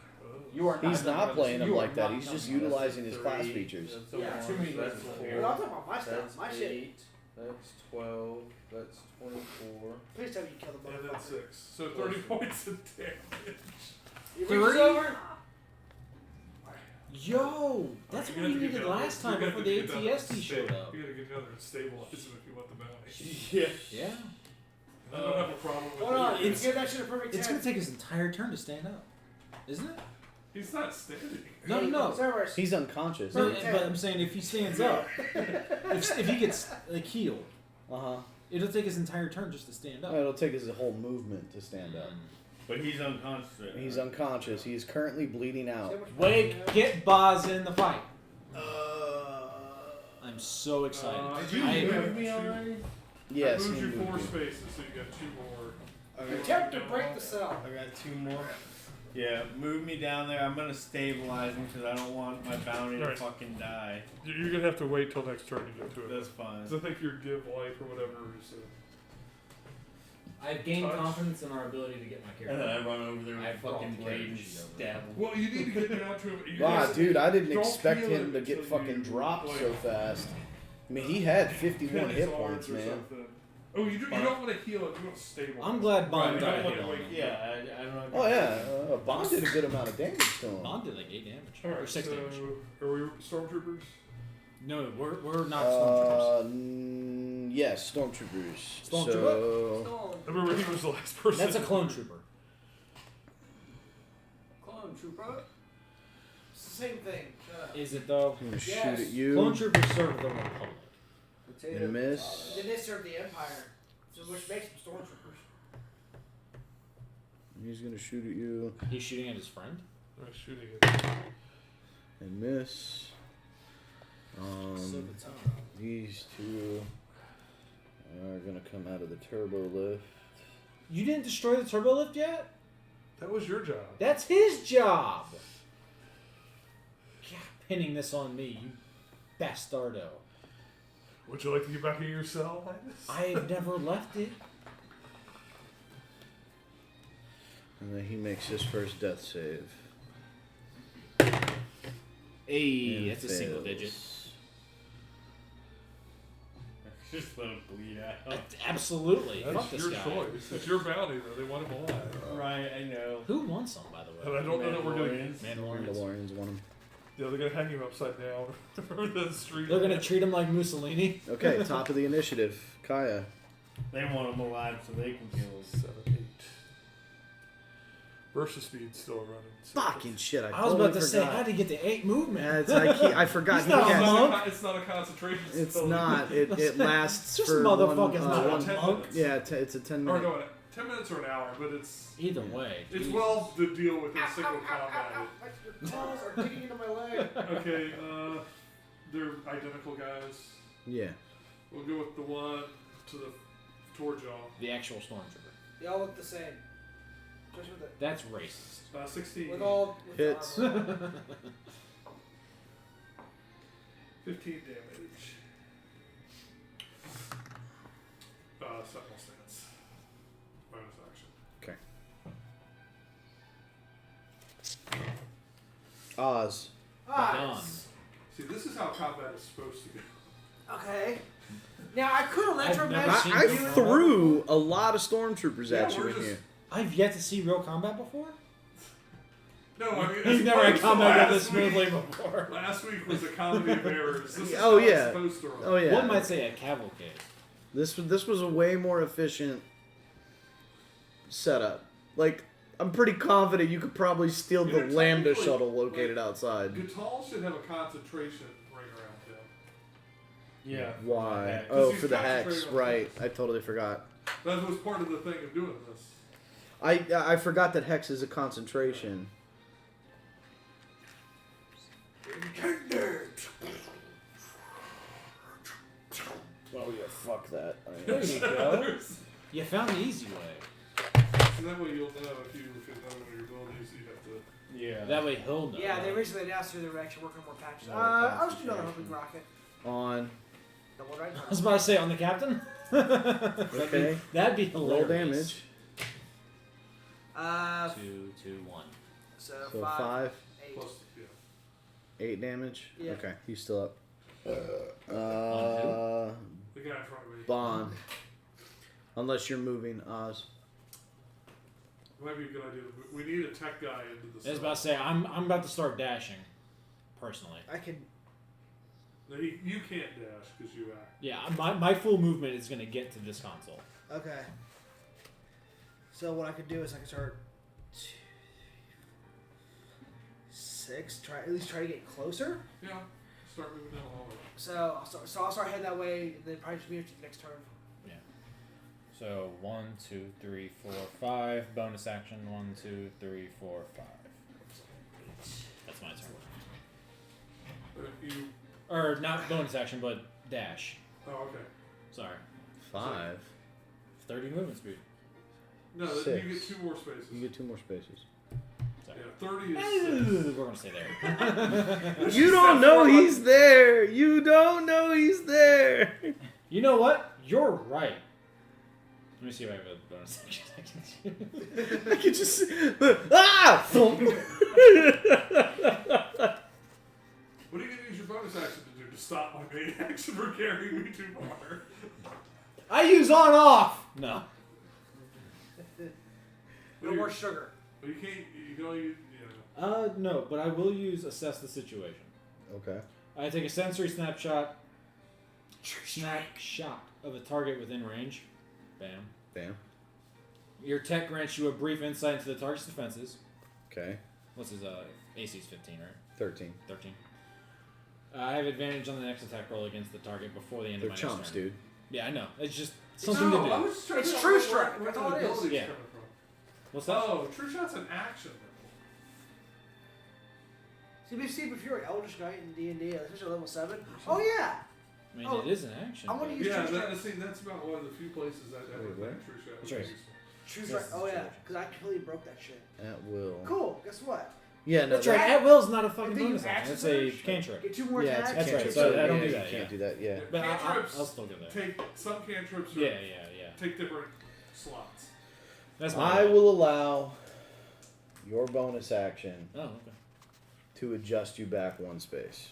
You are He's not playing him you are like that. not He's just telling me. utilizing his class features. That's Yeah, a too many That's reasons. four. Well, I'm talking about my stuff. That's My shit. 8. That's 12. That's 24. Please tell me you killed the And then motherfucker. 6. So 30 points of damage. You 30? reach over. Yo, that's You what gotta we get needed down last there. time You before gotta the get down there and ATST showed up. You gotta get down there and stabilize him if you want the bounty. Yeah. Yeah. I don't have a problem with Hold on, it. it's give that shit a perfect 10. It's going to take his entire turn to stand up. Isn't it? He's not standing. No. Cerberus. He's unconscious. No, Perfect but 10. I'm saying if he stands up, if he gets like healed, Uh-huh. it'll take his entire turn just to stand up. It'll take his whole movement to stand up. But he's unconscious. right He's now. unconscious. He is currently bleeding See out. how much Wake, power you have? get Boz in the fight. I'm so excited. Did Did you I- move me already? Yes, I he moved you 4 moved you. spaces, so you got 2 more. Attempt to break the cell. I got 2 more. Yeah, move me down there. I'm gonna stabilize him because I don't want my bounty to Alright. fucking die. You're gonna have to wait till next turn to get to it. That's fine. Because I think your give life or whatever is. I've gained Touch. confidence in our ability to get my And then I character. run over there with I a fucking brought blade and sheet over. stab him. Well, you need to get down to him. You Wow, guys- dude, I didn't don't expect feel him it to get until fucking you dropped play so it. fast. I mean, he had 51 Pin hit his points, arms or man. something. Oh, you don't want to heal it. You want to stabilize. I'm glad Bond Right, got I a don't hit on wanna him. Yeah, I don't know. Oh, yeah. Bond did a good amount of damage to him. Bond did like 8 damage. All right, or 6 so damage. are we stormtroopers? No, we're not stormtroopers. Yes, stormtroopers. Stormtrooper? So, I remember he was the last person. That's a clone trooper. Clone trooper. It's the same thing. Shut up. Is it though? I'm gonna shoot Yes. at you Clone troopers serve the Republic. Potato. and miss. Then they serve the Empire, so which makes them stormtroopers. He's gonna shoot at you He's shooting at his friend. I'm shooting it. and miss. These two are gonna come out of the turbo lift. You didn't destroy the turbo lift yet? That was your job. That's his job. God, pinning this on me, you bastardo. Would you like to get back in your cell, Linus? I've never left it. And then he makes his first death save. Hey, and that's a single fails. digit. Just let him bleed out. Absolutely. That's Fuck this your guy. choice. It's your bounty, though. They want him alive. Right, I know. Who wants him, by the And way? I don't know that we're gonna. Mandalorians. Mandalorians. Mandalorians want him. Yeah, they're gonna hang him upside down over the street. They're gonna treat him like Mussolini. Okay, top of the initiative. Kaya. They want him alive so they can kill him. 7, 8. Burst of speed still running. Fucking shit! I, I was about to totally say, forgot. how to get the 8 movement? Yeah, I forgot. He's he not a can't- monk. It's not a concentration. It's spell. not. It lasts This for motherfucker's one, not one- a 10 monk. minutes. Yeah, it's a 10 Or minute. no, 10 minutes or an hour, but it's Either way. it's Jesus. well to deal with in single combat. Your claws are digging into my leg. Okay, they're identical guys. Yeah. We'll go with the one to the towards y'all. The actual stormtrooper. They all look the same. Just with the, That's racist. 16. with all with the Hits. armor. 15 damage. Sentinel stance. Bonus action. Okay. Oz. Ah, See, this is how combat is supposed to go. okay. Now I could I've never electromagnet seen I you you. threw a lot of stormtroopers Yeah, at you we're in just- here. I've yet to see real combat before. No, I mean, You've as never had opposed to combat that last this smoothly week- before. Last week was a comedy of errors. This is Oh, how yeah. it's supposed to run. Oh yeah. One might say a cavalcade. This was a way more efficient setup. Like, I'm pretty confident you could probably steal You the know, Lambda technically, shuttle located like, outside. Gatal should have a concentration ring around him. Yeah. Why? Yeah. Oh, he's for the hex, concentrating on right? I totally forgot. That was part of the thing of doing this. I forgot that hex is a concentration. Oh yeah, fuck that. There you go. You found the easy way. So that way you'll know if you know what your abilities, you have to. Yeah. That way he'll know. Yeah, they right? recently announced they were actually working on more patches. More I'll just patches, do another yeah. homing rocket. On. Double right. I was about to say on the captain. Okay. That'd be Roll hilarious. damage. 2, 2, 1. So So 5, 5, 8. Plus, yeah. 8 damage. Yeah. Okay, he's still up. The guy in front of me. Bond. Unless you're moving, Oz. Might be a good idea. We need a tech guy into the. I was about to say I'm about to start dashing, personally. I can. No, you can't dash because you act. Yeah, my full movement is gonna get to this console. Okay. So what I could do is I could start 2, 3, 4, 6. At least try to get closer. Yeah. Start moving down the hallway. So I'll start heading that way, and then probably just be here to the next turn. So 1, 2, 3, 4, 5. Bonus action 1, 2, 3, 4, 5. That's my turn. You. Or not bonus action, but dash. Oh, okay. Sorry. 5. 30 movement speed. No, then 6. you get 2 more spaces. You get 2 more spaces. Sorry. Yeah, 30 is 6. We're gonna stay there. You don't know he's there. You don't know he's there. You know what? You're right. Let me see if I have a bonus action I can do. I can just ah. Thump. What are you going to use your bonus action to do? To stop my main action from carrying me too far? I use on off. No. No more sugar. But you can't. You can only use. You know. No, but I will use assess the situation. Okay. I take a sensory snapshot of a target within range. Bam. Bam. Your tech grants you a brief insight into the target's defenses. Okay. What's his AC's 15, right? 13. 13. I have advantage on the next attack roll against the target before the end They're of my chumps, next turn. dude. Yeah, I know. It's just something No, to I do. was just trying It's to True figure out Strike. where That's the all it is. ability's Yeah. coming from. What's that? Oh, True Shot's an action. See, if you're an Eldritch Knight in D&D, especially level 7. Oh yeah. I mean, Oh, it is an action. I wanna but- use Yeah, True Strike. see, that's about one of the few places that ever Wait, what? think True Shot. That's right. True Yes, Strike. Oh yeah, situation. because I completely broke that shit. At will. Cool. Guess what? Yeah, no. That's right. At will's not a fucking If you bonus action. action It's a surge, cantrip. Get 2 more Yeah, attacks. it's a That's right, cantrip, so I don't do yeah, that, You can't yeah. do that. Yeah. But Cantrips I'll still do that. Take some cantrips. Yeah, Or yeah. Take different slots. That's my I will allow your bonus action Oh, okay. to adjust you back 1 space.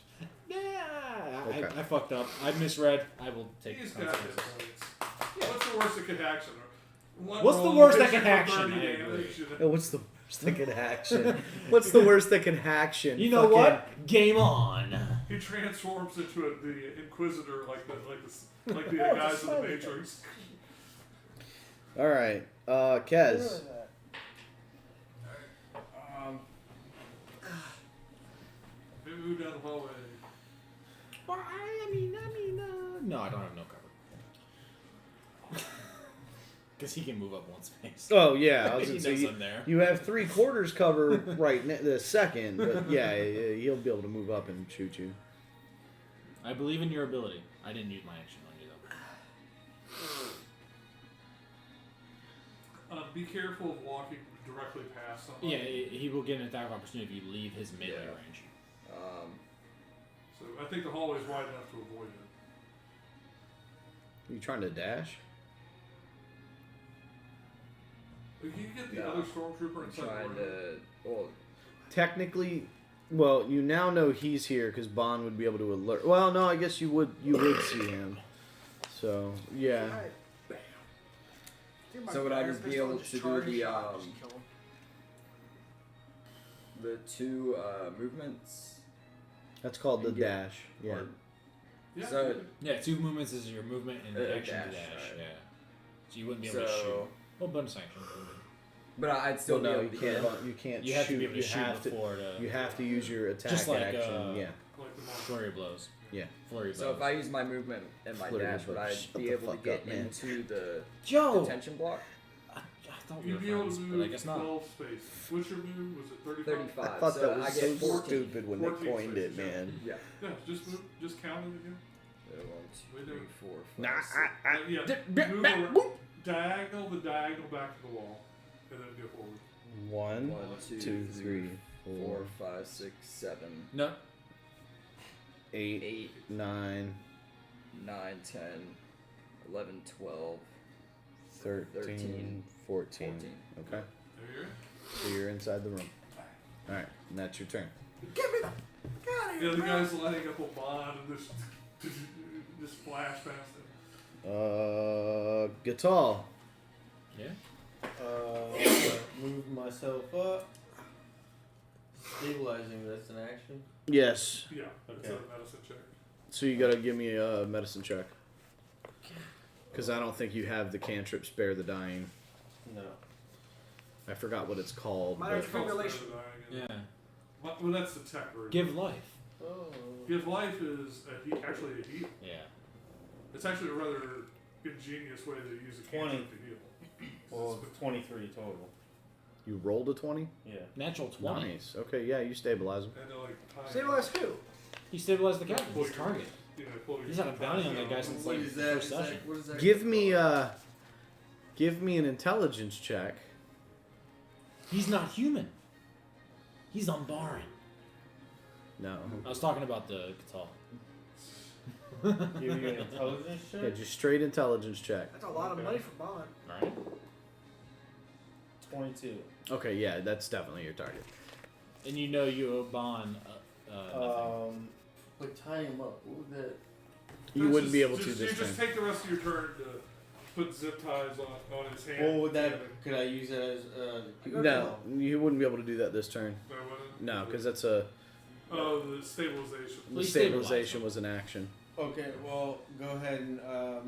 Yeah, Okay. I fucked up. I misread. I will take He's got his consequences. points. What's the worst that could happen? One What's the roll worst that hits can you for action? 30 I damage, agree. you know? Oh, what's the worst that can action? What's the worst that can action? You know Fucking- what? Game on. He transforms into the Inquisitor, like the Oh, guys in the Matrix. All right, Kez. Maybe move down the hallway. Well, I mean, no, I don't have no cover. Because he can move up 1 space. Oh yeah, I was He gonna say knows you, I'm there. you have 3/4 cover right this second, but yeah, he'll be able to move up and shoot you. I believe in your ability. I didn't use my action on you though. Be careful of walking directly past somebody. Yeah, he will get an attack opportunity if you leave his melee Yeah. range. So I think the hallway's wide enough to avoid it. You trying to dash? Can you get the No. other stormtrooper and Trying to. Well, Technically, well, you now know he's here because Bond would be able to alert. Well, no, I guess you would see him. So yeah. Alright. Dude, my So would I fire just be pistol able just to do charged the, shot, just kill him. the 2 movements. That's called the And get- dash. Yeah. or- Yeah. So- Yeah, 2 movements is your movement and the action dash, to dash. right. Yeah. So you wouldn't be able to shoot. So, Well, bonus action. but I'd still Well, no, be you able to can't. hit. You can't You have shoot. to be able to you shoot have to. before to. You have to use your attack Just like, action. Yeah. Like the monster. Flurry of blows. Yeah. Flurry of So blows. if I use my movement and my Flurry of dash, would blows. I Shut be the able to fuck get up, man. into the Joe! detention block? I thought we You'd were be able friends, to but I move guess not. 12 spaces. What's your move? Was it 35? 35. I thought so that was I so get 14. stupid when they 14 coined it, spaces, yeah. man. Yeah. Yeah, just move. Just count it again. 1, Wait, 2, no. 3, 4, 5, Nah, 6. Yeah, move around, diagonal the diagonal back to the wall, and then go forward. 1, 1, 2, 3, 4, 5, 6, 7, No. 8, 8, 9, 9, 10, 11, 12, 13, 13, 14. 14. Okay. There you're in. So you're inside the room. Alright, and that's your turn. Get me the fuck out of The here, other bro. guy's lighting up a bond and just flash past him. Gatal. Yeah. Move myself up. Stabilizing, that's an action. Yes. Yeah, it's Okay. a medicine check. So you gotta give me a medicine check. Because I don't think you have the cantrip Spare the Dying. No. I forgot what it's called. Minor But Called Fibrillation. Spare the Dying, Yeah. and- Well, that's the tech version. Give life. Oh. Give life is actually a heal. Yeah. It's actually a rather ingenious way to use a 20. cantrip to heal. Well, it's 23 total. you rolled a 20? Yeah. Natural 20. Nice. Okay, yeah, you stabilize him. And to like time Stabilize who? He stabilized the captain. Pull His your- target. You know, pull your He's had a bounty on that guy down. since What like is the that? first session. What is that? Give me an intelligence check. He's not human. He's unbarring. No. I was talking about the Gatal. Give you an intelligence check? Yeah, just straight intelligence check. That's a lot of money for Bond. Alright. 22. Okay, yeah, that's definitely your target. And you know you owe Bond nothing. Like tying him up. What would that? You That's wouldn't be just- able to just, this You just turn. take the rest of your turn to put zip ties on his hand. What would that? Could I use that as? No, you wouldn't be able to do that this turn. No, wouldn't? No, because that's a Oh, the stabilization. the Please stabilization stabilize was an action. Okay, well, go ahead and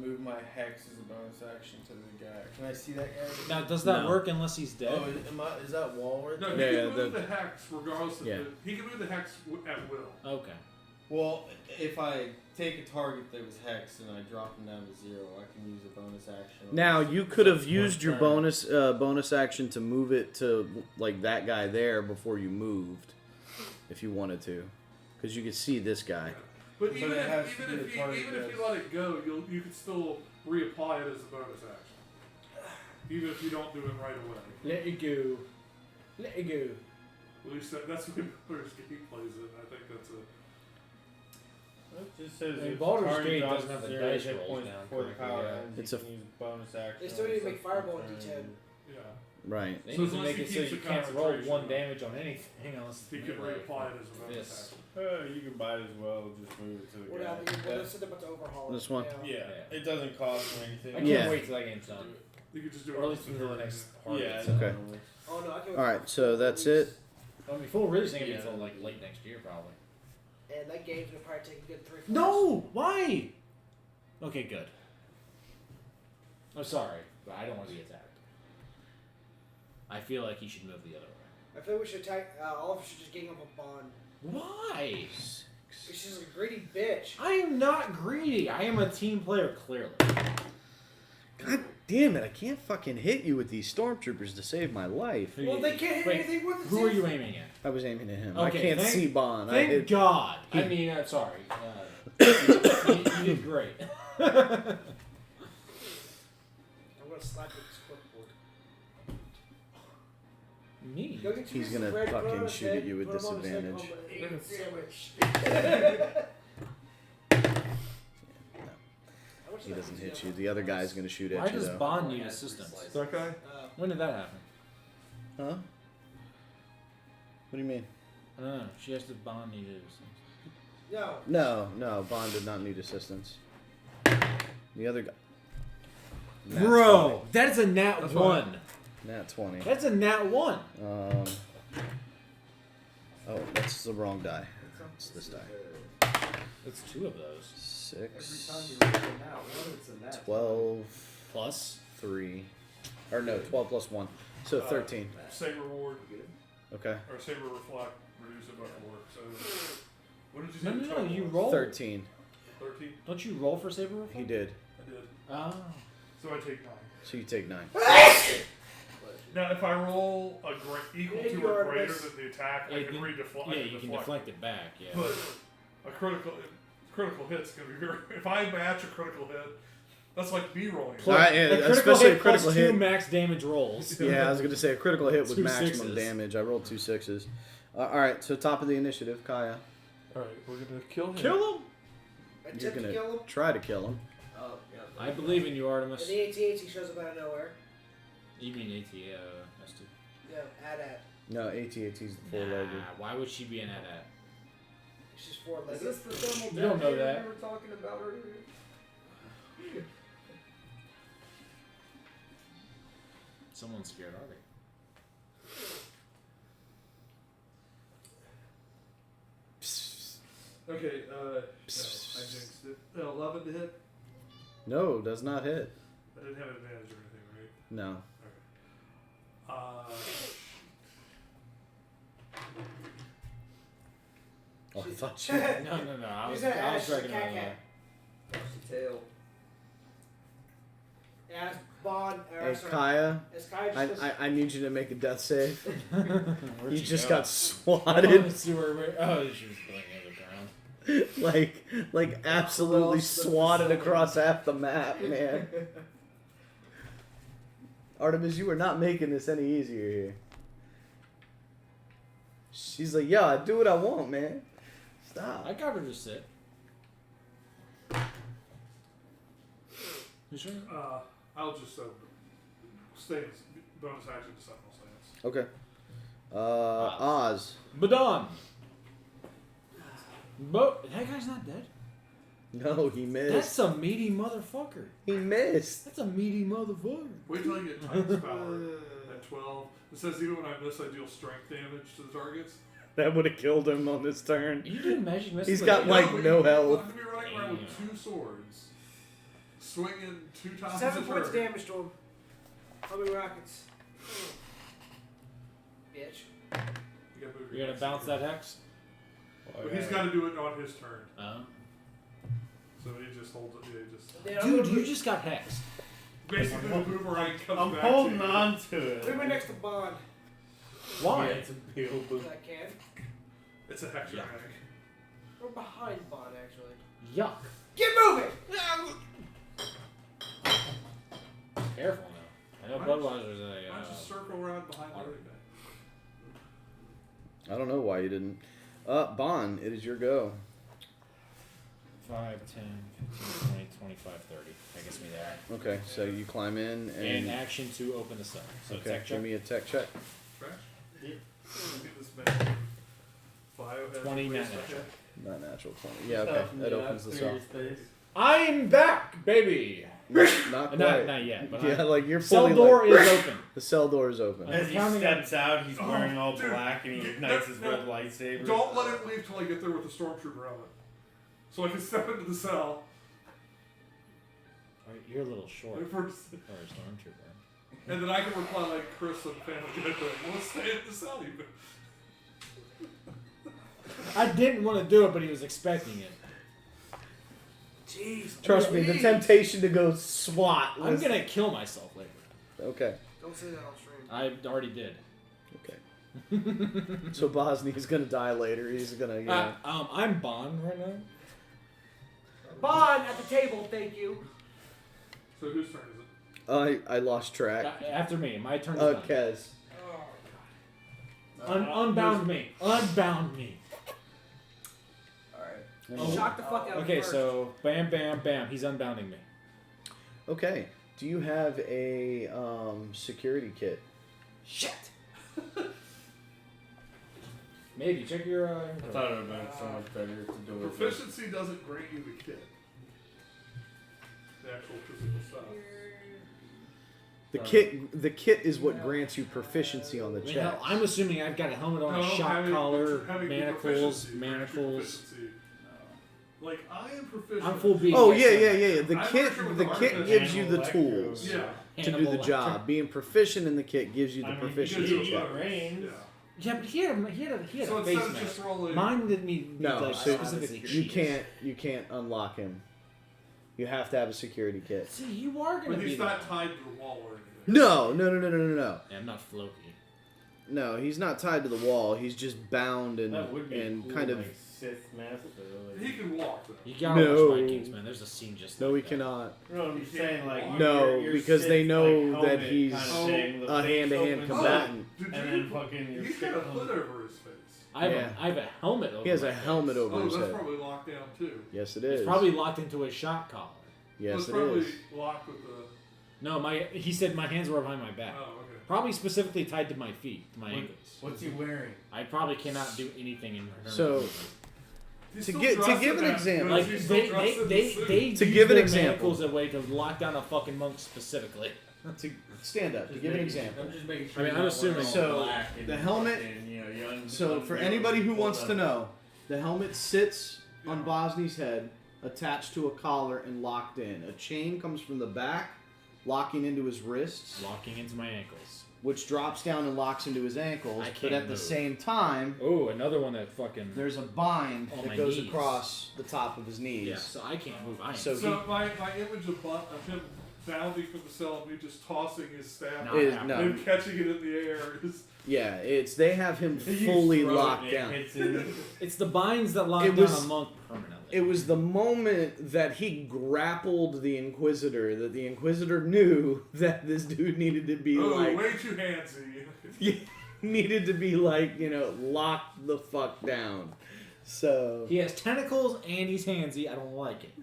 move my hex as a bonus action to the guy. Can I see that guy? Now, does that No. work unless he's dead? Oh, is that wall right No, there? he Yeah, can move the- the hex regardless of Yeah. he can move the hex at will. Okay. Well, if I take a target that was hex and I drop him down to 0, I can use a bonus action. Now you could have One used your turn. bonus action to move it to like that guy there before you moved, if you wanted to, because you could see this guy. But But even it has if to even be if a you target even if you that's- let it go, you can still reapply it as a bonus action. Even if you don't do it right away. Let it go. Let it go. At least that's the way Baldur's Gate plays it. I think that's a. It just says I mean, if Baldur's target Gate drops doesn't have the 0 dice hit rolls points down before the correctly, power yeah. ends, It's you a- can use bonus action. They still on need to make subsequent Fireball turn. D10. Yeah. Right. They So need as to long make as it he so keeps you the can't roll concentration one up. damage on anything unless He can reapply it as a bonus Yes. action. You can buy it as well, just move it to the What guy. else? We're still about to overhaul it. This one? Yeah, it doesn't cost him anything. I can't Yeah. wait till that game's done. You could just do it. Or at least until the next part. Yeah, of it. Okay. Oh no, I can. All right, so that's it. I mean, full release ain't gonna be Yeah. until like late next year, probably. And that game's gonna probably take a good 3-4. No! Why? Okay, good. I'm sorry, but I don't want to be attacked. I feel like he should move the other way. I feel we should attack. All of us should just gang up a Bond. Why? She's a greedy bitch. I am not greedy. I am a team player, clearly. God damn it! I can't fucking hit you with these stormtroopers to save my life. Well, they can't hit Wait, anything with it. Who are you aiming at? I was aiming at him. Okay, I can't thank- see Bond. Thank I hit, God. I mean, sorry. You did great. I'm gonna slap you with this clipboard. Me? Go get He's some gonna bread, put fucking it on his shoot at head, you with put him on his head, disadvantage. call him an sandwich. he doesn't hit you. The other guy's gonna shoot at Why you does though. Bond need assistance? That guy? When did that happen? Huh? What do you mean? I don't know. She has to Bond need assistance. No. No, Bond did not need assistance. The other guy. Nat Bro, that's a nat That's 1. 20. Nat 20. That's a nat 1. Oh, that's the wrong die. It's this die. That's 2 of those. 6, Every time you roll an out, it's a nat 12, Plus. 3. Or no, 12 plus 1. So 13. Save reward Okay. or save or reflect, reduce it by 4. So what did you say? No, the no, no. total You was? roll. 13. 13. Don't you roll for saber roll? He did. I did. Oh. So I take 9. So you take 9. Now, if I roll equal Big to or yard greater miss. than the attack, I Yeah, can then- redeflect. Yeah, you can deflect it back. Yeah. But a critical hit's gonna be very. If I match a critical hit, That's like me rolling. All right, yeah, a critical especially hit a critical plus hit. 2 max damage rolls. Yeah, I was gonna say a critical hit with 2 maximum sixes. damage. I rolled 2 6s. All right, so top of the initiative, Kaya. Alright, we're gonna kill him. Kill him! You're Attempt to gonna kill him. try to kill him. Oh, yeah. I believe in you, Artemis. And the AT-AT shows up out of nowhere. You mean AT, S2. Yeah, at. No, AT-AT's the 4-legged. Nah, why would she be an AT-AT? She's 4 Is legged. this the thermal You don't know detonator that. we were talking about earlier? Someone's scared Artie. Okay, no, I jinxed it. 11 to hit. No, does not hit. I didn't have advantage or anything, right? No. Oh, I thought you. No. I was reckoning on that. Watch the tail. As Bond. Hey, Kaya, As Kaya just I need you to make a death save. Where'd You she just go? got swatted. Let's see where she was playing on the ground. like absolutely Across the swatted facility. across half the map, man. Artemis, you are not making this any easier here. She's like, yeah, I do what I want, man. Stop. I got her to sit. You sure? I'll just stay bonus action to Sentinel Stance. Okay. Oz. Badon! But that guy's not dead. No, he missed. That's a meaty motherfucker. He missed. That's a meaty motherfucker. Wait till I get Titan's power at 12. It says even when I miss, I deal strength damage to the targets. That would have killed him on this turn. You did magic missile. He's got, like, but no you health. have to be running around with 2 swords, swinging 2 times 7 a points turn. damage to him. How many rockets? Bitch. You gotta move You your gonna next bounce turn. that hex? But he's got to do it on his turn. Uh-huh. So he just holds it. Yeah, he just Then I'm Dude, gonna you move- just got hexed. basically the boomerang comes I'm back holding to you. on to it. Move me next to Bond. Why? Yeah, it's a peel If I can. It's a hex Yeah. drag. Or behind Bond, actually. Yuck. Get moving! Careful now. I know Why Budweiser's a. Why don't you circle around behind the water. other guy? I don't know why you didn't. Bon, it is your go. 5, 10, 15, 20, 25, 30. That gets me there. Okay, so you climb in And and. action to open the cell. So Okay, tech give check. me a tech check. Trash? Yeah. Look at this man. Biohazard 20 waste net ahead. Not natural 20. Yeah, okay. That opens the cell. I'm back, baby! Not Not, quite. not yet, but Yeah, like you're cell fully. door like, is open. the cell door is open. As he Counting steps out, he's Oh, wearing all dude, black and he get- ignites no, his no. red lightsaber. Don't let him leave till I get there with the stormtrooper helmet. So I can step into the cell. Alright, you're a little short and for for- a stormtrooper. And then I can reply like Chris and Family Guy, going, well, stay in the cell, you I didn't want to do it, but he was expecting it. Jeez. Trust me, the Louise. temptation to go SWAT. I'm Was, gonna kill myself later. Okay. Don't say that on stream. I already did. Okay. So Bosny's gonna die later. He's gonna. You know, I'm Bond right now. Bond at the table, thank you. So whose turn is it? I lost track. After me, my turn is done. Kez. Unbound me. Unbound me. Alright. Shock the fuck out of Okay, me first. so bam, bam, bam. He's unbounding me. Okay. Do you have a security kit? Shit! Maybe check your. I thought it would have been so much better to do it. Proficiency doesn't grant you the kit. The actual physical stuff. The kit is what grants you proficiency on the I mean, check. hell, I'm assuming I've got a helmet on, a shock having collar, the manacles, proficiency grants you manacles. proficiency. Like, I am proficient. I'm full beat. Oh yeah. The I'm kit, pretty sure with the the kit armor gives you and the electro, tools Yeah. to do the job. Being proficient in the kit gives you the I mean, proficiency you check. got range. Yeah. Yeah, but he had a So face instead of mask. just rolling. Mine didn't need No, like, so specifically you cheese. can't unlock him. You have to have a security kit. See, you are gonna But be he's the not one. tied to the wall or anything. No. Yeah, I'm not Floki. No, he's not tied to the wall. He's just bound and That would be and cool, kind of. like Sith Master. Like, He can walk though. You gotta No. watch Vikings, man. There's a scene just No, like we that. cannot. no, I'm just saying like No, your because they Sith, know like, that helmet he's kinda thing, the a face hand-to-hand opens combatant. up, Did and you? then fucking your He's got a hood over his face. I Yeah. have a helmet over He has my a face. helmet over Oh, his that's head. probably locked down too. Yes, it It's is. probably locked into a shot collar. Yes, it's it probably is. locked with the. No, he said my hands were behind my back. Oh, okay. Probably specifically tied to my feet, to my ankles. What's he wearing? I probably cannot do anything in terms So- of He's To still give dressed in an that, example- because like he's still dressed in the suit. they To use give an their example. manacles a way to lock down a fucking monk specifically. To stand up. To give an example. I'm just making sure. I mean, you're I'm not wearing assuming- all So, black and the helmet- fucking, you know, young, So for anybody who wants to know, the helmet sits on Bosny's head, attached to a collar and locked in. A chain comes from the back, locking into his wrists, Locking into my ankles. which drops down and locks into his ankles. I But can't at the move. same time, Oh, another one that fucking. there's a bind On that my goes knees. across the top of his knees. Yeah, so I can't move. I am. So So my image of him bounding from the cell and me just tossing his staff Not Is- happening. no. and catching it in the air is. Yeah, they have him You fully throw it locked and down. It's in. It's the binds that lock It down was- a monk permanently. It was the moment that he grappled the Inquisitor that the Inquisitor knew that this dude needed to be Oh, like way too handsy. needed to be like, locked the fuck down. So He has tentacles and he's handsy. I don't like it.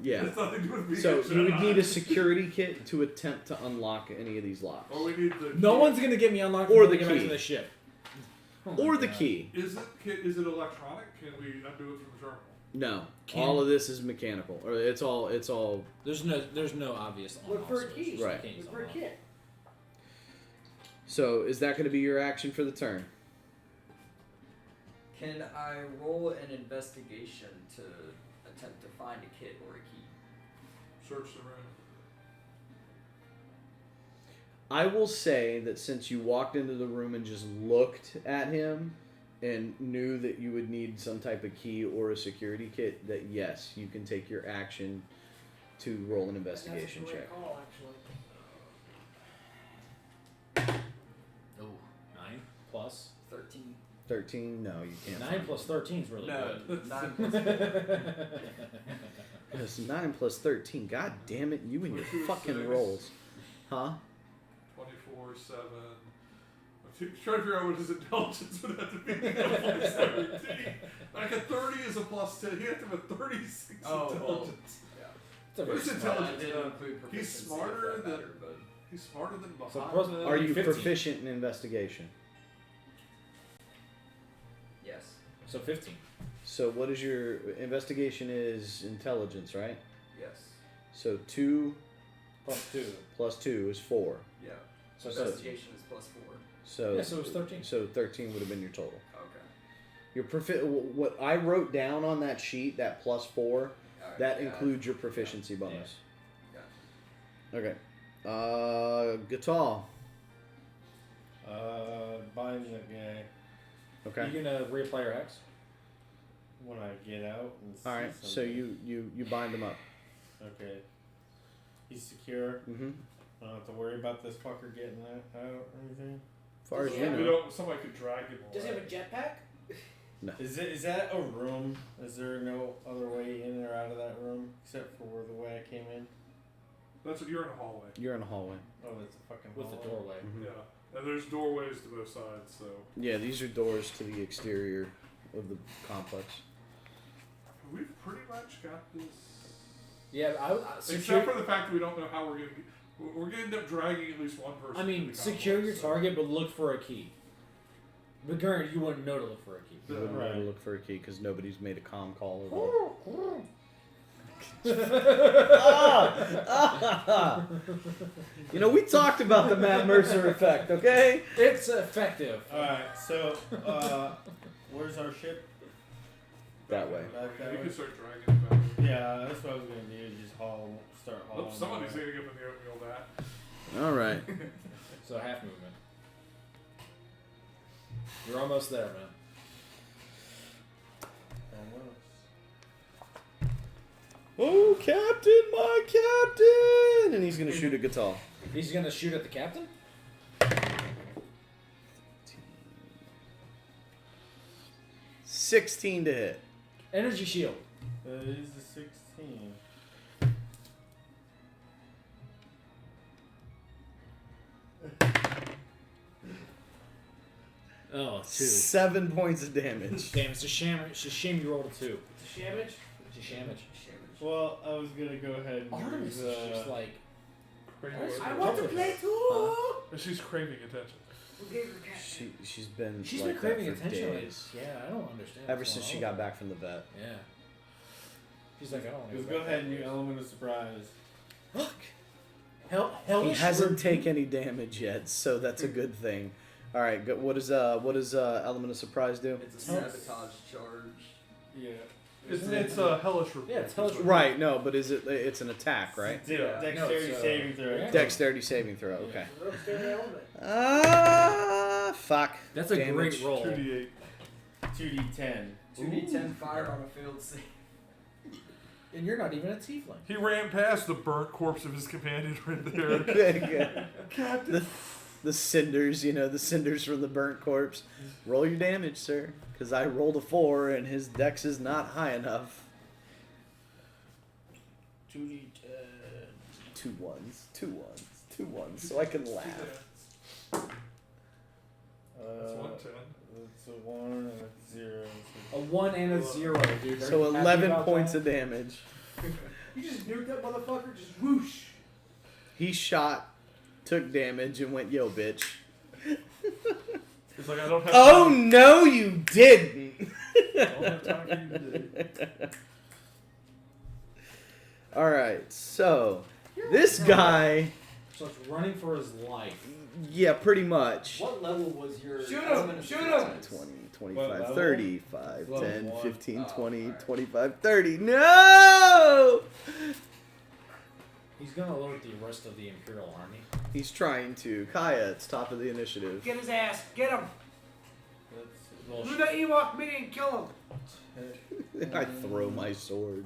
yeah. It's nothing to do with me. So it's you would not. need a security kit to attempt to unlock any of these locks. Or we need the. No key. one's gonna get me unlocked Or until the I get back key. to the ship. Oh my Or the God. key. Is it electronic? Can we undo it from the terminal? No. Can- All of this is mechanical. Or it's all There's no obvious on. Look for a key. Right. Look for a kit. So is that gonna be your action for the turn? Can I roll an investigation to attempt to find a kit or a key? Search the room. I will say that since you walked into the room and just looked at him and knew that you would need some type of key or a security kit, that yes, you can take your action to roll an investigation That's a check. great call, actually. Oh, 9 plus 13. 13? No, you can't. 9 plus 13 is really No, good. 9 plus 4. It's 9 plus 13. God damn it, you and your fucking rolls. Huh? 24/7. I'm trying to figure out what his intelligence would have to be. Plus 13. Like a 30 is a plus 10. He'd have to have a 36 Oh, intelligence. It's a very Where's smart- intelligence? I didn't uh, include he's proficiency smarter for that than- matter, but He's smarter than So Bahamut. plus- Are you 15. proficient in investigation? yes. So 15. So what is your investigation is intelligence, right? Yes. So 2 Plus 2. plus 2 is 4. Yeah. So Investigation is plus 4. So Yeah, so it was 13. So 13 would have been your total. Okay. Your what I wrote down on that sheet, that plus 4, Alright, that yeah. includes your proficiency bonus. Yeah. Okay. Gatal. Bind that guy Okay. You gonna reapply your hex? when I get out and see All right. So something. you bind him up. Okay. He's secure. Mm-hmm. I don't have to worry about this fucker getting that out or anything. As far as Does you he We know. don't, somebody could drag him away. Does he have a jetpack? Is that a room? Is there no other way in or out of that room except for the way I came in? That's what you're in a hallway. You're in a hallway. Oh, that's a fucking With the hallway. doorway. Mhm. Yeah. And there's doorways to both sides, so. Yeah, these are doors to the exterior of the complex. We've pretty much got this. Yeah, Except for the fact that we don't know how we're going to. We're going to end up dragging at least one person. I mean, to the secure your complex, so. target, but look for a key. But granted, you wouldn't know to look for a key. You wouldn't know to Right. look for a key because nobody's made a comm call or one. We talked about the Matt Mercer effect, okay? It's effective. Alright, so, where's our ship? That way. Back Yeah, that you way? can start dragging it back. Yeah, that's what I was gonna do, just start hauling. Oops, somebody's it. hitting up in the oatmeal that. All right. So half movement. You're almost there, man. Oh, Captain, my Captain! And he's going to shoot a guitar. He's gonna shoot at the captain. 16 to hit. Energy shield. That is a 16. Oh, 2. 7 points of damage. Damn, it's a shame you rolled a 2. It's a shamage? It's a shamage. Well, I was gonna go ahead and Artemis use, is just like... I want to play too! And she's craving attention. Who gave her cat? She's been She's like been craving that for attention. Like, days. yeah, I don't understand. Ever what's since going she on got with back from the vet. her. Yeah. She's like, I don't want to Just go ahead and use element of surprise. Look! He Hellish hasn't Rebuke. taken any damage yet, so that's a good thing. All right, good. What does element of surprise do? It's a sabotage charge. Yeah. It's a hellish rebuke. Yeah, it's hellish rebuke. Right, no, but is it? It's an attack, right? Yeah. Dexterity No, it's, saving throw. yeah. Dexterity saving throw. Okay. Dexterity element. Fuck. That's a Damage. great roll. 2d8. 2d10. 2d10 fire on a failed save. And you're not even a tiefling. He ran past the burnt corpse of his companion right there. the cinders, the cinders from the burnt corpse. Roll your damage, sir, because I rolled a 4 and his dex is not high enough. 2d10. 2 ones, 2 ones, 2 ones, so I can laugh. That's 110. That's a 1 and a 0. A 1 and a 0, dude. Are So you happy 11 about points that? of damage. You just nuked that motherfucker, just whoosh. He shot, took damage, and went, yo, bitch. It's like, I don't have Oh, time. no, you didn't. I don't have time for you today. Alright, so this guy, So it's running for his life. yeah, pretty much. What level was your Shoot him! element of Shoot surprise? 20, What 25, level? 30, 5, Level 10, one. 15, Oh, 20, alright. 25, 30. No! He's gonna alert the rest of the Imperial Army. He's trying to. Kaya, it's top of the initiative. Get his ass, get him! That's Do the Ewok meeting and kill him! I throw my sword.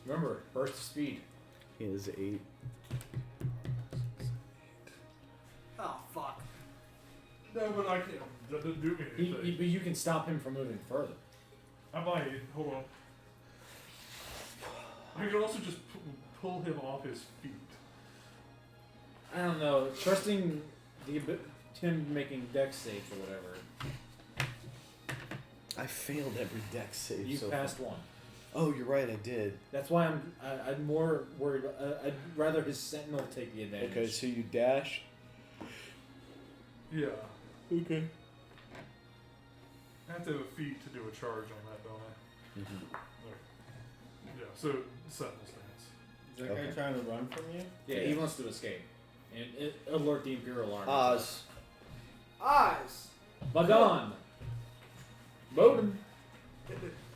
Remember, burst of speed. He is 8. Oh, fuck. No, but I can't. That doesn't do me anything. But you can stop him from moving further. I might. Hold on. I could also just pull him off his feet. I don't know. Trusting him making dex saves or whatever. I failed every dex save. You so passed far. one. Oh, you're right, I did. That's why I'm more worried. I'd rather his sentinel take the advantage. Okay, so you dash. Yeah. Okay. I have to have a feat to do a charge on that, don't I? Mm-hmm. Yeah, so Sentinel stance. Is that Okay. guy trying to run from you? Yeah, he wants to escape and alert the Imperial Army. Oz. Eyes! Bagon. Bowden.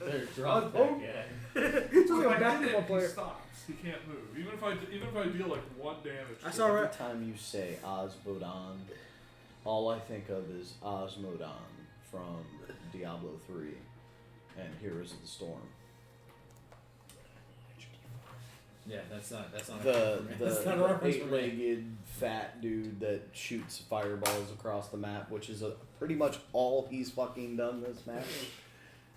They're drunk Oh. that guy. It's So like if a I hit basketball it, player. he stops. He can't move. Even if I deal like 1 damage. I to saw him. right. Every time you say Osmodon, all I think of is Osmodon from Diablo 3 and Heroes of the Storm. Yeah, that's not a The reference. That's not a reference for me. 8-legged fat dude that shoots fireballs across the map, which is pretty much all he's fucking done this match.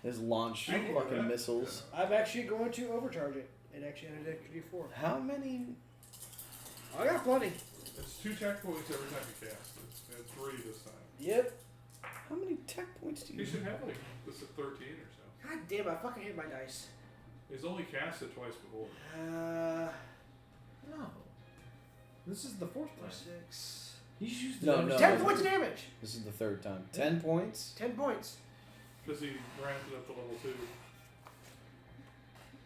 Is launch fucking missiles. I'm actually going to overcharge it. It actually had a dexterity 4. How many? I got plenty. It's 2 tech points every time you cast it, and 3 this time. Yep. How many tech points do He you should have? have like this at 13 or so. God damn, I fucking hate my dice. He's only cast it twice before. No. This is the fourth time. 6. He's used No, the no. 10 points of damage! This is the 3rd time. 10 points? 10 points. Because he ramped it up to level 2.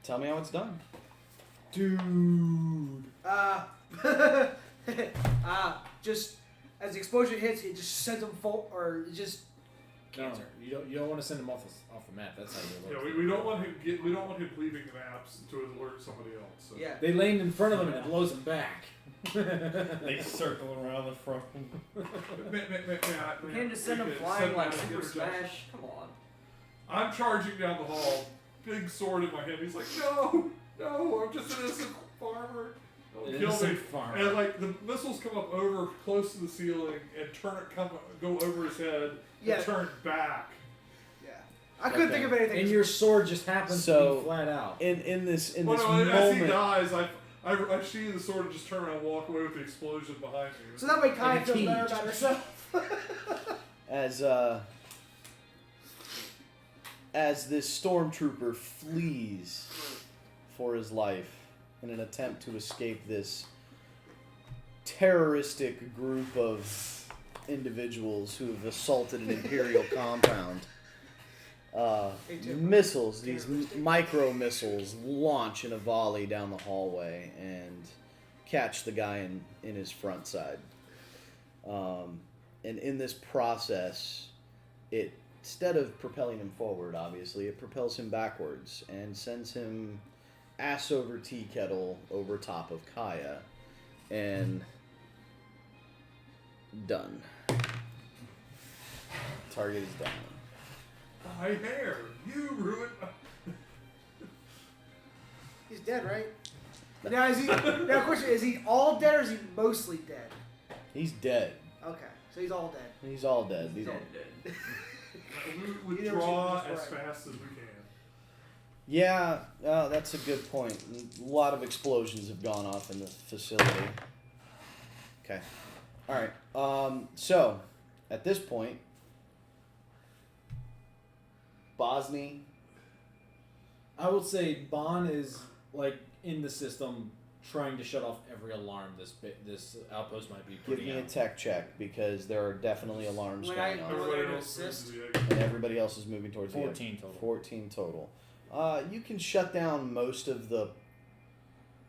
Tell me how it's done. Dude. Just as the explosion hits, it just sends them full, or it just cancer. No, you don't want to send him off the map. That's how you Yeah, alert. we don't want him we don't want him leaving the maps to alert somebody else. So. Yeah. They land in front of him and it blows him back. They circle around the front. We can't just send him flying like Super Smash. Come on. I'm charging down the hall, big sword in my hand. He's like, no, I'm just an innocent farmer. Don't An kill me. innocent farmer. And like the missiles come up over close to the ceiling and go over his head Yeah. and turn back. Yeah. I couldn't Okay. think of anything. And your sword just happens to So- be flat out. In this Well, no, as he moment, dies, I see the sword and just turn around and walk away with the explosion behind me. So that way Kai Like a feels better tease. about herself. as this stormtrooper flees for his life in an attempt to escape this terroristic group of individuals who have assaulted an Imperial compound. Missiles, these micro missiles, launch in a volley down the hallway and catch the guy in his front side. And in this process, it, instead of propelling him forward, obviously, it propels him backwards and sends him ass over tea kettle over top of Kaya. And done. Target is down. My hair, you ruined. He's dead, right? Now is he? Now, question: is he all dead or is he mostly dead? He's dead. Okay, so he's all dead. He's all dead. He's These- all dead. We Either withdraw was as right. fast as we can. Yeah, that's a good point. A lot of explosions have gone off in the facility. Okay. All right. So, at this point, Bosny. I would say Bon is like in the system trying to shut off every alarm this outpost might be Give putting me a out. tech check because there are definitely alarms When going I- on. Everybody an else moves assist? to the exit. And everybody else is moving towards the 14 total. 14 total. You can shut down most of the,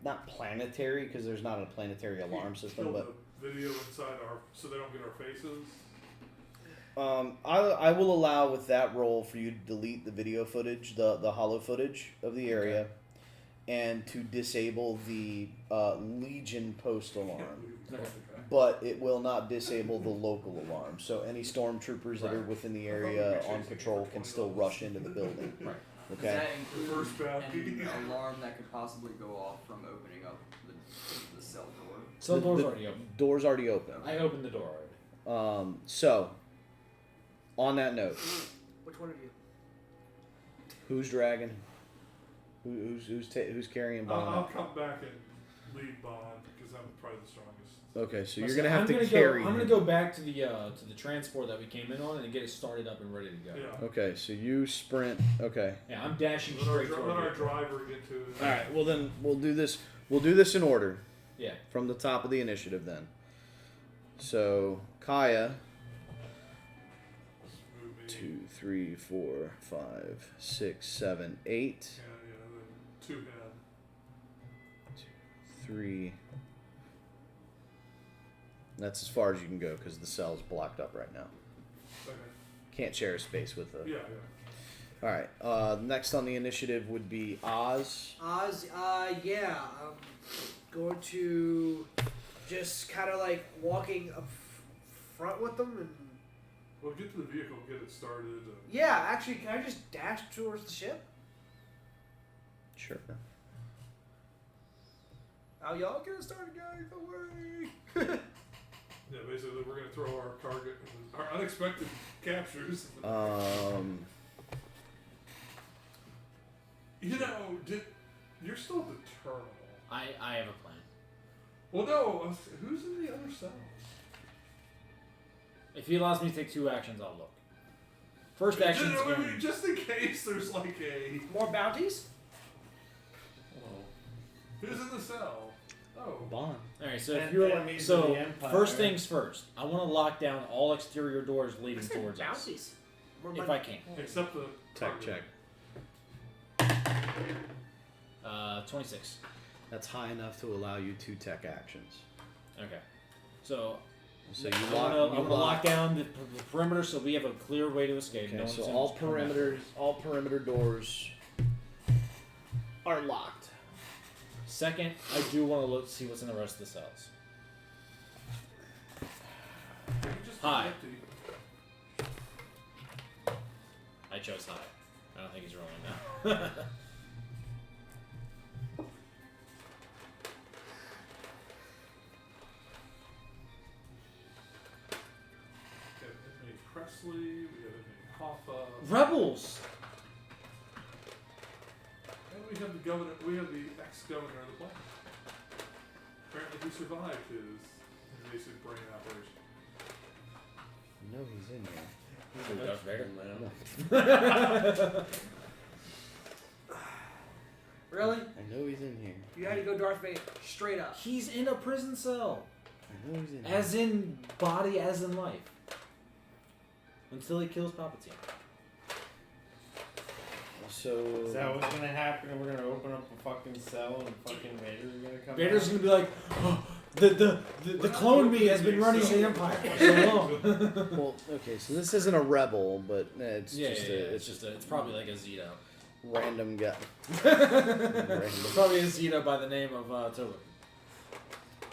not planetary, because there's not a planetary alarm system, Kill but the video inside so they don't get our faces. I will allow with that roll for you to delete the video footage, the hollow footage of the area, and to disable the Legion post alarm. Okay. But it will not disable the local alarm. So any stormtroopers that are within the area on patrol can still rush into the building. Right. Does Okay. that include First bounty. an alarm that could possibly go off from opening up the cell door? So the door's The- already open. Door's already open. I opened the door already. So, on that note, Which one of you? who's dragging? Who's carrying I'll Bond? come back and lead Bond because I'm probably the strongest. Okay, so you're Listen, gonna have I'm to gonna carry. I'm gonna him. go back to the transport that we came in on and get it started up and ready to go. Yeah. Okay, so you sprint. Okay. Yeah, I'm dashing Let our, straight let toward our it. driver get to it. All right. Well, then we'll do this. We'll do this in order Yeah. from the top of the initiative. Then. So Kaya. Move me. 2, 3, 4, 5, 6, 7, 8. Yeah, then to him. 3. That's as far as you can go because the cell's blocked up right now. Okay. Can't share a space with the. Yeah, yeah. All right. Next on the initiative would be Oz. Oz, yeah, I'm going to just kind of like walking up front with them and Well, get to the vehicle, get it started. yeah, actually, can I just dash towards the ship? Sure. Oh, y'all get it started, guys! Don't worry. Yeah, basically, we're gonna throw our target, our unexpected captures. You know, you're still at the terminal. I have a plan. Well, no, who's in the other cell? If he allows me to take 2 actions, I'll look. First action is Just, going. just in case there's like a More bounties? who's in the cell? Oh, Bond. All right, so if And you're enemies of so the Empire. first things first, I want to lock down all exterior doors I leading said towards us, bounties. More if money. I can. except the Tech target. check. 26. That's high enough to allow you 2 tech actions. Okay, so So you I'm lock. gonna you lock lock. down the perimeter so we have a clear way to escape. Okay, No so one's all gonna come after perimeter, us. all perimeter doors are locked. Second, I do want to look see what's in the rest of the cells. You just Hi. empty. I chose high. I don't think he's rolling now. We have inmate Presley. We have inmate Hoffa. Rebels! have the governor. We have the ex-governor of the planet. Apparently, he survived his invasive brain operation. No, he's in here. Darth Vader. Really? I know he's in here. You had to go Darth Vader straight up. He's in a prison cell. I know he's in As in body, as in life. Until he kills Palpatine. So Is that what's gonna happen? And we're gonna open up a fucking cell and fucking Vader's gonna come Vader's out? gonna be like, oh, the clone me has been running the Empire for so long. well, okay, so this isn't a rebel, but it's It's probably like a Zito. random guy. It's probably a Zito by the name of Toba.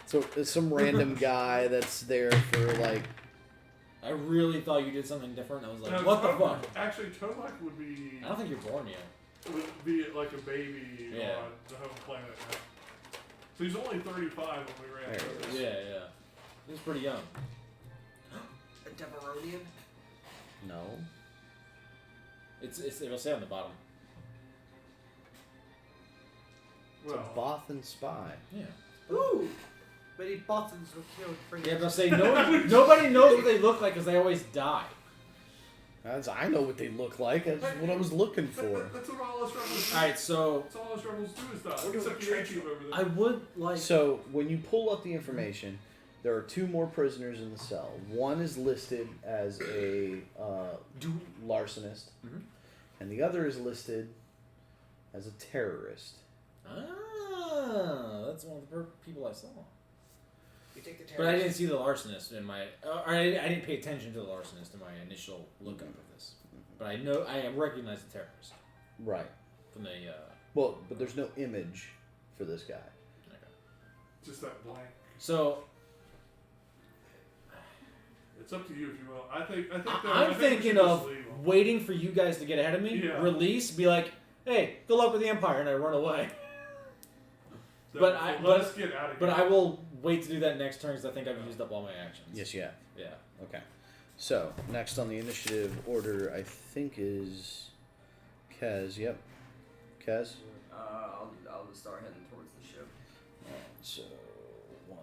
So it's some random guy that's there for like. I really thought you did something different. I was like, No, what the Tomak- fuck? Actually, Tomak would be I don't think you're born yet. like a baby Yeah. on the home planet. Now. So he's only 35 when we ran. There through it this. Yeah. He was pretty young. A Deveronian? No. It'll say on the bottom. It's Well, a Bothan spy. Yeah. Ooh! But he Bothans were killed for Yeah, but I'll say nobody knows what they look like because they always die. I know what they look like. That's what I was looking for. That's what all us rebels do. Alright, so That's all us rebels do is die. We're doing Except the trench A-Team over there. I would like. So when you pull up the information, there are 2 more prisoners in the cell. One is listed as a larcenist, Mhm. and the other is listed as a terrorist. That's one of the people I saw. You take the But I terrorists. didn't see the larcenist in my. Or I didn't pay attention to the larcenist in my initial lookup of this. But I recognize the terrorist Right. from the. Well, but there's no image for this guy. Just that blank. So It's up to you if you will. I think I'm we should thinking just of leave 'em. waiting for you guys to get ahead of me, Yeah. release, be like, "Hey, good luck with the Empire," and I run away. So, but let us get out of here. But I will wait to do that next turn because I think I've used up all my actions. Yes, you have. Yeah. Okay. So next on the initiative order, I think is Kez. Yep. Kez. I'll just start heading towards the ship. So 1,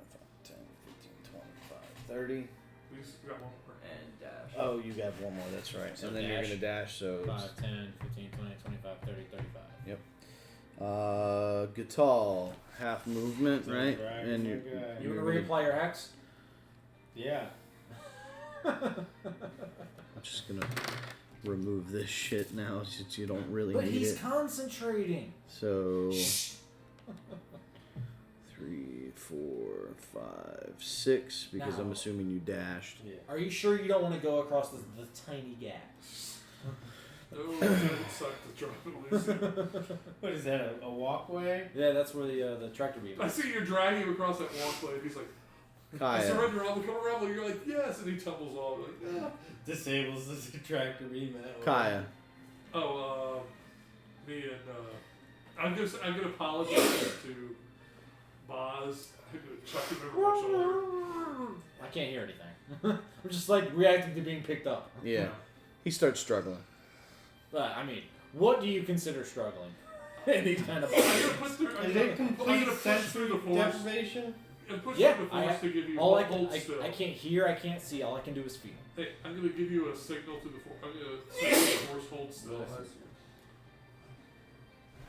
5, 10, 15, 25, 30. We just got one more. And dash. Oh, you got one more. That's right. So and then you're dash. gonna dash. So 5, 10, 15, 20, 25, 30, 35. Guitar, half movement, So right? drag And your you're, guy. You want to reapply your axe? Yeah. I'm just gonna remove this shit now since you don't really But need he's it. concentrating. So 3, 4, 5, 6, because I'm Now. assuming you dashed. Yeah. Are you sure you don't want to go across the tiny gap? Oh, that would suck to drop it loose. What is that? A walkway? Yeah, that's where the tractor beam I is. see you dragging him across that walkway, and he's like, I Kaya, surrender, I'll become a rebel. You're like, yes, and he tumbles off. Like, yeah. Disables the tractor beam. That way. Kaya, Oh, me and I'm gonna apologize to Boz. I'm gonna chuck him over my shoulder. I can't hear anything. I'm just like reacting to being picked up. yeah, he starts struggling. But I mean, what do you consider struggling? In these kind of I'm gonna put through. I'm Is gonna, it I'm complete gonna push through sensory the force. deprivation? And push Yeah, through the force to give you all I hold still. I can't hear, I can't see. All I can do is feel. Hey, I'm gonna give you a signal to the force. I'm gonna signal to the force hold still.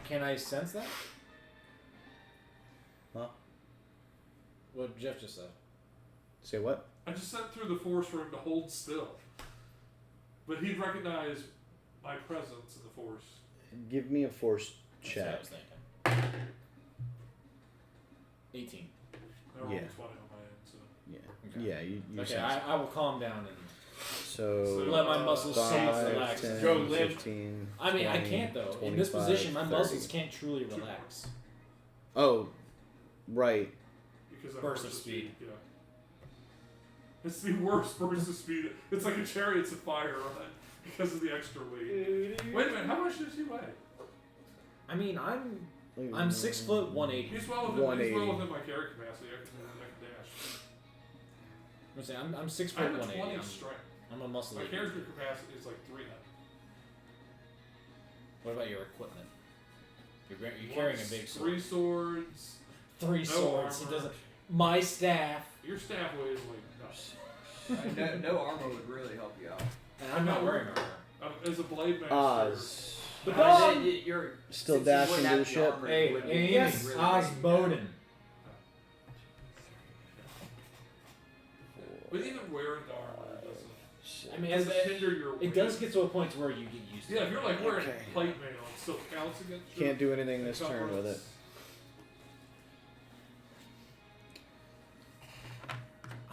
Can I sense that? Huh? What Jeff just said. Say what? I just sent through the force for him to hold still, but he'd recognize my presence in the force. Give me a force That's what I check. was thinking. 18. I rolled Yeah. 20 on my end, so. Yeah. Okay. Yeah, you Okay, sense it. I will calm down and So let my muscles sink and 5, relax. 10, Joe limp. 15, I mean, I 20, can't though. In this 25, position, my 30. muscles can't truly relax. Oh, right. Because Burst of speed. Yeah. It's the worst burst of speed. It's like a Chariots of Fire run because of the extra weight. Wait a minute, how much does he weigh? I mean, I'm 6 foot 180. He's well within, 180. my carry capacity. I can dash. I'm saying I'm 6 I foot have a 180. 20 I'm, strength. I'm a muscle. My character capacity is like 300. What about your equipment? You're carrying a big sword. 3 swords. 3 no swords. He armor. doesn't. My staff. Your staff weighs like nothing. No armor would really help you out. And I'm not wearing armor. As a blade master. Oz. But I mean, you're Still since you dashing wouldn't to have the ship? armor, Hey, it wouldn't Amy, Yes. really Oz make you Bowden. But even wearing the armor doesn't. I mean, Doesn't hinder your it does get to a point to where you get used to it. Yeah, if you're like wearing Okay. plate mail, it still counts against you. Can't do anything this turn with it.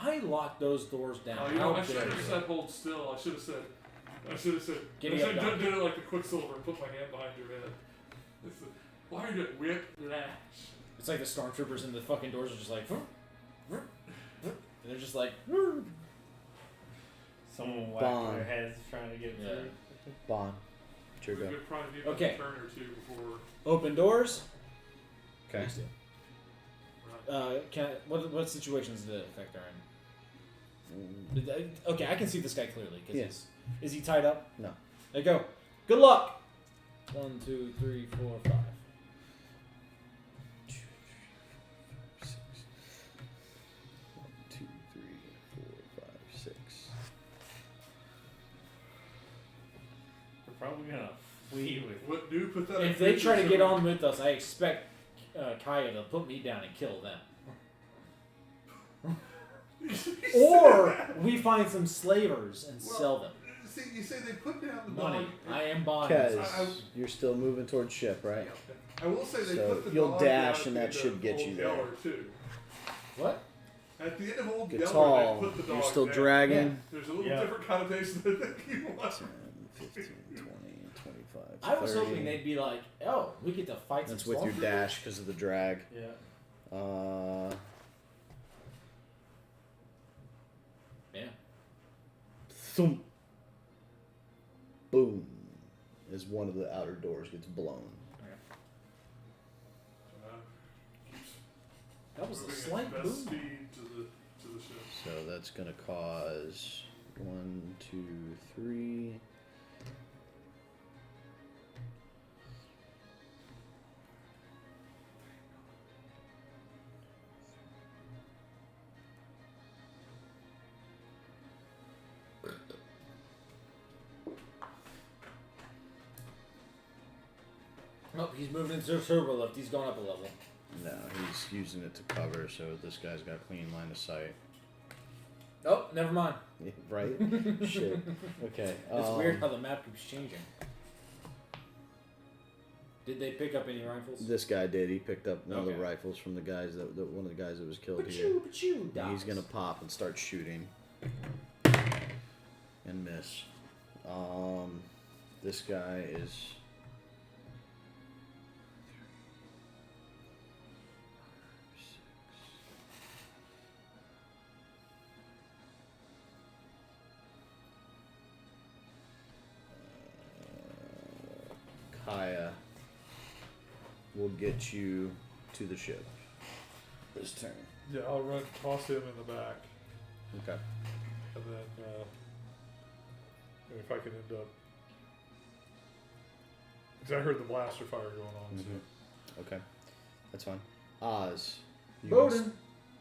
I locked those doors down. Oh, you know, How I should dare have you. said hold still. I should have said. Giddy I should up, have dog. did it like the Quicksilver and put my hand behind your head. It's the, why are you doing whip lash? It's like the stormtroopers and the fucking doors are just like, and they're just like, Someone whacked Bond. their heads trying to get Yeah. through. Bond. It's your We go. could probably need Okay. a turn or two before. open doors. Okay. What situations did it affect our end? Okay, I can see this guy clearly. Yes. Is he tied up? No. There you go. Good luck. 1, 2, 3, 4, 5. 6. 1, 2, 3, 4, 5, 6. We're probably gonna flee with. What new pathetic? If they try to creatures get are- on with us, I expect Kaya to put me down and kill them. Or we find some slavers and sell them. See, you say they put down the Money. dog. I am bond. Kaz, you're still moving towards ship, right? I will say they So put the you'll dog dash down and at that the should end get of you Old there. Yeller, too. What? At the end of Old Get Yeller, tall. they put the dog You're still down. dragging. There's a little Yeah. different connotation than I think you want. 10, 15, 20, 25, I was 30. hoping they'd be like, oh, we get to fight That's some with your stormtroopers. dash because of the drag. Yeah. Yeah. Thump. Boom. As one of the outer doors gets blown. That was a Moving at slight best boom. speed to the ship. So that's gonna cause 1, 2, 3. Oh, he's moving into a turbo lift. He's going up a level. No, he's using it to cover, so this guy's got clean line of sight. Oh, never mind. Yeah, right? Shit. Okay. It's weird how the map keeps changing. Did they pick up any rifles? This guy did. He picked up one of Okay. the rifles from the guys one of the guys that was killed here. Pachoo, pachoo, And he's dies. gonna pop and start shooting. And miss. This guy is Kaya will get you to the ship this turn. Yeah, I'll toss him in the back, Okay. and then if I can end up, because I heard the blaster fire going on. Okay. That's fine. Oz. you Bowden.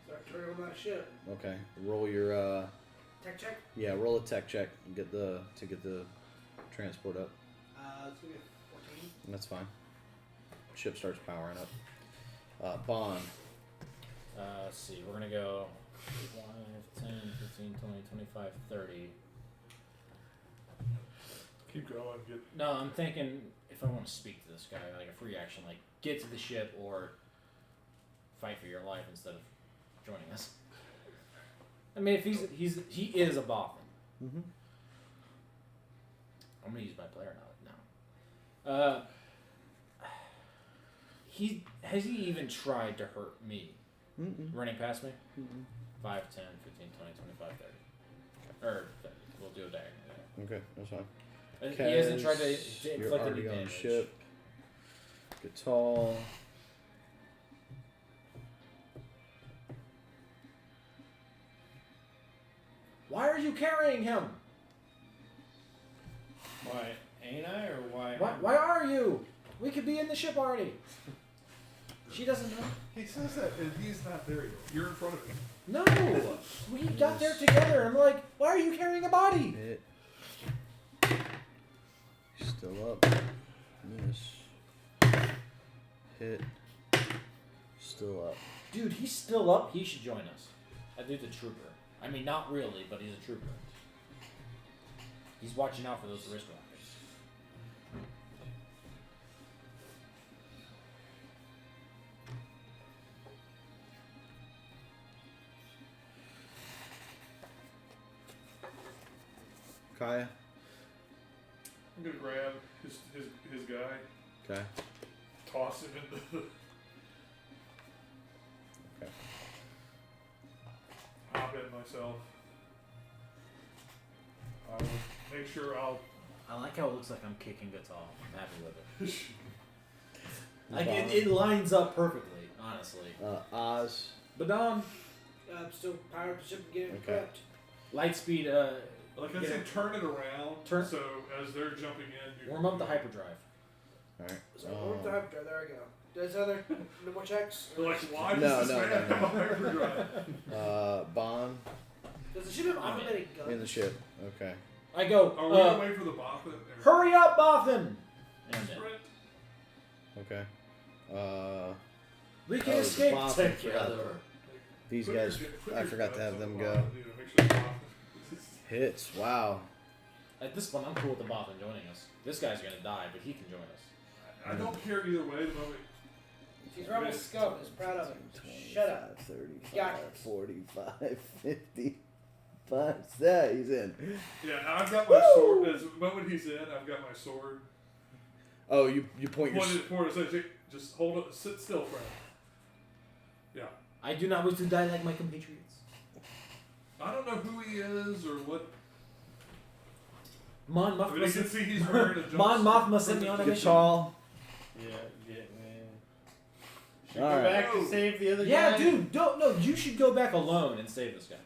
Start turning on that ship. Okay. Roll your Tech check. yeah, roll a tech check and get the transport up. It's gonna be a 14. That's fine. Ship starts powering up. Bond. Let's see. We're going to go 5, 10, 15, 20, 25, 30. Keep going. Get No, I'm thinking if I want to speak to this guy, like a free action, like get to the ship or fight for your life instead of joining us. I mean, if he is a Bothan. Mm-hmm. I'm gonna use my player now. Has he even tried to hurt me? Mm-mm. Running past me? Mm-mm. 5, 10, 15, 20, 25, 30. Or 30. We'll do a diagonal. Okay, that's fine. He hasn't tried to Kaz, you're inflict any already on the damage. ship. Get tall. Why are you carrying him? Why ain't I or why? Why are you? We could be in the ship already. She doesn't know. He says that, and he's not there yet. You're in front of him. No, we got there together. I'm like, why are you carrying a body? Hit. Still up. Miss. Hit. Still up. Dude, he's still up. He should join us. That dude's a trooper. I mean, not really, but he's a trooper. He's watching out for those wrist rockets. Kaya. I'm gonna grab his guy, Okay. toss him into the. Okay. Hop in myself. I will make sure I'll. I like how it looks like I'm kicking guitar. I'm happy with it. Like it lines up perfectly, honestly. Oz. Badon, Still power up the ship and get it Okay. equipped. light speed, Like I said, turn it around. Turn- So as they're jumping in, you warm up the hyperdrive. Alright. So warm up the hyperdrive. There we go. Does other no more checks? They're like, why No, does this no, man no, have a hyperdrive? Bond Does the ship have automatic guns? in the ship. Okay. I go, Are we gonna wait for the Bothan? hurry up, Bothan! And then, Okay. we can Oh, escape Bothan together. These guys, I forgot to have them go. Make sure the Bothan- Hits. Wow. At this point, I'm cool with the Bothan joining us. This guy's gonna die, but he can join us. I don't care either way. The moment She's Rebel Scout is proud of it. Shut up. 35, Got 45, 55. Yeah, he's in. yeah, I've got my sword. As the moment he's in, I've got my sword. Oh, you point your. Pointed forward. So just hold it. Sit still, friend. Yeah. I do not wish to die like my compatriots. I don't know who he is or what. Mon I mean, you can Mothma see he's wearing a jumpsuit. Mon Mothma sent me on a mission. Guitar. Yeah, man. Should All go right. back to save the other guy? Yeah, dude, don't no. You should go back alone and save this guy.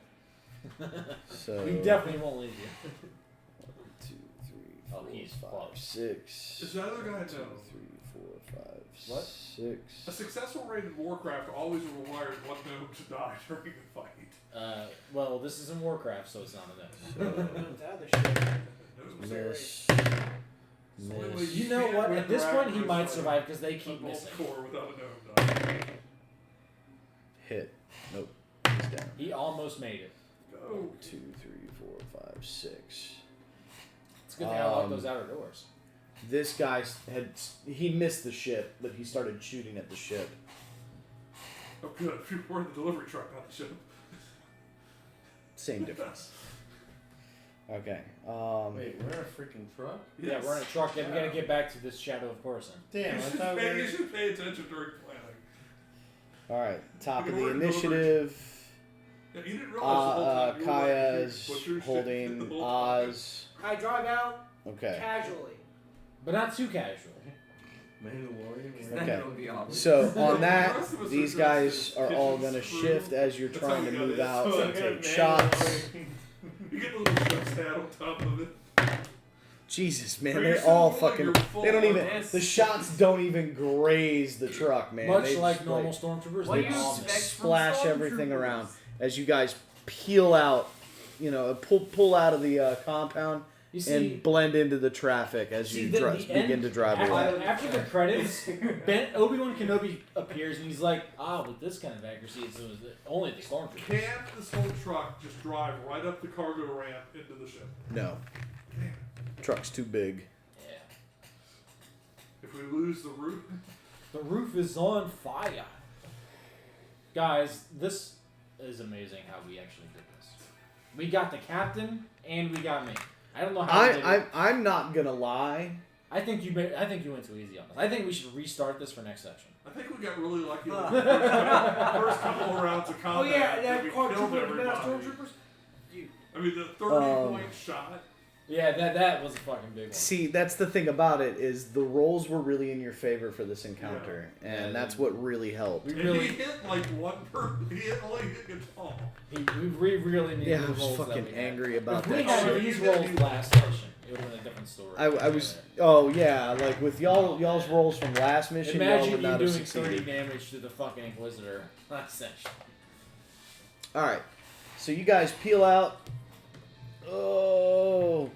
So. We definitely won't leave you. 1, 2, 3, Oh, 4, he's 5, close. 6. Is that other guy 2, no? 3, 4, 5, What? 6. A successful rated Warcraft always requires one gnome to die during the fight. Well, this isn't Warcraft, so it's not a no. The other ship. Miss. Miss. You know what? At this point, he might survive because they keep a missing. core without a gnome dying. Hit. Nope. He's down. He almost made it. 1, 2, 3, 4, 5, 6. It's good thing I locked those outer doors. This guy he missed the ship, but he started shooting at the ship. Oh, good. We're in the delivery truck, not the ship. Same difference. Okay. Wait, we're in a freaking truck? Yeah, we're in a truck. Yeah, we gotta get back to this shadow of Coruscant. Damn, I You thought we you were... should pay attention during planning. All right. Top of We're the in delivery. initiative. Yeah, you didn't realize the whole time you were Kaya like, is butcher shit holding the whole time. Oz. I drive out Okay. casually. But not too casual. Mandalorian? Because we're- then Okay. it'll be obvious. So on that, The rest of us are these dressed guys in are all kitchen gonna screw. shift as you're That's trying how to we got move it. out So I and got take Mandalorian. shots. You get the little chef's hat on top of it. Jesus, man, Are they you all so fucking. you're full They don't of even. this? The shots don't even graze the truck, man. Much They like just, normal stormtroopers, What they do you all expect miss. from splash everything stormtroopers? around as you guys peel out. You know, pull out of the compound You see, and blend into the traffic as you begin to drive away. After the credits, Obi-Wan Kenobi appears and he's like, with this kind of accuracy, it's only the stormtroopers. Can't this whole truck just drive right up the cargo ramp into the ship? No, truck's too big. Yeah. If we lose the roof, The roof is on fire. Guys, this is amazing how we actually did this. We got the captain and we got me. I don't know how we did it. I'm not gonna lie. I think you went too easy on this. I think we should restart this for next section. I think we got really lucky with the first couple of rounds of Oh combat. yeah, that that we car killed trooper, the everybody. stormtroopers. I mean, the 30-point shot. Yeah, that was a fucking big one. See, that's the thing about it is the rolls were really in your favor for this encounter, and Yeah, that's what really helped. We And really, he hit like one person. He only hit guitar. we really need Yeah, I the was rolls that fucking we had. angry about If we that had shit. these rolls last session, it would have been a different different story. I was. Oh yeah, like with y'all's rolls from last mission, y'all Imagine would you not have doing 30 succeeded. damage to the fucking Inquisitor last session. All right, so you guys peel out. Oh,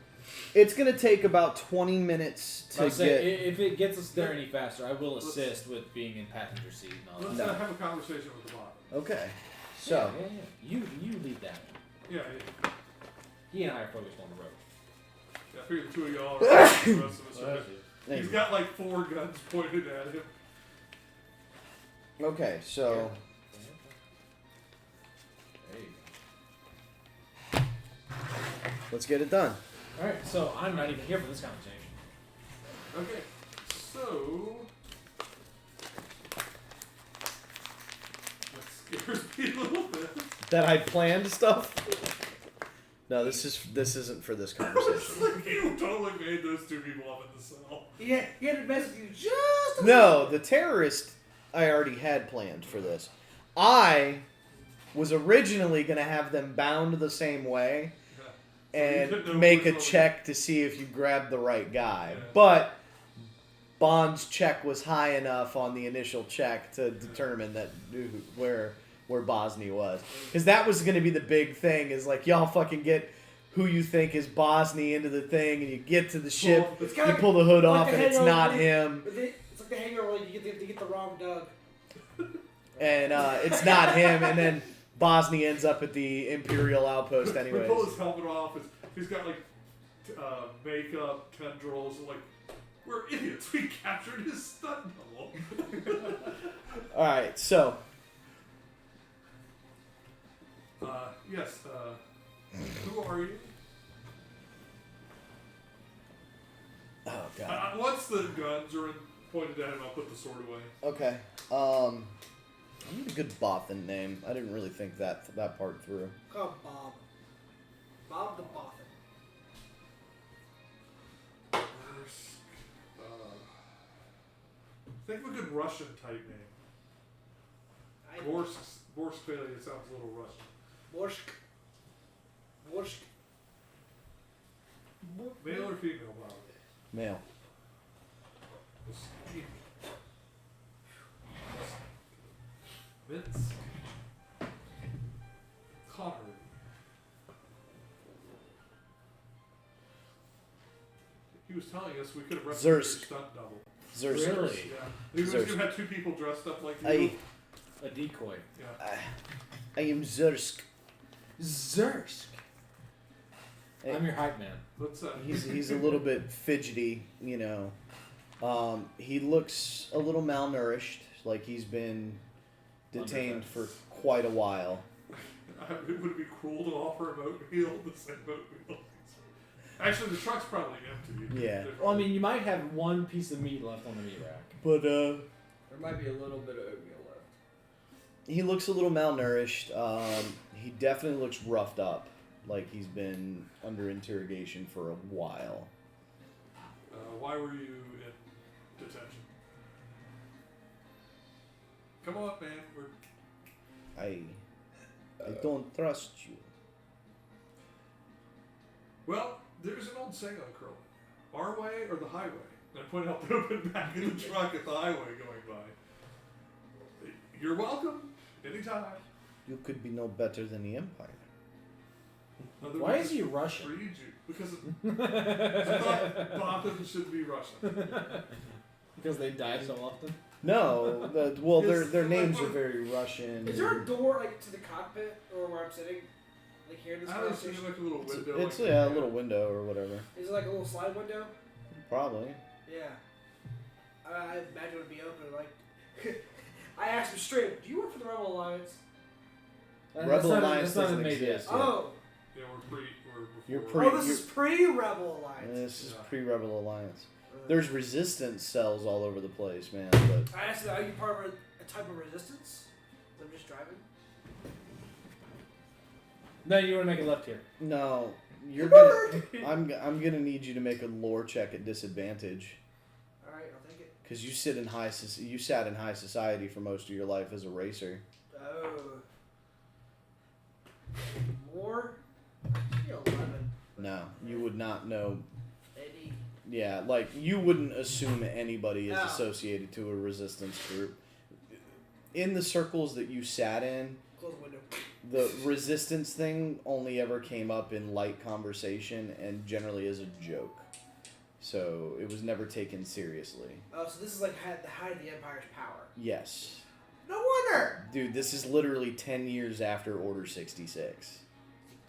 it's gonna take about 20 minutes to I'll say, get. if it gets us there any faster, I will assist with being in passenger seat and all Let's that. No. have a conversation with the bot. Okay, so Yeah. You lead that. Yeah, yeah. He and I are focused on the road. Yeah, I figure the two of y'all are the rest of us are. thank He's you. got like 4 guns pointed at him. Okay, so There you let's get it done. go. Alright, so I'm not even here for this conversation. Okay, so that scares me a little bit. That I planned stuff. No, this isn't for this conversation. Like you totally made those 2 people up in the cell. Yeah, he had to mess with you just a No, the terrorist I already had planned for this. I was originally going to have them bound the same way You didn't know and make which a one- check to see if you grabbed the right guy. Yeah. But Bond's check was high enough on the initial check to determine that where Bosnia was. Because that was going to be the big thing, is like, y'all fucking get who you think is Bosnia into the thing, and you get to the ship, It's you kinda pull the hood like off, the and it's hangover not where- him. It's like the hangover where you get the wrong Doug. And it's not him, and then Bosnia ends up at the Imperial outpost We anyways. pull his helmet off. He's got like makeup, tendrils, and like we're idiots. We captured his stunt double. Alright, so Yes. Who are you? oh god. Once the guns are pointed at him, I'll put the sword away. Okay. I need a good Bothan name. I didn't really think that part through. Call him Bob. Bob the Bothan. Think of a good Russian type name. Borsk clearly it sounds a little Russian. Borsk. Male or female, Bob? Male. Minsk. Connery. He was telling us we could have replicated your Zursk. stunt double. Zursk. Really? Yeah. He was Zursk. going to have 2 people dressed up like you. I A decoy. Yeah. I am Zursk. Zursk. Hey. I'm your hype man. What's that? He's a little bit fidgety, you know. He looks a little malnourished, like he's been detained for quite a while. It would be cruel to offer him oatmeal, the same oatmeal. Actually, the truck's probably empty. Yeah. Well, I mean, you might have one piece of meat left on the meat rack. But There might be a little bit of oatmeal left. he looks a little malnourished. He definitely looks roughed up, like he's been under interrogation for a while. Why were you in detention? Come on, man. I don't trust you. Well, there's an old saying on Curling. Our way or the highway? And I point out the open back of the truck at the highway going by. You're welcome. Anytime. You could be no better than the Empire. Why is he Russian? Freed you. Because I thought Bothans should be Russian. Because they die so often? No, their names are very Russian. Is there a door like to the cockpit or where I'm sitting? Like here in this I don't see conversation? like a little It's, window. it's like yeah, a little window or whatever. Is it like a little slide window? Probably. Yeah. I imagine it would be open. Like, I asked him straight. Do you work for the Rebel Alliance? Rebel Alliance that's not doesn't maybe exist. it. Yeah. Oh. Yeah, we're before. You're Oh, this is pre-Rebel Alliance. This is Yeah. pre-Rebel Alliance. Uh, There's resistance cells all over the place, man. But I asked him, are you part of a type of resistance? I'm just driving. No, you want to make a left here. no, you're gonna. I'm gonna need you to make a lore check at disadvantage Alright, I'll take it. because you sat in high society for most of your life as a racer. Oh. More? 11. No, you would not know. Eddie. Yeah, like you wouldn't assume anybody is No. associated to a resistance group. In the circles that you sat in, Close the window. the resistance thing only ever came up in light conversation and generally as a joke. So it was never taken seriously. Oh, so this is like the height of the Empire's power. Yes. No wonder. Dude, this is literally 10 years after Order 66.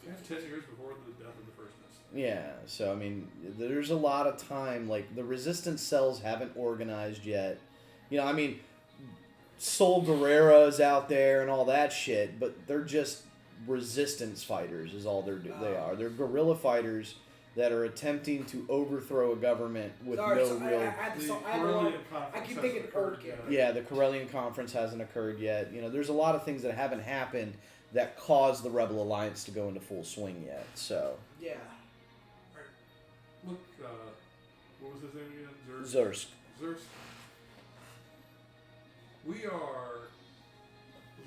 Yeah, 10 years before the death of the First Mist. Yeah, so I mean, there's a lot of time. Like, the resistance cells haven't organized yet. You know, I mean, Sol Guerrera's out there and all that shit, but they're just resistance fighters, is all they are. They're guerrilla fighters that are attempting to overthrow a government with Sorry, no so real. I keep thinking old kid. Yeah, the Corellian Conference hasn't occurred yet. You know, there's a lot of things that haven't happened that caused the Rebel Alliance to go into full swing yet. So Yeah. Look, what was his name again? Zursk. Zursk. We are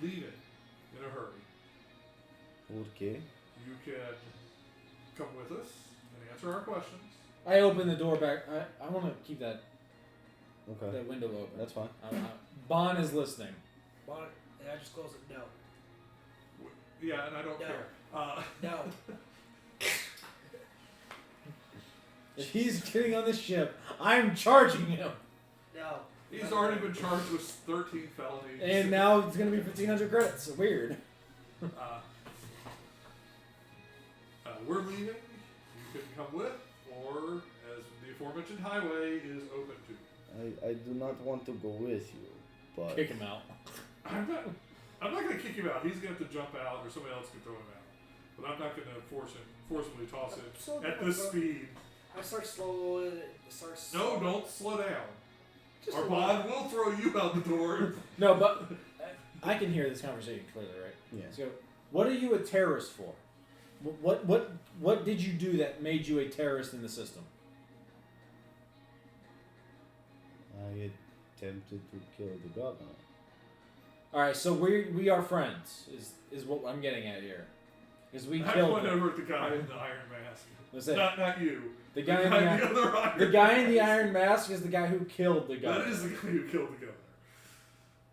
leaving in a hurry. Okay. You can come with us and answer our questions. I open the door back. I want to keep that Okay. window open. That's fine. Bon is listening. Well, I just close it. No. Yeah, and I don't No. care. No. If he's getting on this ship, I'm charging him. No. He's already been charged with 13 felonies. And now it's going to be 1,500 credits. Weird. We're leaving. You can come with, or as the aforementioned highway is open to. I do not want to go with you, but Kick him out. I'm not going to kick him out. He's going to have to jump out, or somebody else can throw him out. But I'm not going to forcibly toss him at this speed. I start slowly. No, don't slow down. Just Our a bond will throw you out the door. No, but I can hear this conversation clearly, right? yeah. So, what are you a terrorist for? What did you do that made you a terrorist in the system? I attempted to kill the governor. All right, so we are friends. Is what I'm getting at here. Because we I killed went him. over at the guy in the iron mask. Let's say, Not you. the guy in the the other iron the guy in the mask. iron mask is the guy who killed the guy. That is the guy who killed the governor.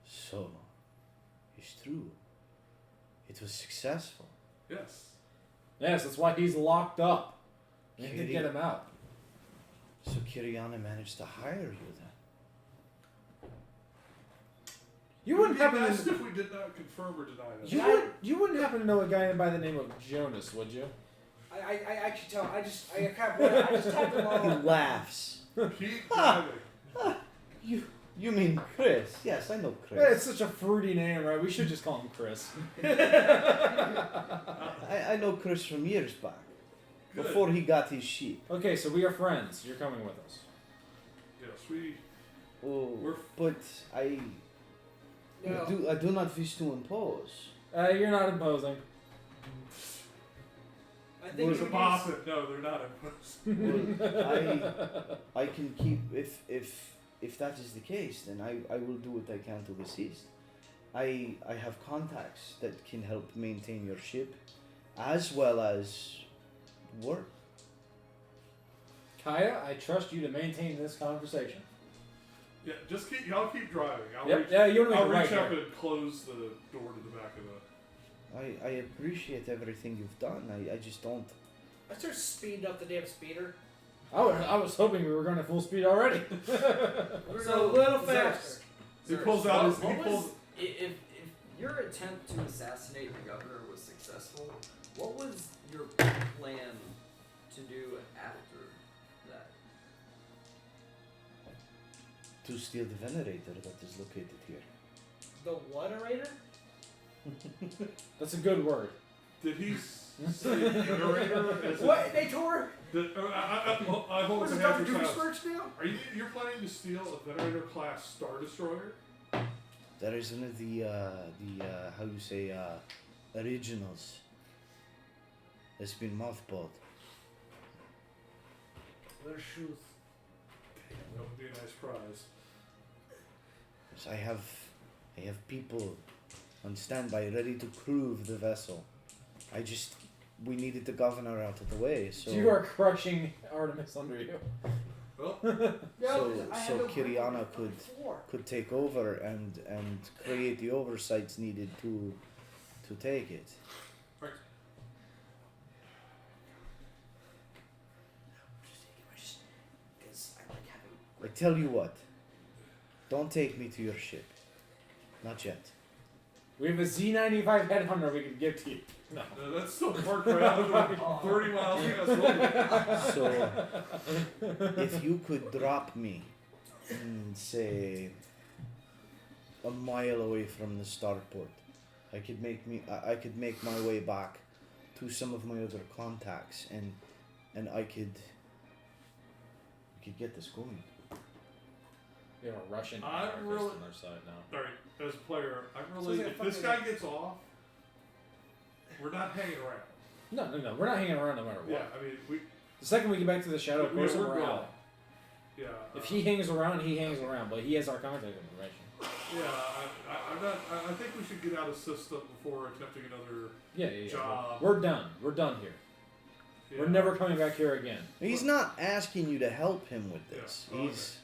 So, it's true. It was successful. Yes. Yes, that's why he's locked up. We have to Kitty. get him out. So Kiriana managed to hire you then. You wouldn't happen Best to if we did not confirm or deny that. you wouldn't happen to know a guy by the name of Jonas, would you? I actually tell. I just tapped him He on. laughs. Keep driving. You mean Chris? Yes, I know Yeah, Chris. it's such a fruity name, right? We should just call him Chris. I know Chris from years back. Good. Before he got his sheep. Okay, so we are friends. You're coming with us. Yes, Oh, We're- but I No. I do not wish to impose. You're not imposing. I think There's a it boss that no, they're not imposed. Well, I can keep if that is the case, then I will do what I can to assist. I have contacts that can help maintain your ship, as well as work. Kaya, I trust you to maintain this conversation. Yeah, just y'all keep driving. I'll Yep. reach, Yeah, you want to I'll make it reach right up there. and close the door to the back of the. I appreciate everything you've done. I just don't. I start speeding up the damn speeder. I was hoping we were going at full speed already. We're going a little faster. He pulls out his. What He pulls. was, if your attempt to assassinate the governor was successful, what was your plan to do after that? To steal the venerator that is located here. The what-erator? That's a good word. Did he say generator? As What? They tore? I've Was always it had Dr. your Doom's child. search now? You're planning to steal a Venerator class Star Destroyer? That is one of the how you say originals. It's been mothballed. Their shoes. That would be a nice prize. So I have people on standby ready to crew the vessel. We needed the governor out of the way, so You are crushing Artemis under you. Well, Yeah, So- 'cause I had so no grip Kiriana on it could- before. could take over and create the oversights needed to take it. right. Because I like having. I tell you what, don't take me to your ship. Not yet. We have a Z95 headhunter we can give to you. No. No, that's still parked right out of 30 miles from us. So, if you could drop me, say, a mile away from the starport, I could make my way back to some of my other contacts, and we could get this going. We have a Russian I'm anarchist really- on our side now. Alright, as a player, I'm So really. is it If this fucking- guy gets off, we're not hanging around. No. We're not hanging around no matter what. Yeah, I mean, we. The second we get back to the Shadow we- Person, we're we're gone. out. Yeah. If he hangs around, he hangs around, but he has our contact information. Yeah, I'm not. I think we should get out of system before attempting another. Yeah. Job. We're done. We're done here. Yeah. We're never coming back here again. He's not asking you to help him with this. Yeah, He's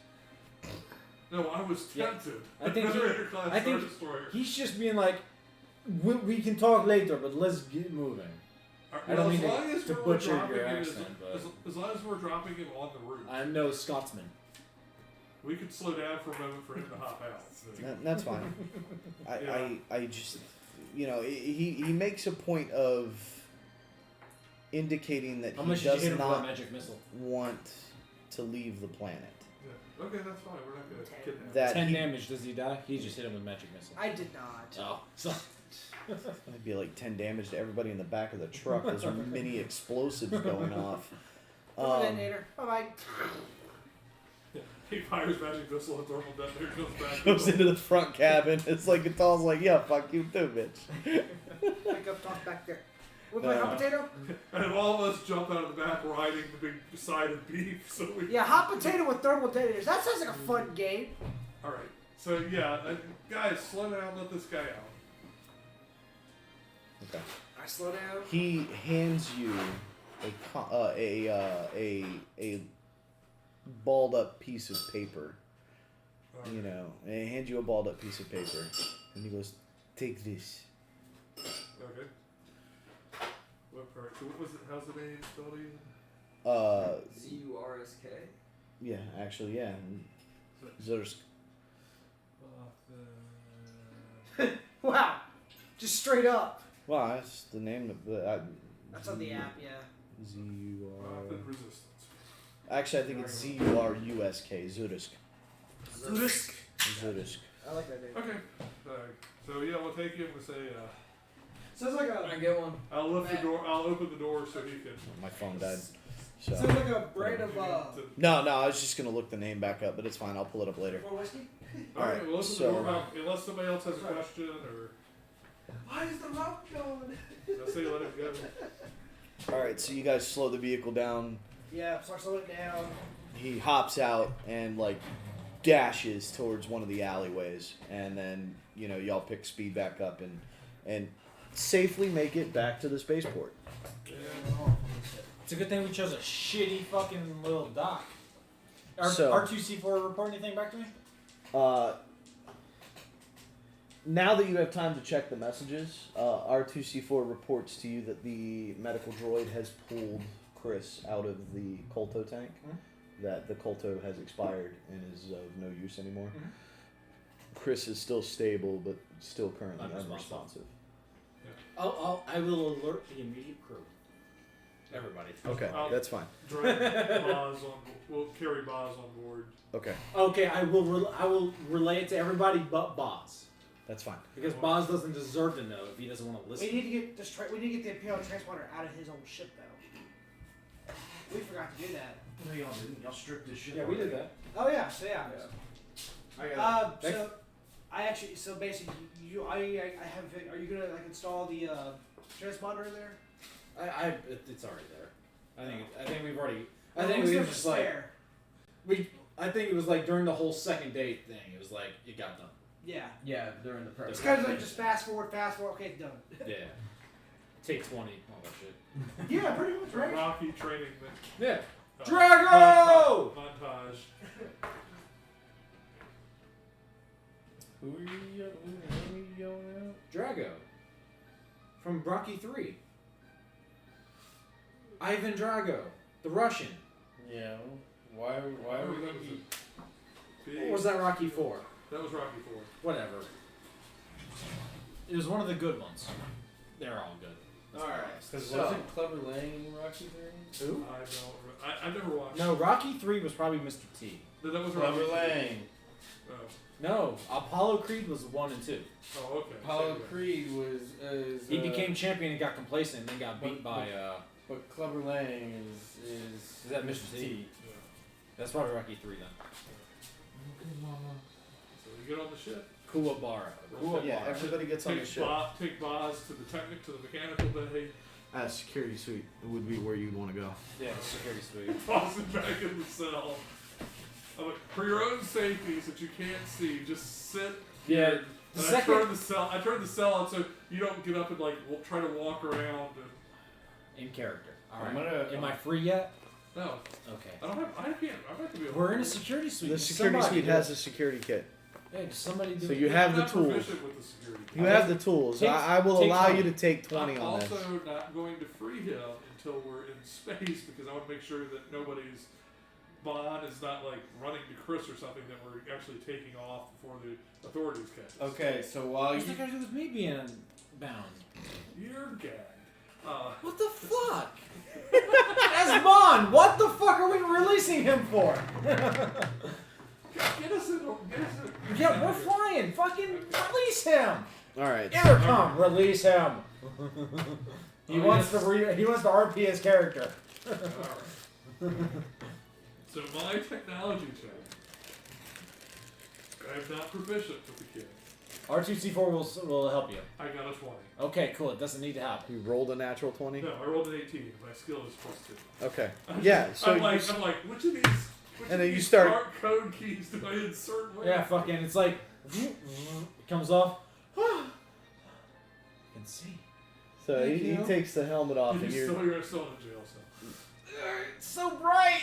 No, I was Yeah. tempted. I think he- Another interclass I think Star Destroyer. He's just being like, we can talk later, but let's get moving. I don't mean as long as to we're butcher dropping your him accent, but as long as we're dropping him on the route, I'm no Scotsman. we could slow down for a moment for him to hop out. that's fine. Yeah. I just, he makes a point of indicating that How he much did you does hit him with that not magic missile? want to leave the planet. Yeah. Okay, that's fine. We're not gonna kidnap him. That 10 he, damage. Does he die? He just hit him with magic missile. I did not. Oh, so that'd be like 10 damage to everybody in the back of the truck. Those are mini explosives going off. Detonator. Bye bye. He fires magic missile and thermal detonator goes back. Goes into the front cabin. It's like Gatal's like, yeah, fuck you too, bitch. Pick up, toss back there. With my hot potato? And all of us jump out of the back riding the big side of beef. So we. Yeah, hot potato with thermal detonators. That sounds like a fun game. All right. So yeah, guys, slow down. Let this guy out. Okay. I slow down. He hands you a balled up piece of paper. All You right. know, and he hands you a balled up piece of paper, and he goes, "Take this." Okay. What part? So what was it? How's the name spelled again? ZURSK. Yeah, actually, yeah. Zursk. Wow. Just straight up. Well, that's the name of the. That's on the app, yeah. Rapid resistance. Actually, I think it's ZURUSK. Zursk. Zudisk. Zursk. I like that name. Okay. So yeah, we'll take him and say, Sounds like a get one. I'll lift the door. I'll open the door so he can. My phone died. So. sounds like a brand of No, I was just gonna look the name back up, but it's fine. I'll pull it up later. more whiskey. All right. Alright, We'll open so- the door up unless somebody else has a question or. Why is the rope going? I say let it go. All right, so you guys slow the vehicle down. Yeah, start slowing it down. He hops out and like dashes towards one of the alleyways, and then y'all pick speed back up and safely make it back to the spaceport. Yeah. it's a good thing we chose a shitty fucking little dock. So- R2C4 report anything back to me? Now that you have time to check the messages, R2C4 reports to you that the medical droid has pulled Chris out of the Colto tank. That the Colto has expired and is of no use anymore. Chris is still stable, but still currently unresponsive. I will alert the immediate crew. Everybody. Okay, that's fine. Drag Boz on. We'll carry Boz on board. Okay, Okay, I will relay it to everybody but Boz. that's fine. Because Boz doesn't deserve to know if he doesn't want to listen. We need to get this. We need to get the Imperial transponder out of his own ship, though. We forgot to do that. No, y'all didn't. Y'all stripped this shit. Yeah, we did that. Oh yeah, so yeah. Next- So I actually, so basically, I have. Are you gonna like install the transponder in there? It's already there. I think we've already. I Or think was we there were just like spare? I think it was like during the whole second date thing. It was like it got done. Yeah. Yeah, during the It's process. kind of like just fast forward. Okay, it's done. Yeah. Take 20, all that shit. Yeah, pretty much, right? Rocky training. Yeah. Uh, Drago! Montage. Drago from Rocky 3. Ivan Drago, the Russian. Yeah. Why Oh, would that was he? Big- Or was that Rocky 4? That was Rocky 4. Whatever. It was one of the good ones. They're all good. Alright. Because So- wasn't Clever Lang in Rocky 3? Who? I don't. I've never watched. No, Rocky 3 was probably Mr. T. No, that was Clever Rocky. Lang. Oh. No, Apollo Creed was 1 and 2. Oh, okay. Apollo Same Creed was. He became champion and got complacent and then got beat by, But Clever Lang is. Is that Mr. T? Yeah. That's probably Rocky 3 then. So you get on the ship. Kuwabara. Yeah, everybody gets on the ship. Take Boz to the mechanical bay. Security suite would be where you'd want to go. Yeah, security suite. Toss him back in the cell. I'm like, for your own safety, that you can't see, just sit. Yeah, here. the And second- I turned the cell out so you don't get up and like try to walk around. In character. I'm Alright. gonna. Am I free yet? No, Okay. I don't have. I can't. I have to be. We're in a security suite. The Does security somebody suite do has it? a security kit. Hey, does somebody do So it? you have I'm the not tools. proficient with the security. You have the tools. Take- I will take allow 20. you to take 20 I'm on this. also not going to free him until we're in space because I want to make sure that nobody's bond is not like running to Chris or something that we're actually taking off before the authorities catch us. Okay, so while What's you. that got to do with me being bound? You're gagged. What the fuck? That's Bond. What the fuck are we releasing him for? Get us in. Get us in. Yeah, we're flying. Fucking release him. All right. Intercom, release him. He Oh, wants yes. he wants to RP his character. Alright. So my technology check. I'm not proficient with the kid. R2C4 will help you. I got a 20. Okay, cool. It doesn't need to happen. You rolled a natural 20? No, I rolled an 18. My skill is +2. Okay. I'm Yeah, just- so I'm you like, s- I'm like, which of these? Which And of then you these start- smart code keys do I insert? Where? Yeah, fucking. It's like it comes off. I can see. So Thank he you. takes the helmet off You're and still, you're... you're still in jail cell. It's so bright.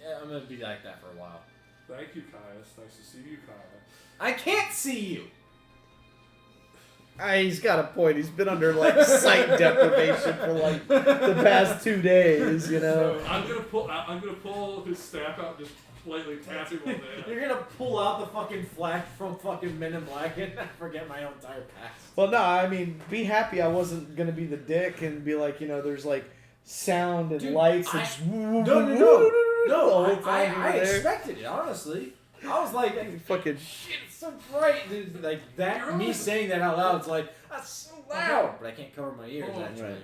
Yeah, I'm gonna be like that for a while. Thank you, Caius. Nice to see you, Kaya. I can't see you. He's got a point. He's been under like sight deprivation for like the past 2 days, you know? So I'm gonna pull his staff out, and just lightly tap him on the head. You're gonna pull out the fucking flash from fucking Men in Black and I forget my own entire past. Well, no, I mean, be happy I wasn't going to be the dick and be like, you know, there's like sound and Dude, lights and I- just... No, the whole I time you were there. expected it, honestly. I was like, Fucking... shit, it's so bright. Dude, like that, You're me on. saying that out loud, it's like, that's so loud. But I can't cover my ears, Oh, actually. right.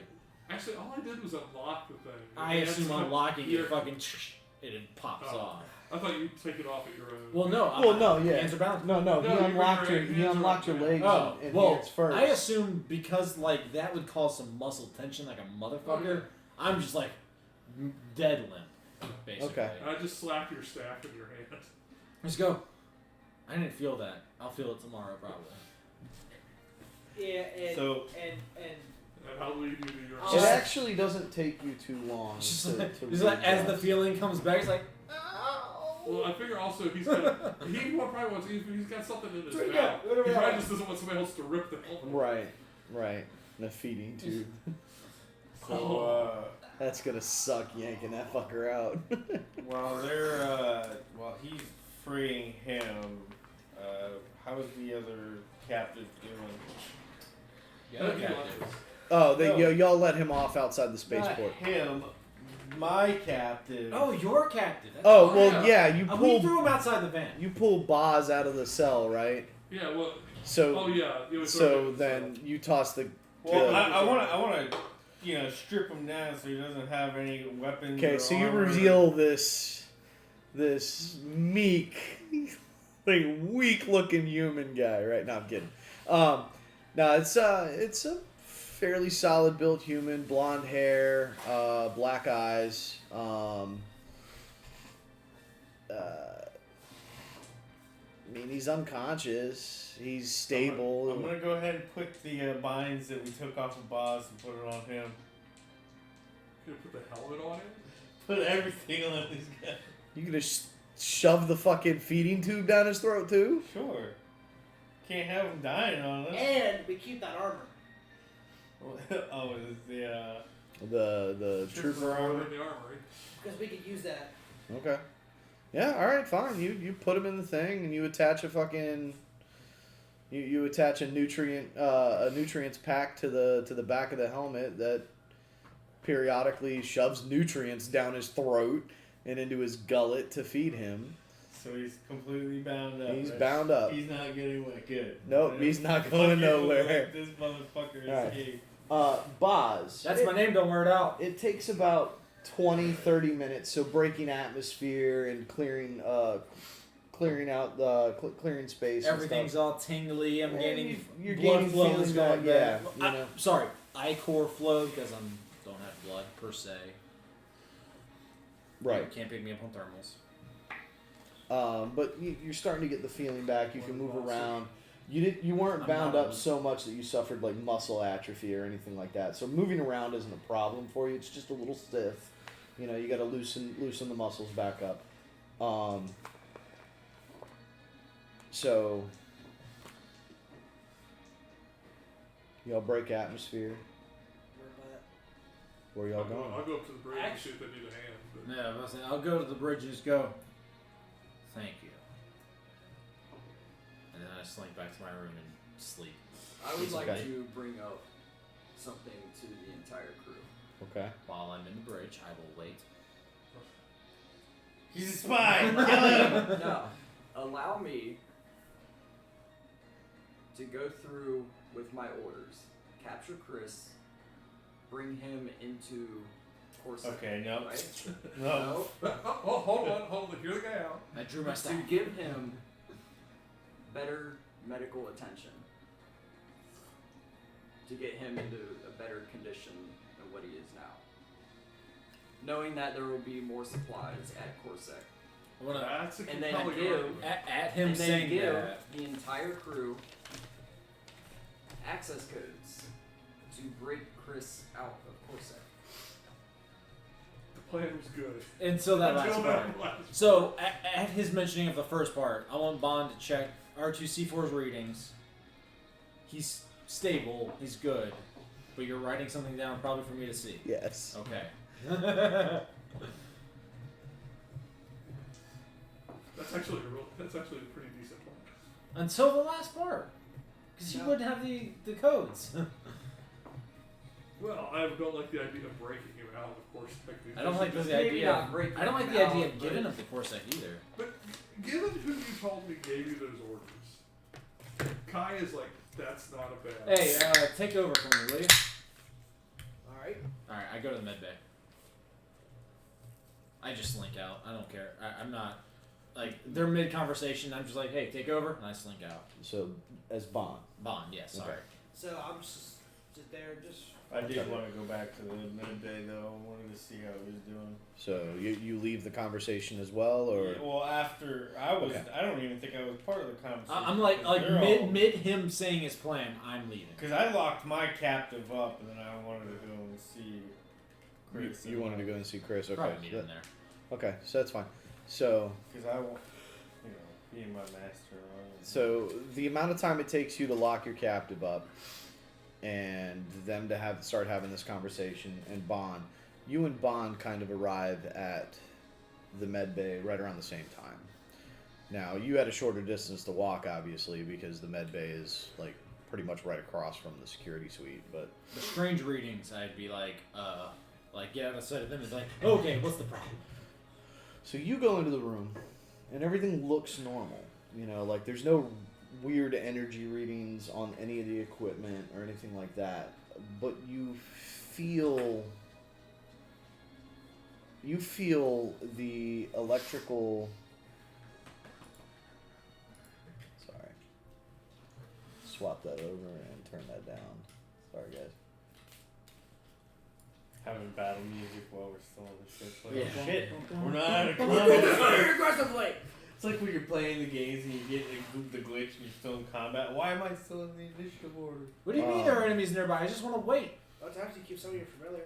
Actually, all I did was unlock the thing. I And assume that's- unlocking you're- it fucking, it pops Oh. off. I thought you'd take it off at your own. Well, no. Well, no, yeah. Hands are bound. No, No, he you unlocked bring your he hands unlocked your around. legs Oh, and well, hands first. I assume because like that would cause some muscle tension, like a motherfucker. I'm just like dead limp, basically. Okay. I just slap your staff in your hand. Just go. I didn't feel that. I'll feel it tomorrow, probably. Yeah, and So- and And I'll lead you to your. It actually doesn't take you too long It's just to, like, to it's like as the readjust. feeling comes back, it's like. Well, I figure also he's got. He probably wants. He's got something in his Drink mouth. up, whatever He that probably is. just doesn't want somebody else to rip the helmet. Right. The feeding tube. So, That's gonna suck yanking that fucker out. while he's freeing him, how's the other captive doing? Yeah, He okay. left us. Oh, No. y'all let him off outside the Not spaceport. him, my captive. Oh, you're captive. That's Oh, fine. well, yeah, you We pulled threw him outside the van. Boz out of the cell, right? Yeah. Well. So Oh yeah. It was so then you toss the... Well, Yeah. I want to, strip him down so he doesn't have any weapons. Okay, or so you armor. reveal this meek, like weak-looking human guy, right? No, I'm kidding. No, it's a fairly solid-built human, blonde hair, black eyes. I mean, he's unconscious. He's stable. I'm gonna go ahead and put the binds that we took off of Boz and put it on him. You put the helmet on him. Put everything on this guy. You gonna shove the fucking feeding tube down his throat too? Sure. Can't have them dying on us. And we keep that armor. Oh, it's the The trooper armor. in the armory. Because we could use that. Okay. Yeah. All right. Fine. You put them in the thing and you attach a fucking. You attach a nutrients pack to the back of the helmet that periodically shoves nutrients down his throat and into his gullet to feed him. So he's completely bound up. He's right? bound up. He's not getting away. Good. Nope, he's not going nowhere. This motherfucker Alright. escaped. Boz. That's my name. Don't wear it out. It takes about 20-30 minutes, so breaking atmosphere and clearing space. Everything's and all tingly. I'm Yeah, gaining you're blood gaining flow feeling is going back, yeah, bad. you know. Sorry, ichor flow because I don't have blood per se. stuff. Right. You can't pick me up on thermals. But you're starting to get the feeling back. You can move around. You weren't I'm bound not up so much that you suffered like muscle atrophy or anything like that. So moving around isn't a problem for you. It's just a little stiff. You know, you got to loosen the muscles back up. So y'all break atmosphere. Where y'all going? I'll go up to the bridge and see if they need a hand. But Yeah, I was saying, I'll go to the bridge and just go. Thank you. And then I slink back to my room and sleep. I would It's like okay. to bring up something to the entire crew. Okay. While I'm in the bridge, I will wait. He's a spy. Kill him. No, allow me to go through with my orders. Capture Chris, bring him into Corsair. Okay, no. Right? No. oh, hold on. Hear the guy out. I drew my To staff. give him better medical attention. To get him into a better condition than what he is now. Knowing that there will be more supplies at Corsair. I wanna, That's a And then compelling give- argument. at him And then saying give that. the entire crew access codes to break Chris out of Corsair. The plan was good. Until that last Until part. that last So, at his mentioning of the first part, I want Bond to check R2C4's readings. He's stable, he's good, but you're writing something down probably for me to see. Yes. Okay. That's actually a pretty decent plan. Until the last part. Because you No. wouldn't have the codes. Well, I don't like the idea of breaking him out, of course. I don't like the Maybe idea. not breaking I don't like him the idea out, of giving but- him the Corsair either. But given who you told me gave you those orders, Kai is like, that's not a bad. Hey, take over for me, will you? Alright. Alright, I go to the med bay. I just slink out. I don't care. I'm not. Like, they're mid conversation. I'm just like, hey, take over. And I slink out. So as Bond. Bond, yes, sorry. Okay. So I'm just sit there and just. I did want to go back to the midday though. I wanted to see how he was doing. So you leave the conversation as well, or Yeah, well, after I was, Okay. I don't even think I was part of the conversation. I'm like mid him saying his plan, I'm leaving. Because I locked my captive up, and then I wanted to go and see Chris. you wanted to go and see Chris? Okay. Probably meet so him there. okay, so that's fine. So Because I want, being my master. so the amount of time it takes you to lock your captive up, and them to start having this conversation, and Bond, you and Bond kind of arrive at the med bay right around the same time. Now you had a shorter distance to walk, obviously, because the med bay is like pretty much right across from the security suite. But The strange readings, I'd be like get out of sight of them and be like, okay, what's the problem? so you go into the room, and everything looks normal. You know, like there's no weird energy readings on any of the equipment or anything like that. But you feel the electrical. Sorry. Swap that over and turn that down. Sorry, guys. Having battle music while we're still on the ship. Like, Yeah. shit, we're not out of Very combat. aggressively! It's like when you're playing the games and you get the glitch and you're still in combat. Why am I still in the initiative order? What do you mean there are enemies nearby? I just want to wait. Let's actually keep some of you familiar.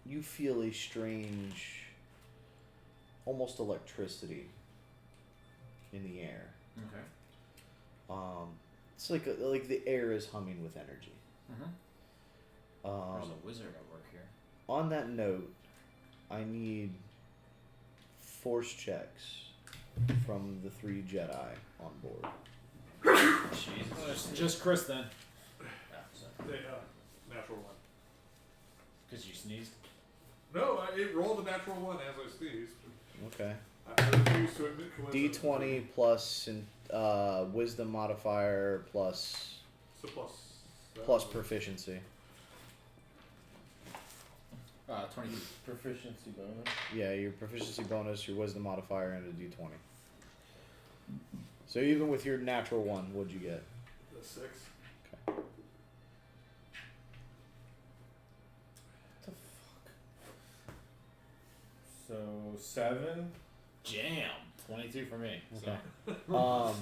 You feel a strange almost electricity in the air. Okay. It's like the air is humming with energy. There's a wizard at work here. On that note, I need force checks from the 3 Jedi on board. Jesus. Just Chris then. Natural one. Because you sneezed. No, it rolled a natural one as I sneezed. Okay. I refuse to admit coincidence. D20 plus wisdom modifier plus So plus. plus proficiency. 22. Proficiency bonus. Yeah, your proficiency bonus, your wisdom modifier, and a D20. So even with your natural one, what'd you get? The 6. Okay. What the fuck? So 7. Jam. 22 for me. Okay. So.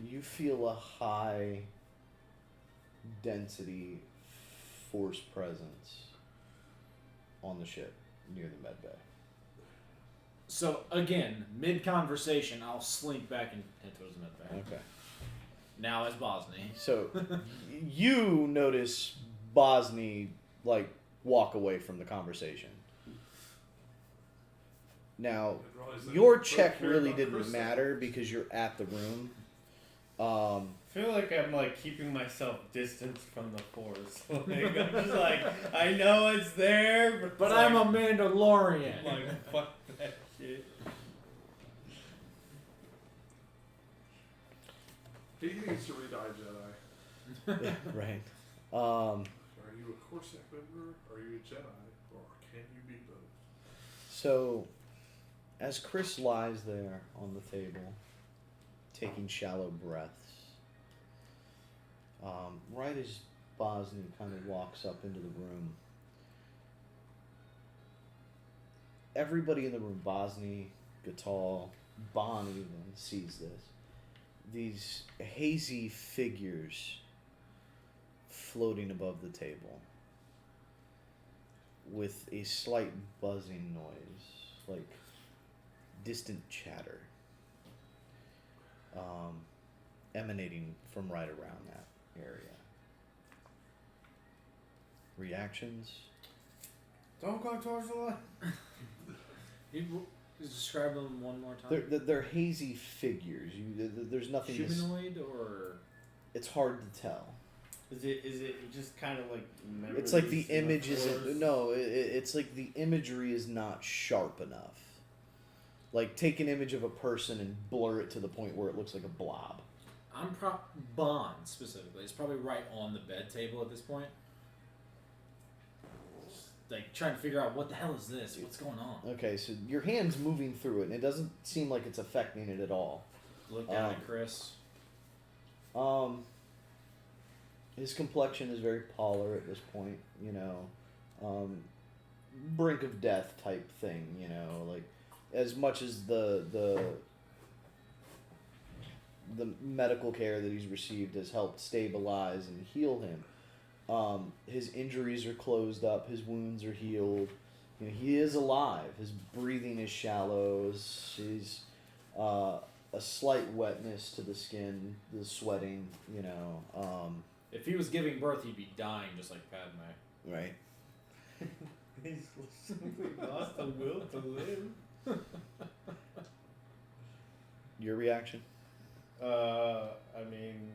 You feel a high density force presence on the ship near the med bay. So again, mid conversation, I'll slink back and head towards the med bay. Okay. Now as Bosny. So you notice Bosny like walk away from the conversation. Now your check really didn't matter because you're at the room. I feel like I'm like keeping myself distant from the force. Like, I'm just like, I know it's there, But it's I'm like, a Mandalorian. like, fuck that shit. He needs to re-die Jedi. Yeah, right. Are you a Corsac member? Are you a Jedi? Or can you be both? So as Chris lies there on the table, taking shallow breaths, right as Bosny kind of walks up into the room, everybody in the room, Bosny, Gatal, Bon even, sees this. These hazy figures floating above the table with a slight buzzing noise, like distant chatter, emanating from right around that area. Reactions? Don't go towards the light. You describe them one more time. They're hazy figures. There's nothing. Humanoid or It's hard to tell. Is it just kind of like It's like the memories in image isn't. force? No, it's like the imagery is not sharp enough. Like take an image of a person and blur it to the point where it looks like a blob. Bond specifically. It's probably right on the bed table at this point. Like trying to figure out what the hell is this? What's going on? Okay, so your hand's moving through it, and it doesn't seem like it's affecting it at all. Look down at Chris. His complexion is very polar at this point, brink of death type thing, like as much as the medical care that he's received has helped stabilize and heal him. His injuries are closed up, his wounds are healed. He is alive. His breathing is shallow. He's a slight wetness to the skin, the sweating. If he was giving birth, he'd be dying just like Padme. Right. He's simply lost the will to live. Your reaction? I mean,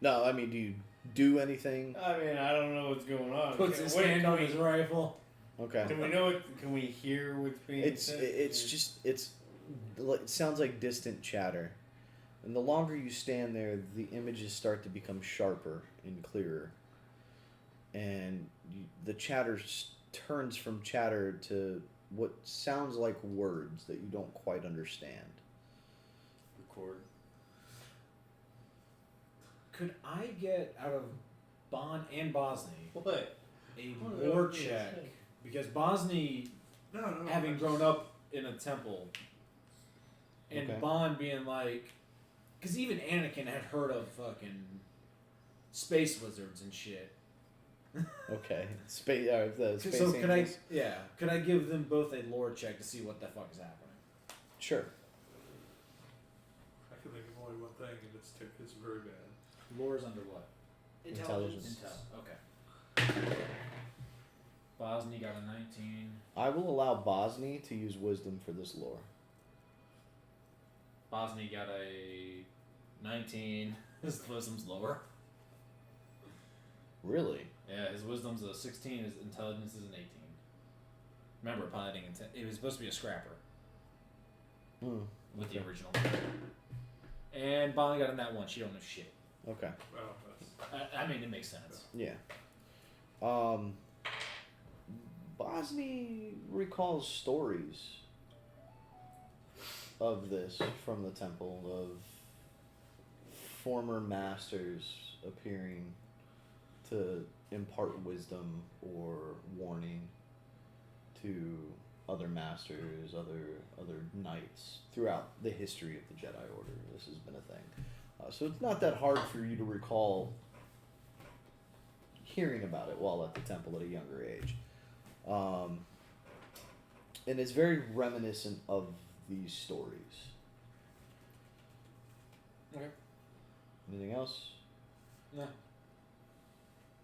No, I mean, do you do anything? I don't know what's going on. Puts his hand on his rifle. Okay. Can we know what? Can we hear what's being said? It sounds like distant chatter, and the longer you stand there, the images start to become sharper and clearer, and the chatter turns from chatter to what sounds like words that you don't quite understand. Record. Could I get out of Bon and Bosny What? a What lore did I check? say? Because Bosny, No. having grown up in a temple, and Okay. Bon being like, because even Anakin had heard of fucking space wizards and shit. Okay. Space. The space So could I? angels. Yeah. Could I give them both a lore check to see what the fuck is happening? Sure. I can think of only one thing, and it's very bad. Lore is under what? Intelligence. Intel. Okay. Bosnia got a 19. I will allow Bosnia to use wisdom for this lore. Bosnia got a 19. His wisdom's lower. Really? Yeah, his wisdom's a 16. His intelligence is an 18. Remember, piloting it was supposed to be a scrapper Hmm. with the original. And Bonnie got in that one. She don't know shit. Okay. Well, that's I mean, it makes sense. Yeah. Bosnia recalls stories of this from the temple of former masters appearing to impart wisdom or warning to other masters, other knights throughout the history of the Jedi Order. This has been a thing. So it's not that hard for you to recall hearing about it while at the temple at a younger age. And it's very reminiscent of these stories. Okay. Anything else? No.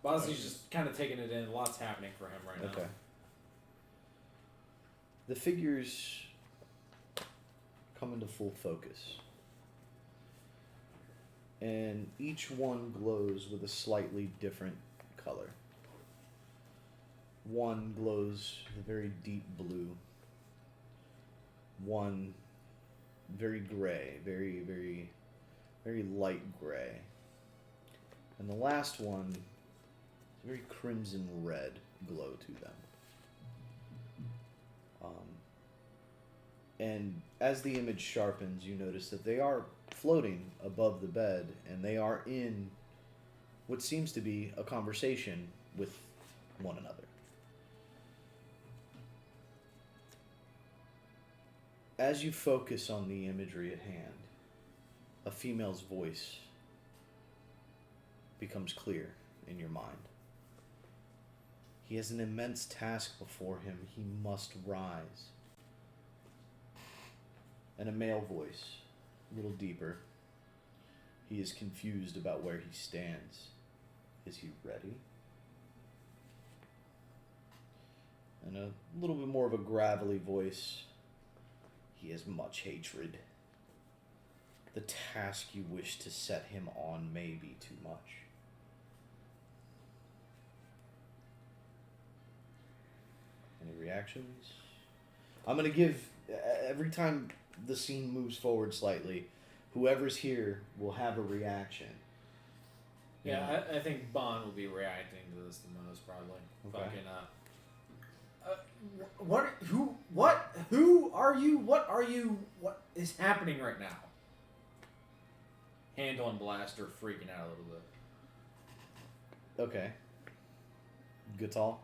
Bosnia's just kind of taking it in. A lot's happening for him right now. Okay. The figures come into full focus. And each one glows with a slightly different color. One glows with a very deep blue. One very gray, very, very, very light gray. And the last one is a very crimson red glow to them. And as the image sharpens, you notice that they are floating above the bed, and they are in what seems to be a conversation with one another. As you focus on the imagery at hand, a female's voice becomes clear in your mind. He has an immense task before him. He must rise. And a male voice, a little deeper. He is confused about where he stands. Is he ready? And a little bit more of a gravelly voice. He has much hatred. The task you wish to set him on may be too much. Any reactions? I'm going to give, every time the scene moves forward slightly, whoever's here will have a reaction. Yeah, I think Bond will be reacting to this the most, probably. Okay. Who are you? What are you? What is happening right now? Hand on blaster, freaking out a little bit. Okay. Gatal?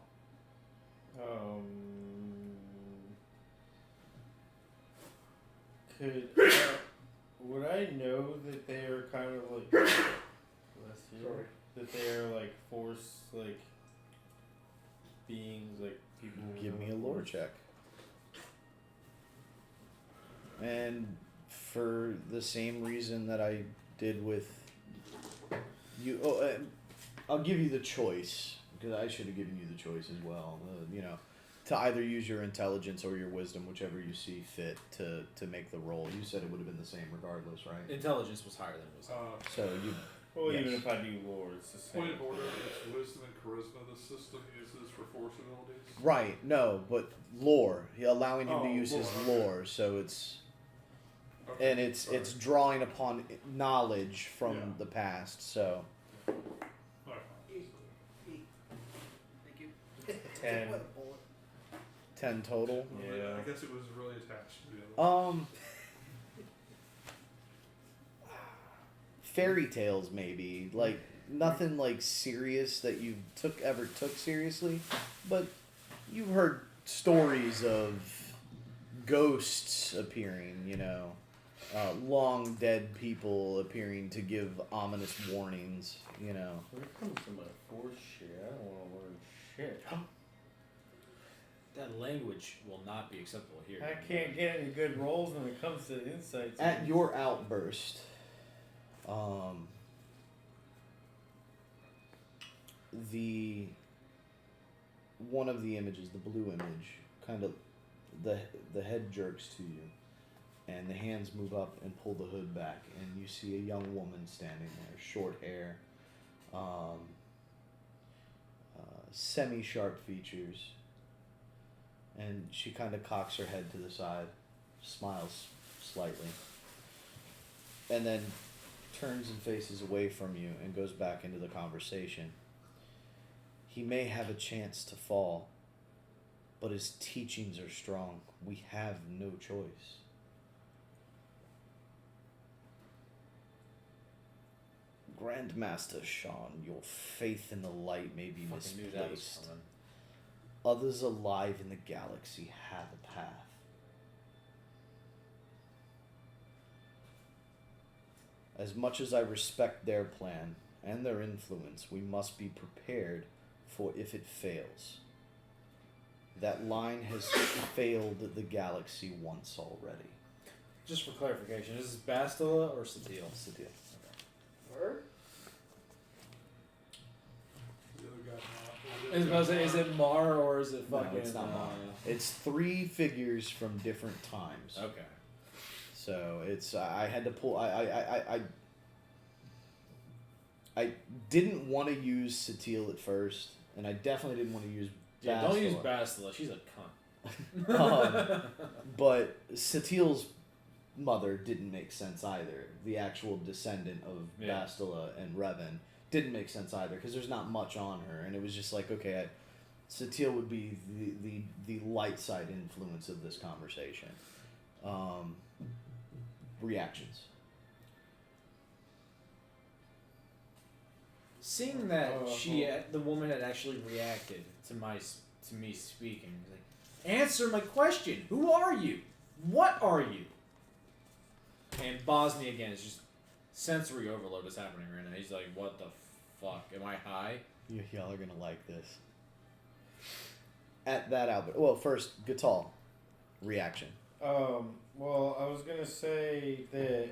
Would I know that they are kind of like that they are like force like beings, like people? Give me a lore check. And for the same reason that I did with you, I'll give you the choice, because I should have given you the choice as well. To either use your intelligence or your wisdom, whichever you see fit to make the roll. You said it would have been the same regardless, right? Intelligence was higher than wisdom. So you. Well, Yes. even if I do lore, it's the same. point of order, it's wisdom and charisma the system uses for force abilities. Right, no, but lore. Allowing him to Oh, use his lore, okay. lore, so it's. Okay, And it's sorry. drawing upon knowledge from Yeah. the past, so. Alright. Thank you. 10. What a bullet. 10 total. Yeah. I guess it was really attached to the other. Fairy tales maybe, like nothing like serious that you ever took seriously, but you've heard stories of ghosts appearing, long dead people appearing to give ominous warnings. You know. When it comes to my force shit, I don't want to learn shit. That language will not be acceptable here. I can't get any good rolls when it comes to insights. At your outburst, the one of the images, the blue image, kind of the head jerks to you, and the hands move up and pull the hood back, and you see a young woman standing there, short hair, semi-sharp features, and she kind of cocks her head to the side, smiles slightly, and then turns and faces away from you and goes back into the conversation. He may have a chance to fall, but his teachings are strong. We have no choice. Grandmaster Sean, your faith in the light may be Fucking knew that was misplaced. coming. Others alive in the galaxy have a path. As much as I respect their plan and their influence, we must be prepared for if it fails. That line has failed the galaxy once already. Just for clarification, is this Bastila or Satil? Satil. Word? The other guy not. I was about to say, is it Mar or is it No, fucking? it's not Mar. It's 3 figures from different times. Okay. So it's I had to pull I didn't want to use Satil at first, and I definitely didn't want to use Yeah, don't use Bastila. Bastila. She's a cunt. But Satil's mother didn't make sense either. The actual descendant of Bastila and Revan didn't make sense either because there's not much on her, and it was just like, okay, Satil would be the light side influence of this conversation. Reactions. Seeing that the woman had actually reacted to me speaking, like, answer my question. Who are you? What are you? And Bosnia again is just sensory overload is happening right now. He's like, what the fuck? Am I high? Y'all are gonna like this. At that outburst, well, first Gatal reaction. Well, I was gonna say that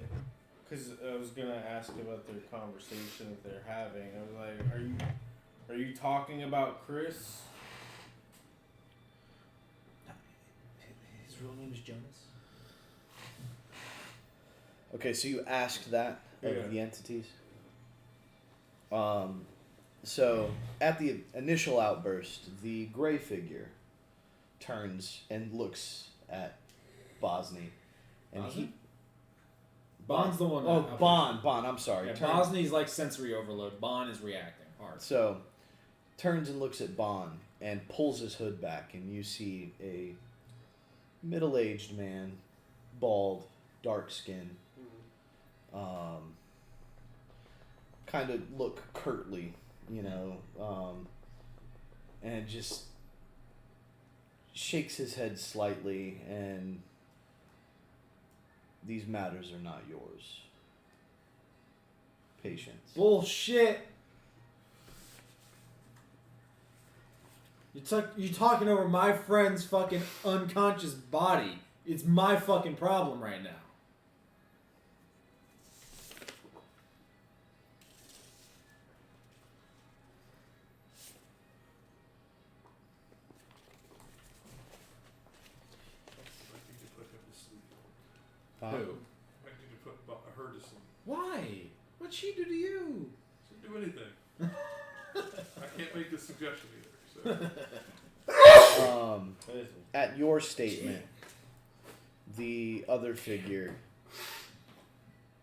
because I was gonna ask about their conversation that they're having. I was like, are you talking about Chris? His real name is Jonas. Okay, so you asked that of Yeah. the entities. So at the initial outburst, the gray figure turns and looks at Bosny, and he. Bond's the one. Oh, that- Bond. I'm sorry. Yeah, Turns- Bosny's like sensory overload. Bond is reacting hard. So, turns and looks at Bond and pulls his hood back, and you see a middle-aged man, bald, dark skin, kind of look curtly, and just shakes his head slightly, and these matters are not yours. Patience. Bullshit. You're talking over my friend's fucking unconscious body. It's my fucking problem right now. I need to put him to sleep. Who? I need to put her to sleep. Why? What'd she do to you? She didn't do anything. I can't make this suggestion either. So. At your statement, the other figure,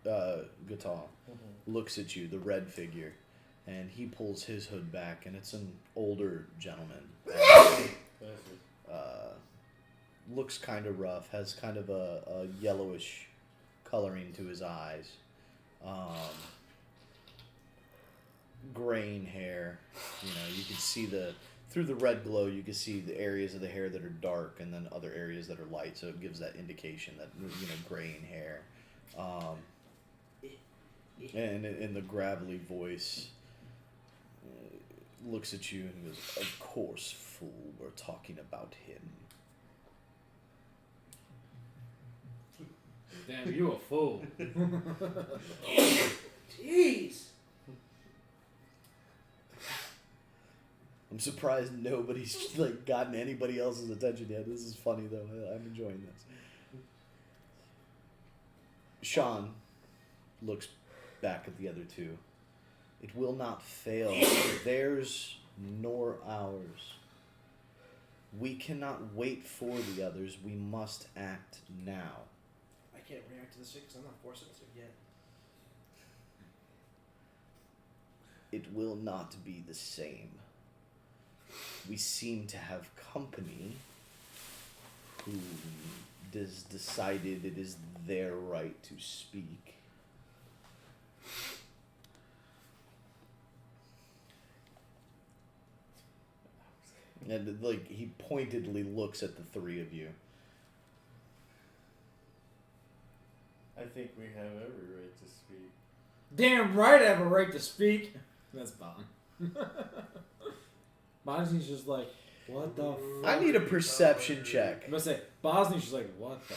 Gatal, looks at you, the red figure, and he pulls his hood back, and it's an older gentleman. Looks kind of rough, has kind of a yellowish coloring to his eyes. Graying hair, you can see through the red glow, you can see the areas of the hair that are dark and then other areas that are light, so it gives that indication that, graying hair. And in the gravelly voice, looks at you and goes, "Of course, fool, we're talking about him." Damn, you a fool. Jeez. I'm surprised nobody's like gotten anybody else's attention yet. This is funny though. I'm enjoying this. Sean looks back at the other two. It will not fail, theirs nor ours. We cannot wait for the others. We must act now. I can't react to this shit because I'm not force sensitive yet. It will not be the same. We seem to have company who has decided it is their right to speak. And like he pointedly looks at the three of you. I think we have every right to speak. Damn right I have a right to speak. That's Bon. Bosny's just like, what the I need a perception check. I'm gonna say, Bosny's just like, what the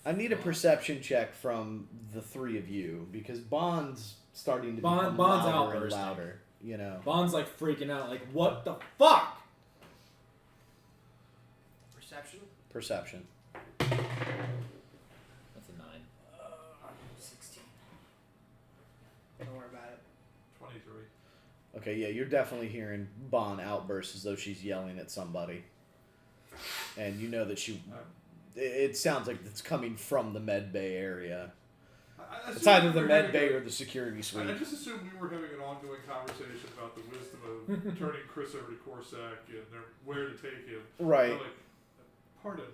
I need a perception check from the three of you because Bond's starting to become Bond's louder and outbursting. louder. You know. Bond's like freaking out, like, what the fuck? Perception? Perception. That's a 9. 16. Don't worry about it. 23. Okay, yeah, you're definitely hearing Bond outburst as though she's yelling at somebody. And you know that she... It sounds like it's coming from the Med Bay area. It's either the Med Bay or the security suite. I just assumed we were having an ongoing conversation about the wisdom of turning Chris over to Corsac and where to take him. Right. I'm like, pardon.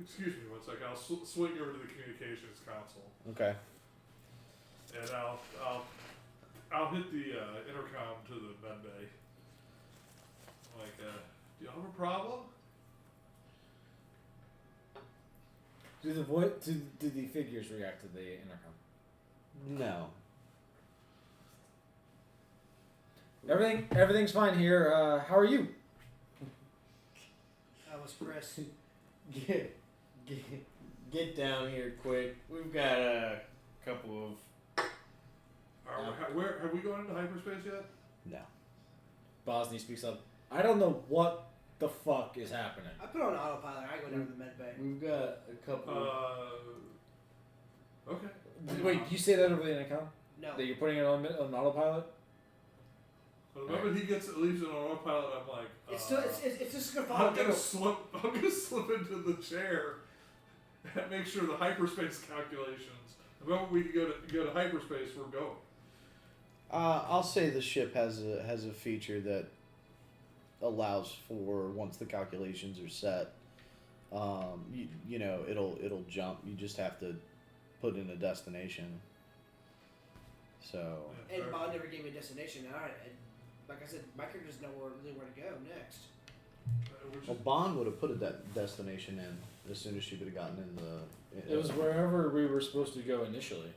Excuse me 1 second. I'll swing over to the communications console. Okay. And I'll hit the intercom to the med bay. Like, do you have a problem? Do the figures react to the intercom? No. Everything's fine here. How are you? That was Chris. Get down here quick. We've got a couple of... Where have we gone into hyperspace yet? No. Bosny speaks up. I don't know what the fuck is happening. I put on autopilot. I go down to the med bay. We've got a couple of... Okay. Wait, you say that over the intercom? No. That you're putting it on autopilot? But the moment he leaves it on autopilot, I'm like, It's just gonna I'm follow. gonna slip into the chair and make sure the hyperspace calculations. The moment we go to hyperspace, we're going. I'll say the ship has a feature that allows for once the calculations are set. You know it'll jump. You just have to put in a destination. So. And Bond never gave me a destination. Like I said, my character doesn't know really where to go next. Well, Bond would have put a destination in as soon as she would have gotten in the. It was wherever we were supposed to go initially.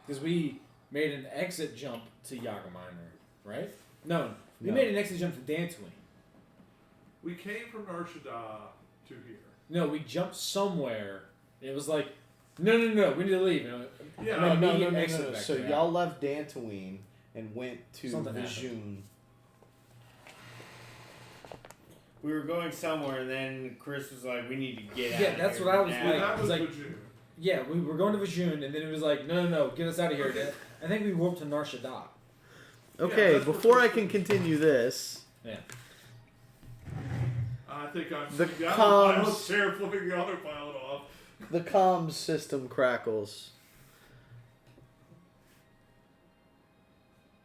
Because we made an exit jump to Yagaminer, right? No, we made an exit jump to Dantooine. We came from Narshada to here. No, we jumped somewhere. It was like, no, we need to leave. Yeah, No. So y'all left Dantooine and went to Something Vijun. We were going somewhere, and then Chris was like, "We need to get out." Yeah, that's of what here I was now. like. That was like- Vijun. Yeah, we were going to Vijun, and then it was like, no, get us out of here. Okay. I think we warped to Narshada. Okay, that's before what- I can continue this, Yeah. I think I'm The sitting down on the pilot's comms- chair, flipping the autopilot off. the comms system crackles.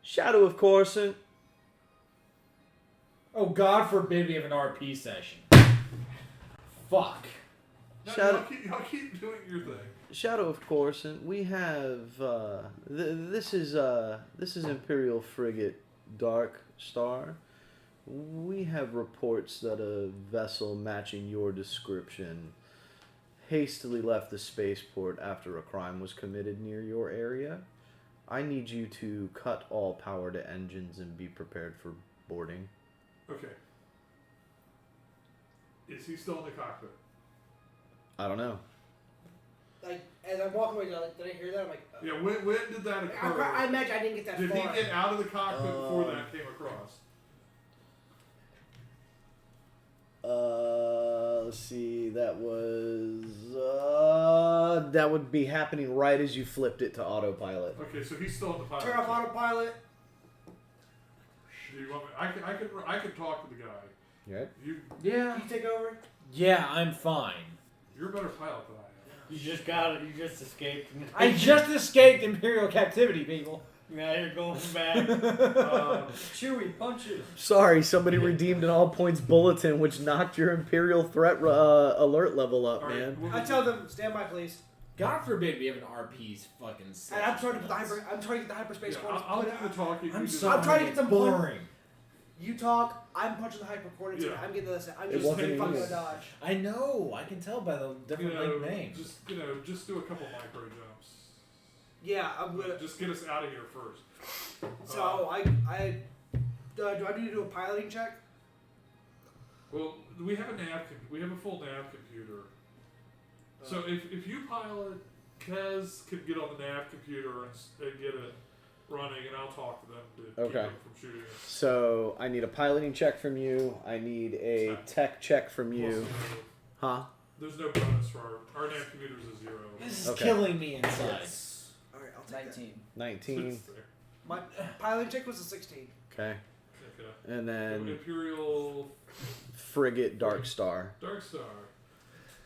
Shadow of Coruscant. Oh, God forbid we have an RP session. Fuck. No, Shadow- y'all keep doing your thing. Shadow of Coruscant. We have this is Imperial frigate Dark Star. We have reports that a vessel matching your description hastily left the spaceport after a crime was committed near your area. I need you to cut all power to engines and be prepared for boarding. Okay. Is he still in the cockpit? I don't know. Like, as I'm walking away, did I hear that? I'm like, Yeah, when did that occur? I imagine I didn't get that Did far. he get out of the cockpit before that came across? Let's see. That was that would be happening right as you flipped it to autopilot. Okay, so he's still in the pilot. Turn off chair. autopilot. Do you want me? I can talk to the guy. Right? Yeah. You take over. Yeah, I'm fine. You're a better pilot than I am. You just got it. You just escaped. I just escaped Imperial captivity, people. Now you're going back. Chewie, punch it. Sorry, somebody redeemed an all points bulletin, which knocked your Imperial threat alert level up, All right, man. what I was tell it? them, stand by, please. God forbid we have an RP's fucking. And I'm trying to get the I'm trying to get the hyperspace Yeah, coordinates. I'll do the talking. I'm you do sorry. the- I'm trying to get them boring. You talk. I'm punching the hyper coordinates. Yeah. I'm getting this. I'm It just wasn't fucking even- dodge. I know. I can tell by the You different know, linked names. just do a couple micro jumps. Yeah, I'm gonna. Just get us out of here first. So do I need to do a piloting check? Well, we have a nav. We have a full nav computer. So if you pilot, Kez can get on the nav computer and get it running, and I'll talk to them to keep Okay. them from shooting us. So I need a piloting check from you. I need a tech check from you. Huh? There's no bonus for our nav computer's a 0. This is Okay. killing me inside. All right, I'll take 19. 19. It's there. that. My piloting check was a 16. Okay. Okay. And then Imperial frigate Dark Star. Dark Star.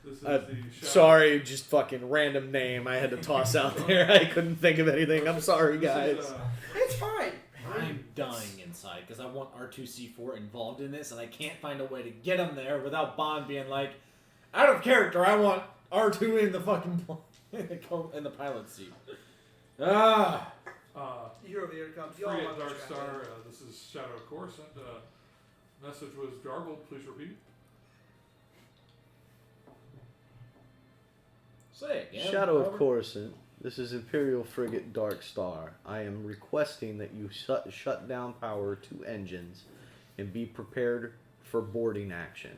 This is Uh, the shadow. Sorry, just fucking random name I had to toss out there. I couldn't think of anything. I'm sorry, This guys. is, It's fine. I'm dying inside because I want R2C4 involved in this, and I can't find a way to get him there without Bond being like, out of character. I want R2 in the fucking in the pilot seat. Ah. You hear over the intercom. You all Frigate want Dark to Star. This is Shadow of Coruscant. Message was garbled. Please repeat. Say it again. Shadow of Robert. Coruscant. This is Imperial Frigate Dark Star. I am requesting that you shut down power to engines and be prepared for boarding action.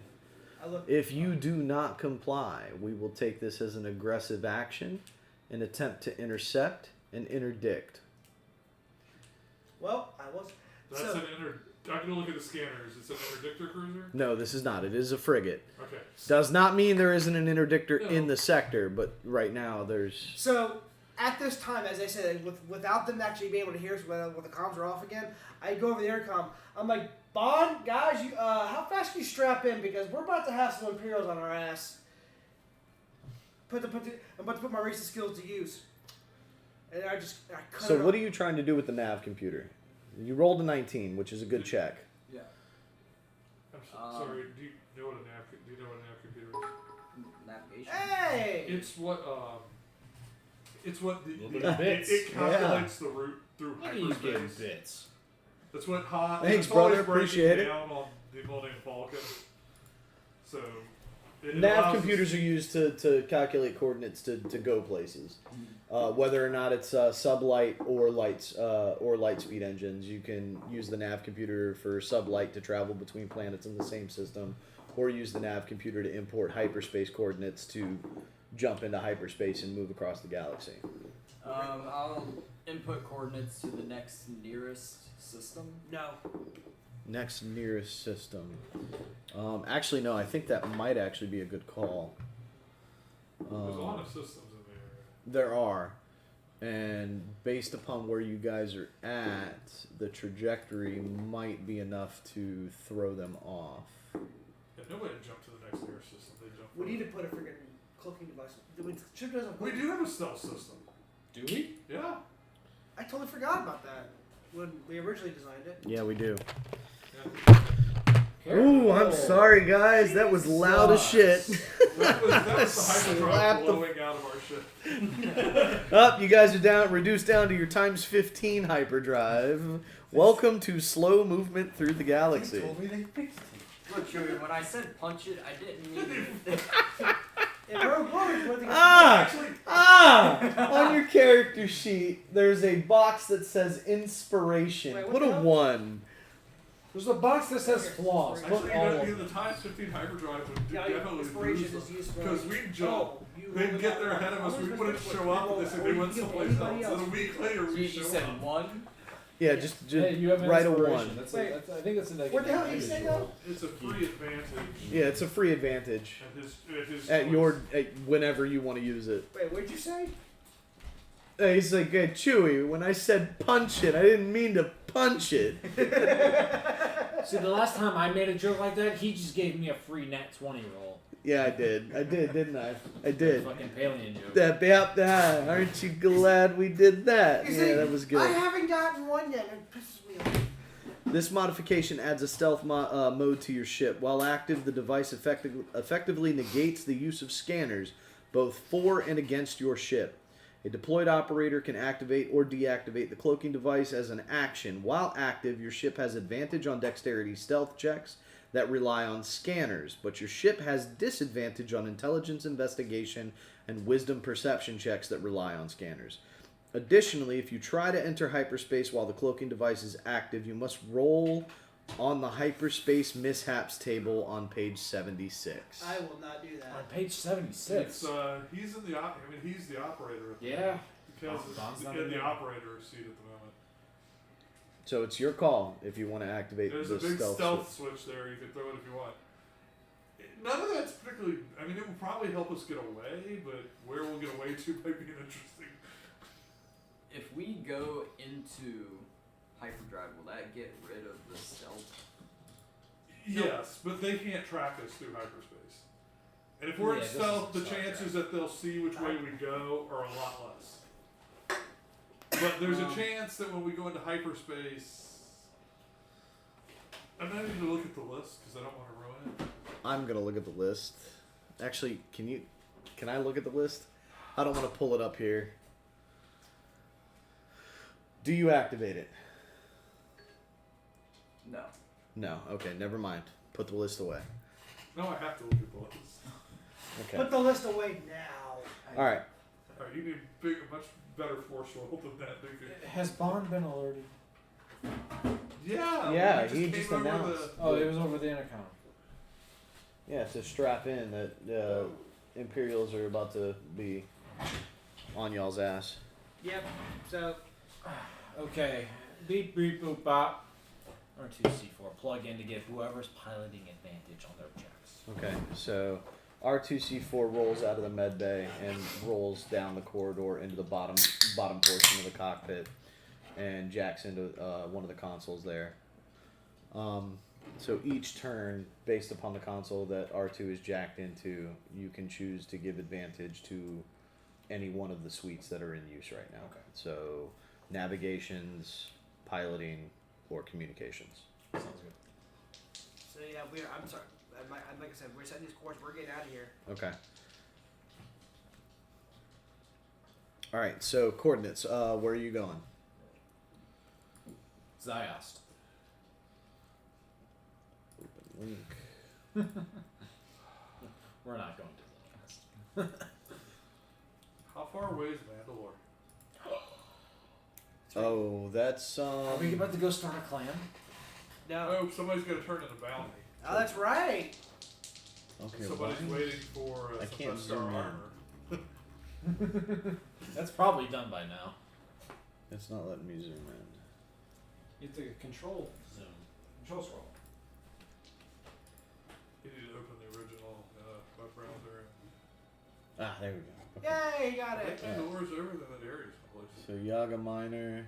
If you do not comply, we will take this as an aggressive action and attempt to intercept and interdict. Well, I was. That's So- an I can look at the scanners. It's an interdictor cruiser. No, this is not. It is a frigate. Okay. Does not mean there isn't an interdictor No. in the sector, but right now there's... So at this time, as I said, without them actually being able to hear us when the comms are off again, I go over the intercom. I'm like, Bond, guys, you how fast can you strap in because we're about to have some Imperials on our ass. I'm about to put my racing skills to use. And I cut So it what off. are you trying to do with the nav computer? You rolled a 19, which is a good check. Yeah. I'm sorry. Do you know what a nav computer is? Navigation. Hey! It's what the, Little bit of bits. it calculates the route through Look at you getting hyperspace. bits. That's what Han. Thanks, it's always brother. breaking Appreciate it. down on the Millennium Falcon. So it Nav allows us- computers are used to calculate coordinates to go places. Whether or not it's sublight or light speed engines, you can use the nav computer for sublight to travel between planets in the same system, or use the nav computer to import hyperspace coordinates to jump into hyperspace and move across the galaxy. I'll input coordinates to the next nearest system. No. Next nearest system. Actually, no. I think that might actually be a good call. There's a lot of systems in there. There are. And based upon where you guys are at, the trajectory might be enough to throw them off. Yeah, nobody jumped to the next nearest system. They jumped. We need to put a freaking cloaking device. Chip doesn't We work. do have a stealth system. Do we? Yeah. I totally forgot about that when we originally designed it. Yeah, we do. Yeah. Ooh, I'm sorry, guys. That was loud as shit. That was the Slap hyperdrive the- blowing out of our ship. Up, you guys are reduced down to your times 15 hyperdrive. Welcome to slow movement through the galaxy. Look, Chewie, when I said punch it, I didn't mean In Rogue One, what they On your character sheet, there's a box that says inspiration. Wait, what Put the a hell? 1. There's a box that says flaws. Put Actually, all of the them. times 15 hyperdrive would Yeah, definitely inspiration lose is them. useful. Because we jump. Oh, you They'd rolled get that there one. ahead of us. I We was wouldn't supposed to show up. roll They said that. they Or went you give someplace anybody else. Then a week later, You, we you show said up. 1? Yeah, just Hey, you have an write a inspiration. 1. That's Wait. I think that's like What the hell an did you say, advantage though? roll. It's a free advantage Yeah, it's a free advantage at his at choice. your whenever you want to use it. Wait, what'd you say? He's like, hey, Chewy, when I said punch it, I didn't mean to punch it. See, the last time I made a joke like that, he just gave me a free nat 20 roll. Yeah, I did, didn't I? I did. Fucking Palian joke. That. Aren't you glad we did that? You Yeah, see, that was good. I haven't gotten one yet. It pisses me off. This modification adds a stealth mode to your ship. While active, the device effectively negates the use of scanners, both for and against your ship. A deployed operator can activate or deactivate the cloaking device as an action. While active, your ship has advantage on dexterity stealth checks that rely on scanners, but your ship has disadvantage on intelligence investigation and wisdom perception checks that rely on scanners. Additionally, if you try to enter hyperspace while the cloaking device is active, you must roll on the hyperspace mishaps table on page 76. I will not do that. On page 76. It's he's in the he's the operator. Yeah. Because Don's it's not in in the there. operator seat at the moment. So it's your call if you want to activate There's the a big stealth stealth switch there. You can throw it if you want. None of that's particularly. I mean, it will probably help us get away, but where we'll get away to might be interesting. If we go into hyperdrive, will that get rid of the stealth? Yes, but they can't track us through hyperspace. And if we're in Yeah, this stealth, the is Star chances that they'll see which way we go are a lot less. But there's a chance that when we go into hyperspace, and I need to look at the list because I don't want to ruin it. I'm gonna look at the list. Actually, can I look at the list? I don't want to pull it up here. Do you activate it? No. No. Okay, never mind. Put the list away. No, I have to look at the list. Okay. Put the list away now. All right. Alright, you need a much better force roll than that, don't you? Has Bond been alerted? Yeah. Yeah, we he came just over announced. Oh, it was over the intercom. Yeah, to strap in that Imperials are about to be on y'all's ass. Yep. So Okay. Beep, beep, boop, bop. R2C4. Plug in to give whoever's piloting advantage on their checks. Okay, so R2C4 rolls out of the med bay and rolls down the corridor into the bottom portion of the cockpit, and jacks into one of the consoles there. So each turn, based upon the console that R2 is jacked into, you can choose to give advantage to any one of the suites that are in use right now. Okay. So navigations, piloting, or communications. Sounds good. So yeah, I'm sorry. Like I said, we're setting these course. We're getting out of here. Okay. All right. So coordinates. Where are you going? Ziost. Open link. We're not going to Ziost. How far away is Mandalore? Oh, that's Are we about to go start a clan? No. Oh, somebody's got to turn in a bounty. Oh, that's right. Okay. Somebody's why- waiting for I some can't Star zoom in. armor. That's probably done by now. It's not letting me zoom in. You have to control Zoom. control scroll. You need to open the original web browser. Ah, there we go. Okay. Yay, got I it. think Mandore's over in that area someplace. So Yaga Minor,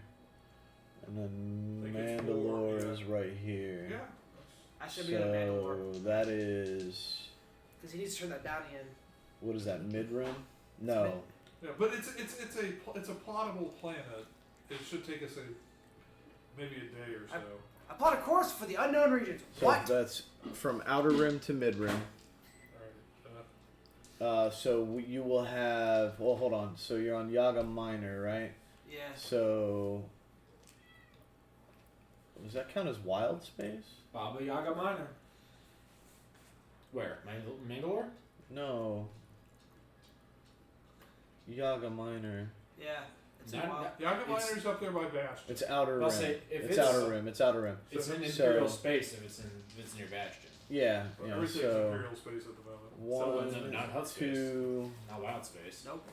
and then I think it's more, Mandalore yeah. is right here. Yeah. I should be on Mandalore. So that is, Because he needs to turn that bounty in. what is that, mid-rim? No. Yeah, but it's a plottable planet. It should take us maybe a day or so. I plot a course for the unknown regions. So What? that's from outer rim to mid-rim. Alright. So you will have, well, hold on. So you're on Yaga Minor, right? Yeah. So, does that count as wild space? Baba Yaga Minor. Where? Mandalore? No. Yaga Minor. Yeah. It's a Not- while. not- Yaga It's- Miner's up there by Bastion. It's outer rim. I'll say, if it's it's- outer rim. It's outer rim. It's in So- Imperial space if it's in your bastion. Yeah. But Yeah. everything's So Imperial space at the moment. one, So, not Hut space. 2, Not wild space. Nope.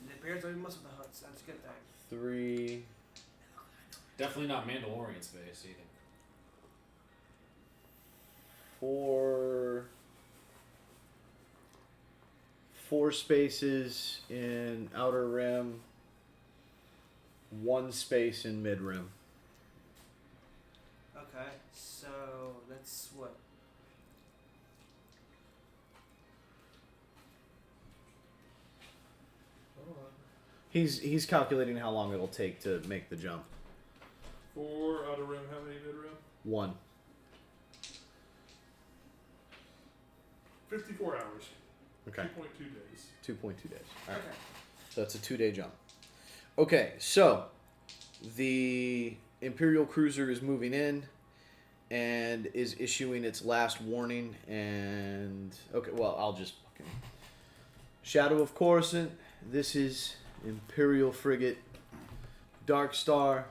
The Bears don't even mess with the huts. That's a good thing. 3, Definitely not Mandalorian space either. 4. 4 spaces in outer rim. 1 space in mid rim. Okay, so that's what? He's calculating how long it'll take to make the jump. 4 outer rim, how many mid rim? 1. 54 hours. Okay. 2.2 days. 2.2 days. All right. Okay. So that's a 2-day jump. Okay, so the Imperial cruiser is moving in and is issuing its last warning. And okay, well, I'll just fucking Shadow of Coruscant. This is Imperial frigate Dark Star.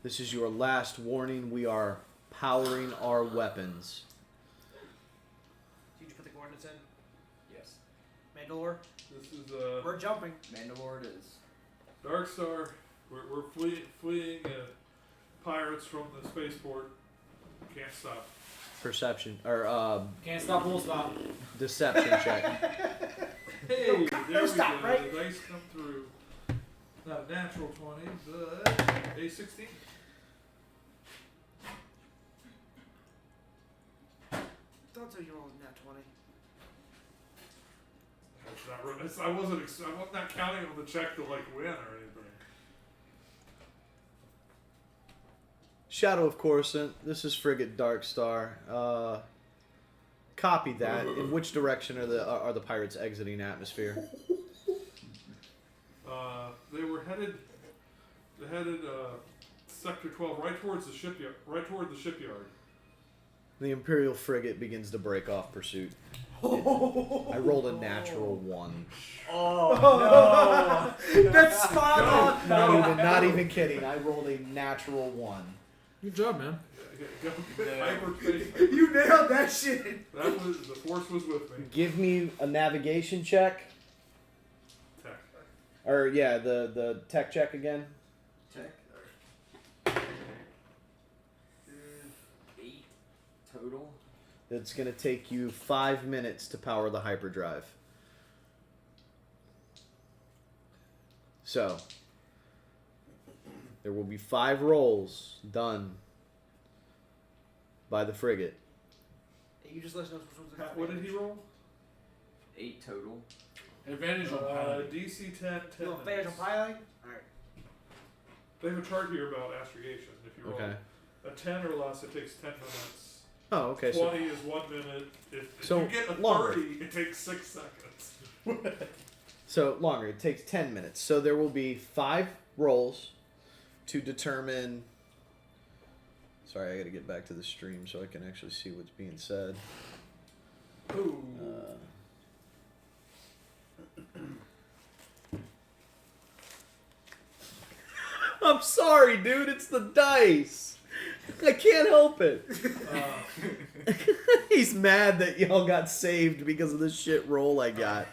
This is your last warning. We are powering our weapons. Did you put the coordinates in? Yes. Mandalore? This is We're jumping. Mandalore it is. Dark Star. We're fleeing pirates from the spaceport. Can't stop. Perception or Can't stop, won't stop. deception check. Hey, there we stop, go. right? The dice come through. Not natural 20, but a 16. Don't tell you rolled nat 20. That's not real. I wasn't not counting on the check to like win or anything. Shadow of Coruscant. This is frigate Dark Star. Copy that. In which direction are the pirates exiting atmosphere? They were headed sector 12, right towards the shipyard. Right toward the shipyard. The Imperial frigate begins to break off pursuit. I rolled a natural 1. Oh, no! That's spot on! Not even kidding. I rolled a natural 1. Good job, man. Go hyperspace. You nailed that shit! That was the force was with me. Give me a navigation check. Tech. Or yeah, the tech check again. Tech. 8 total. It's going to take you 5 minutes to power the hyperdrive. So, there will be 5 rolls done by the frigate. You just let us know which one's the What did he roll? 8 total. Advantage on pilot. DC 10, 10 You fails on minutes. piloting? Alright. They have a chart here about astrogation. If you roll Okay. a 10 or less, it takes 10 minutes. Oh, okay. So 20 is 1 minute. If So, you get a 30, longer. it takes 6 seconds. So longer. It takes 10 minutes. So there will be 5 rolls to determine. Sorry, I got to get back to the stream so I can actually see what's being said. Ooh. I'm sorry, dude. It's the dice. I can't help it. He's mad that y'all got saved because of the shit roll I got.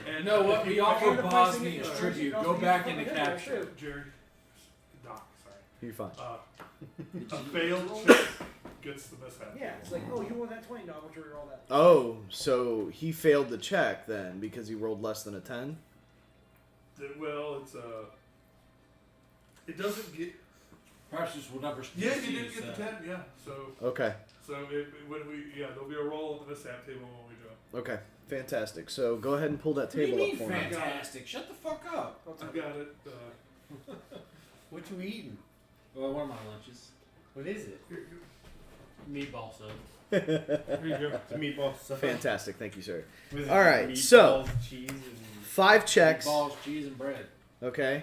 And You know what? We offer the Bosnia person- as tribute. person- Go back person- into person- capture. Jerry. Doc, sorry. You're fine. A failed check gets the mishap. Yeah, it's like, oh, you won that $20. Why don't you reroll that? Oh, so he failed the check then because he rolled less than a 10? Well, it's it doesn't get. Perhaps this will never. Yeah, you did get the 10. Yeah, so Okay. when we there'll be a roll on the mishap table when we jump. Okay. Fantastic. So go ahead and pull that What do you table up mean for me. fantastic? Shut the fuck up. I got it. What you eating? Well, one of my lunches. What is it? Meatball sub. Here you go. It's a meatball stuff. Fantastic. Thank you, sir. With All right, meatballs, so- cheese, and 5 checks. Meatballs, cheese, and bread. Okay.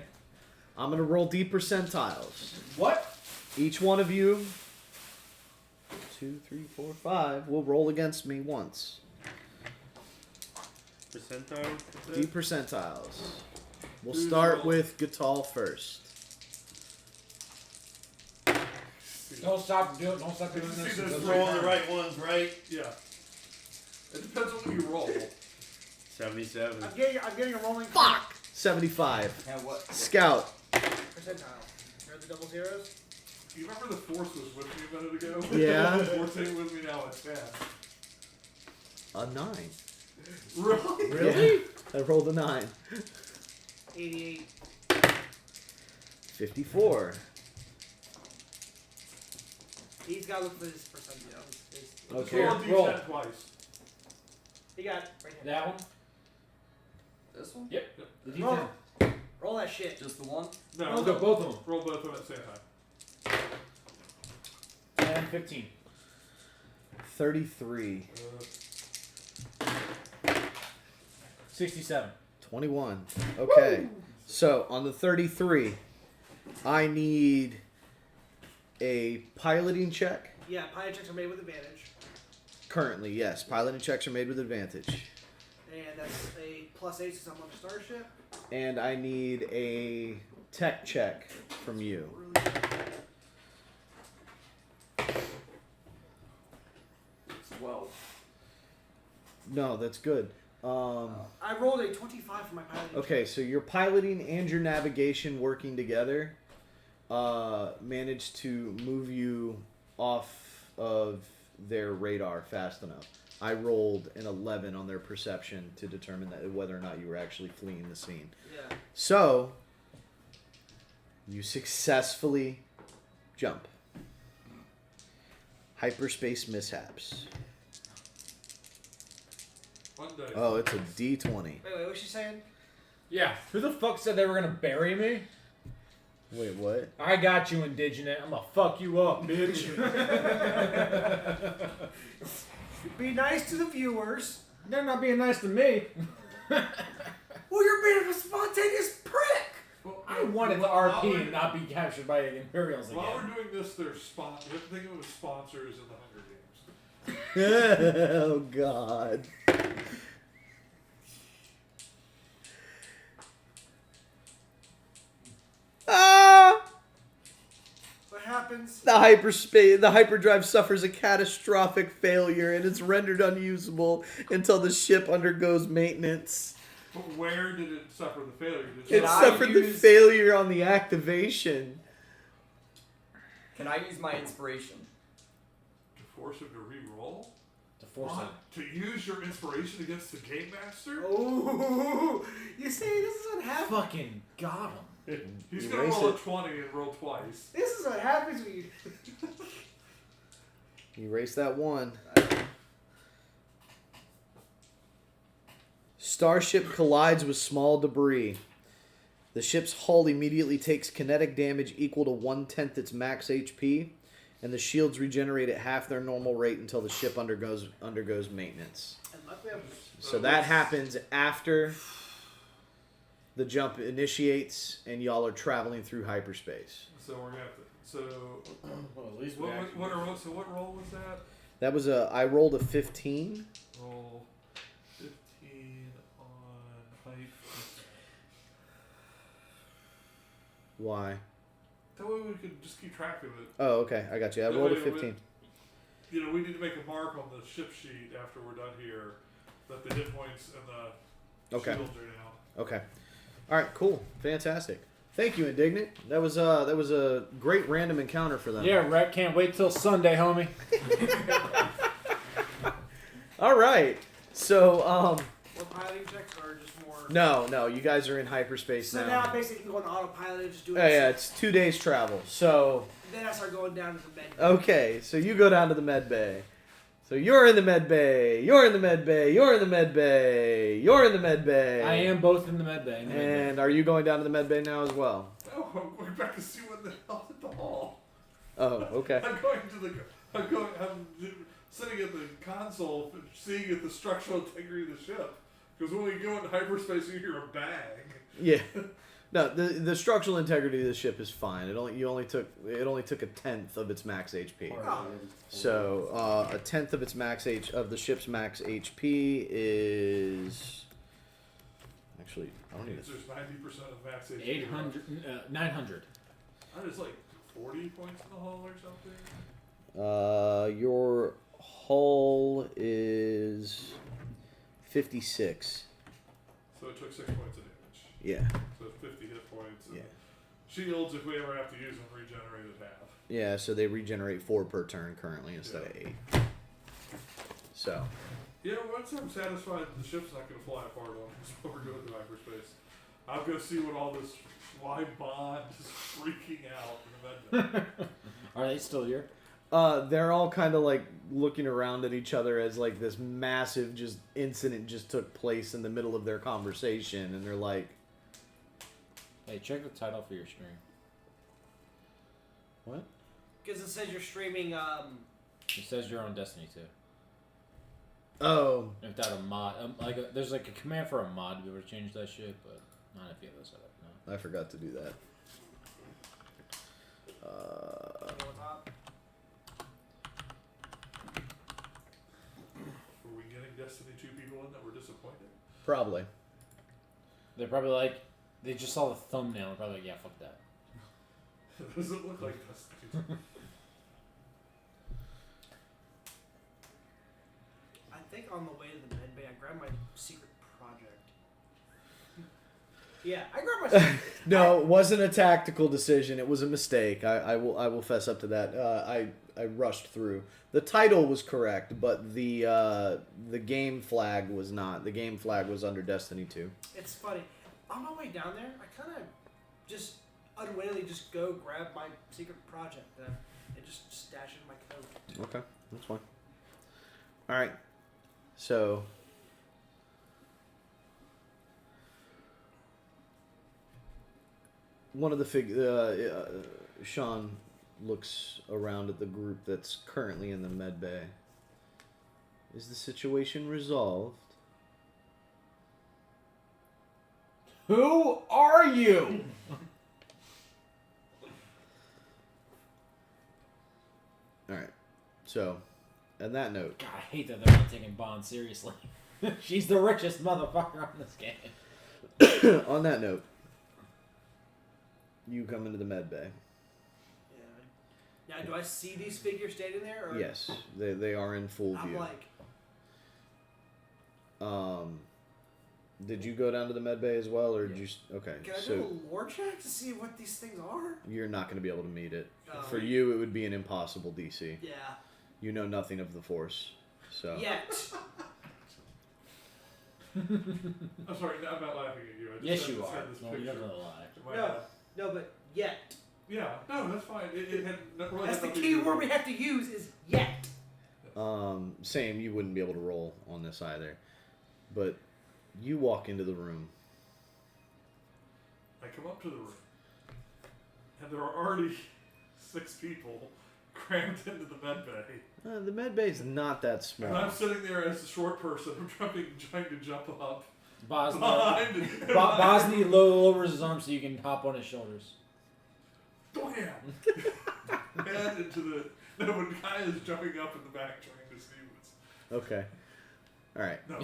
I'm going to roll D percentiles. What? Each one of you, 2, 3, 4, 5, will roll against me once. percentile. D percentiles. We'll Who's start rolling? with Gatal first. Don't stop doing. Don't stop doing See this. those until roll it's the your right ones, right? Yeah. It depends on what you roll. 77. I'm getting a rolling. Fuck! 75. Now what? Scout. Percentile. Are the double zeros? You remember the force was with me a minute ago? Yeah. The force ain't with me now at 10. A 9. Really? Really? I rolled a 9. 88. 54. He's got to look for his percentile. Just Okay. roll a D10 Roll. twice. He got it right here. That one. This one? The D10. Roll. Roll that shit. Just the one? No, We'll go both of them. roll both of them at the same time. And 15. 33. 67. 21. Okay. So on the 33, I need a piloting check. Yeah, pilot checks are made with advantage. Currently, yes. Piloting checks are made with advantage. And that's a +8 since I'm on the starship. And I need a tech check from you. Really It's 12. No, that's good. I rolled a 25 for my piloting. Okay, so your piloting and your navigation working together managed to move you off of their radar fast enough. I rolled an 11 on their perception to determine that whether or not you were actually fleeing the scene. Yeah. So, you successfully jump. Hyperspace mishaps. One day. Oh, it's a D20. Wait, what's she saying? Yeah. Who the fuck said they were gonna bury me? Wait, what? I got you, Indigenous. I'm gonna fuck you up, bitch. Be nice to the viewers. They're not being nice to me. Well, you're being a spontaneous prick. Well, I wanted the while RP we're- and not be captured by the Imperials again. While we're doing this, there's you have to think of it as sponsors in the Hunger Games. Oh, God. Ah! What happens? The hyperdrive suffers a catastrophic failure and is rendered unusable until the ship undergoes maintenance. But where did it suffer the failure? Did It Can I suffered the use- failure on the activation. Can I use my inspiration? to force him to re-roll? To force it. To use your inspiration against the Game Master? Oh, you see, this is what happens. Fucking got him. He's gonna Erase roll it. a 20 and roll twice. This is what happens when you. Erase that 1. Starship collides with small debris. The ship's hull immediately takes kinetic damage equal to 1/10 its max HP, and the shields regenerate at half their normal rate until the ship undergoes maintenance. And luckily, I'm So that happens after the jump initiates, and y'all are traveling through hyperspace. So we're gonna have to. So Well, at least we what actually what roll was that? That was I rolled a 15. Roll 15 on hype. Why? That way we could just keep track of it. Oh, okay. I got you. I That rolled a way 15. You know, we need to make a mark on the ship sheet after we're done here that the hit points and the Okay. shields are down. Okay. All right. Cool. Fantastic. Thank you, Indignant. That was a great random encounter for them. Yeah, Rhett, can't wait till Sunday, homie. All right. So more piloting checks or just more. no, you guys are in hyperspace So now. now basically you can go on autopilot and just do it. Oh yeah, it's 2 days travel. So Then I start going down to the med. okay, so you go down to the med bay. So you're in the med bay. You're in the med bay. You're in the med bay. You're in the med bay. I am both in the med bay. And are you going down to the med bay now as well? Oh, I'm going back to see what the hell's at the hall. Oh, okay. I'm sitting at the console, seeing at the structural integrity of the ship. Because when we go into hyperspace, you hear a bang. Yeah. No, the structural integrity of the ship is fine. It only took a tenth of its max HP. So a tenth of its max of the ship's max HP is. I Actually, I don't need There's 90% of max HP. 800, 900. That is like 40 points in the hull or something. Your hull is 56. So it took 6 points of damage. Yeah. So 50 hit points. And Yeah. Shields, if we ever have to use them, regenerate at half. Yeah, so they regenerate 4 per turn currently instead of 8. So. Yeah, once I'm satisfied the ship's not going to fly apart on us when we're going to hyperspace, I'll go see what all this why Bond is freaking out in the med bay. Are they still here? They're all kind of like looking around at each other as like this massive just incident just took place in the middle of their conversation, and they're like, Hey, check the title for your stream. "What?" Because it says you're streaming. It says you're on Destiny 2. Oh, Without a mod, there's like a command for a mod to be able to change that shit, but not if you have this setup. No. I forgot to do that. Were we getting Destiny 2 people in that were disappointed? Probably. They're probably like, they just saw the thumbnail and probably like, yeah, fuck that. Does it look like Destiny 2? I think on the way to the med bay, I grabbed my secret project. Yeah, I grabbed my secret. No, it wasn't a tactical decision. It was a mistake. I will fess up to that. I rushed through. The title was correct, but the game flag was not. The game flag was under Destiny 2. It's funny. On my way down there, I kind of just unwittingly just go grab my secret project and just stash it in my coat. Okay, that's fine. All right, so one of the Sean looks around at the group that's currently in the med bay. Is the situation resolved? Who are you? All right. So, on that note, God, I hate that they're not taking Bond seriously. She's the richest motherfucker on this game. on that note, you come into the med bay. Yeah. Now, do I see these figures standing there? Or Yes, they are in full I'm view. like, Did you go down to the med bay as well, or did you? Okay, can I so do a lore check to see what these things are? you're not going to be able to meet it. Oh. For you, it would be an impossible DC. Yeah. You know nothing of the Force, so. Yet. I'm sorry, I'm not laughing at you. I just Yes, had you this- are. had this No, you picture don't know the lie. in my No, head. no, but yet. Yeah, no, that's fine. It had really That's the nothing to key do with word it. we have to use is yet. Same, you wouldn't be able to roll on this either. But you walk into the room. I come up to the room, and there are already 6 people crammed into the med bay. The med bay's not that And small. I'm sitting there as a short person. I'm trying to jump up Bosnia, behind and Bosnia lowers his arm so you can hop on his shoulders. Bam! Head into the. No, when the guy is jumping up in the back trying to see what's. Okay. All right. No,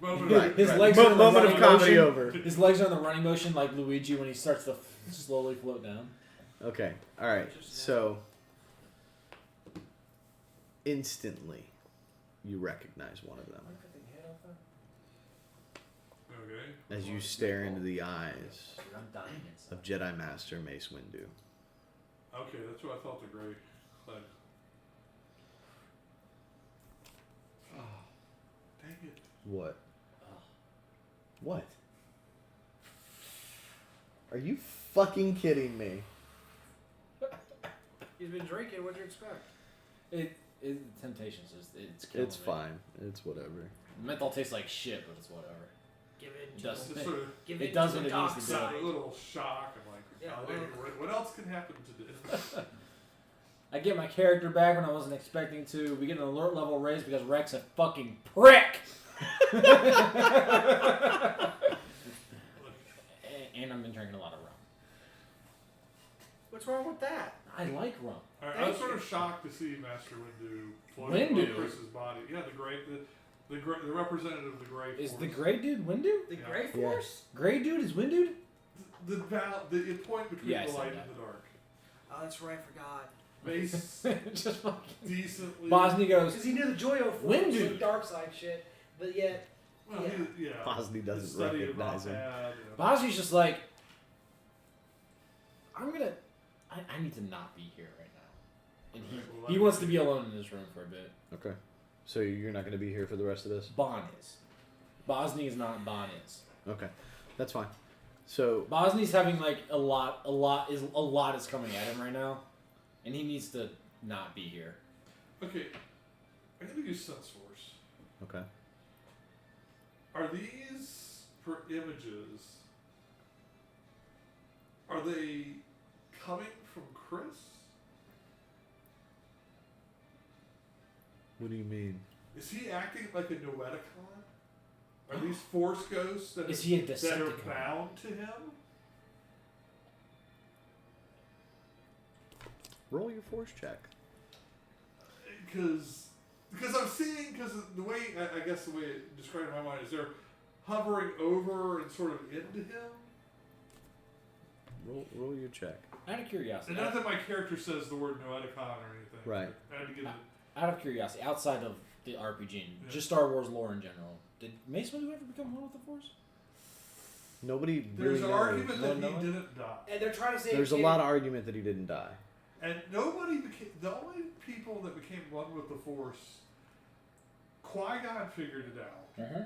moment Right. of His legs are in the Moment of running comedy motion. over. His legs are in the running motion like Luigi when he starts to slowly float down. Okay. All right. So instantly, you recognize one of them Okay. as you stare into the eyes I'm dying inside. of Jedi Master Mace Windu. Okay, that's what I thought the gray. Like, dang it. What? What? Are you fucking kidding me? He's been drinking. What do you expect? Temptations is it's killing It's me. fine. It's whatever. Menthol tastes like shit, but it's whatever. Give it. It does. Just sort of Give It it does to what the it needs dark to do. side. a little shock. I'm like, Yeah, oh, well- what else can happen today? I get my character back when I wasn't expecting to. We get an alert level raise because Rex a fucking prick. And I've been drinking a lot of rum. What's wrong with that? I like rum. Alright, I was sort of shocked to see Master Windu float Windu? on Chris's body. Yeah, the great. The representative of the Grey Is Force. the gray dude Windu? The Yeah. Grey Force? Gray dude is Windu? The point between Yeah, I the said light that. and the dark. Oh, that's right, I forgot. Mace Just fucking. decently. Bosnia goes. Because he knew the Joyo Force, Windu. the dark side shit, but yet, Well, yeah. Bosnia doesn't His study of recognize him. Mossad, Bosnia's just like, I'm gonna. I need to not be here right now. And Well, he wants to be alone in this room for a bit. Okay. So you're not going to be here for the rest of this? Bon is. Bosnia is not. Bon is. Okay. That's fine. So Bosnia's having like a lot is coming at him right now, and he needs to not be here. Okay, I'm gonna use Sense Force. okay. Are these for images? Are they coming from Chris? What do you mean? Is he acting like a Noeticon? Are these Force ghosts that, Is he a that are Decepticon? bound to him? Roll your force check. Because I'm seeing, because the way, I guess the way it described in my mind is they're hovering over and sort of into him. Roll your check. Out of curiosity, And not that my character says the word Noeticon or anything. Right. I had to get it. out of curiosity, outside of the RPG, and Yeah. just Star Wars lore in general, did Mace Windu ever become one with the Force? Nobody There's really an knows. argument that No, he no. didn't die. and they're trying to say There's a lot of argument that he didn't die. And nobody became, the only people that became one with the Force, Qui-Gon figured it out. Mm-hmm.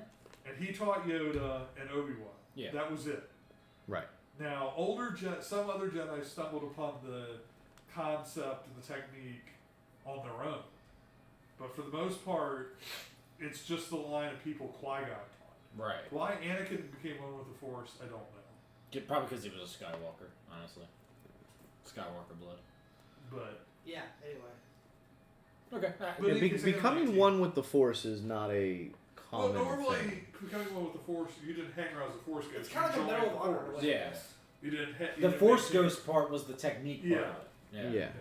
And he taught Yoda and Obi-Wan. Yeah. That was it. Right. Now, some other Jedi stumbled upon the concept and the technique on their own. But for the most part, it's just the line of people Qui-Gon taught. Right. Why Anakin became one with the Force, I don't know. Probably because he was a Skywalker, honestly. Skywalker blood. But Yeah, anyway. Okay. But Yeah, he can say that becoming 19. one with the force is not a common normally, thing. becoming one with the Force, you didn't hang around as a Force ghost. It's kind of you the joined Medal of the Honor. Force. Yeah. You didn't. You The didn't Force maintain- Ghost part was the technique part Yeah. of it. Yeah.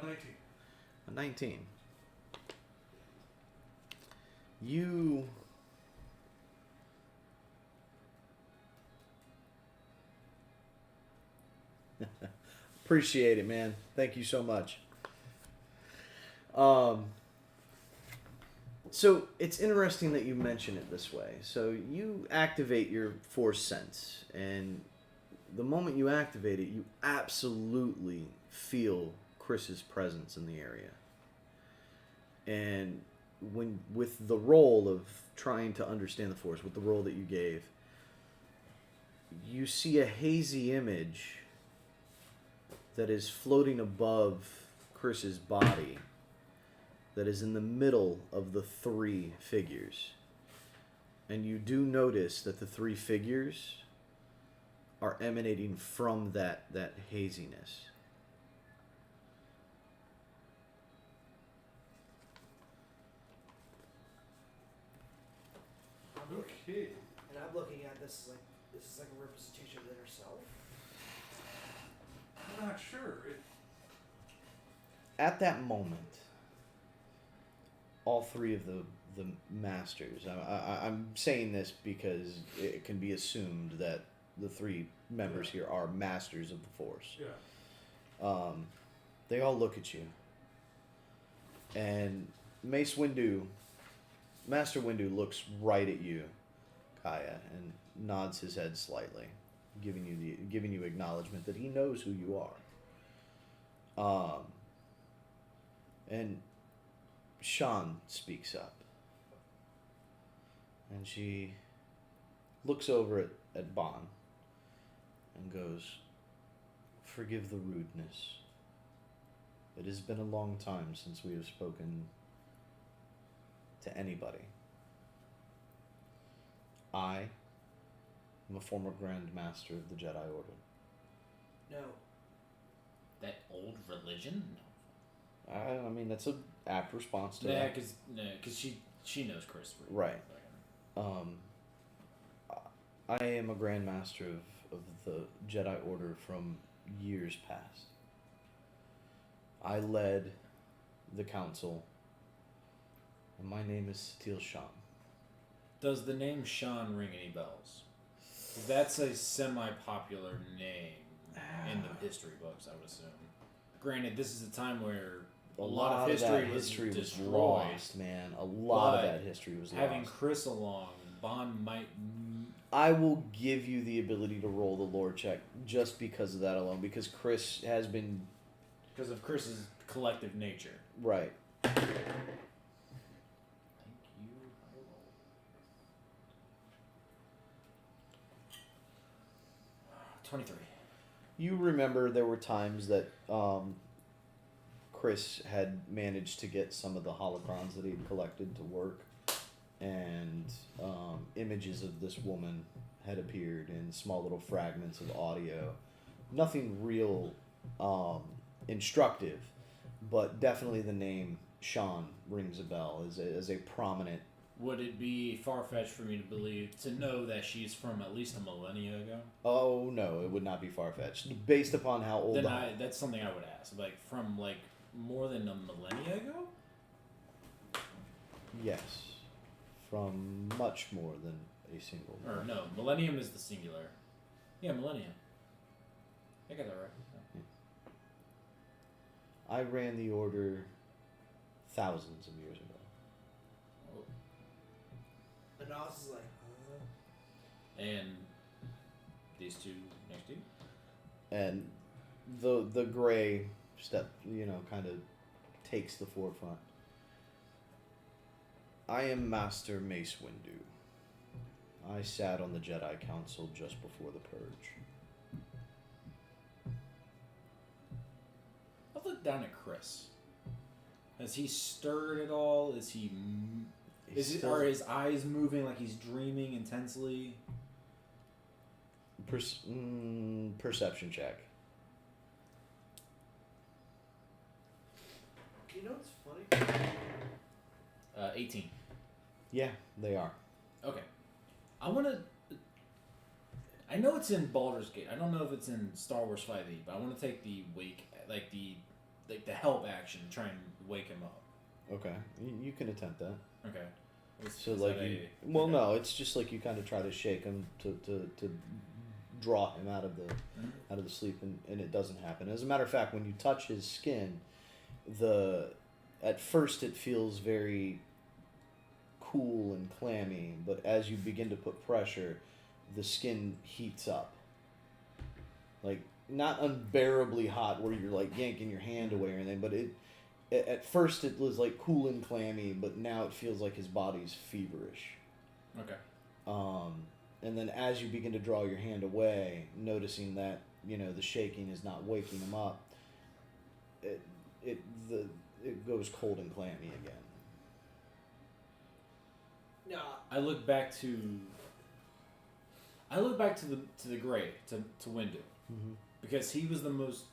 19. A 19. You appreciate it, man. Thank you so much. So it's interesting that you mention it this way. So you activate your force sense, and the moment you activate it, you absolutely feel Chris's presence in the area. And when with the role of trying to understand the force, with the role that you gave, you see a hazy image that is floating above Chris's body, that is in the middle of the three figures. And you do notice that the three figures are emanating from that haziness. Okay. And I'm looking at this like a representation of inner self. I'm not sure. At that moment, all three of the masters, I'm saying this because it can be assumed that the three members here are masters of the Force. Yeah. They all look at you. And Mace Windu, Master Windu looks right at you, Kaya, and nods his head slightly, giving you acknowledgement that he knows who you are. And Sean speaks up. And she looks over at Bon and goes, "Forgive the rudeness. It has been a long time since we have spoken to anybody. I am a former Grand Master of the Jedi Order." No. That old religion? I mean, that's a apt response to No. that. Because she knows Chris. Right. I am a Grand Master of the Jedi Order from years past. I led the council, and my name is Satil Sham. Does the name Sean ring any bells? That's a semi-popular name in the history books, I would assume. Granted, this is a time where a lot of history was destroyed. lost, man. A lot of But that history was having lost. Chris along, Bond might. I will give you the ability to roll the lore check just because of that alone, because Chris has been Because of Chris's collective nature. right. Thank you. 23. You remember there were times that Chris had managed to get some of the holocrons that he had collected to work, and images of this woman had appeared in small little fragments of audio. Nothing real instructive, but definitely the name Sean rings a bell as a prominent. Would it be far-fetched for me to know that she's from at least a millennia ago? Oh no, it would not be far-fetched based upon how old. Then that's something I would ask. Like from like more than a millennia ago? Yes, from much more than a single. Or no, millennium is the singular. Yeah, millennium. I got that right. I ran the order thousands of years ago. The Nos is like, And these two next to you? And the gray step, kind of takes the forefront. I am Master Mace Windu. I sat on the Jedi Council just before the Purge. I'll look down at Chris. Has he stirred at all? Is he... Are his eyes moving like he's dreaming intensely? Perception check. you know what's funny? 18. Yeah, they are. Okay. I want to... I know it's in Baldur's Gate. I don't know if it's in Star Wars 5e, but I want to take the wake... Like the help action and try and wake him up. Okay, you can attempt that. Okay. So like no, it's just like you kind of try to shake him to draw him out of the sleep, and it doesn't happen. As a matter of fact, when you touch his skin, at first it feels very cool and clammy, but as you begin to put pressure, the skin heats up. Like not unbearably hot where you're like yanking your hand away or anything, but at first it was like cool and clammy, but now it feels like his body's feverish. Okay. And then as you begin to draw your hand away, noticing that the shaking is not waking him up, it goes cold and clammy again. No. I look back to the gray to Windu, because he was the most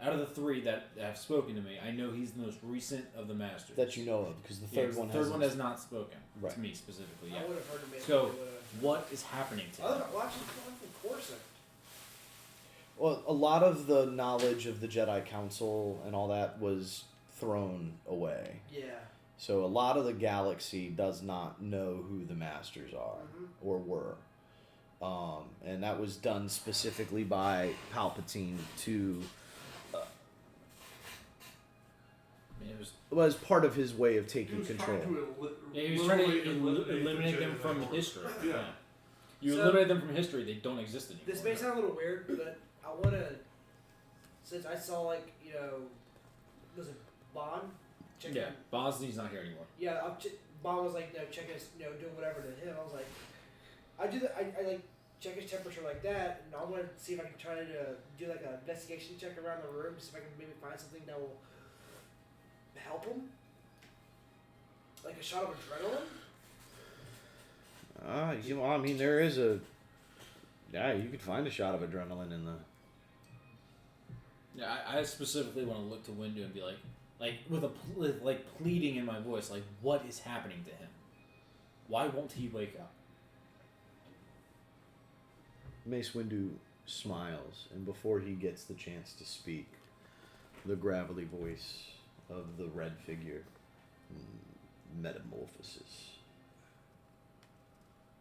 out of the three that have spoken to me. I know he's the most recent of the masters That you know of, because the third one has not spoken Right. to me specifically I yet. would have heard him. So, what is happening to I him? was watching from Coruscant. Well, a lot of the knowledge of the Jedi Council and all that was thrown away. Yeah. So a lot of the galaxy does not know who the Masters are or were. And that was done specifically by Palpatine to... It was part of his way of He taking was control. trying to was trying to literally eliminate the them Jedi from Order. history. Yeah. You So- eliminate them from history, they don't exist anymore. This may sound a little weird, but I want to, since I saw was it Bond? Yeah, Bosnia's not here anymore. Yeah, Bond was like, check his, doing whatever to him. I was like, I do that. I like check his temperature like that, and I want to see if I can try to do like an investigation check around the room, see if I can maybe find something that will help him, like a shot of adrenaline. There is a... Yeah, you could find a shot of adrenaline in the... Yeah, I specifically want to look to Windu and be like with pleading in my voice, like, what is happening to him? Why won't he wake up? Mace Windu smiles, and before he gets the chance to speak, the gravelly voice of the red figure, metamorphosis.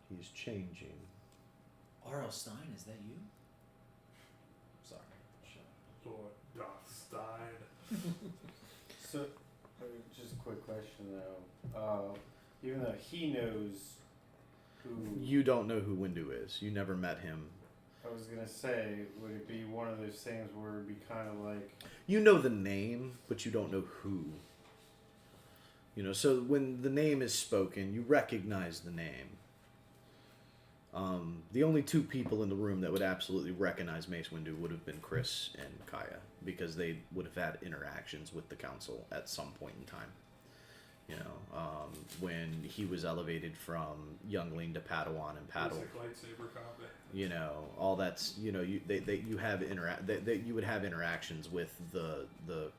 He's changing. R.L. Stein, is that you? Sorry. Shut up. Lord Dothstein. So, just a quick question though. Even though he knows who, You don't know who Windu is. You never met him. I was gonna say, would it be one of those things where it'd be kind of like, You know the name, but you don't know who. You know, so when the name is spoken, you recognize the name. The only two people in the room that would absolutely recognize Mace Windu would have been Chris and Kaya, because they would have had interactions with the council at some point in time. You know, when he was elevated from youngling to Padawan and Padawan. Basic lightsaber combat. You know, all that's, you know, you you have you would have interactions with the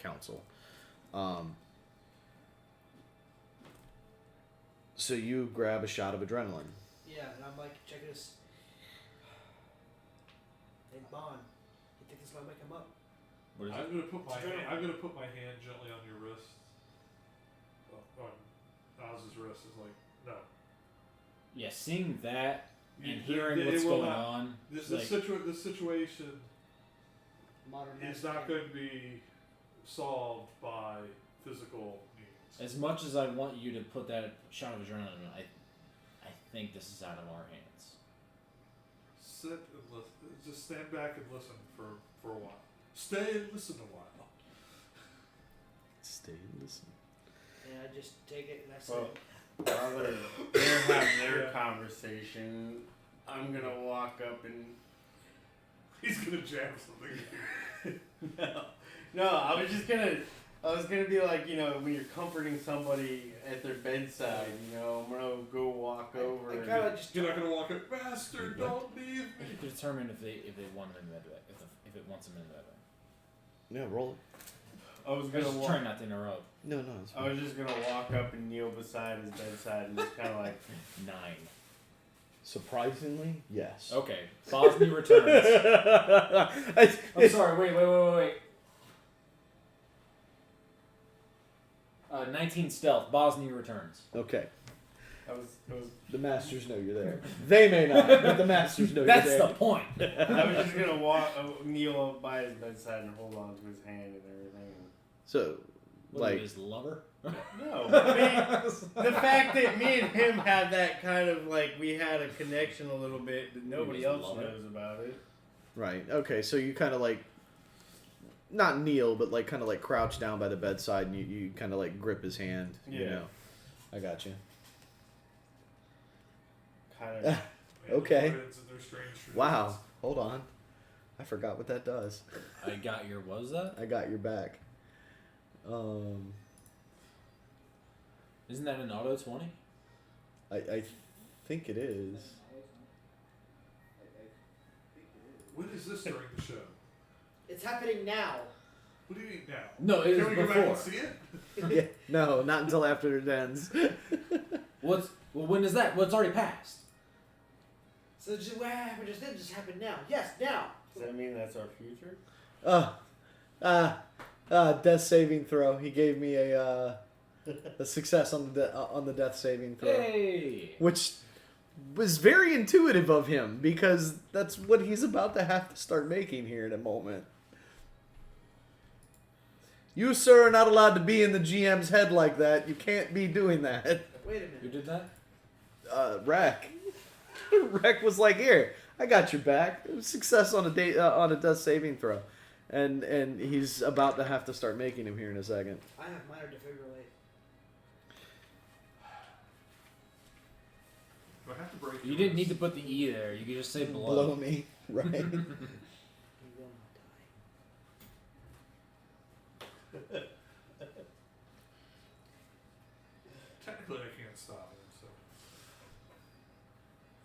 council. So you grab a shot of adrenaline. Yeah, and I'm like, check this. Hey, Bond, you think this might wake him up? What is it? I'm gonna put my hand gently on your wrist. On Oz's wrist is like, no. Yeah, seeing that and You- hearing it what's will going not- on. This like, this situation Modern is man. not going to be solved by physical means. as much as I want you to put that shot of adrenaline, I think this is out of our hands. Sit and listen. Just stand back and listen for a while. Stay and listen a while. Stay and listen. And I just take it and I say, well, while they're having their Yeah. conversation, I'm gonna walk up and He's gonna jam something. no, I was gonna be like, you know, when you're comforting somebody at their bedside, you know, I'm gonna go walk over. I and- kind of just You're not gonna walk up, Master. Don't leave me. You can determine if they want him in medbay, if it wants him in medbay. Yeah, roll it. I was I'm gonna just walk. trying not to interrupt. No, it's I was just gonna walk up and kneel beside his bedside and just kind of like, 9. surprisingly, yes. Okay, Bosnia returns. I'm sorry. Wait. 19 stealth. Bosnia returns. Okay. I was The masters know you're there. They may not, but the masters know That's you're the there. point. I was just gonna kneel up by his bedside and hold on to his hand and everything. So, What, like, his lover? No, I mean, the fact that me and him had that kind of like, we had a connection a little bit that nobody His else lover? knows about it. right. Okay, so you kind of like, not kneel, but like kind of like crouch down by the bedside and you kind of like grip his hand. You Yeah. know. I got you. Kind of. Okay. Friends and their strange traditions. Wow. Hold on. I forgot what that does. I got your. What was that? I got your back. Isn't that an auto 20? I think it is. When is this during the show? it's happening now. What do you mean now? No, it Can was we go back before. and see it? Yeah. No, not until after it ends. Well, when is that? Well, it's already passed. So just, what happened just then just happened now. Yes, now. Does that mean that's our future? Death saving throw. He gave me a success on the death saving throw, Hey! which was very intuitive of him because that's what he's about to have to start making here in a moment. You, sir, are not allowed to be in the GM's head like that. You can't be doing that. Wait a Who minute. did that? Rek. Rek was like, "Here, I got your back." It was success on a death saving throw, and he's about to have to start making him here in a second. I have minor defibrillate. Do I have to break? You didn't need to put the E there. You could just say Blow blow. me, right? He will not die. Technically, I can't stop him. So,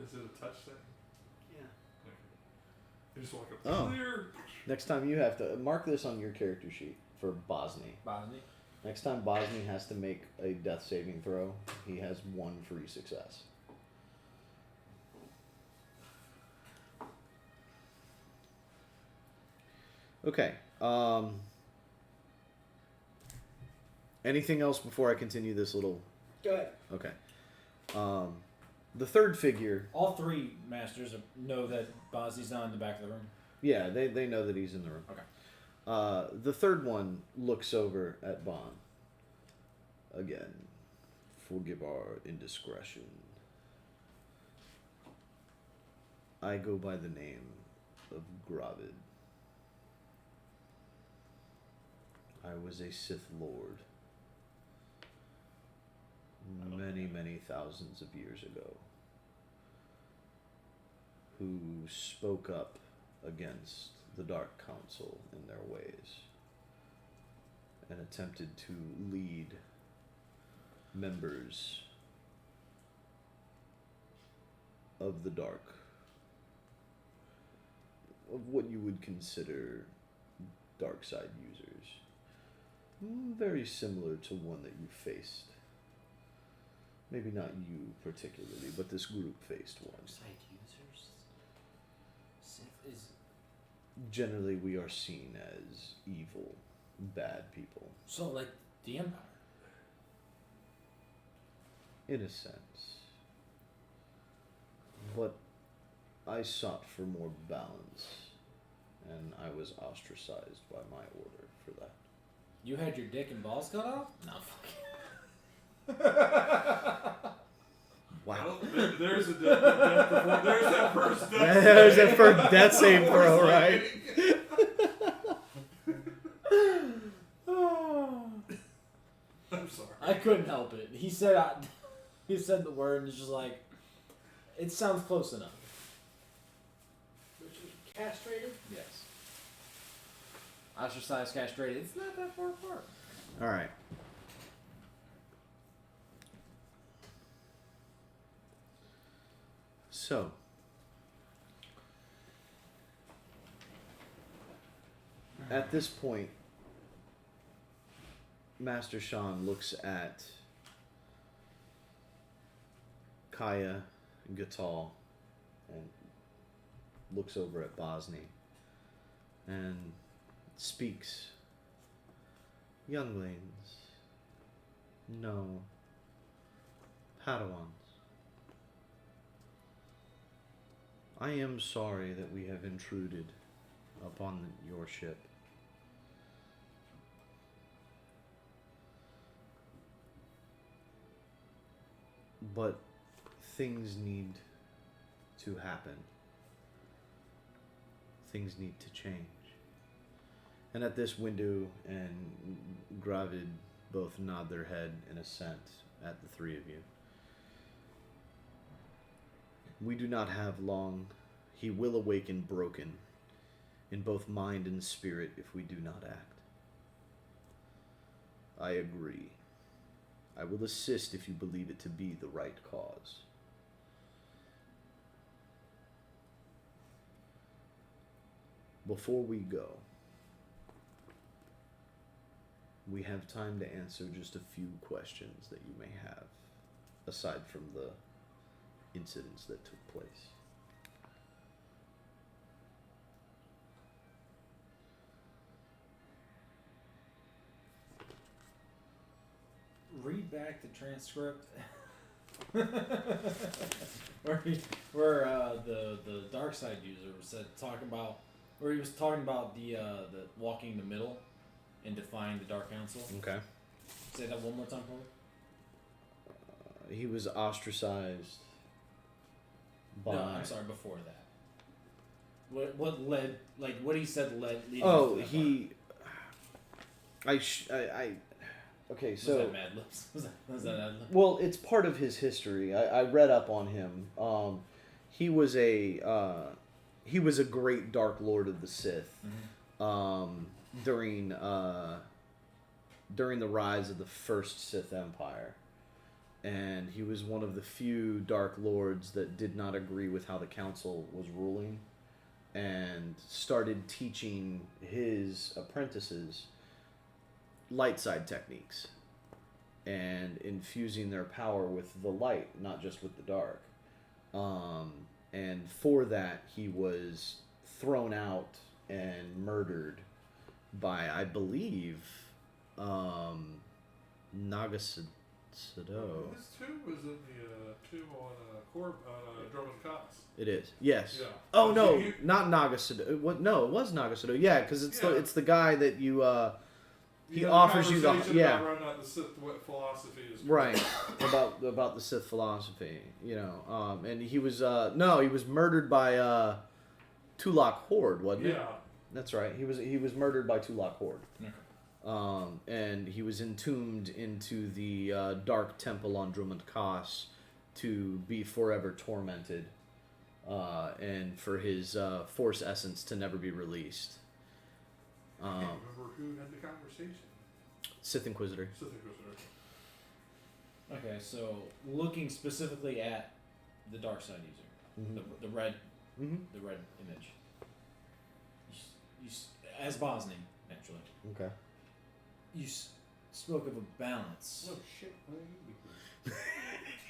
is it a touch thing? Yeah. Okay. You just walk up. Oh. Clear. Next time you have to mark this on your character sheet for Bosny. Bosnia. Next time Bosny has to make a death saving throw, he has one free success. Okay. Anything else before I continue this little? Go ahead. Okay. The third figure, All three masters know that Bozzy's not in the back of the room. yeah, they know that he's in the room. Okay. The third one looks over at Bon. Again, forgive our indiscretion. I go by the name of Gravid. I was a Sith Lord many, many thousands of years ago who spoke up against the Dark Council in their ways and attempted to lead members of the Dark, of what you would consider dark side users. Very similar to one that you faced. Maybe not you particularly, but this group faced one. Side users. Sith is. Generally, we are seen as evil, bad people, So, like, the Empire. in a sense. But I sought for more balance, and I was ostracized by my order for that. You had your dick and balls cut off? No, fuck. Wow. Well, there's a death before. There's that first death. There's that first death save throw, right? I'm sorry. I couldn't help it. He said he said the word and it's just like, it sounds close enough. Which was castrated. Yes. Ostracized, castrated. It's not that far apart. All right. So, at this point, Master Shan looks at Kaya and Gatal and looks over at Bosny and speaks. Younglings, no, Padawans. I am sorry that we have intruded upon your ship. But things need to happen. Things need to change. And at this window and Gravid both nod their head in assent at the three of you. We do not have long. He will awaken broken in both mind and spirit if we do not act. I agree. I will assist if you believe it to be the right cause. Before we go, we have time to answer just a few questions that you may have, aside from the incidents that took place. Read back the transcript where the dark side user said talking about where he was talking about the walking the middle and defying the Dark Council. Okay. Say that one more time, please. He was ostracized by... No, I'm sorry. Before that, what led what he said led? leading Oh, to that he... Okay, part. so... Was that Mad Libs? Was that Mad Libs? Well, it's part of his history. I read up on him. He was a great Dark Lord of the Sith. Mm-hmm. During the rise of the first Sith Empire, and he was one of the few Dark Lords that did not agree with how the Council was ruling, and started teaching his apprentices light side techniques and infusing their power with the light, not just with the dark. And for that, he was thrown out and murdered by, I believe, Sado. This tomb was in the tomb on Drummond Cots. It is. Yes. Yeah. Oh So no, you- not Nagasado. What? No, it was Nagasado. Yeah, because Yeah. it's the guy that you he had a offers you the conversation yeah. about running out the Sith what philosophy is. Right, about the Sith philosophy, you know, and he was he was murdered by Tulak Horde, wasn't it? Yeah. That's right. He was murdered by Tulak Horde, Okay. and he was entombed into the Dark Temple on Drummond Kos to be forever tormented, and for his Force essence to never be released. I can't remember who had the conversation. Sith Inquisitor. Sith Inquisitor. Okay, so looking specifically at the dark side user, Mhm. the red, Mm-hmm. the red image. As Bosny, naturally, Okay. you spoke of a balance. Oh shit! What are you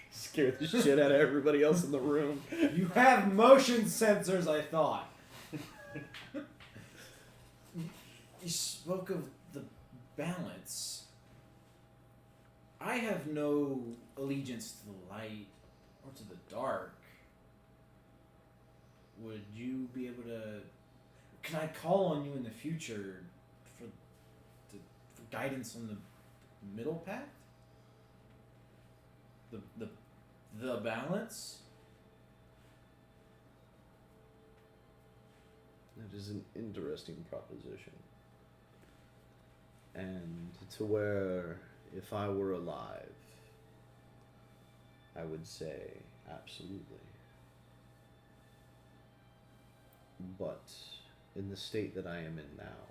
Scared the shit out of everybody else in the room. You have motion sensors, I thought. You spoke of the balance. I have no allegiance to the light or to the dark. Would you be able to? Can I call on you in the future for guidance on the middle path? The balance? That is an interesting proposition. And to where, if I were alive, I would say absolutely. But in the state that I am in now,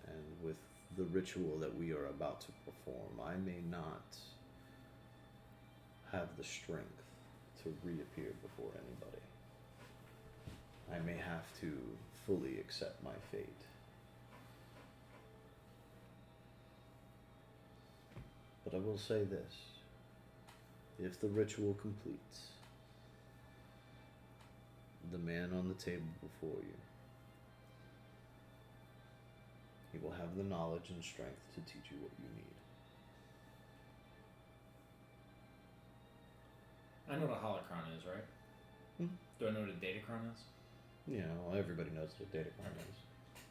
and with the ritual that we are about to perform, I may not have the strength to reappear before anybody. I may have to fully accept my fate. But I will say this. If the ritual completes, the man on the table before you, he will have the knowledge and strength to teach you what you need. I know what a holocron is, right? Hmm. Do I know what a datacron is? You know, everybody knows what a datacron is.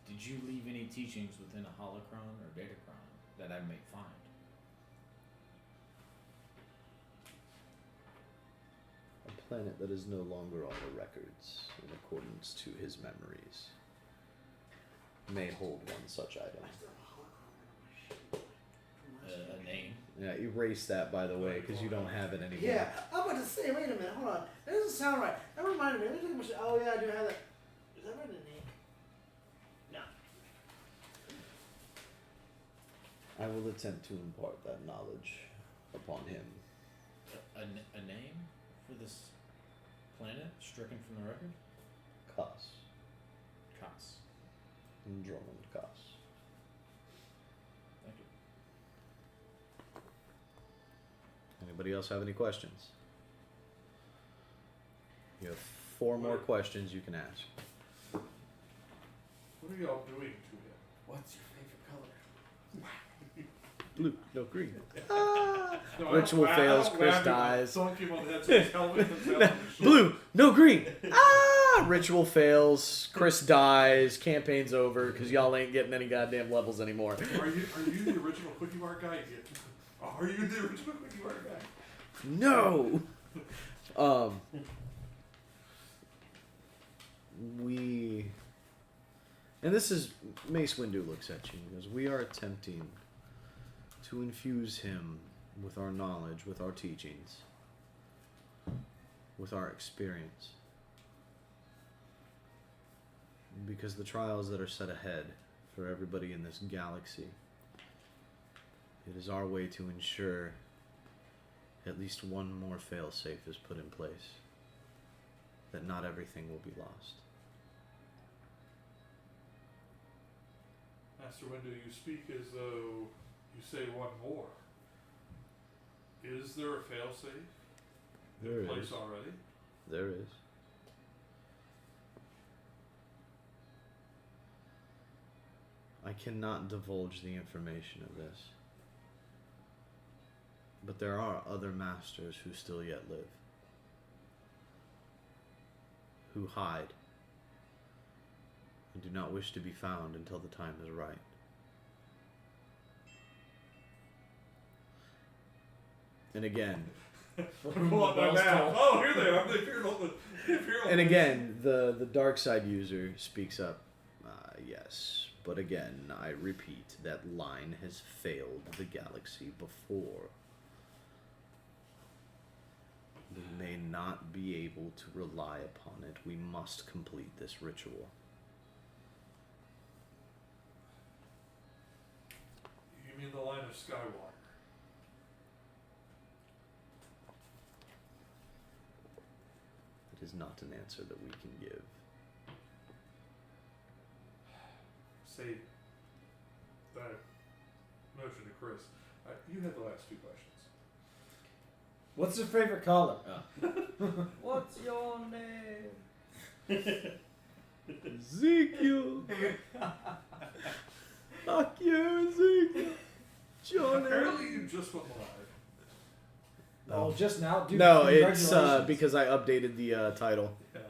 Did you leave any teachings within a holocron or datacron that I may find? A planet that is no longer on the records in accordance to his memories may hold one such item. A name? Yeah, erase that, by the way, because you don't have it anymore. Yeah, I'm about to say, wait a minute, hold on. That doesn't sound right. That reminded me. Let me think about oh, yeah, I do have that. Is that written in ink? No. I will attempt to impart that knowledge upon him. A name for this planet stricken from the record? Kos. Kos. Drummond Kos. Thank you. Anybody else have any questions? You have 4 more questions you can ask. What are y'all doing to him? What's your favorite color? Blue, no green. No, Ritual I don't- fails, I don't Chris laugh at him. dies. Someone came on the head, so his helmet comes out on his shoulder. Blue, no green. Ritual fails. Chris dies. Campaign's over because y'all ain't getting any goddamn levels anymore. Are you the original Quickie Mart guy? Are you the original Quickie Mart guy? No. We, and this is Mace Windu looks at you because we are attempting to infuse him with our knowledge, with our teachings, with our experience. Because the trials that are set ahead for everybody in this galaxy, it is our way to ensure at least one more fail-safe is put in place, that not everything will be lost. Master Windu, you speak as though you say one more. Is there a failsafe There in place is. already? There is. I cannot divulge the information of this. But there are other masters who still yet live, who hide and do not wish to be found until the time is right. And again, Pull up my map. Oh, here they are. They appeared on the. They appeared on and the- again, the dark side user speaks up. Yes, but again, I repeat, that line has failed the galaxy before. We may not be able to rely upon it. We must complete this ritual. You mean the line of Skywalker? It is not an answer that we can give. Say that motion to Chris. You had the last two questions. What's your favorite color? What's your name? Ezekiel! Fuck you, Ezekiel! Johnny! Apparently, you just went live. Oh, just now, dude. No, it's congratulations. because I updated the title. Yeah.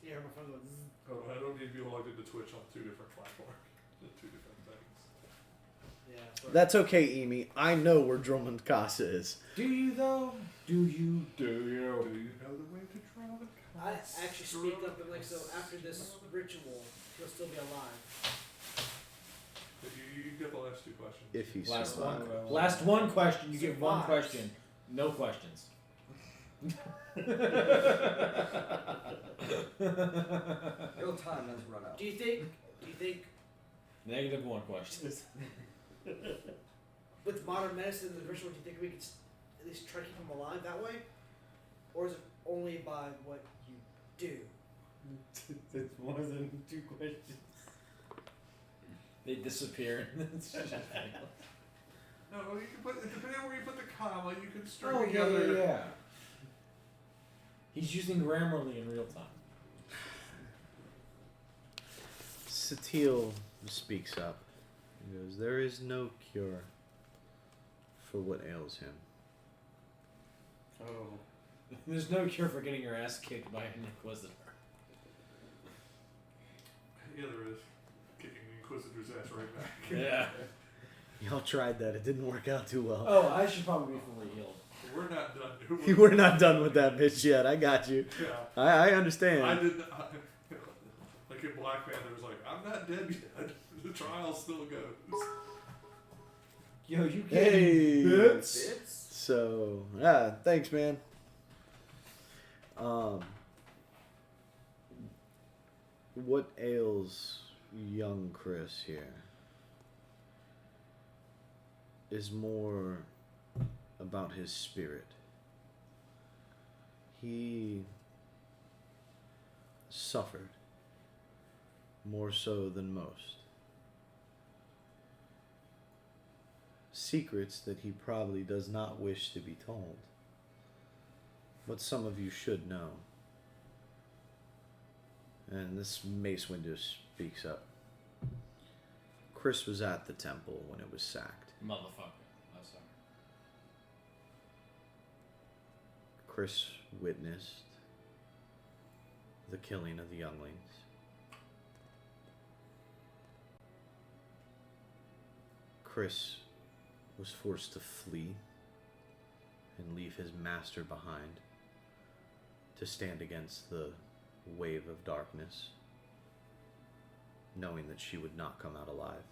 Yeah, my phone goes. Zzz. Oh, I don't need to be logged into Twitch on two different platforms. Two different things. Yeah. Sorry. That's okay, Amy. I know where Drummond Casa is. Do you though? Do you? Do you know the way to draw the I cards? actually speak up and like so after this ritual, he'll still be alive. You get the last two questions. If he Last survives. one. Last one question. You get one Survives. question. No questions. Real time has run out. Do you think Negative one question. with modern medicine and the ritual, do you think we could at least try to keep him alive that way, or is it only by what you do? It's more than two questions. They disappear. No, you can put depending on where you put the comma, you can string Oh, together. yeah. He's using Grammarly in real time. Satil speaks up. He goes, "There is no cure for what ails him. Oh. There's no cure for getting your ass kicked by an Inquisitor. Yeah, there is. Kicking the Inquisitor's ass right back. Yeah. Y'all tried that. It didn't work out too well. Oh, I should probably be fully healed. We're not done. We're not done with that bitch yet. I got you. Yeah. I understand. I did not. Like in Black Panther, was like, I'm not dead yet. The trial still goes. Yo, you can't. Hey. Bits. Bits? So, thanks, man. What ails young Chris here is more about his spirit. He suffered more so than most. Secrets that he probably does not wish to be told. But some of you should know. And this Mace Windu speaks up. Chris was at the temple when it was sacked. Motherfucker. I'm sorry. Chris witnessed the killing of the younglings. Chris was forced to flee and leave his master behind to stand against the wave of darkness, knowing that she would not come out alive.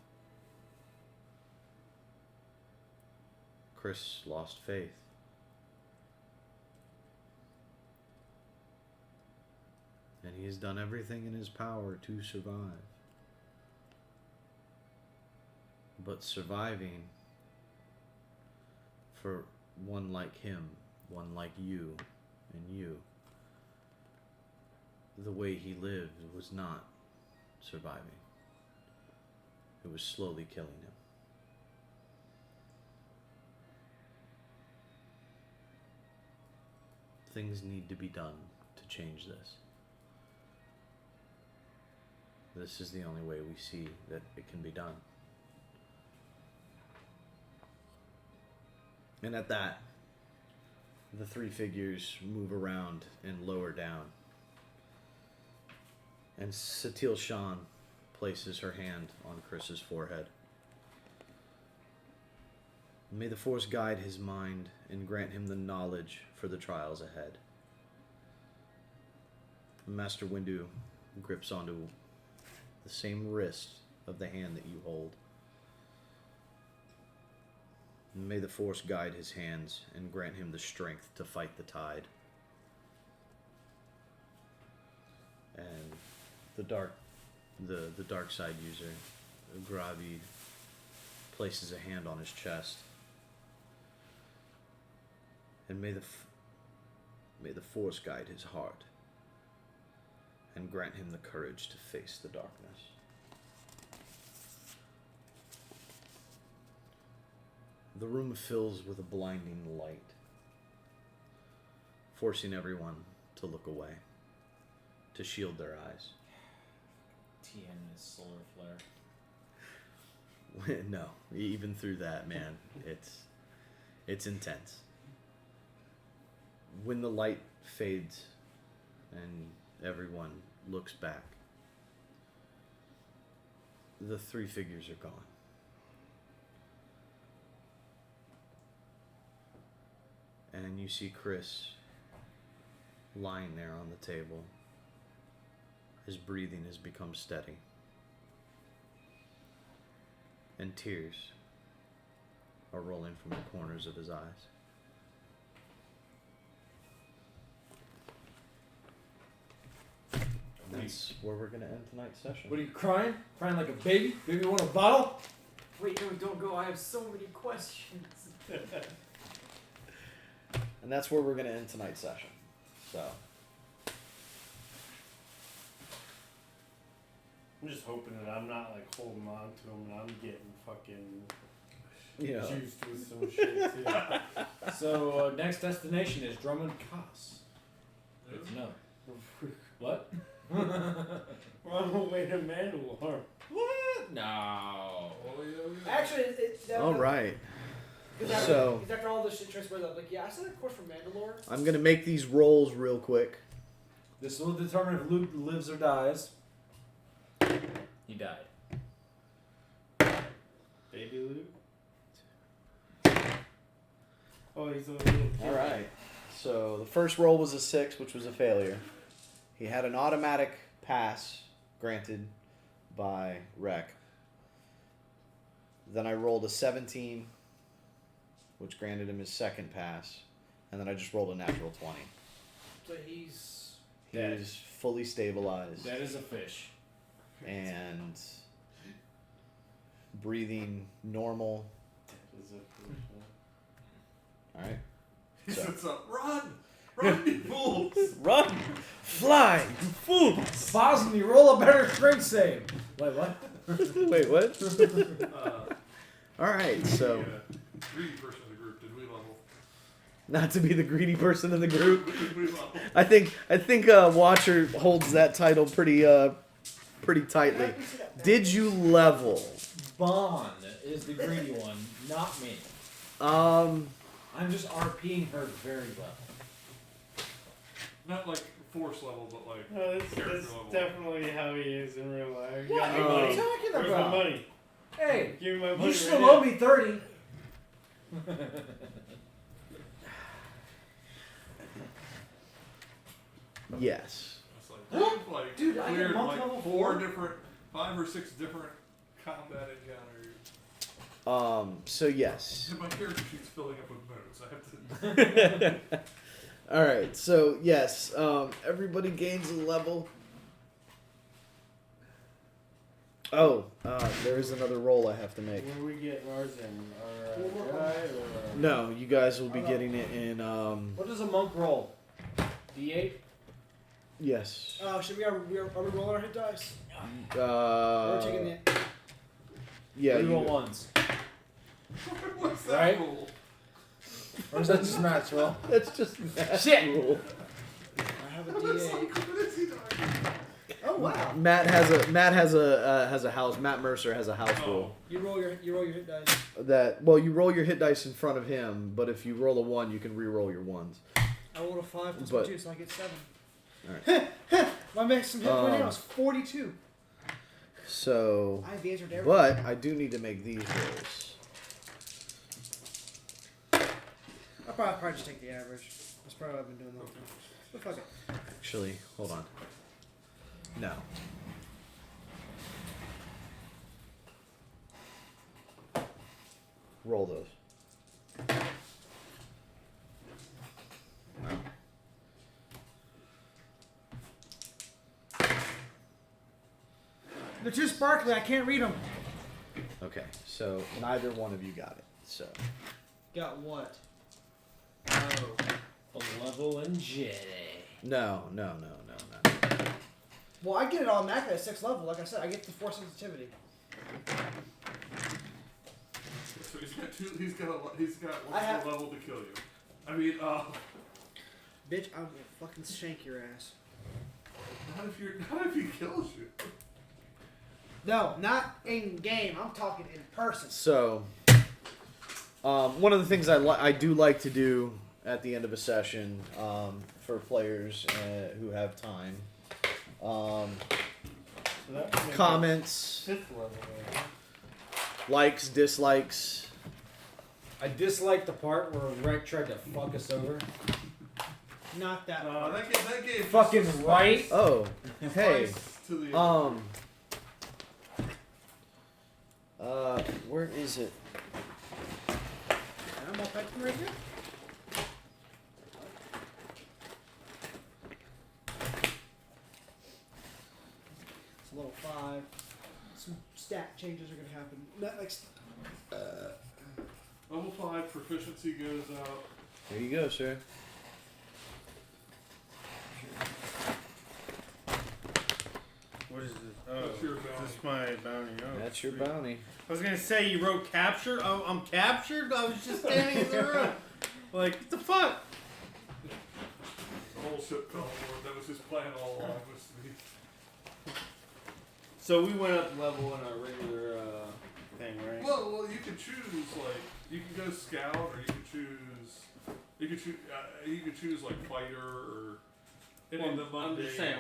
Chris lost faith. And he has done everything in his power to survive. But surviving for one like him, one like you, and you, the way he lived was not surviving. It was slowly killing him. Things need to be done to change this. This is the only way we see that it can be done. And at that, the three figures move around and lower down. And Satil Shan places her hand on Chris's forehead. May the Force guide his mind and grant him the knowledge for the trials ahead. Master Windu grips onto the same wrist of the hand that you hold. May the Force guide his hands and grant him the strength to fight the tide. And the dark side user, Gravi, places a hand on his chest. And may the Force guide his heart and grant him the courage to face the darkness. The room fills with a blinding light, forcing everyone to look away, to shield their eyes. Tien is solar flare. No, even through that, man, it's intense. When the light fades and everyone looks back, the three figures are gone. And you see Chris lying there on the table. His breathing has become steady. And tears are rolling from the corners of his eyes. And that's where we're going to end tonight's session. What are you crying? Crying like a baby? Baby want a bottle? Wait, no, don't go. I have so many questions. And that's where we're going to end tonight's session. So, I'm just hoping that I'm not like holding on to him and I'm getting fucking yeah. juiced with some shit too. So, next destination is Drummond Kaas. Good to know. What? We're on the way to Mandalore. What? No. Oh, yeah. Actually, All right. Because So- after all this shit transpires, I'm like, yeah, I said a course for Mandalore. I'm going to make these rolls real quick. This will determine if Luke lives or dies. He died. Baby Luke? Oh, he's a little kid. All right. So the first roll was a 6, which was a failure. He had an automatic pass granted by Rec. Then I rolled a 17, which granted him his second pass. And then I just rolled a natural 20. So he's He Dead. is fully stabilized That is a fish. and breathing normal. Is it fish, All right. He So- sits up. Run! Run, you fools! Run! Fly! You fools! Bosnia, roll a better strength save. Wait, what? Wait, what? Uh, All right, so the greedy person in the group, did we level? not to be the greedy person in the group. Did we level? I think Watcher holds that title pretty tightly. Did you level? Bond is the greedy one, not me. I'm just RPing her very well. Not like force level, but like No, character that's level. definitely how he is in real life. What Got my are money. you talking Where's about? my money? Hey, Give me my money. you right still now. owe me 30. Yes. It's like, like Dude, I get cleared monk like level 4 different, 5 or 6 different combat encounters. So yes. And my character sheet's filling up with notes. I have to. All right. So yes. Everybody gains a level. Oh, there is another roll I have to make. Where are we getting ours in? Our Jedi or? No, you guys will be getting it in. What does a monk roll? D8? Yes. should are we rolling our hit dice? Uh, We're taking it. Yeah. We roll You, ones. What's that Right? rule? Or is that just maths roll? that's just math Shit! rule. I have a What is D8. what is he talking about? Oh Oh wow. Matt has a house. Matt Mercer has a house rule You roll your hit dice. that you roll your hit dice in front of him, but if you roll a 1, you can re-roll your ones. I rolled a 5 plus But- 2, so I get 7. Alright. My maximum hit point now is 42. So, I have the answer to everything. but I do need to make these rolls. I'll probably just take the average. That's probably what I've been doing the whole time. But fuck it. Actually, hold on. No. Roll those. They're too sparkly. I can't read them. Okay, so neither one of you got it. So Got what? Oh. Level and Jetty. no. Well, I get it automatically at 6th level. Like I said, I get the force sensitivity. So he's got one I have- more level to kill you. I mean, Bitch, I'm gonna fucking shank your ass. not if he kills you. No, not in game. I'm talking in person. So, one of the things I do like to do at the end of a session for players who have time, So that would make it comments, 5th level. Right? likes, dislikes. I dislike the part where Rec tried to fuck us over. Not that. That gave Fucking just a right. spice- Oh, hey, spice to the where is it? I'm all packed right here. It's a level 5. Some stat changes are gonna happen. Next. level 5 proficiency goes out. There you go, sir. What is this? Oh, That's your is bounty. this my bounty? Oh, That's your sweet. bounty. I was gonna say you wrote capture. Oh, I'm captured. I was just standing in the room. Like, what the fuck? The whole ship fell apart. That was his plan all along. Was to be. So we went up level in our regular thing, right? Well, you could choose like you can go scout, or you could choose like fighter or any of the I'm mundane. just saying,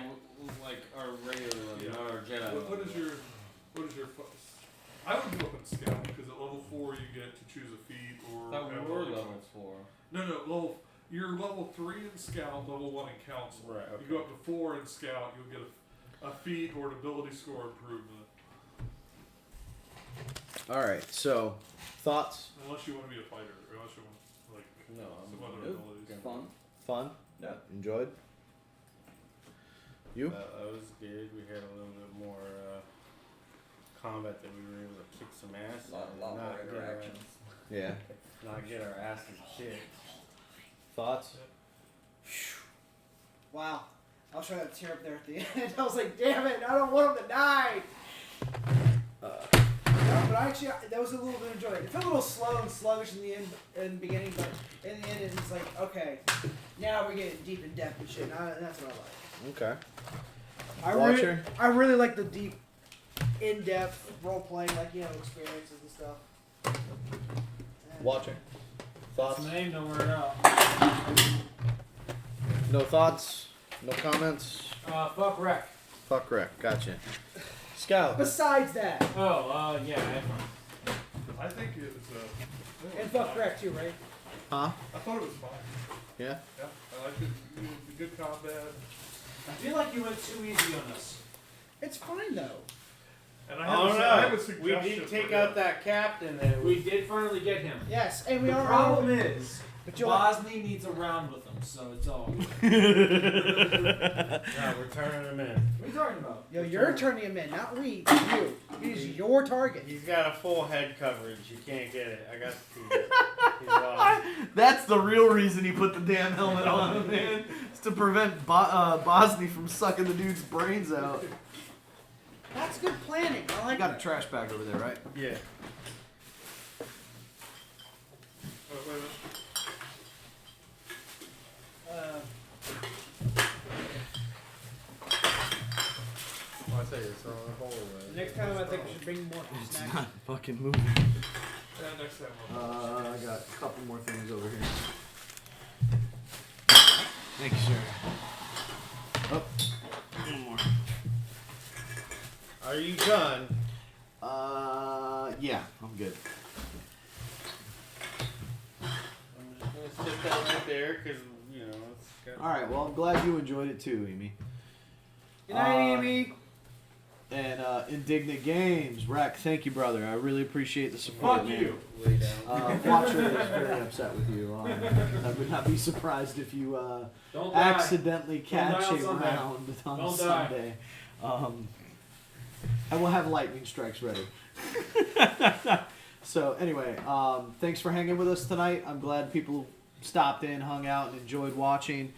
like our regular, Yeah. not our Jedi. What is your I would go up and scout because at level 4 you get to choose a feat or. That have we're level- level 4. No. You're level 3 in scout, level 1 in council. Right. Okay. You go up to 4 in scout, you'll get a feat or an ability score improvement. All right. So, thoughts? Unless you want to be a fighter, or unless you want like No, some I'm other abilities. It's fun. Fun? Yeah. Enjoyed? You? That was good. We had a little bit more combat that we were able to kick some ass. A lot and more not get our- interactions. Yeah. Not get our asses kicked. Thoughts? Wow. I was trying to tear up there at the end. I was like, damn it, I don't want him to die. No, but actually, that was a little bit enjoyable. It felt a little slow and sluggish in the beginning, but in the end, it's like, okay, now we're getting deep in depth and shit. And that's what I like. Okay. I really like the deep, in-depth role playing, like experiences and stuff. And Watching. Thoughts? That's the name, don't wear it out. No thoughts? No comments? Fuck Rec. Fuck Rick. Gotcha. Scout. Besides that, Oh, yeah, I had fun. I think it was. and fuck Greg too, right? Huh? I thought it was fine. Yeah? Yeah, I liked it. Good combat. I feel like you went too easy on us. It's fine though. And I Oh have a no! suggestion. We did take for out him. that captain that We did finally get him. Yes, and we The are problem is, But you're Bosny needs a round with him, so it's all. What Yeah, we're turning him in. are you talking about? Yo, you're turning him in, not we. You. He's your target. He's got a full head coverage. You can't get it. I got to see it. He's lost. That's the real reason he put the damn helmet on him, man. It's to prevent Bosny from sucking the dude's brains out. That's good planning. I I like got a that. trash bag over there, right? Yeah. Oh, wait a minute. Next time I think we should bring more It's snacks. not fucking moving. Yeah, next time we'll I got a couple more things over here. Thank you, sir. Oh, one more. Are you done? Yeah, I'm good. I'm just gonna sit that right there because it's got. All right. Well, I'm glad you enjoyed it too, Amy. Good night, Amy. And Indignant Games, Rack. Thank you, brother. I really appreciate the support, Fuck man. you. Lay down. Watcher is very upset with you. I would not be surprised if you Don't die. accidentally catch die on a Sunday. round on Don't die. Sunday. And we'll have lightning strikes ready. So anyway, thanks for hanging with us tonight. I'm glad people stopped in, hung out, and enjoyed watching.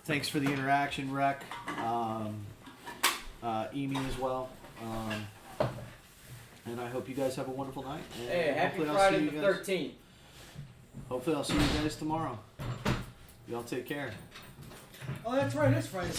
Thanks for the interaction, Rec. Amy as well. And I hope you guys have a wonderful night. And Hey, happy hopefully I'll Friday see the you guys- 13th. Hopefully I'll see you guys tomorrow. Y'all take care. Oh, that's right. It's Friday.